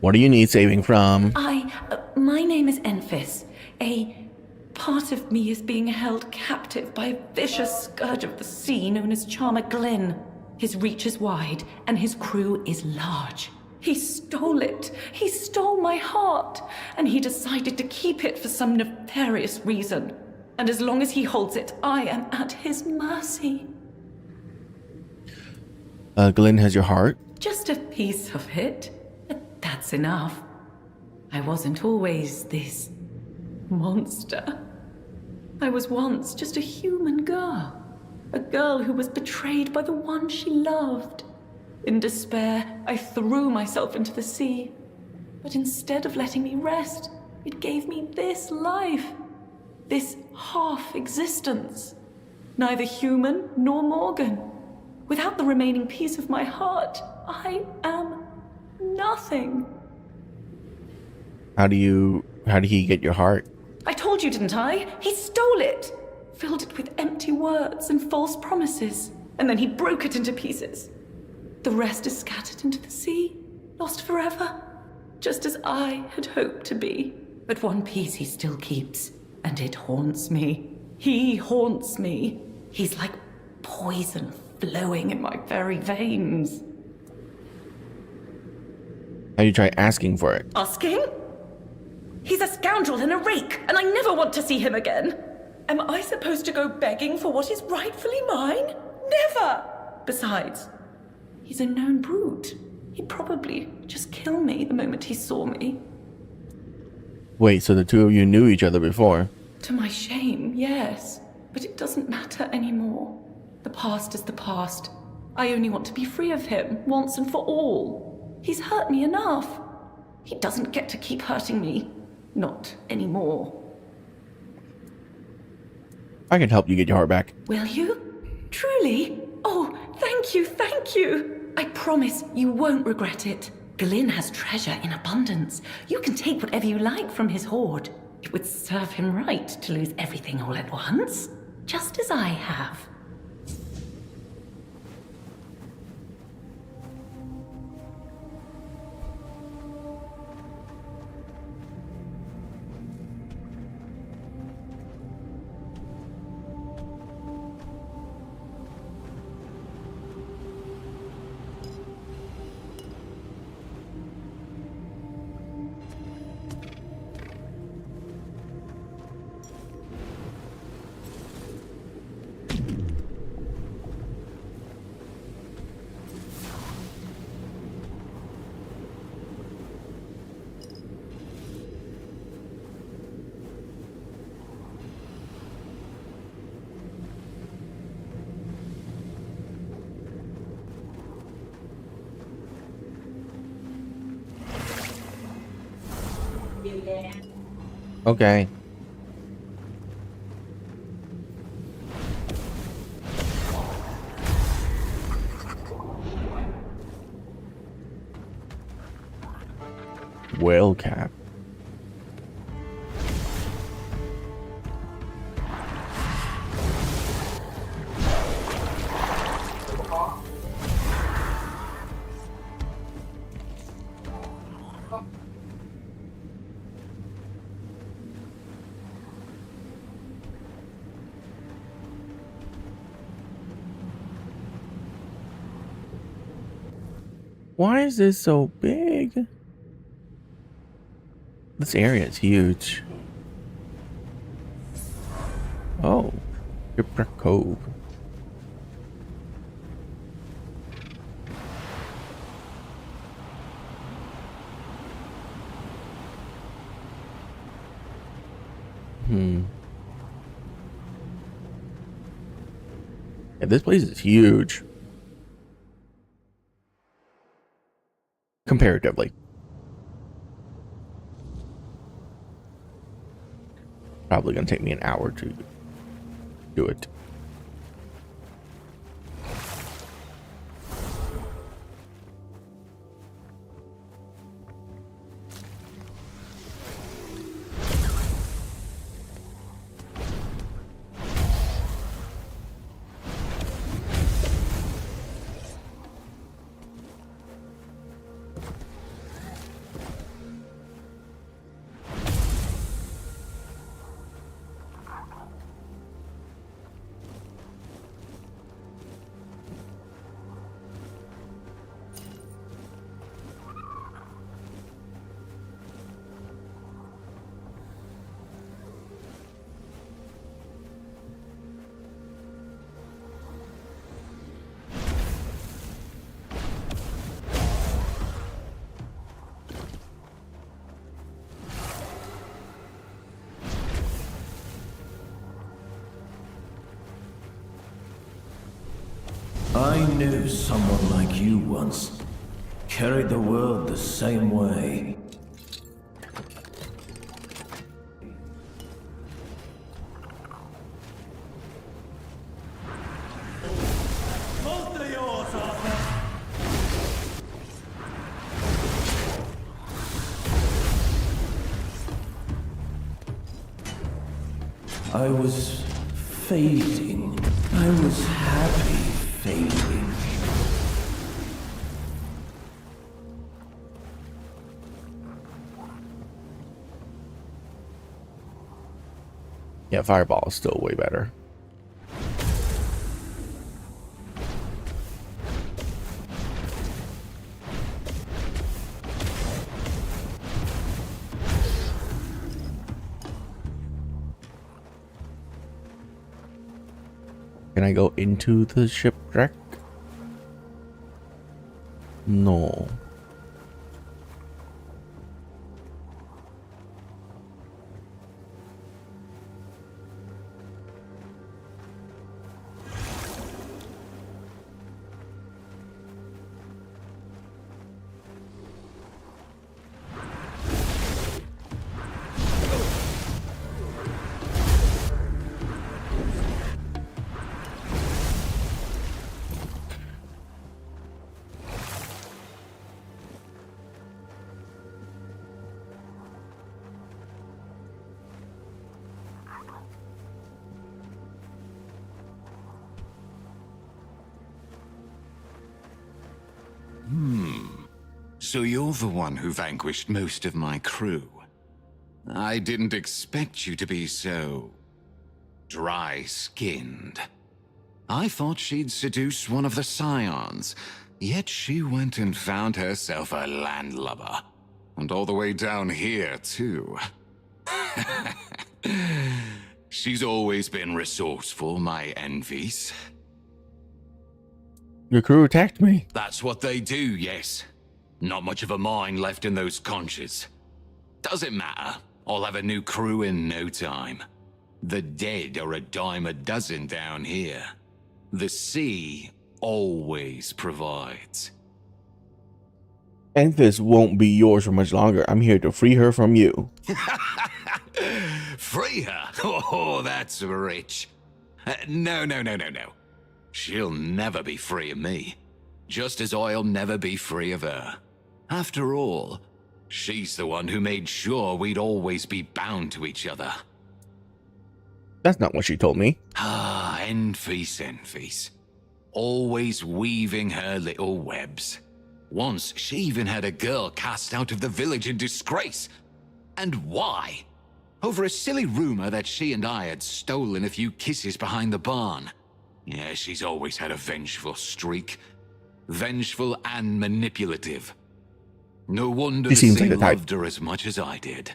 What do you need saving from? My name is Enfys. A part of me is being held captive by a vicious scourge of the sea known as Charmer Glynn. His reach is wide, and his crew is large. He stole it. He stole my heart, and he decided to keep it for some nefarious reason. And as long as he holds it, I am at his mercy. Glynn has your heart? Just a piece of it. But that's enough. I wasn't always this monster. I was once just a human girl. A girl who was betrayed by the one she loved. In despair, I threw myself into the sea. But instead of letting me rest, it gave me this life. This half-existence. Neither human nor Morgan. Without the remaining piece of my heart, I am nothing. How did he get your heart? I told you, didn't I? He stole it. Filled it with empty words and false promises. And then he broke it into pieces. The rest is scattered into the sea, lost forever. Just as I had hoped to be. But one piece he still keeps, and it haunts me. He haunts me. He's like poison flowing in my very veins. Have you tried asking for it? Asking? He's a scoundrel and a rake, and I never want to see him again. Am I supposed to go begging for what is rightfully mine? Never! Besides, he's a known brute. He'd probably just kill me the moment he saw me. Wait, so the two of you knew each other before? To my shame, yes. But it doesn't matter anymore. The past is the past. I only want to be free of him, once and for all. He's hurt me enough. He doesn't get to keep hurting me. Not anymore. I can help you get your heart back. Will you? Truly? Oh, thank you, thank you. I promise you won't regret it. Glynn has treasure in abundance. You can take whatever you like from his hoard. It would serve him right to lose everything all at once, just as I have. Okay. Whale cap. Why is this so big? This area is huge. Oh, Shipwreck Cove. Yeah, this place is huge. Comparatively. Probably gonna take me an hour to do it. I knew someone like you once. Carried the world the same way. Most of yours, Arthur. I was fading. I was happy fading. Yeah, Fireball is still way better. Can I go into the shipwreck? No. So you're the one who vanquished most of my crew. I didn't expect you to be so dry-skinned. I thought she'd seduce one of the scions, yet she went and found herself a landlubber. And all the way down here, too. She's always been resourceful, my envies. Your crew attacked me. That's what they do, yes. Not much of a mind left in those conches. Doesn't matter. I'll have a new crew in no time. The dead are a dime a dozen down here. The sea always provides. Enfys won't be yours for much longer. I'm here to free her from you. Free her? Oh, that's rich. No. She'll never be free of me. Just as I'll never be free of her. After all, she's the one who made sure we'd always be bound to each other. That's not what she told me. Ah, Enfys. Always weaving her little webs. Once, she even had a girl cast out of the village in disgrace. And why? Over a silly rumor that she and I had stolen a few kisses behind the barn. Yeah, she's always had a vengeful streak. vengeful and manipulative. No wonder She the seems sea like the type. loved her as much as I did.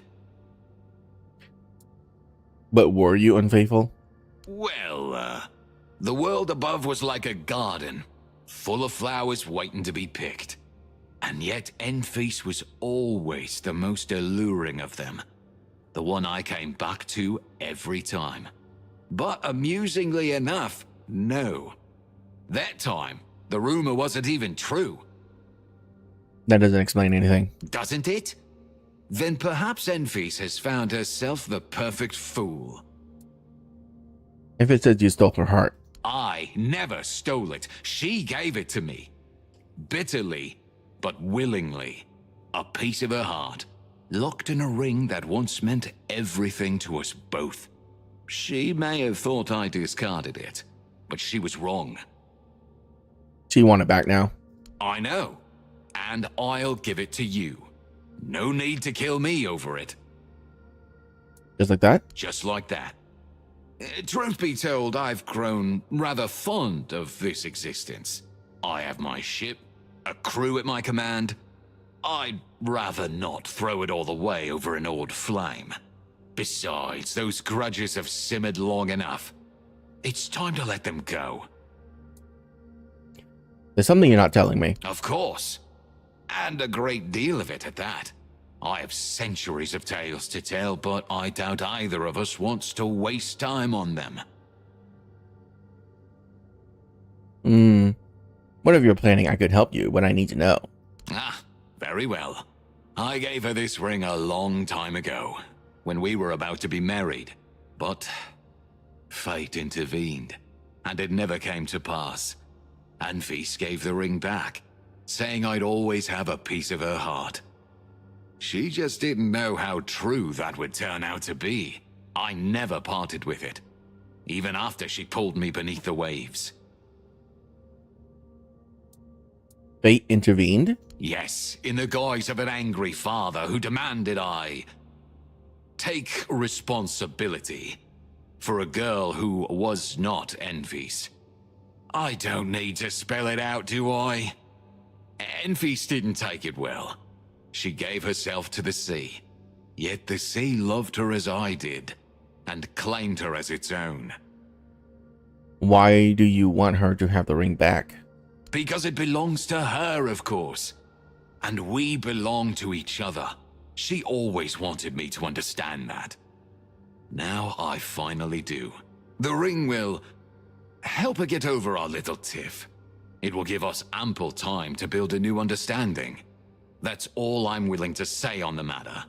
But were you unfaithful? Well, the world above was like a garden, full of flowers waiting to be picked. And yet Enfys was always the most alluring of them. The one I came back to every time. But amusingly enough, no. That time, the rumor wasn't even true. That doesn't explain anything. Doesn't it? Then perhaps Enfys has found herself the perfect fool. If it says you stole her heart. I never stole it. She gave it to me. Bitterly, but willingly. A piece of her heart, locked in a ring that once meant everything to us both. She may have thought I discarded it, but she was wrong. So you want it back now? I know, and I'll give it to you. No need to kill me over it. Just like that? Just like that. Truth be told, I've grown rather fond of this existence. I have my ship, a crew at my command. I'd rather not throw it all away over an old flame. Besides, those grudges have simmered long enough. It's time to let them go. There's something you're not telling me. Of course. And a great deal of it at that. I have centuries of tales to tell, but I doubt either of us wants to waste time on them. Whatever you're planning, I could help you when I need to know. Ah, very well. I gave her this ring a long time ago, when we were about to be married. But fate intervened, and it never came to pass. Enfys gave the ring back, saying I'd always have a piece of her heart. She just didn't know how true that would turn out to be. I never parted with it, even after she pulled me beneath the waves. Fate intervened? Yes, in the guise of an angry father who demanded I take responsibility for a girl who was not Enfys. I don't need to spell it out, do I? Enfys didn't take it well. She gave herself to the sea, yet the sea loved her as I did, and claimed her as its own. Why do you want her to have the ring back? Because it belongs to her, of course. And we belong to each other. She always wanted me to understand that. Now I finally do. The ring will help her get over our little tiff. It will give us ample time to build a new understanding. That's all I'm willing to say on the matter.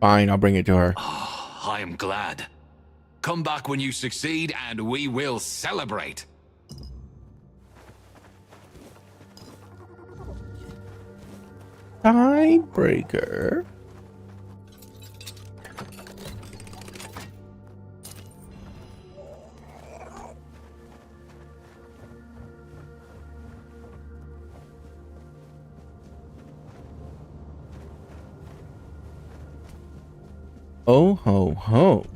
Fine, I'll bring it to her. I am glad. Come back when you succeed and we will celebrate. Tiebreaker. Oh ho ho.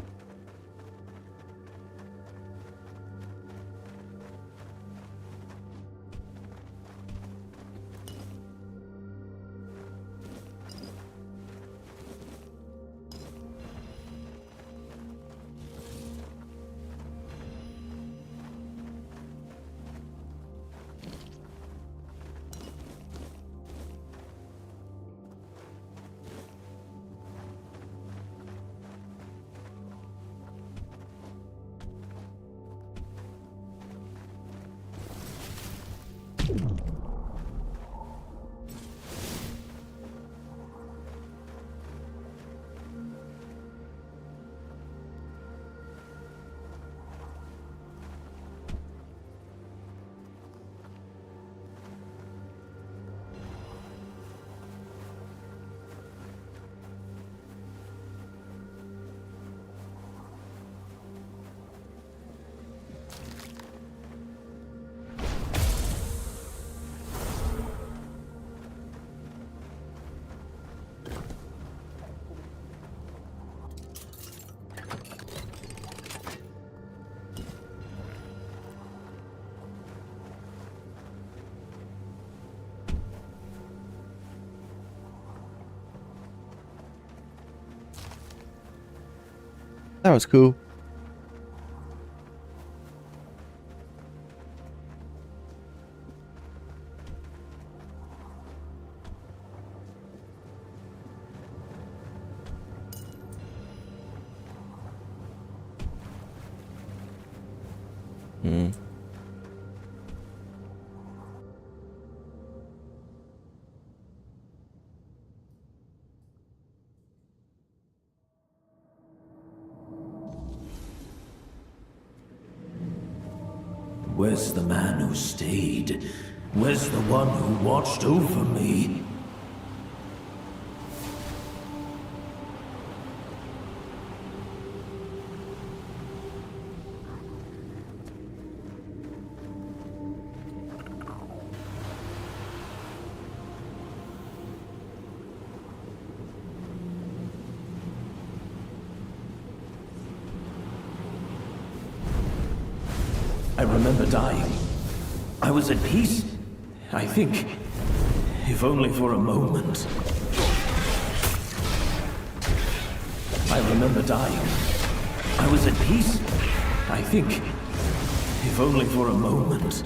That was cool. Where's the man who stayed? Where's the one who watched over me? I remember dying. I was at peace, I think, if only for a moment. I remember dying. I was at peace, I think, if only for a moment.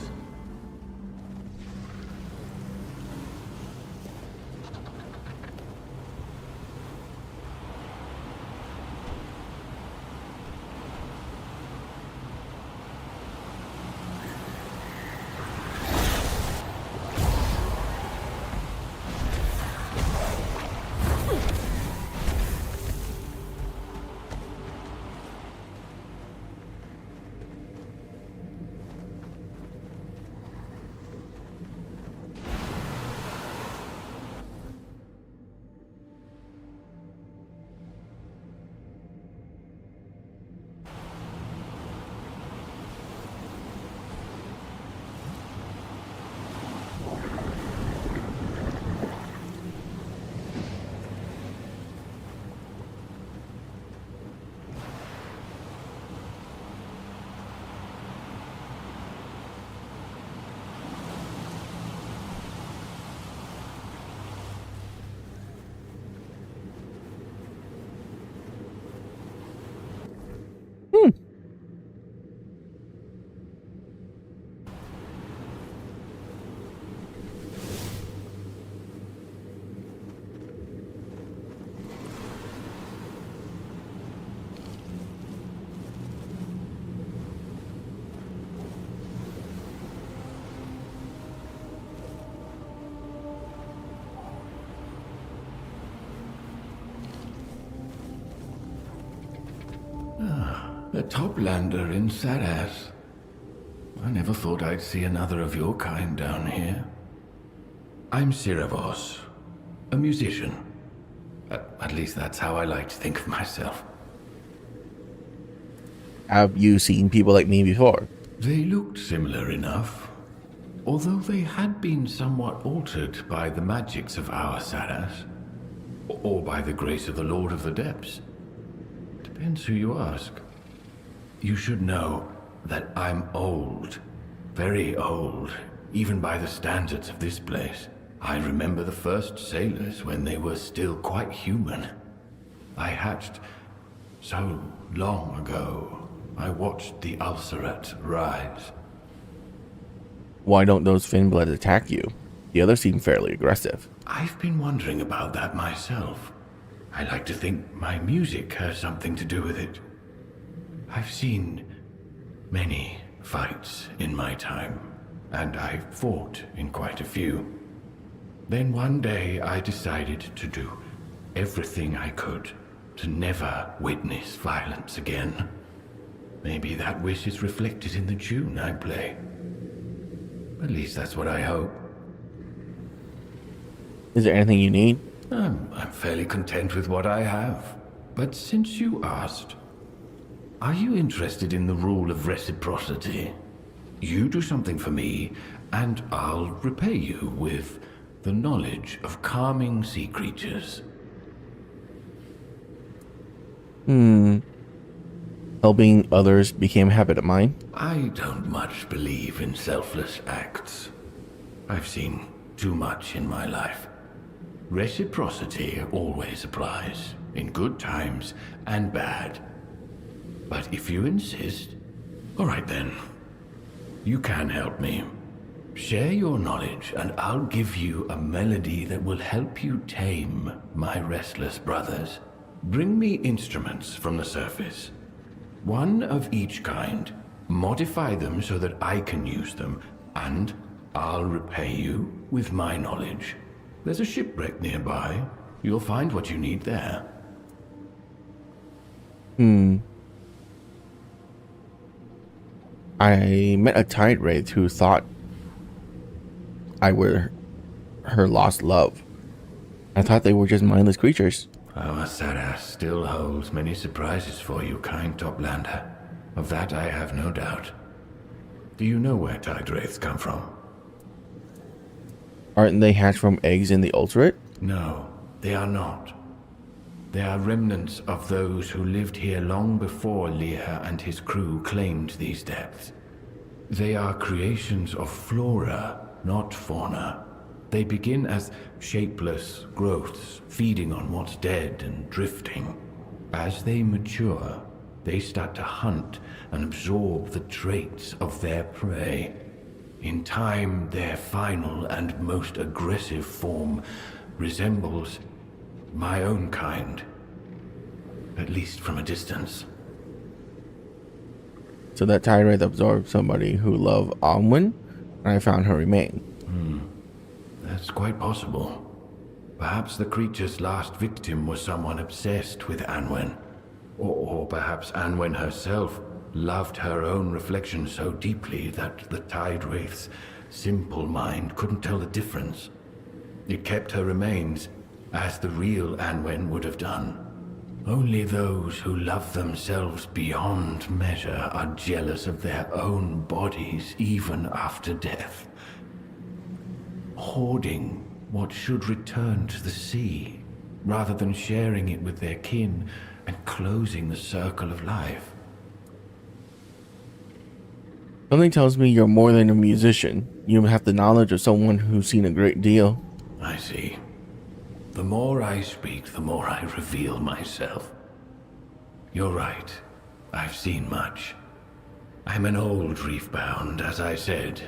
A toplander in Saras. I never thought I'd see another of your kind down here. I'm Siravos, a musician. At least that's how I like to think of myself. Have you seen people like me before? They looked similar enough, although they had been somewhat altered by the magics of our Saras, or by the grace of the Lord of the Depths. Depends who you ask. You should know that I'm old, very old, even by the standards of this place. I remember the first sailors when they were still quite human. I hatched so long ago. I watched the Ulcerat rise. Why don't those Finbloods attack you? The others seem fairly aggressive. I've been wondering about that myself. I like to think my music has something to do with it. I've seen many fights in my time, and I fought in quite a few. Then one day I decided to do everything I could to never witness violence again. Maybe that wish is reflected in the tune I play. At least that's what I hope. Is there anything you need? I'm fairly content with what I have. But since you asked, are you interested in the rule of reciprocity? You do something for me, and I'll repay you with the knowledge of calming sea creatures. Helping others became a habit of mine. I don't much believe in selfless acts. I've seen too much in my life. Reciprocity always applies, in good times and bad. But if you insist, all right then. You can help me. Share your knowledge, and I'll give you a melody that will help you tame my restless brothers. Bring me instruments from the surface. One of each kind. Modify them so that I can use them, and I'll repay you with my knowledge. There's a shipwreck nearby. You'll find what you need there. I met a tide wraith who thought I were her lost love. I thought they were just mindless creatures. Our Saras still holds many surprises for you, kind Toplander. Of that I have no doubt. Do you know where tide wraiths come from? Aren't they hatched from eggs in the Ultimate? No, they are not. They are remnants of those who lived here long before Lear and his crew claimed these depths. They are creations of flora, not fauna. They begin as shapeless growths, feeding on what's dead and drifting. As they mature, they start to hunt and absorb the traits of their prey. In time, their final and most aggressive form resembles my own kind, at least from a distance. So that tide wraith absorbed somebody who loved Alwyn, and I found her remain. That's quite possible. Perhaps the creature's last victim was someone obsessed with Anwen. Or perhaps Anwen herself loved her own reflection so deeply that the tide wraith's simple mind couldn't tell the difference. It kept her remains, as the real Anwen would have done. Only those who love themselves beyond measure are jealous of their own bodies even after death. Hoarding what should return to the sea, rather than sharing it with their kin and closing the circle of life. Something tells me you're more than a musician. You have the knowledge of someone who's seen a great deal. I see. The more I speak, the more I reveal myself. You're right. I've seen much. I'm an old reef-bound, as I said.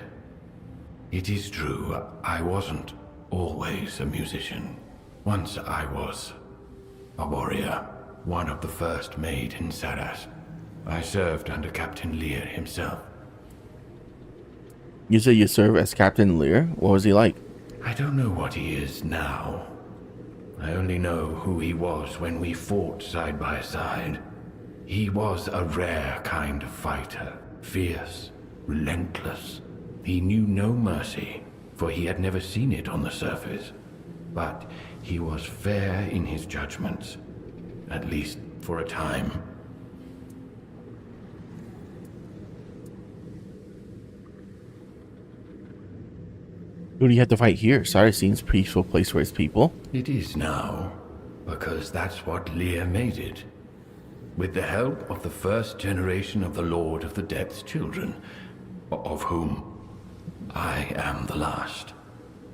It is true, I wasn't always a musician. Once I was a warrior, one of the first made in Saras. I served under Captain Lear himself. You say you serve as Captain Lear? What was he like? I don't know what he is now. I only know who he was when we fought side by side. He was a rare kind of fighter, fierce, relentless. He knew no mercy, for he had never seen it on the surface. But he was fair in his judgments, at least for a time. Who do you have to fight here? Saras seems a peaceful place for its people. It is now, because that's what Lear made it. With the help of the first generation of the Lord of the Depths children, of whom I am the last.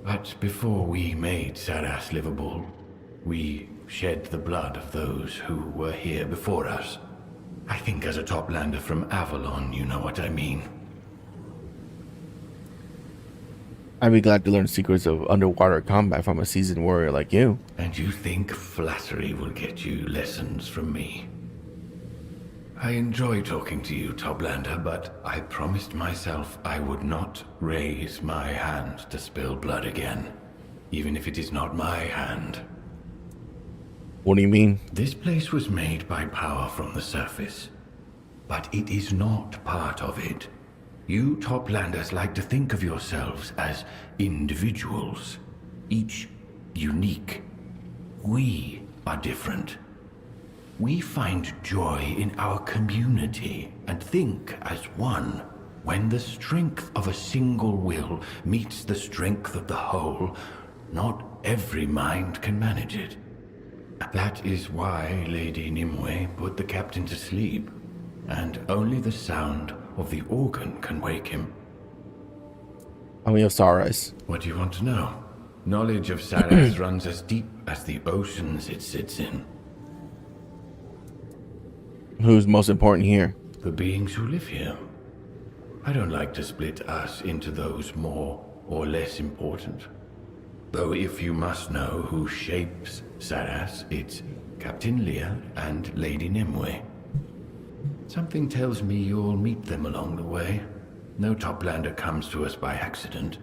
But before we made Saras livable, we shed the blood of those who were here before us. I think as a Toplander from Avalon, you know what I mean. I'd be glad to learn secrets of underwater combat from a seasoned warrior like you. And you think flattery will get you lessons from me? I enjoy talking to you, Toplander, but I promised myself I would not raise my hand to spill blood again, even if it is not my hand. What do you mean? This place was made by power from the surface, but it is not part of it. You Toplanders like to think of yourselves as individuals, each unique. We are different. We find joy in our community and think as one. When the strength of a single will meets the strength of the whole, not every mind can manage it. That is why Lady Nimue put the captain to sleep, and only the sound of the organ can wake him. How many of Saras? What do you want to know? Knowledge of Saras runs as deep as the oceans it sits in. Who's most important here? The beings who live here. I don't like to split us into those more or less important. Though if you must know who shapes Saras, it's Captain Leah and Lady Nimue. Something tells me you'll meet them along the way. No toplander comes to us by accident.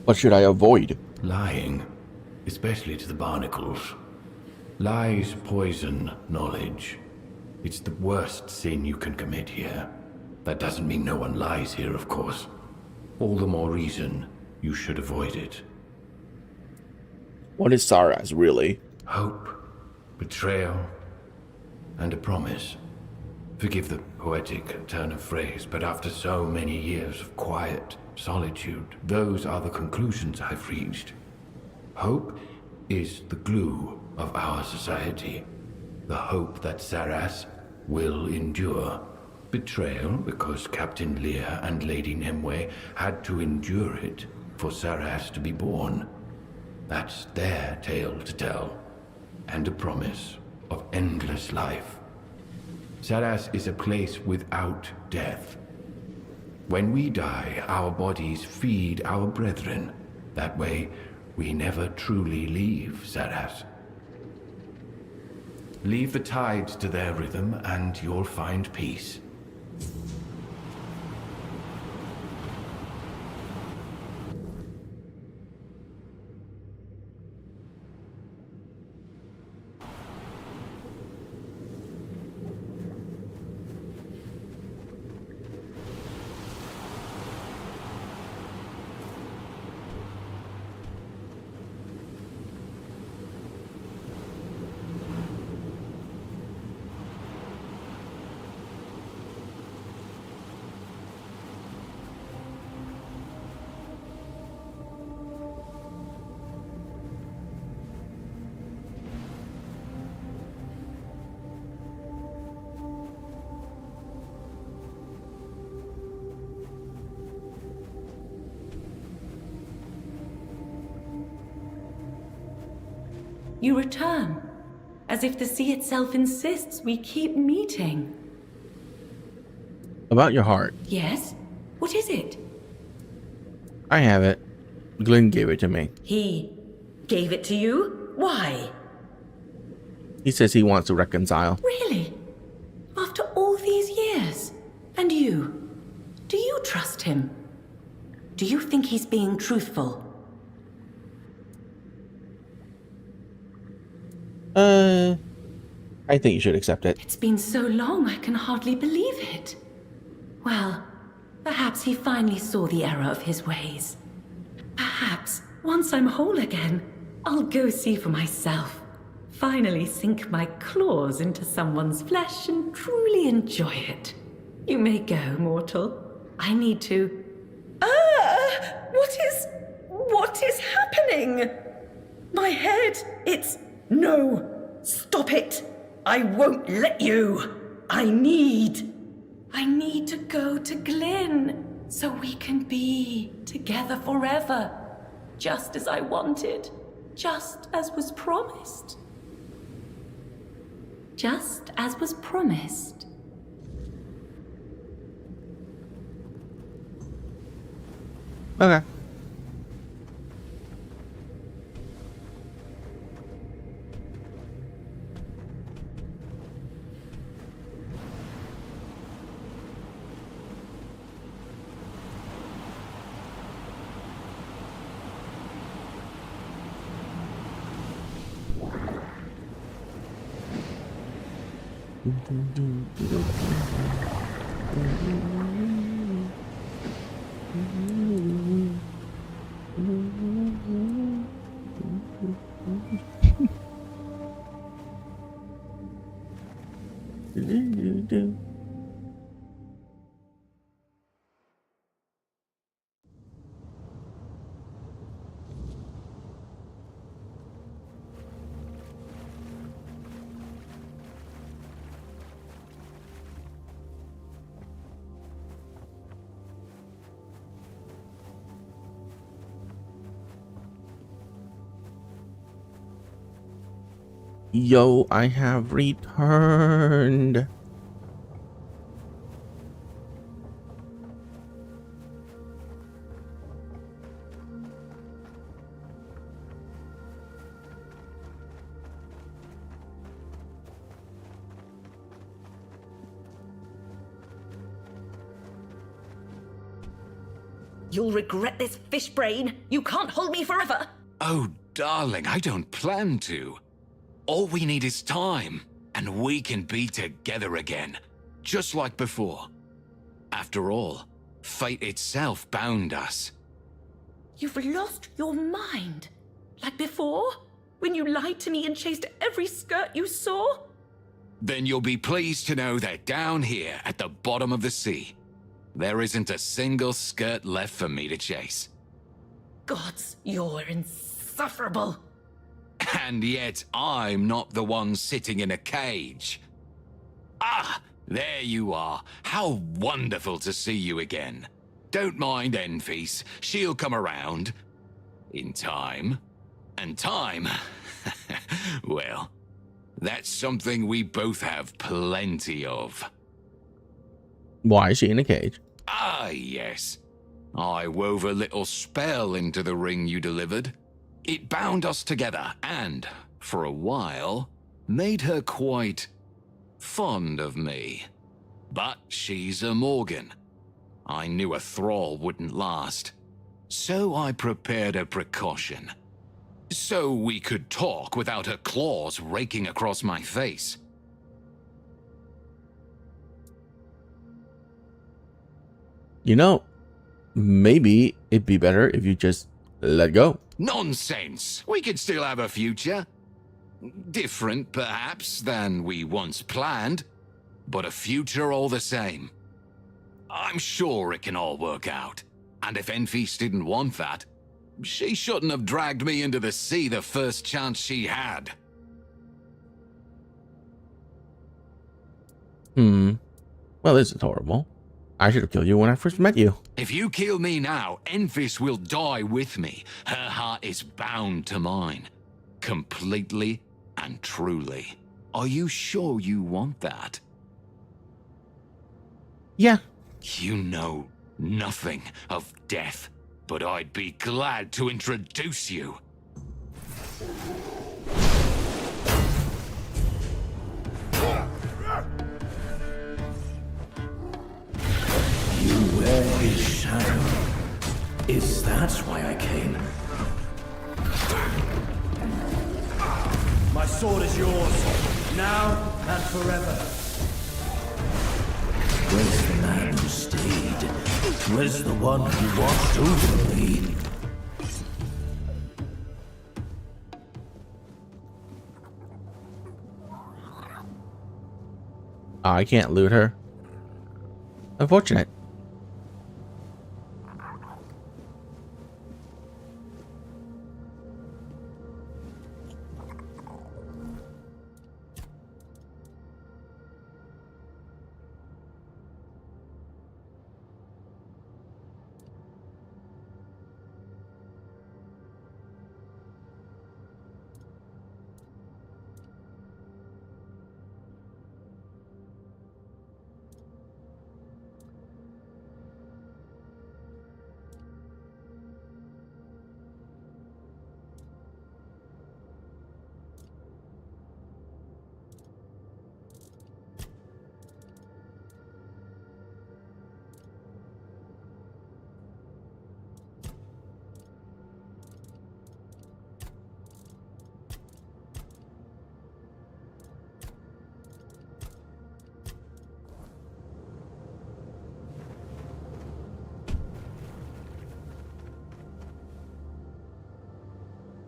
What should I avoid? Lying, especially to the barnacles. Lies poison knowledge. It's the worst sin you can commit here. That doesn't mean no one lies here, of course. All the more reason you should avoid it. What is Saras, really? Hope, betrayal, and a promise. Forgive the poetic turn of phrase, but after so many years of quiet solitude, those are the conclusions I've reached. Hope is the glue of our society. The hope that Saras will endure. Betrayal, because Captain Leah and Lady Nimue had to endure it for Saras to be born. That's their tale to tell. And a promise of endless life. Saras is a place without death. When we die, our bodies feed our brethren. That way, we never truly leave Saras. Leave the tides to their rhythm, and you'll find peace. You return, as if the sea itself insists we keep meeting. About your heart. Yes? What is it? I have it. Glenn gave it to me. He gave it to you? Why? He says he wants to reconcile. Really? After all these years? And you? Do you trust him? Do you think he's being truthful? I think you should accept it. It's been so long I can hardly believe it. Well, perhaps he finally saw the error of his ways. Perhaps, once I'm whole again, I'll go see for myself. Finally sink my claws into someone's flesh and truly enjoy it. You may go, mortal. I need to... What is happening? My head, it's... No! Stop it! I won't let you! I need to go to Glyn, so we can be together forever. Just as I wanted. Just as was promised. Just as was promised. Okay. Yo, I have returned. You'll regret this, fish brain. You can't hold me forever. Oh, darling, I don't plan to. All we need is time, and we can be together again, just like before. After all, fate itself bound us. You've lost your mind. Like before? When you lied to me and chased every skirt you saw? Then you'll be pleased to know that down here at the bottom of the sea, there isn't a single skirt left for me to chase. Gods, you're insufferable. And yet I'm not the one sitting in a cage. Ah, there you are. How wonderful to see you again. Don't mind Enfys, she'll come around. In time. And time, well, that's something we both have plenty of. Why is she in a cage? Ah, yes. I wove a little spell into the ring you delivered. It bound us together and, for a while, made her quite fond of me. But she's a Morgan. I knew a thrall wouldn't last. So I prepared a precaution. So we could talk without her claws raking across my face. You know, maybe it'd be better if you just let go. Nonsense! We could still have a future. Different, perhaps, than we once planned, but a future all the same. I'm sure it can all work out. And if Enfys didn't want that, she shouldn't have dragged me into the sea the first chance she had. Well, this is horrible. I should have killed you when I first met you. If you kill me now, Enfys will die with me. Her heart is bound to mine. Completely and truly. Are you sure you want that? Yeah. You know nothing of death, but I'd be glad to introduce you. You wear his shadow. Is that why I came? My sword is yours, now and forever. Where's the man who stayed? Where's the one who watched over me? I can't loot her. Unfortunate.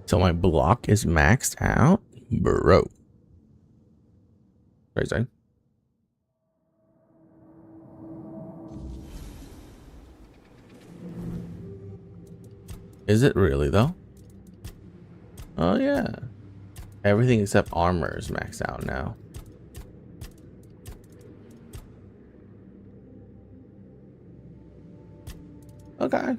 So my block is maxed out? Bro. Crazy. Is it really though? Oh yeah. Everything except armor is maxed out now. Okay.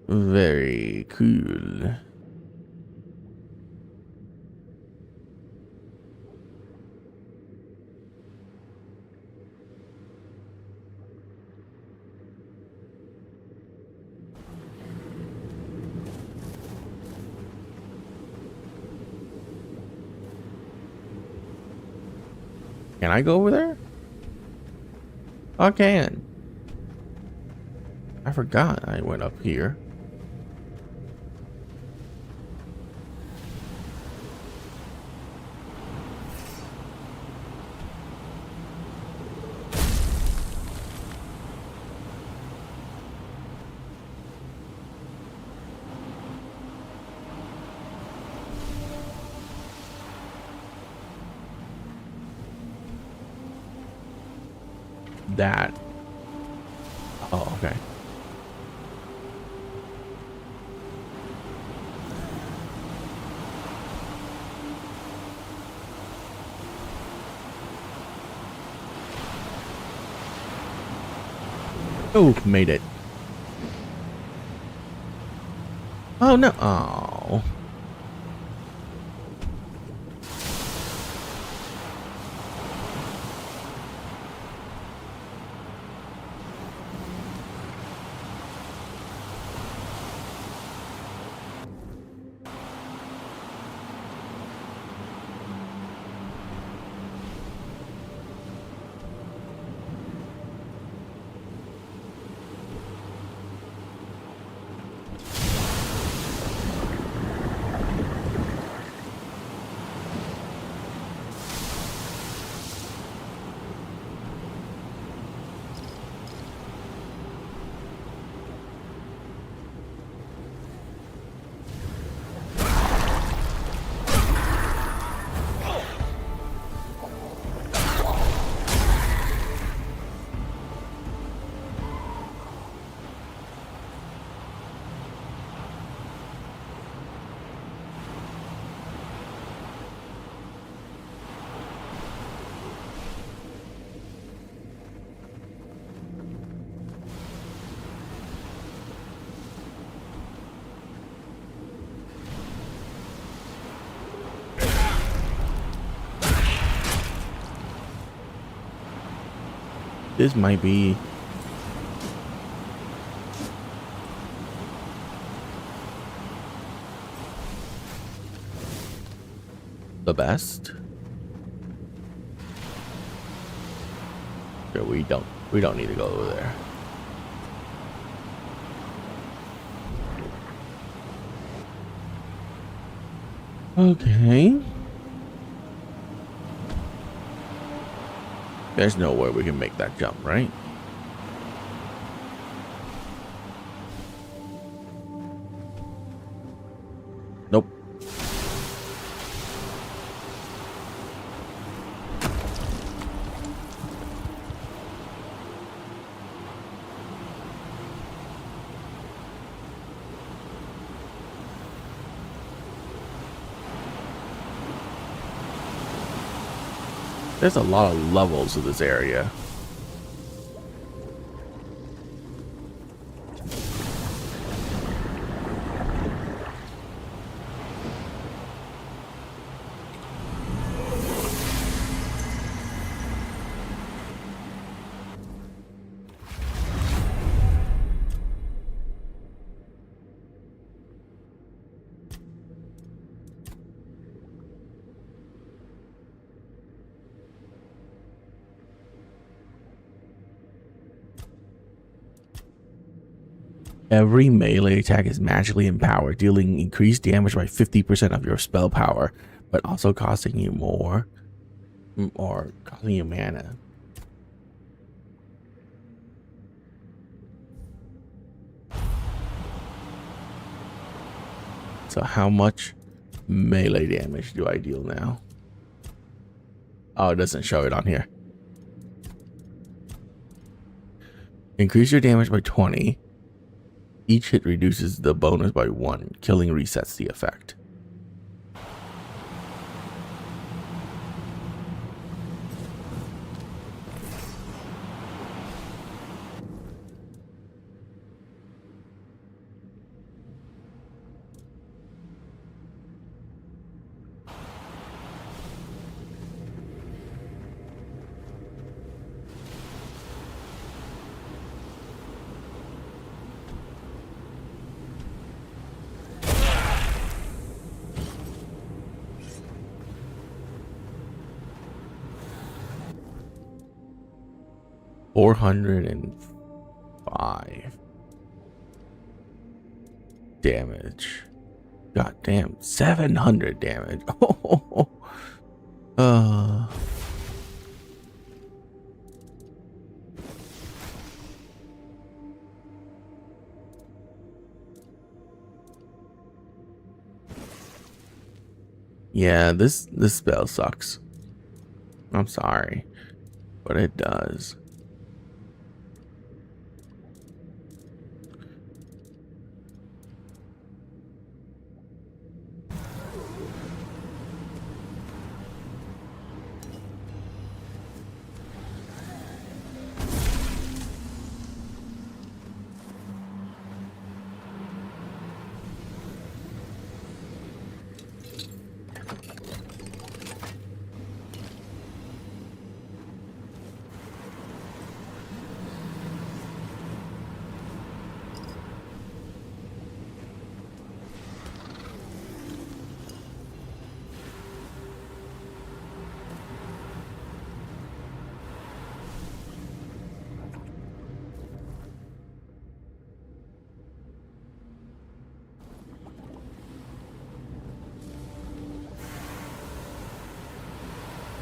Very cool. Can I go over there? I can. I forgot I went up here. That. Oh, okay. Oh, made it. Oh no. Oh. This might be the best. Yeah, we don't need to go over there. Okay. There's no way we can make that jump, right? Nope. There's a lot of levels of this area. Every melee attack is magically empowered, dealing increased damage by 50% of your spell power, but also costing you more or costing you mana. So how much melee damage do I deal now? Oh, it doesn't show it on here. Increase your damage by 20. Each hit reduces the bonus by 1. Killing resets the effect. 405 damage. God damn, 700 damage. Yeah, this spell sucks. I'm sorry, but it does.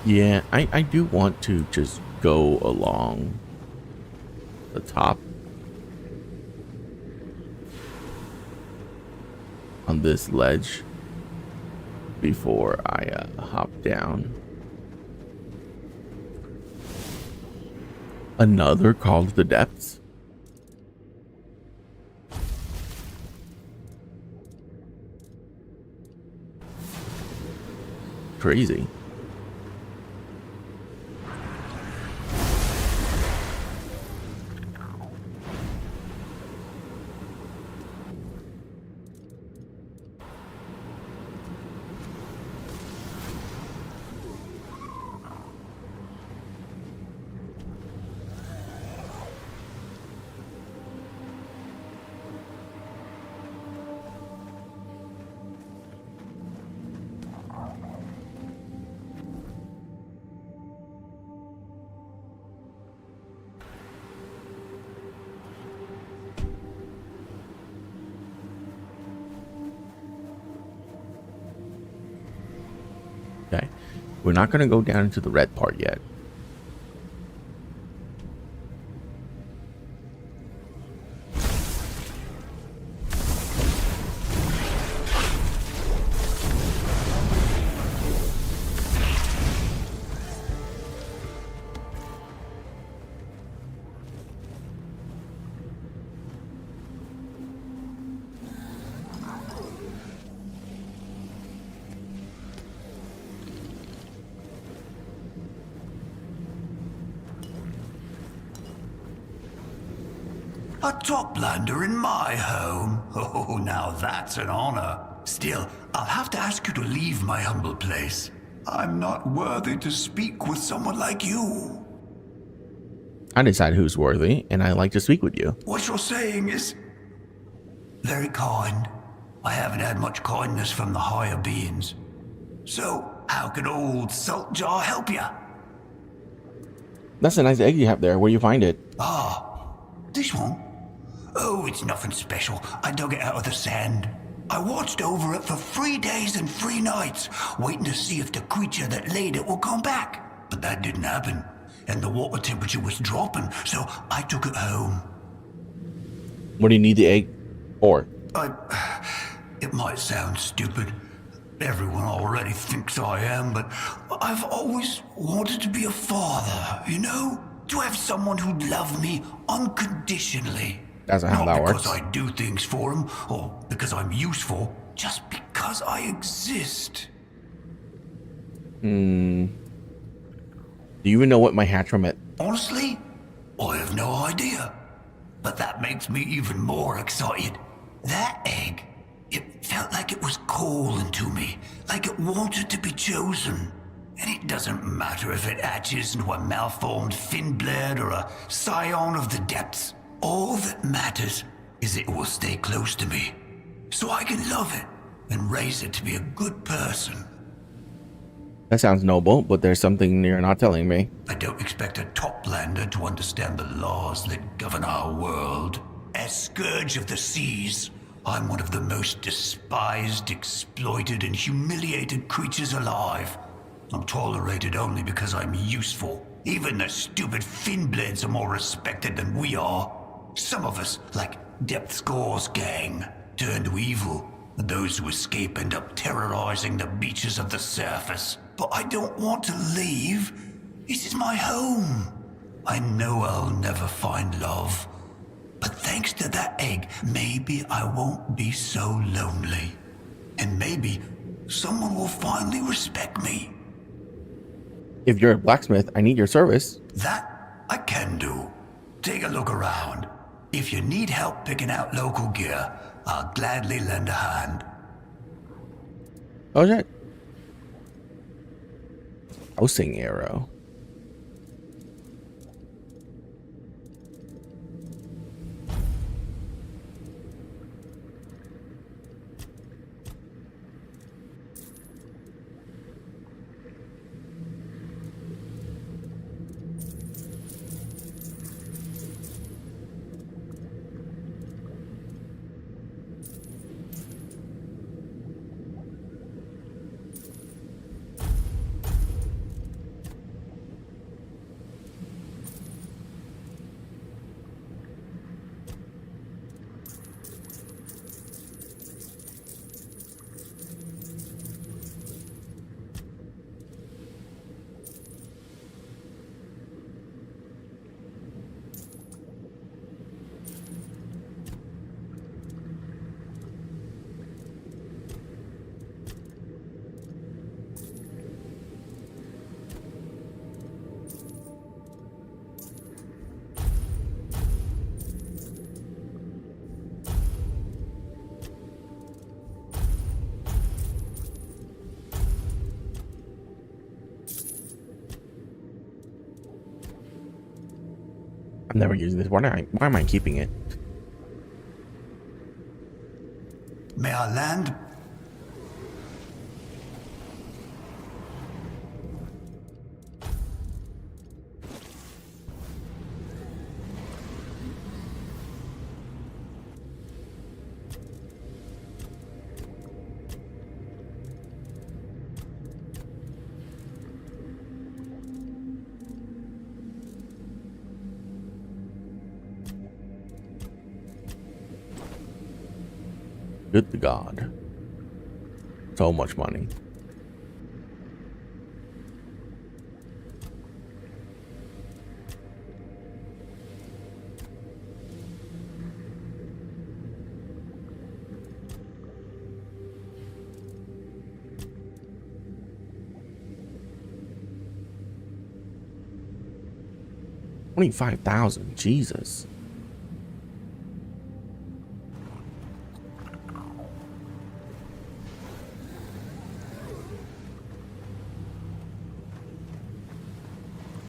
Yeah, I do want to just go along the top on this ledge before I hop down. Another Call to the Depths? Crazy. Okay, we're not going to go down into the red part yet. A toplander in my home? Oh, now that's an honor. Still, I'll have to ask you to leave my humble place. I'm not worthy to speak with someone like you. I decide who's worthy, and I like to speak with you. What you're saying is very kind. I haven't had much kindness from the higher beings. So, how can old Salt Jar help you? That's a nice egg you have there. Where you find it? Ah, this one? Oh, it's nothing special. I dug it out of the sand. I watched over it for 3 days and 3 nights, waiting to see if the creature that laid it will come back. But that didn't happen, and the water temperature was dropping, so I took it home. What do you need the egg for? It might sound stupid. Everyone already thinks I am, but I've always wanted to be a father, you know? To have someone who'd love me unconditionally. That's not how that works. Not because I do things for him, or because I'm useful, just because I exist. Do you even know what my hatchram is? Honestly, I have no idea. But that makes me even more excited. That egg, it felt like it was calling to me, like it wanted to be chosen. And it doesn't matter if it hatches into a malformed Finblade or a scion of the depths. All that matters is it will stay close to me, so I can love it and raise it to be a good person. That sounds noble, but there's something you're not telling me. I don't expect a toplander to understand the laws that govern our world. As Scourge of the Seas, I'm one of the most despised, exploited, and humiliated creatures alive. I'm tolerated only because I'm useful. Even the stupid Finblades are more respected than we are. Some of us, like Depthscore's gang, turn to evil, and those who escape end up terrorizing the beaches of the surface. But I don't want to leave. This is my home. I know I'll never find love. But thanks to that egg, maybe I won't be so lonely. And maybe someone will finally respect me. If you're a blacksmith, I need your service. That I can do. Take a look around. If you need help picking out local gear, I'll gladly lend a hand. Oh shit. Housing arrow. I'm never using this. Why am I keeping it? May I land? Good to God. So much money. $25,000. Jesus.